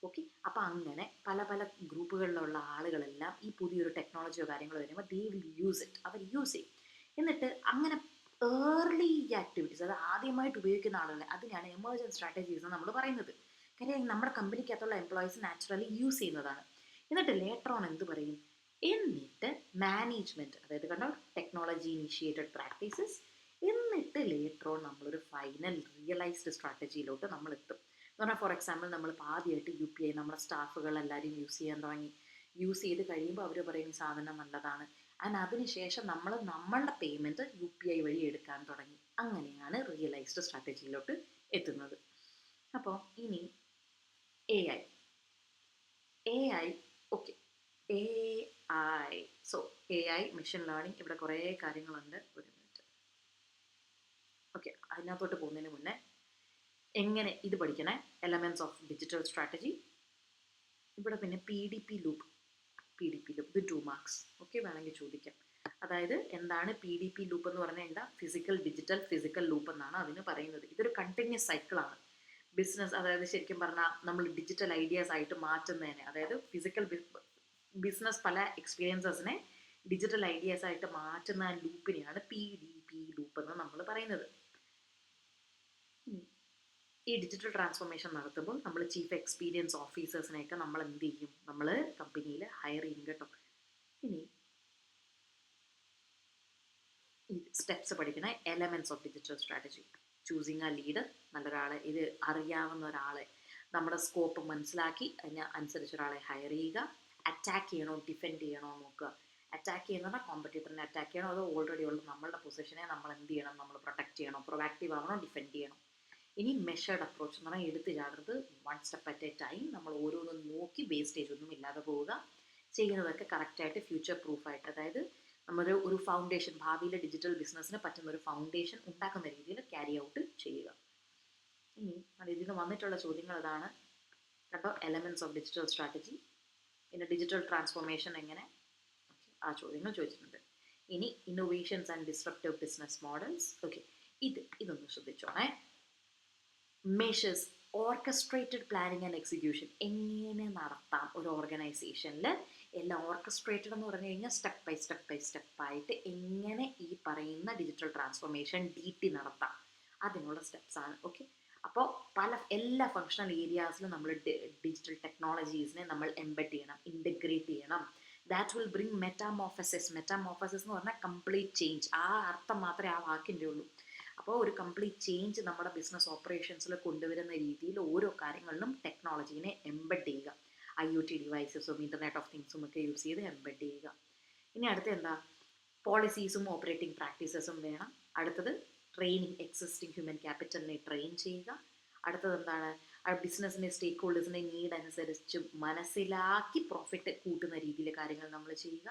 ഓക്കെ, അപ്പോൾ അങ്ങനെ പല പല ഗ്രൂപ്പുകളിലുള്ള ആളുകളെല്ലാം ഈ പുതിയൊരു ടെക്നോളജിയോ കാര്യങ്ങളോ വരുമ്പോൾ ദേ വിൽ യൂസ് ഇറ്റ്, അവർ യൂസ് ചെയ്യും. എന്നിട്ട് അങ്ങനെ ഏർലി ആക്ടിവിറ്റീസ്, അത് ആദ്യമായിട്ട് ഉപയോഗിക്കുന്ന ആളുകളെ, അതിനാണ് എമർജൻസ് സ്ട്രാറ്റജീസ് എന്ന് നമ്മൾ പറയുന്നത്. കാര്യം നമ്മുടെ കമ്പനിക്കകത്തുള്ള എംപ്ലോയീസ് നാച്ചുറലി യൂസ് ചെയ്യുന്നതാണ്. എന്നിട്ട് ലേറ്റർ ഓൺ എന്ത് പറയും? എന്നിട്ട് മാനേജ്മെൻറ്റ്, അതായത് കണ്ടോ ടെക്നോളജി ഇനിഷ്യേറ്റഡ് പ്രാക്ടീസസ്, എന്നിട്ട് ലേറ്റർ ഓൺ നമ്മളൊരു ഫൈനൽ റിയലൈസ്ഡ് സ്ട്രാറ്റജിയിലോട്ട് നമ്മൾ എത്തും. എന്ന് പറഞ്ഞാൽ ഫോർ എക്സാമ്പിൾ നമ്മളിപ്പോൾ ആദ്യമായിട്ട് UPI നമ്മുടെ സ്റ്റാഫുകൾ എല്ലാവരും യൂസ് ചെയ്യാൻ തുടങ്ങി. യൂസ് ചെയ്ത് കഴിയുമ്പോൾ അവർ പറയും ഈ സാധനം നല്ലതാണ്. ആൻഡ് അതിനുശേഷം നമ്മൾ നമ്മളുടെ പേയ്മെൻറ്റ് UPI വഴി എടുക്കാൻ തുടങ്ങി. അങ്ങനെയാണ് റിയലൈസ്ഡ് സ്ട്രാറ്റജിയിലോട്ട് എത്തുന്നത്. അപ്പോൾ ഇനി AI. Okay, AI. So AI, machine learning, ഇവിടെ കുറേ കാര്യങ്ങളുണ്ട്. ഒരു മിനിറ്റ്. ഓക്കെ, അതിനകത്തോട്ട് പോകുന്നതിന് മുന്നേ എങ്ങനെ ഇത് പഠിക്കണേ? Elements of digital strategy. ഇവിടെ പിന്നെ PDP ലൂപ്പ്, ഇത് 2 മാർക്സ്. ഓക്കെ, വേണമെങ്കിൽ ചോദിക്കാം. അതായത് എന്താണ് PDP ലൂപ്പ് എന്ന് പറഞ്ഞാൽ? എന്താ? ഫിസിക്കൽ ലൂപ്പ് എന്നാണ് അതിന് പറയുന്നത്. ഇതൊരു കണ്ടിന്യൂസ് സൈക്കിളാണ്. ബിസിനസ്, അതായത് ശരിക്കും പറഞ്ഞാൽ നമ്മൾ ഡിജിറ്റൽ ഐഡിയാസ് ആയിട്ട് മാറ്റുന്നതിനെ, അതായത് ബിസിനസ് പല എക്സ്പീരിയൻസസിനെ ഡിജിറ്റൽ ഐഡിയാസ് ആയിട്ട് മാറ്റുന്ന ലൂപ്പിനെയാണ് PDP ലൂപ്പ് എന്ന് നമ്മൾ പറയുന്നത്. ഈ ഡിജിറ്റൽ ട്രാൻസ്ഫോർമേഷൻ നടത്തുമ്പോൾ നമ്മൾ ചീഫ് എക്സ്പീരിയൻസ് ഓഫീസേഴ്സിനെയൊക്കെ നമ്മൾ എന്ത് ചെയ്യും? നമ്മൾ കമ്പനിയിൽ ഹയർ ചെയ്യും കേട്ടോ. ഇനി ഈ സ്റ്റെപ്സ് പഠിക്കണ elements of digital strategy. Choosing a leader, നല്ലൊരാളെ, ഇത് അറിയാവുന്ന ഒരാളെ, നമ്മുടെ സ്കോപ്പ് മനസ്സിലാക്കി അതിന് അനുസരിച്ച് ഒരാളെ ഹയർ ചെയ്യുക. അറ്റാക്ക് ചെയ്യണോ ഡിഫെൻഡ് ചെയ്യണോ നോക്കുക. അറ്റാക്ക് ചെയ്യുന്നത് കോമ്പറ്റീറ്ററിനെ അറ്റാക്ക് ചെയ്യണോ, അതോ ഓൾറെഡി ഉള്ള നമ്മളുടെ പൊസിഷനെ നമ്മൾ എന്ത് ചെയ്യണം? നമ്മൾ പ്രൊട്ടക്റ്റ് ചെയ്യണോ, പ്രൊവാക്റ്റീവ് ആവണോ, ഡിഫെൻഡ് ചെയ്യണോ. ഇനി മെഷേർഡ് അപ്രോച്ച് എന്ന് പറഞ്ഞാൽ എടുത്ത് ചാടരുത്, 1 സ്റ്റെപ്പ് അറ്റ് എ ടൈം. നമ്മൾ ഓരോന്നും നോക്കി വേസ്റ്റേജ് ഒന്നും ഇല്ലാതെ പോവുക. ചെയ്യുന്നതൊക്കെ കറക്റ്റായിട്ട് ഫ്യൂച്ചർ പ്രൂഫായിട്ട്, അതായത് ഒരു ഫൗണ്ടേഷൻ, ഭാവിയിലെ ഡിജിറ്റൽ ബിസിനസ്സിന് പറ്റുന്ന ഒരു ഫൗണ്ടേഷൻ ഉണ്ടാക്കുന്ന രീതിയിൽ ക്യാരി ഔട്ട് ചെയ്യുക. ഇനി ഇതിൽ വന്നിട്ടുള്ള ചോദ്യങ്ങൾ അതാണ് കേട്ടോ. എലമെൻറ്റ്സ് ഓഫ് ഡിജിറ്റൽ സ്ട്രാറ്റജി, പിന്നെ ഡിജിറ്റൽ ട്രാൻസ്ഫോർമേഷൻ എങ്ങനെ, ആ ചോദ്യങ്ങൾ ചോദിച്ചിട്ടുണ്ട്. ഇനി innovations and disruptive business models. Okay, ഇതൊന്ന് ശ്രദ്ധിച്ചോണേ. Measures, orchestrated planning and execution. എങ്ങനെ നടത്താം ഒരു ഓർഗനൈസേഷനിൽ? എല്ലാം ഓർക്കസ്ട്രേറ്റഡ് എന്ന് പറഞ്ഞു കഴിഞ്ഞാൽ സ്റ്റെപ്പ് ബൈ സ്റ്റെപ്പായിട്ട് എങ്ങനെ ഈ പറയുന്ന ഡിജിറ്റൽ ട്രാൻസ്ഫോർമേഷൻ DT നടത്താം, അതിനുള്ള സ്റ്റെപ്സാണ്. ഓക്കെ, അപ്പോൾ എല്ലാ ഫങ്ഷണൽ ഏരിയാസിലും നമ്മൾ ഡിജിറ്റൽ ടെക്നോളജീസിനെ നമ്മൾ എംബെഡ് ചെയ്യണം, ഇൻ്റഗ്രേറ്റ് ചെയ്യണം. ദാറ്റ് വിൽ ബ്രിങ് മെറ്റാമോർഫസിസ് എന്ന് പറഞ്ഞാൽ കംപ്ലീറ്റ് ചേഞ്ച്. ആ അർത്ഥം മാത്രമേ ആ വാക്കിൻ്റെ ഉള്ളൂ. അപ്പോൾ ഒരു കംപ്ലീറ്റ് ചേഞ്ച് നമ്മുടെ ബിസിനസ് ഓപ്പറേഷൻസിൽ കൊണ്ടുവരുന്ന രീതിയിൽ ഓരോ കാര്യങ്ങളിലും ടെക്നോളജീനെ എംബെഡ് ചെയ്യുക. IoT ഡിവൈസസും ഇൻ്റർനെറ്റ് ഓഫ് തിങ്സും ഒക്കെ യൂസ് ചെയ്ത് എംബെഡ് ചെയ്യുക. ഇനി അടുത്ത് എന്താ? പോളിസീസും ഓപ്പറേറ്റിംഗ് പ്രാക്ടീസസും വേണം. അടുത്തത് ട്രെയിനിങ്, എക്സിസ്റ്റിംഗ് ഹ്യൂമൻ ക്യാപിറ്റലിനെ ട്രെയിൻ ചെയ്യുക. അടുത്തത് എന്താണ്? ബിസിനസ്സിൻ്റെ സ്റ്റേക്ക് ഹോൾഡേഴ്സിൻ്റെ നീഡ് അനുസരിച്ച് മനസ്സിലാക്കി പ്രോഫിറ്റ് കൂട്ടുന്ന രീതിയിൽ കാര്യങ്ങൾ നമ്മൾ ചെയ്യുക.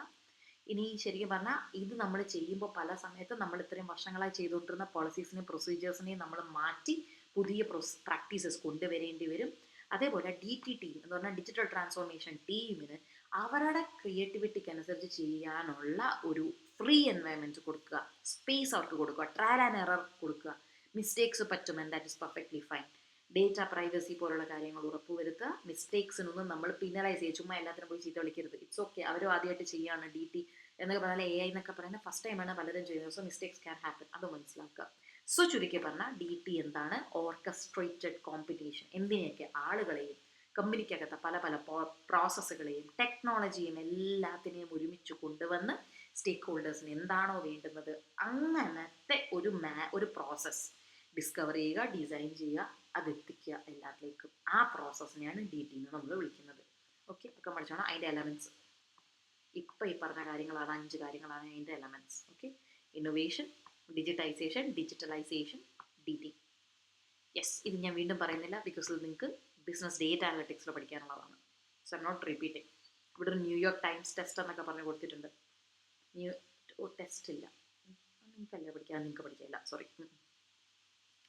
ഇനി ശരിക്കും പറഞ്ഞാൽ ഇത് നമ്മൾ ചെയ്യുമ്പോൾ പല സമയത്തും നമ്മൾ ഇത്രയും വർഷങ്ങളായി ചെയ്തുകൊണ്ടിരുന്ന പോളിസീസിനെയും പ്രൊസീജിയേഴ്സിനെയും നമ്മൾ മാറ്റി പുതിയ പ്രാക്ടീസസ് കൊണ്ടുവരേണ്ടി വരും. അതേപോലെ DT ടീം എന്ന് പറഞ്ഞാൽ ഡിജിറ്റൽ ട്രാൻസ്ഫോർമേഷൻ ടീമിന് അവരുടെ ക്രിയേറ്റിവിറ്റിക്ക് അനുസരിച്ച് ചെയ്യാനുള്ള ഒരു ഫ്രീ എൻവയൺമെൻറ്റ് കൊടുക്കുക, സ്പേസ് അവർക്ക് കൊടുക്കുക, ട്രയൽ ആൻഡ് എറർ കൊടുക്കുക. മിസ്റ്റേക്സ് പറ്റും, and that is perfectly fine. Data privacy പോലുള്ള കാര്യങ്ങൾ ഉറപ്പുവരുത്തുക. മിസ്റ്റേക്സിനൊന്നും നമ്മൾ പിനലൈസ് ചെയ്യുക, ചുമ്മാ എല്ലാത്തിനും പോയി ചീത്ത വിളിക്കരുത്. ഇറ്റ്സ് ഓക്കെ, അവരും ആദ്യമായിട്ട് ചെയ്യുകയാണ്. DT എന്നൊക്കെ പറഞ്ഞാൽ AI എന്നൊക്കെ പറയുന്നത് ഫസ്റ്റ് ടൈമാണ് പലരും ചെയ്യുന്നത്. സോ മിസ്റ്റേക്സ് ക്യാൻ ഹാപ്പൻ, അത് മനസ്സിലാക്കുക. സോ ചുരുക്കി പറഞ്ഞാൽ DT എന്താണ്? Orchestrated competition. എന്തിനെയൊക്കെ? ആളുകളെയും കമ്പനിക്കകത്ത് പല പല പ്രോസസ്സുകളെയും ടെക്നോളജിയും എല്ലാത്തിനെയും ഒരുമിച്ച് കൊണ്ടുവന്ന് സ്റ്റേക്ക് ഹോൾഡേഴ്സിന് എന്താണോ വേണ്ടുന്നത് അങ്ങനത്തെ ഒരു പ്രോസസ്സ് ഡിസ്കവർ ചെയ്യുക, ഡിസൈൻ ചെയ്യുക, അത് എത്തിക്കുക എല്ലാത്തിലേക്കും. ആ പ്രോസസ്സിനെയാണ് DT എന്ന് നമ്മൾ വിളിക്കുന്നത്. ഓക്കെ, ഒക്കെ പഠിച്ചോണം. അതിൻ്റെ എലമെൻറ്റ്സ് ഇപ്പോൾ ഈ പറഞ്ഞ കാര്യങ്ങളാണ്, 5 കാര്യങ്ങളാണ് അതിൻ്റെ elements. Okay, innovation, digitization, digitalization, DT. Yes, ഇത് ഞാൻ വീണ്ടും പറയുന്നില്ല, ബിക്കോസ് ഇത് നിങ്ങൾക്ക് ബിസിനസ് ഡേറ്റ അനലിറ്റിക്സിൽ പഠിക്കാനുള്ളതാണ്. So I am not repeating. ഇവിടെ ഒരു ന്യൂയോർക്ക് ടൈംസ് ടെസ്റ്റ് എന്നൊക്കെ പറഞ്ഞ് കൊടുത്തിട്ടുണ്ട്. ടെസ്റ്റ് ഇല്ല, നിങ്ങൾക്കല്ല പഠിക്കാൻ, നിങ്ങൾക്ക് പഠിക്കില്ല, സോറി.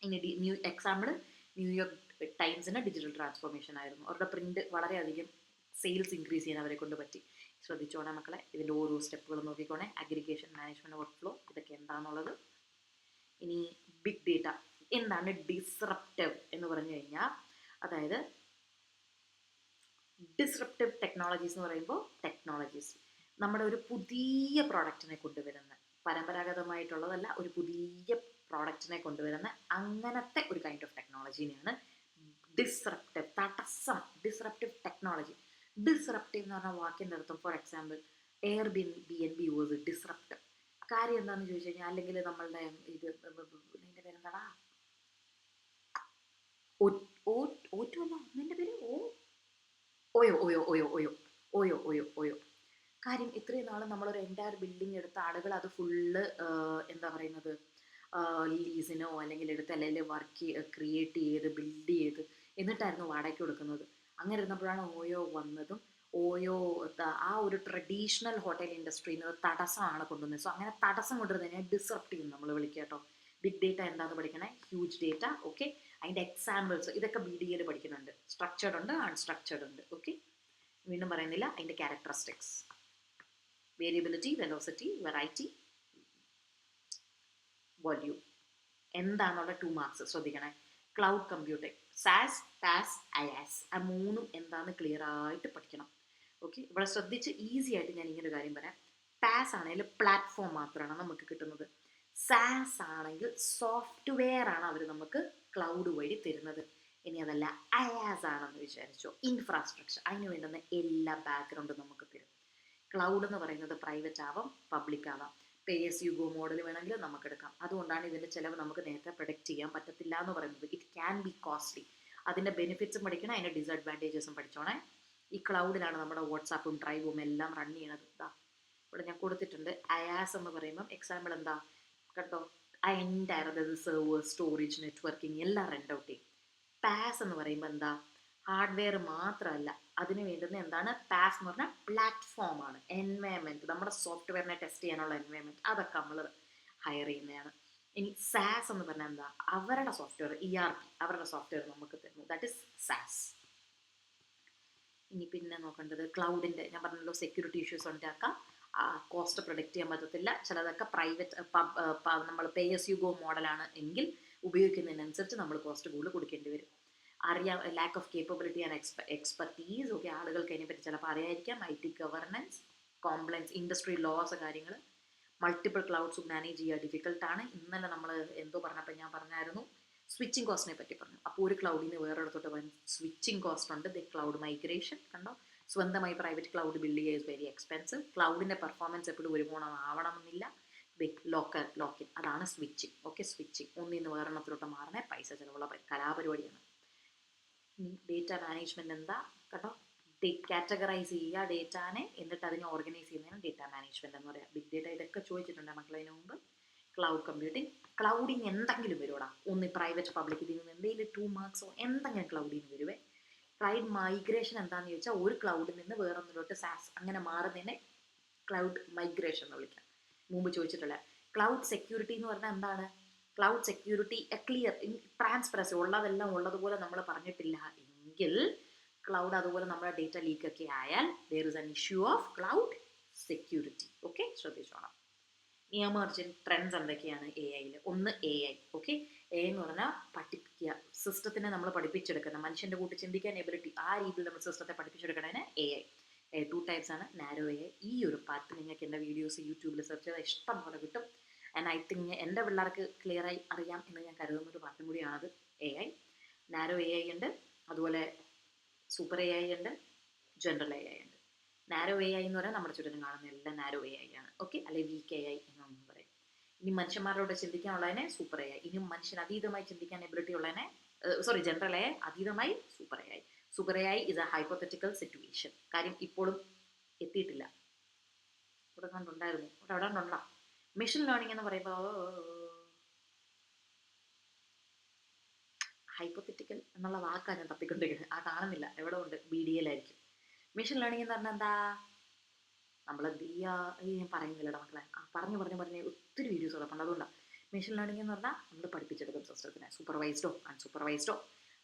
ഇനി എക്സാമ്പിൾ ന്യൂയോർക്ക് ടൈംസിൻ്റെ ഡിജിറ്റൽ ട്രാൻസ്ഫോർമേഷൻ ആയിരുന്നു. അവരുടെ പ്രിന്റ് വളരെയധികം സെയിൽസ് ഇൻക്രീസ് ചെയ്യാൻ അവരെ കൊണ്ട് പറ്റി. ശ്രദ്ധിച്ചോണേ മക്കളെ, ഇതിൻ്റെ ഓരോ സ്റ്റെപ്പുകൾ നോക്കിക്കോണേ. അഗ്രിഗേഷൻ, മാനേജ്മെൻറ്റ്, വർക്ക് ഫ്ലോ, ഇതൊക്കെ എന്താണെന്നുള്ളത്. ഇനി ബിഗ് ഡേറ്റ എന്താണ്? ഡിസ്റപ്റ്റീവ് എന്ന് പറഞ്ഞു കഴിഞ്ഞാൽ, അതായത് ഡിസ്റപ്റ്റീവ് ടെക്നോളജീസ് എന്ന് പറയുമ്പോൾ ടെക്നോളജീസ് നമ്മുടെ ഒരു പുതിയ പ്രോഡക്റ്റിനെ കൊണ്ടുവരുന്ന, പരമ്പരാഗതമായിട്ടുള്ളതല്ല, ഒരു പുതിയ പ്രോഡക്റ്റിനെ കൊണ്ടുവരുന്ന അങ്ങനത്തെ ഒരു കൈൻഡ് ഓഫ് ടെക്നോളജീനെയാണ് ഡിസ്റപ്റ്റീവ്. തടസ്സം, ഡിസ്റപ്റ്റീവ് ടെക്നോളജി. ഡിസ്റപ്റ്റീവ് എന്ന് പറഞ്ഞ വാക്കിൻ്റെ അർത്ഥം, for example Airbnb was disruptive. കാര്യം എന്താണെന്ന് ചോദിച്ചു കഴിഞ്ഞാൽ, അല്ലെങ്കിൽ നമ്മളുടെ ഇത് നിന്റെ പേരെന്താടാ, ഓറ്റുമല്ല, നിന്റെ പേര് ഓയോ ഓയോ ഓയോ ഓയോ ഓയോ ഓയോ ഓയോ. കാര്യം ഇത്രയും നാൾ നമ്മളൊരു എൻ്റയർ ബിൽഡിംഗ് എടുത്ത ആളുകൾ അത് ഫുള്ള് എന്താ പറയുന്നത്, ലീസിനോ അല്ലെങ്കിൽ എടുത്ത് അല്ലെങ്കിൽ വർക്ക് ക്രിയേറ്റ് ചെയ്ത് ബിൽഡ് ചെയ്ത് എന്നിട്ടായിരുന്നു വാടകയ്ക്ക് കൊടുക്കുന്നത്. അങ്ങനെ ഇരുന്നപ്പോഴാണ് ഓയോ വന്നതും ഓയോ ആ ഒരു ട്രഡീഷണൽ ഹോട്ടൽ ഇൻഡസ്ട്രീന്ന് തടസ്സമാണ് കൊണ്ടുവന്നത്. സോ അങ്ങനെ തടസ്സം കൊണ്ടുവരുന്നതിനെ ഡിസ്റപ്റ്റീവ് നമ്മൾ വിളിക്കുക കേട്ടോ. ബിഗ് ഡേറ്റ എന്താണെന്ന് പഠിക്കണേ, ഹ്യൂജ് ഡേറ്റ. ഓക്കെ, അതിൻ്റെ എക്സാമ്പിൾസ് ഇതൊക്കെ BDA പഠിക്കുന്നുണ്ട്. സ്ട്രക്ചർഡ് ഉണ്ട്, അൺസ്ട്രക്ചർഡ് ഉണ്ട്. ഓക്കെ, വീണ്ടും പറയുന്നില്ല. അതിൻ്റെ characteristics, variability, velocity, variety, volume എന്താണെന്നുള്ള 2 മാർക്സ് ശ്രദ്ധിക്കണേ. ക്ലൗഡ് കമ്പ്യൂട്ടിംഗ്, സാസ്, പാസ്, IaaS, ആ മൂന്നും എന്താണെന്ന് ക്ലിയർ ആയിട്ട് പഠിക്കണം. ഓക്കെ, ഇവിടെ ശ്രദ്ധിച്ച് ഈസി ആയിട്ട് ഞാൻ ഇങ്ങനെ ഒരു കാര്യം പറയാം. പാസ് ആണെങ്കിൽ പ്ലാറ്റ്ഫോം മാത്രമാണ് നമുക്ക് കിട്ടുന്നത്. സാസ് ആണെങ്കിൽ സോഫ്റ്റ്വെയർ ആണ് അവർ നമുക്ക് ക്ലൗഡ് വഴി തരുന്നത്. ഇനി അതല്ല IaaS ആണെന്ന് വിചാരിച്ചോ, ഇൻഫ്രാസ്ട്രക്ചർ, അതിന് വേണ്ടുന്ന എല്ലാ ബാക്ക്ഗ്രൗണ്ടും നമുക്ക് തരും. ക്ലൗഡ് എന്ന് പറയുന്നത് പ്രൈവറ്റ് ആവാം, പബ്ലിക് ആവാം. പേ എസ് യു ഗോ മോഡൽ വേണമെങ്കിൽ നമുക്ക് എടുക്കാം. അതുകൊണ്ടാണ് ഇതിൻ്റെ ചിലവ് നമുക്ക് നേരത്തെ പ്രൊഡക്റ്റ് ചെയ്യാൻ പറ്റത്തില്ല എന്ന് പറയുന്നത്. It can B costly. അതിൻ്റെ ബെനിഫിറ്റ്സും പഠിക്കണം, അതിൻ്റെ ഡിസഡ്വാൻറ്റേജസും പഠിച്ചോണേ. ഈ ക്ലൗഡിലാണ് നമ്മുടെ വാട്സാപ്പും ഡ്രൈവും എല്ലാം റൺ ചെയ്യണത്. ഇതാ ഇവിടെ ഞാൻ കൊടുത്തിട്ടുണ്ട്. IaaS എന്ന് പറയുമ്പം എക്സാമ്പിൾ എന്താ കേട്ടോ, ആ എൻ്റയർ, അതായത് സെർവർ, സ്റ്റോറേജ്, നെറ്റ്വർക്കിംഗ് എല്ലാം റെൻ്റ് ഔട്ട് ചെയ്യും. പാസ് എന്ന് പറയുമ്പോൾ എന്താ, ഹാർഡ്വെയർ മാത്രമല്ല, അതിന് വേണ്ടുന്ന എന്താണ്, പാസ് എന്ന് പറഞ്ഞാൽ പ്ലാറ്റ്ഫോമാണ്, എൻവയൺമെൻറ്റ്, നമ്മുടെ സോഫ്റ്റ്വെയറിനെ ടെസ്റ്റ് ചെയ്യാനുള്ള എൻവയൺമെൻറ്റ്, അതൊക്കെ നമ്മൾ ഹയർ ചെയ്യുന്നതാണ്. ഇനി സാസ് എന്ന് പറഞ്ഞാൽ എന്താ, അവരുടെ സോഫ്റ്റ്വെയർ, ERP, അവരുടെ സോഫ്റ്റ്വെയർ നമുക്ക് തരുന്നു. ദാറ്റ് ഇസ് സാസ്. ഇനി പിന്നെ നോക്കേണ്ടത് ക്ലൗഡിൻ്റെ, ഞാൻ പറഞ്ഞല്ലോ സെക്യൂരിറ്റി ഇഷ്യൂസ് ഉണ്ടാക്കാം, കോസ്റ്റ് പ്രൊഡക്റ്റ് ചെയ്യാൻ പറ്റത്തില്ല. ചിലതൊക്കെ പ്രൈവറ്റ് നമ്മൾ പേ എസ് യു ഗോ മോഡലാണ് എങ്കിൽ ഉപയോഗിക്കുന്നതിനനുസരിച്ച് നമ്മൾ കോസ്റ്റ് കൂടുതൽ കൊടുക്കേണ്ടി വരും. അറിയാം, lack of capability and expertise. Okay, ആളുകൾക്ക് അതിനെപ്പറ്റി ചിലപ്പോൾ അറിയായിരിക്കാം. IT governance, compliance, industry laws കാര്യങ്ങൾ. മൾട്ടിപ്പിൾ ക്ലൗഡ്സ് മാനേജ് ചെയ്യുക ഡിഫിക്കൽട്ടാണ്. ഇന്നലെ നമ്മൾ എന്തോ പറഞ്ഞപ്പോൾ ഞാൻ പറഞ്ഞായിരുന്നു, സ്വിച്ചിങ് കോസ്റ്റിനെ പറ്റി പറഞ്ഞു. അപ്പോൾ ഒരു ക്ലൗഡിന് വേറൊരിടത്തോട്ട് വൻ സ്വിച്ചിങ് കോസ്റ്റ് ഉണ്ട്. ദി ക്ലൗഡ് മൈഗ്രേഷൻ കണ്ടോ, സ്വന്തമായി പ്രൈവറ്റ് ക്ലൗഡ് ബിൽഡ് ചെയ്യുക ഇസ് വെരി എക്സ്പെൻസീവ്. ക്ലൗഡിൻ്റെ പെർഫോമൻസ് എപ്പോഴും ഒരുപോലെ ആവണമെന്നില്ല. ലോക്കിൻ, അതാണ് സ്വിച്ചിങ്. ഓക്കെ, സ്വിച്ചിങ് ഒന്നിൽ നിന്ന് വേറെണ്ണത്തിലോട്ട് മാറണേ പൈസ ചിലവുള്ള കലാപരിപാടിയാണ്. ഡേറ്റ മാനേജ്മെൻറ്റ് എന്താ കേട്ടോ, കാറ്റഗറൈസ് ചെയ്യുക ഡേറ്റാനെ, എന്നിട്ട് അതിനെ ഓർഗനൈസ് ചെയ്യുന്നതിന് ഡേറ്റ മാനേജ്മെൻറ്റ് എന്ന് പറയാം. ബിഗ് ഡേറ്റ ഇതൊക്കെ ചോദിച്ചിട്ടുണ്ട് മക്കളതിന് മുമ്പ്. ക്ലൗഡ് കമ്പ്യൂട്ടിംഗ്, ക്ലൗഡിന് എന്തെങ്കിലും വരുവാടാ, ഒന്ന് പ്രൈവറ്റ് പബ്ലിക്, ഇതിൽ നിന്ന് എന്തെങ്കിലും 2 മാർക്സോ എന്തെങ്കിലും ക്ലൗഡിന് വരുവേ. ക്ലൗഡ് മൈഗ്രേഷൻ എന്താണെന്ന് ചോദിച്ചാൽ, ഒരു ക്ലൗഡിൽ നിന്ന് വേറൊന്നിലോട്ട് സാസ് അങ്ങനെ മാറുന്നതിനെ ക്ലൗഡ് മൈഗ്രേഷൻ എന്ന് വിളിക്കാം. മുമ്പ് ചോദിച്ചിട്ടില്ല. ക്ലൗഡ് സെക്യൂരിറ്റി എന്ന് പറഞ്ഞാൽ എന്താണ്, ക്ലൗഡ് സെക്യൂരിറ്റി ക്ലിയർ, ട്രാൻസ്പെറൻസി, ഉള്ളതെല്ലാം ഉള്ളതുപോലെ നമ്മൾ പറഞ്ഞിട്ടില്ല എങ്കിൽ ക്ലൗഡ് അതുപോലെ നമ്മുടെ ഡേറ്റ ലീക്കൊക്കെ ആയാൽ there is an issue of cloud security. Okay, ശ്രദ്ധിച്ചോണം. എമർജിങ് ട്രെൻഡ്സ് എന്തൊക്കെയാണ് AI-ൽ? ഒന്ന് AI. ഓക്കെ, എ എന്ന് പറഞ്ഞാൽ പഠിപ്പിക്കുക, സിസ്റ്റത്തിനെ നമ്മൾ പഠിപ്പിച്ചെടുക്കുന്ന, മനുഷ്യൻ്റെ കൂട്ട് ചിന്തിക്കാൻ എബിലിറ്റി, ആ രീതിയിൽ നമ്മൾ സിസ്റ്റത്തെ പഠിപ്പിച്ചെടുക്കണതിന് AI. 2 ടൈപ്സ് ആണ്, നാരോ AI. ഈ ഒരു പാർട്ട് നിങ്ങൾക്ക് എൻ്റെ വീഡിയോസ് യൂട്യൂബിൽ സെർച്ച് ചെയ്താൽ ഇഷ്ടം പോലെ കിട്ടും. ആൻഡ് ഐ തിങ്ക് എൻ്റെ പിള്ളേർക്ക് ക്ലിയറായി അറിയാം എന്ന് ഞാൻ കരുതുന്നൊരു പാർട്ടും കൂടിയാണത് AI. നാരോ AI ഉണ്ട്, അതുപോലെ സൂപ്പർ AI ഉണ്ട്, ജനറൽ AI ഉണ്ട്. നാരോ AI എന്ന് പറയാൻ നമ്മുടെ ചുറ്റിനും കാണുന്ന എല്ലാം നാരോ AI ആണ്. ഓക്കെ, അല്ലെങ്കിൽ വീക്ക് AI എന്നൊന്നും പറയും. ഇനി മനുഷ്യന്മാരോട് ചിന്തിക്കാനുള്ളതിനെ സൂപ്പർ AI. ഇനി മനുഷ്യൻ അതീതമായി ചിന്തിക്കാൻ എബിലിറ്റി ഉള്ളതിനെ ജനറൽ AI, അതീതമായി super AI. Super AI is A hypothetical situation. കാര്യം ഇപ്പോഴും എത്തിയിട്ടില്ല. ഇവിടെ കണ്ടുണ്ടായിരുന്നു, അവിടെ ഉണ്ടോ? മെഷീൻ ലേണിംഗ് എന്ന് പറയുമ്പോൾ ഹൈപ്പോത്തറ്റിക്കൽ എന്നുള്ള വാക്കാണ് ഞാൻ തപ്പിക്കൊണ്ടിരിക്കുന്നത്. ആ കാണുന്നില്ല, എവിടെ ഉണ്ട്, BDA ലായിരിക്കും. മെഷീൻ ലേണിംഗ് എന്ന് പറഞ്ഞാൽ എന്താ? നമ്മളെന്ത് ചെയ്യുക, ഞാൻ പറയുന്നില്ലടാ മക്കളെ, പറഞ്ഞ് ഒത്തിരി വീഡിയോസ് കിടപ്പുണ്ട്. അതുകൊണ്ടാണ് മെഷീൻ ലേണിംഗ് എന്ന് പറഞ്ഞാൽ നമ്മൾ പഠിപ്പിച്ചെടുക്കും സിസ്റ്റത്തിനെ, സൂപ്പർവൈസ്ഡോ അൺസൂപ്പർവൈസ്ഡോ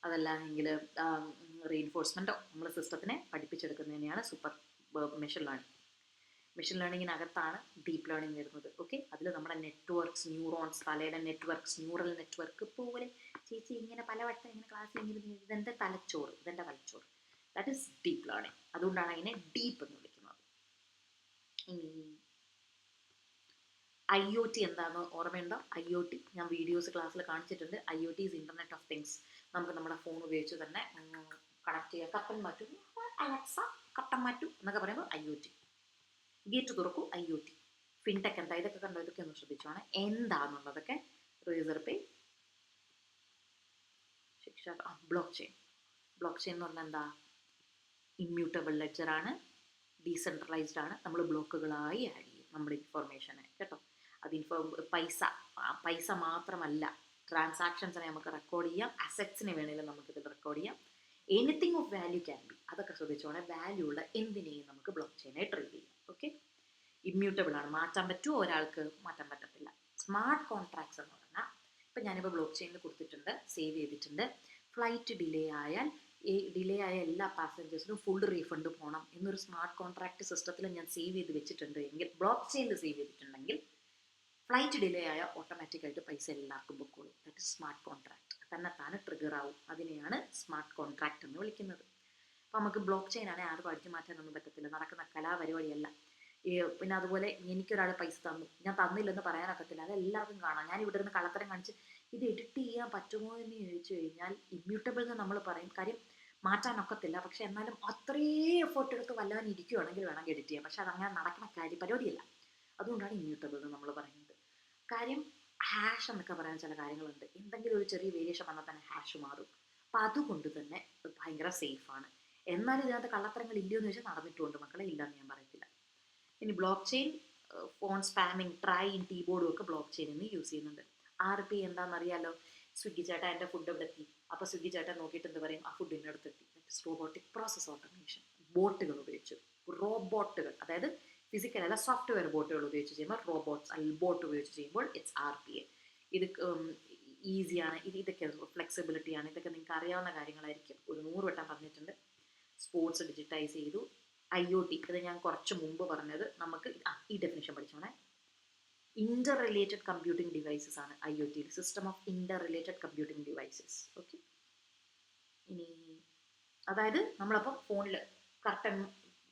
അതല്ലെങ്കിൽ റീഇൻഫോഴ്സ്മെൻറ്റോ, നമ്മൾ സിസ്റ്റത്തിനെ പഠിപ്പിച്ചെടുക്കുന്നതിനെയാണ് മെഷീൻ ലേണിംഗ്. മെഷീൻ ലേണിങ്ങിനകത്താണ് ഡീപ്പ് ലേണിംഗ് വരുന്നത്. ഓക്കെ, അതിൽ നമ്മുടെ നെറ്റ്വർക്ക്സ്, ന്യൂറോൺസ്, തലയുടെ നെറ്റ്വർക്ക്സ്, ന്യൂറൽ നെറ്റ്വർക്ക് പോലെ ചേച്ചി ഇങ്ങനെ പലവട്ടം ഇങ്ങനെ ക്ലാസ്സിൽ ഇങ്ങനെ ഇതെൻ്റെ തലച്ചോറ്, ദാറ്റ് ഈസ് ഡീപ്പ് ലേണിംഗ്. അതുകൊണ്ടാണ് അതിനെ ഡീപ്പ് എന്ന് വിളിക്കുന്നത്. ഇനി IoT എന്താണെന്ന് ഓർമ്മയുണ്ടോ? IoT ഞാൻ വീഡിയോസ് ക്ലാസ്സിൽ കാണിച്ചിട്ടുണ്ട്. IoT is internet of things. നമുക്ക് നമ്മുടെ ഫോൺ ഉപയോഗിച്ച് തന്നെ കണക്ട് ചെയ്യാം. കട്ടൻ മാറ്റും, അലക്സ കട്ടൻ മാറ്റും എന്നൊക്കെ പറയുമ്പോൾ IoT. ഗേറ്റ് തുറക്കും, IoT. ഫിൻടെക് എന്താ? ഇതൊക്കെ കണ്ടോ? ഇതൊക്കെ ഒന്ന് ശ്രദ്ധിച്ചോണേ എന്താണെന്നുള്ളതൊക്കെ. റേസർ പേ, ശിക്ഷ, ബ്ലോക്ക് ചെയിൻ എന്ന് പറഞ്ഞാൽ എന്താ? ഇമ്മ്യൂട്ടബിൾ ലെഡ്ജറാണ്, ഡീസെൻട്രലൈസ്ഡ് ആണ്. നമ്മൾ ബ്ലോക്കുകളായി ആഡ് ചെയ്യും നമ്മുടെ ഇൻഫോർമേഷനെ, കേട്ടോ. അത് പൈസ മാത്രമല്ല, ട്രാൻസാക്ഷൻസിനെ നമുക്ക് റെക്കോർഡ് ചെയ്യാം, അസറ്റ്സിനെ വേണമെങ്കിലും നമുക്കിതിൽ റെക്കോർഡ് ചെയ്യാം. Anything of value can be, അതൊക്കെ ശ്രദ്ധിച്ചോണേ. വാല്യൂ ഉള്ള എന്തിനേയും നമുക്ക് ബ്ലോക്ക് ചെയിനായി ട്രീറ്റ് ചെയ്യാം. ഓക്കെ, ഇമ്മ്യൂട്ടബിൾ ആണ്, മാറ്റാൻ പറ്റുമോ? ഒരാൾക്ക് മാറ്റാൻ പറ്റത്തില്ല. സ്മാർട്ട് കോൺട്രാക്ട്സ് എന്ന് പറഞ്ഞാൽ, ഇപ്പം ഞാനിപ്പോൾ ബ്ലോക്ക് ചെയിനിൽ കൊടുത്തിട്ടുണ്ട്, സേവ് ചെയ്തിട്ടുണ്ട്. ഫ്ലൈറ്റ് ഡിലേ ആയ എല്ലാ പാസഞ്ചേഴ്സിനും ഫുൾ റീഫണ്ട് പോകണം എന്നൊരു സ്മാർട്ട് കോൺട്രാക്ട് സിസ്റ്റത്തിൽ ഞാൻ സേവ് ചെയ്ത് വെച്ചിട്ടുണ്ട് എങ്കിൽ, ബ്ലോക്ക് ചെയിനിൽ സേവ് ചെയ്തിട്ടുണ്ടെങ്കിൽ, ഫ്ലൈറ്റ് ഡിലേ ആയാൽ ഓട്ടോമാറ്റിക്കായിട്ട് പൈസ എല്ലാവർക്കും ബുക്കുള്ളൂ. That is smart contract. തന്നെ ട്രിഗർ ആവും. അതിനെയാണ് സ്മാർട്ട് കോൺട്രാക്ട് എന്ന് വിളിക്കുന്നത്. അപ്പോൾ നമുക്ക് ബ്ലോക്ക് ചെയിൻ ആണെങ്കിൽ ആർക്കും അടിച്ചു മാറ്റാനൊന്നും പറ്റത്തില്ല, നടക്കുന്ന കലാപരിപാടിയല്ല. പിന്നെ അതുപോലെ എനിക്കൊരാൾ പൈസ തന്നു, ഞാൻ തന്നില്ലെന്ന് പറയാനൊക്കത്തില്ല, അത് എല്ലാവർക്കും കാണാം. ഞാൻ ഇവിടെ നിന്ന് കള്ളത്തരം കാണിച്ച് ഇത് എഡിറ്റ് ചെയ്യാൻ പറ്റുമോ എന്ന് ചോദിച്ചു കഴിഞ്ഞാൽ ഇമ്മ്യൂട്ടബിൾ എന്ന് നമ്മൾ പറയും. കാര്യം മാറ്റാനൊക്കത്തില്ല, പക്ഷെ എന്നാലും അത്രയും എഫേർട്ട് എടുത്ത് വല്ലവൻ ഇരിക്കുകയാണെങ്കിൽ വേണമെങ്കിൽ എഡിറ്റ് ചെയ്യാം. പക്ഷെ അതങ്ങനെ നടക്കുന്ന പരിപാടിയല്ല. അതുകൊണ്ടാണ് ഇമ്മ്യൂട്ടബിൾ എന്ന് നമ്മൾ പറയുന്നത്. കാര്യം ഹാഷ് എന്നൊക്കെ പറയാൻ ചില കാര്യങ്ങളുണ്ട്. എന്തെങ്കിലും ഒരു ചെറിയ വേരിയേഷൻ വന്നാൽ തന്നെ ഹാഷ് മാറും. അപ്പം അതുകൊണ്ട് തന്നെ ഭയങ്കര സേഫാണ്. എന്നാലും ഇതിനകത്ത് കള്ളത്തരങ്ങൾ ഇല്ലയോ എന്ന് ചോദിച്ചാൽ നടന്നിട്ടുണ്ട് മക്കളെ, ഇല്ലയെന്ന് ഞാൻ പറയത്തില്ല. ഇനി blockchain, phone spamming, try in കീബോർഡും ഒക്കെ ബ്ലോക്ക് ചെയിനിൽ യൂസ് ചെയ്യുന്നുണ്ട്. RP എന്താണെന്നറിയാലോ? സ്വിഗ്ഗി ചേട്ടാ എൻ്റെ ഫുഡ് ഇവിടെ എത്തി. അപ്പോൾ സ്വിഗ്ഗി ചേട്ടൻ നോക്കിയിട്ട് എന്ത് പറയും? ആ ഫുഡ് എൻ്റെ അടുത്ത് എത്തി. That is robotic process automation. ബോട്ടുകൾ ഉപയോഗിച്ച്, റോബോട്ടുകൾ, അതായത് ഫിസിക്കൽ അല്ല സോഫ്റ്റ്വെയർ ബോട്ടുകൾ ഉപയോഗിച്ച് ചെയ്യുമ്പോൾ റോബോട്ട്സ് അല്ലെങ്കിൽ ബോട്ട് ഉപയോഗിച്ച് ചെയ്യുമ്പോൾ ഇറ്റ്സ് RPA. ഇത് ഈസിയാണ്. ഇതൊക്കെ ഫ്ലെക്സിബിലിറ്റിയാണ്. ഇതൊക്കെ നിങ്ങൾക്ക് അറിയാവുന്ന കാര്യങ്ങളായിരിക്കും. ഒരു 100 വട്ടം പറഞ്ഞിട്ടുണ്ട്. സ്പോർട്സ് ഡിജിറ്റൈസ് ചെയ്തു. IoT, ഇത് ഞാൻ കുറച്ച് മുമ്പ് പറഞ്ഞത്. നമുക്ക് ഈ ഡെഫിനിഷൻ പഠിച്ചോണേ. ഇന്റർ റിലേറ്റഡ് കമ്പ്യൂട്ടിംഗ് ഡിവൈസസ് ആണ് IoT, system of inter related computing devices. Okay, ഇനി അതായത് നമ്മളപ്പോൾ ഫോണിൽ കർട്ടൻ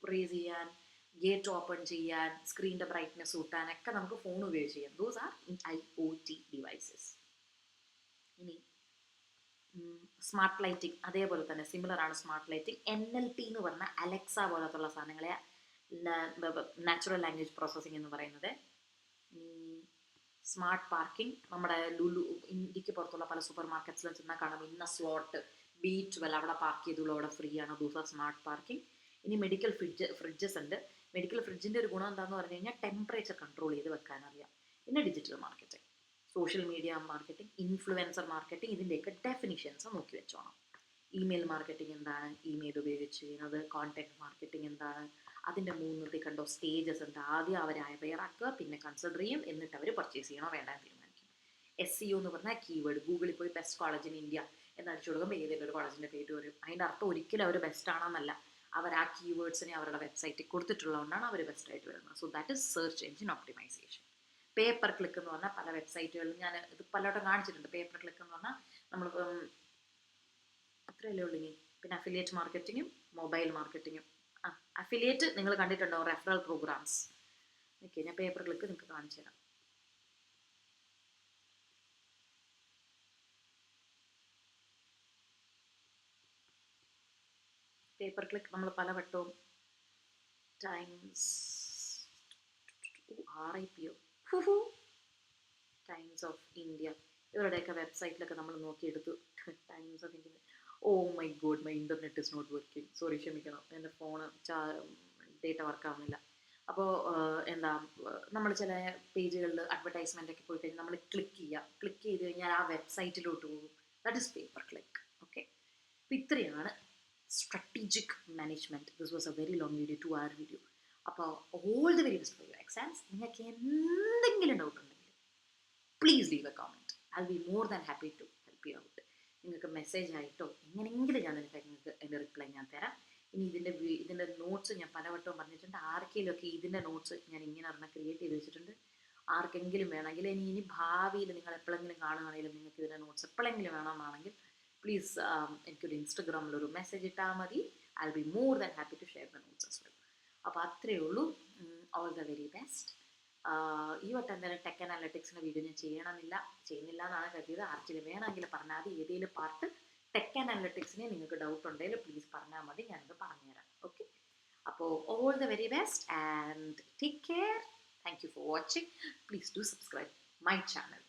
റേസ് ചെയ്യാൻ, ഗേറ്റ് ഓപ്പൺ ചെയ്യാൻ, സ്ക്രീനിൻ്റെ ബ്രൈറ്റ്നെസ് കൂട്ടാനൊക്കെ നമുക്ക് ഫോൺ ഉപയോഗിച്ച് ചെയ്യാം. Those are IoT devices. ഇനി സ്മാർട്ട് ലൈറ്റിംഗ് അതേപോലെ തന്നെ സിമിലർ ആണ്. സ്മാർട്ട് ലൈറ്റിംഗ് NLP എന്ന് പറഞ്ഞാൽ അലക്സ പോലത്തുള്ള സാധനങ്ങളെ നാച്ചുറൽ ലാംഗ്വേജ് പ്രോസസ്സിംഗ് എന്ന് പറയുന്നത്. സ്മാർട്ട് പാർക്കിംഗ്, നമ്മുടെ ഇന്ത്യക്ക് പുറത്തുള്ള പല സൂപ്പർ മാർക്കറ്റ്സിലും ചെന്നാൽ കാണാം ഇന്ന സ്ലോട്ട് B12 അവിടെ പാർക്ക് ചെയ്തുള്ളൂ, അവിടെ ഫ്രീ ആണ്. Those are smart parking. ഇനി മെഡിക്കൽ ഫ്രിഡ്ജസ് ഉണ്ട്. മെഡിക്കൽ ഫ്രിഡ്ജിൻ്റെ ഒരു ഗുണം എന്താണെന്ന് പറഞ്ഞു കഴിഞ്ഞാൽ ടെമ്പറേച്ചർ കൺട്രോൾ ചെയ്ത് വെക്കാനറിയാം. പിന്നെ digital marketing, social media marketing, influencer marketing, ഇതിൻ്റെയൊക്കെ ഡെഫിനിഷൻസ് നോക്കി വെച്ചോണം. ഇമെയിൽ മാർക്കറ്റിംഗ് എന്താണ്, ഇമെയിൽ ഉപയോഗിച്ച് ചെയ്യുന്നത്. കോൺടാക്ട് മാർക്കറ്റിംഗ് എന്താണ്, അതിൻ്റെ 3 കണ്ടോ സ്റ്റേജസ് ഉണ്ട്. ആദ്യം അവർ അവെയറാക്കുക, പിന്നെ കൺസിഡർ ചെയ്യും, എന്നിട്ട് അവർ പർച്ചേസ് ചെയ്യണോ വേണ്ട എന്ന് തീരുമാനിക്കും. SEO എന്ന് പറഞ്ഞാൽ കീവേഡ്. ഗൂഗിളിൽ പോയി ബെസ്റ്റ് കോളേജ് ഇൻ ഇന്ത്യ എന്നടിച്ചു കൊടുക്കുമ്പോൾ ഏതെങ്കിലും ഒരു കോളേജിൻ്റെ പേര് വരും. അതിൻ്റെ അർത്ഥം ഒരിക്കലും അവർ ബെസ്റ്റ് ആണെന്നല്ല, അവർ ആ കീവേഡ്സിനെ അവരുടെ വെബ്സൈറ്റിൽ കൊടുത്തിട്ടുള്ളതുകൊണ്ടാണ് അവർ ബെസ്റ്റ് ആയിട്ട് വരുന്നത്. So that is search engine optimisation. Pay per click എന്ന് പറഞ്ഞാൽ പല വെബ്സൈറ്റുകളിലും ഞാൻ ഇത് പലവട്ടം കാണിച്ചിട്ടുണ്ട്. പേപ്പർ ക്ലിക്ക് എന്ന് പറഞ്ഞാൽ നമ്മൾ അത്രയല്ലേ ഉള്ളൂ ഇനി. പിന്നെ അഫിലിയേറ്റ് മാർക്കറ്റിങ്ങും മൊബൈൽ മാർക്കറ്റിങ്ങും. അഫിലിയേറ്റ് നിങ്ങൾ കണ്ടിട്ടുണ്ടാവും, റെഫറൽ പ്രോഗ്രാംസ്. ഓക്കെ, ഞാൻ പേപ്പർ ക്ലിക്ക് നിങ്ങൾക്ക് കാണിച്ചു തരാം. പേപ്പർ ക്ലിക്ക് നമ്മൾ പലവട്ടവും times RIPO Times of India ഇവരുടെയൊക്കെ വെബ്സൈറ്റിലൊക്കെ നമ്മൾ നോക്കിയെടുത്തു. Times of India. Oh my God, my internet is not working. Sorry, ക്ഷമിക്കണം, എൻ്റെ ഫോണ് ഡേറ്റ വർക്കാവുന്നില്ല. അപ്പോൾ എന്താ, നമ്മൾ ചില പേജുകളിൽ അഡ്വർടൈസ്മെൻ്റ് ഒക്കെ പോയി കഴിഞ്ഞാൽ നമ്മൾ ക്ലിക്ക് ചെയ്ത് കഴിഞ്ഞാൽ ആ വെബ്സൈറ്റിലോട്ട് പോകും. That is pay per click. Okay, അപ്പോൾ ഇത്രയാണ് strategic management. This was a very long video, 2 hour video. അപ്പോൾ all the very best for your exams. നിങ്ങൾക്ക് എന്തെങ്കിലും ഡൗട്ട് ഉണ്ടെങ്കിൽ please leave a comment. I will be more than happy to help you out. നിങ്ങൾക്ക് മെസ്സേജ് ആയിട്ടോ എങ്ങനെയെങ്കിലും ഞാൻ നിങ്ങൾക്ക് അതിൻ്റെ റിപ്ലൈ ഞാൻ തരാം. ഇനി ഇതിൻ്റെ നോട്ട്സ് ഞാൻ പലവട്ടവും പറഞ്ഞിട്ടുണ്ട്. ആർക്കെങ്കിലുമൊക്കെ ഇതിൻ്റെ നോട്ട്സ് ഞാൻ ഇങ്ങനെ ഒരെണ്ണം ക്രിയേറ്റ് ചെയ്ത് വെച്ചിട്ടുണ്ട്. ആർക്കെങ്കിലും വേണമെങ്കിൽ ഇനി ഭാവിയിൽ നിങ്ങൾ എപ്പോഴെങ്കിലും കാണുകയാണെങ്കിലും നിങ്ങൾക്ക് ഇതിൻ്റെ നോട്ട്സ് എപ്പോഴെങ്കിലും വേണമെന്നാണെങ്കിൽ പ്ലീസ് എനിക്കൊരു ഇൻസ്റ്റഗ്രാമിലൊരു മെസ്സേജ് ഇട്ടാൽ മതി. I will be more than happy to share the notes as well. അപ്പോൾ അത്രയേ ഉള്ളൂ. All the very best. ഈ വട്ടം എന്തായാലും ടെക് അനലിറ്റിക്സിൻ്റെ വീഡിയോ ഞാൻ ചെയ്യുന്നില്ല എന്നാണ് കരുതിയത്. ആർക്കെങ്കിലും വേണമെങ്കിൽ പറഞ്ഞാൽ മതി. ഏതെങ്കിലും പാർട്ട് ടെക് അനലിറ്റിക്സിനെ നിങ്ങൾക്ക് ഡൗട്ട് ഉണ്ടെങ്കിൽ പ്ലീസ് പറഞ്ഞാൽ മതി, ഞാനത് പറഞ്ഞുതരാം. ഓക്കെ, അപ്പോൾ all the very best and take care. Thank you for watching. Please do subscribe my channel.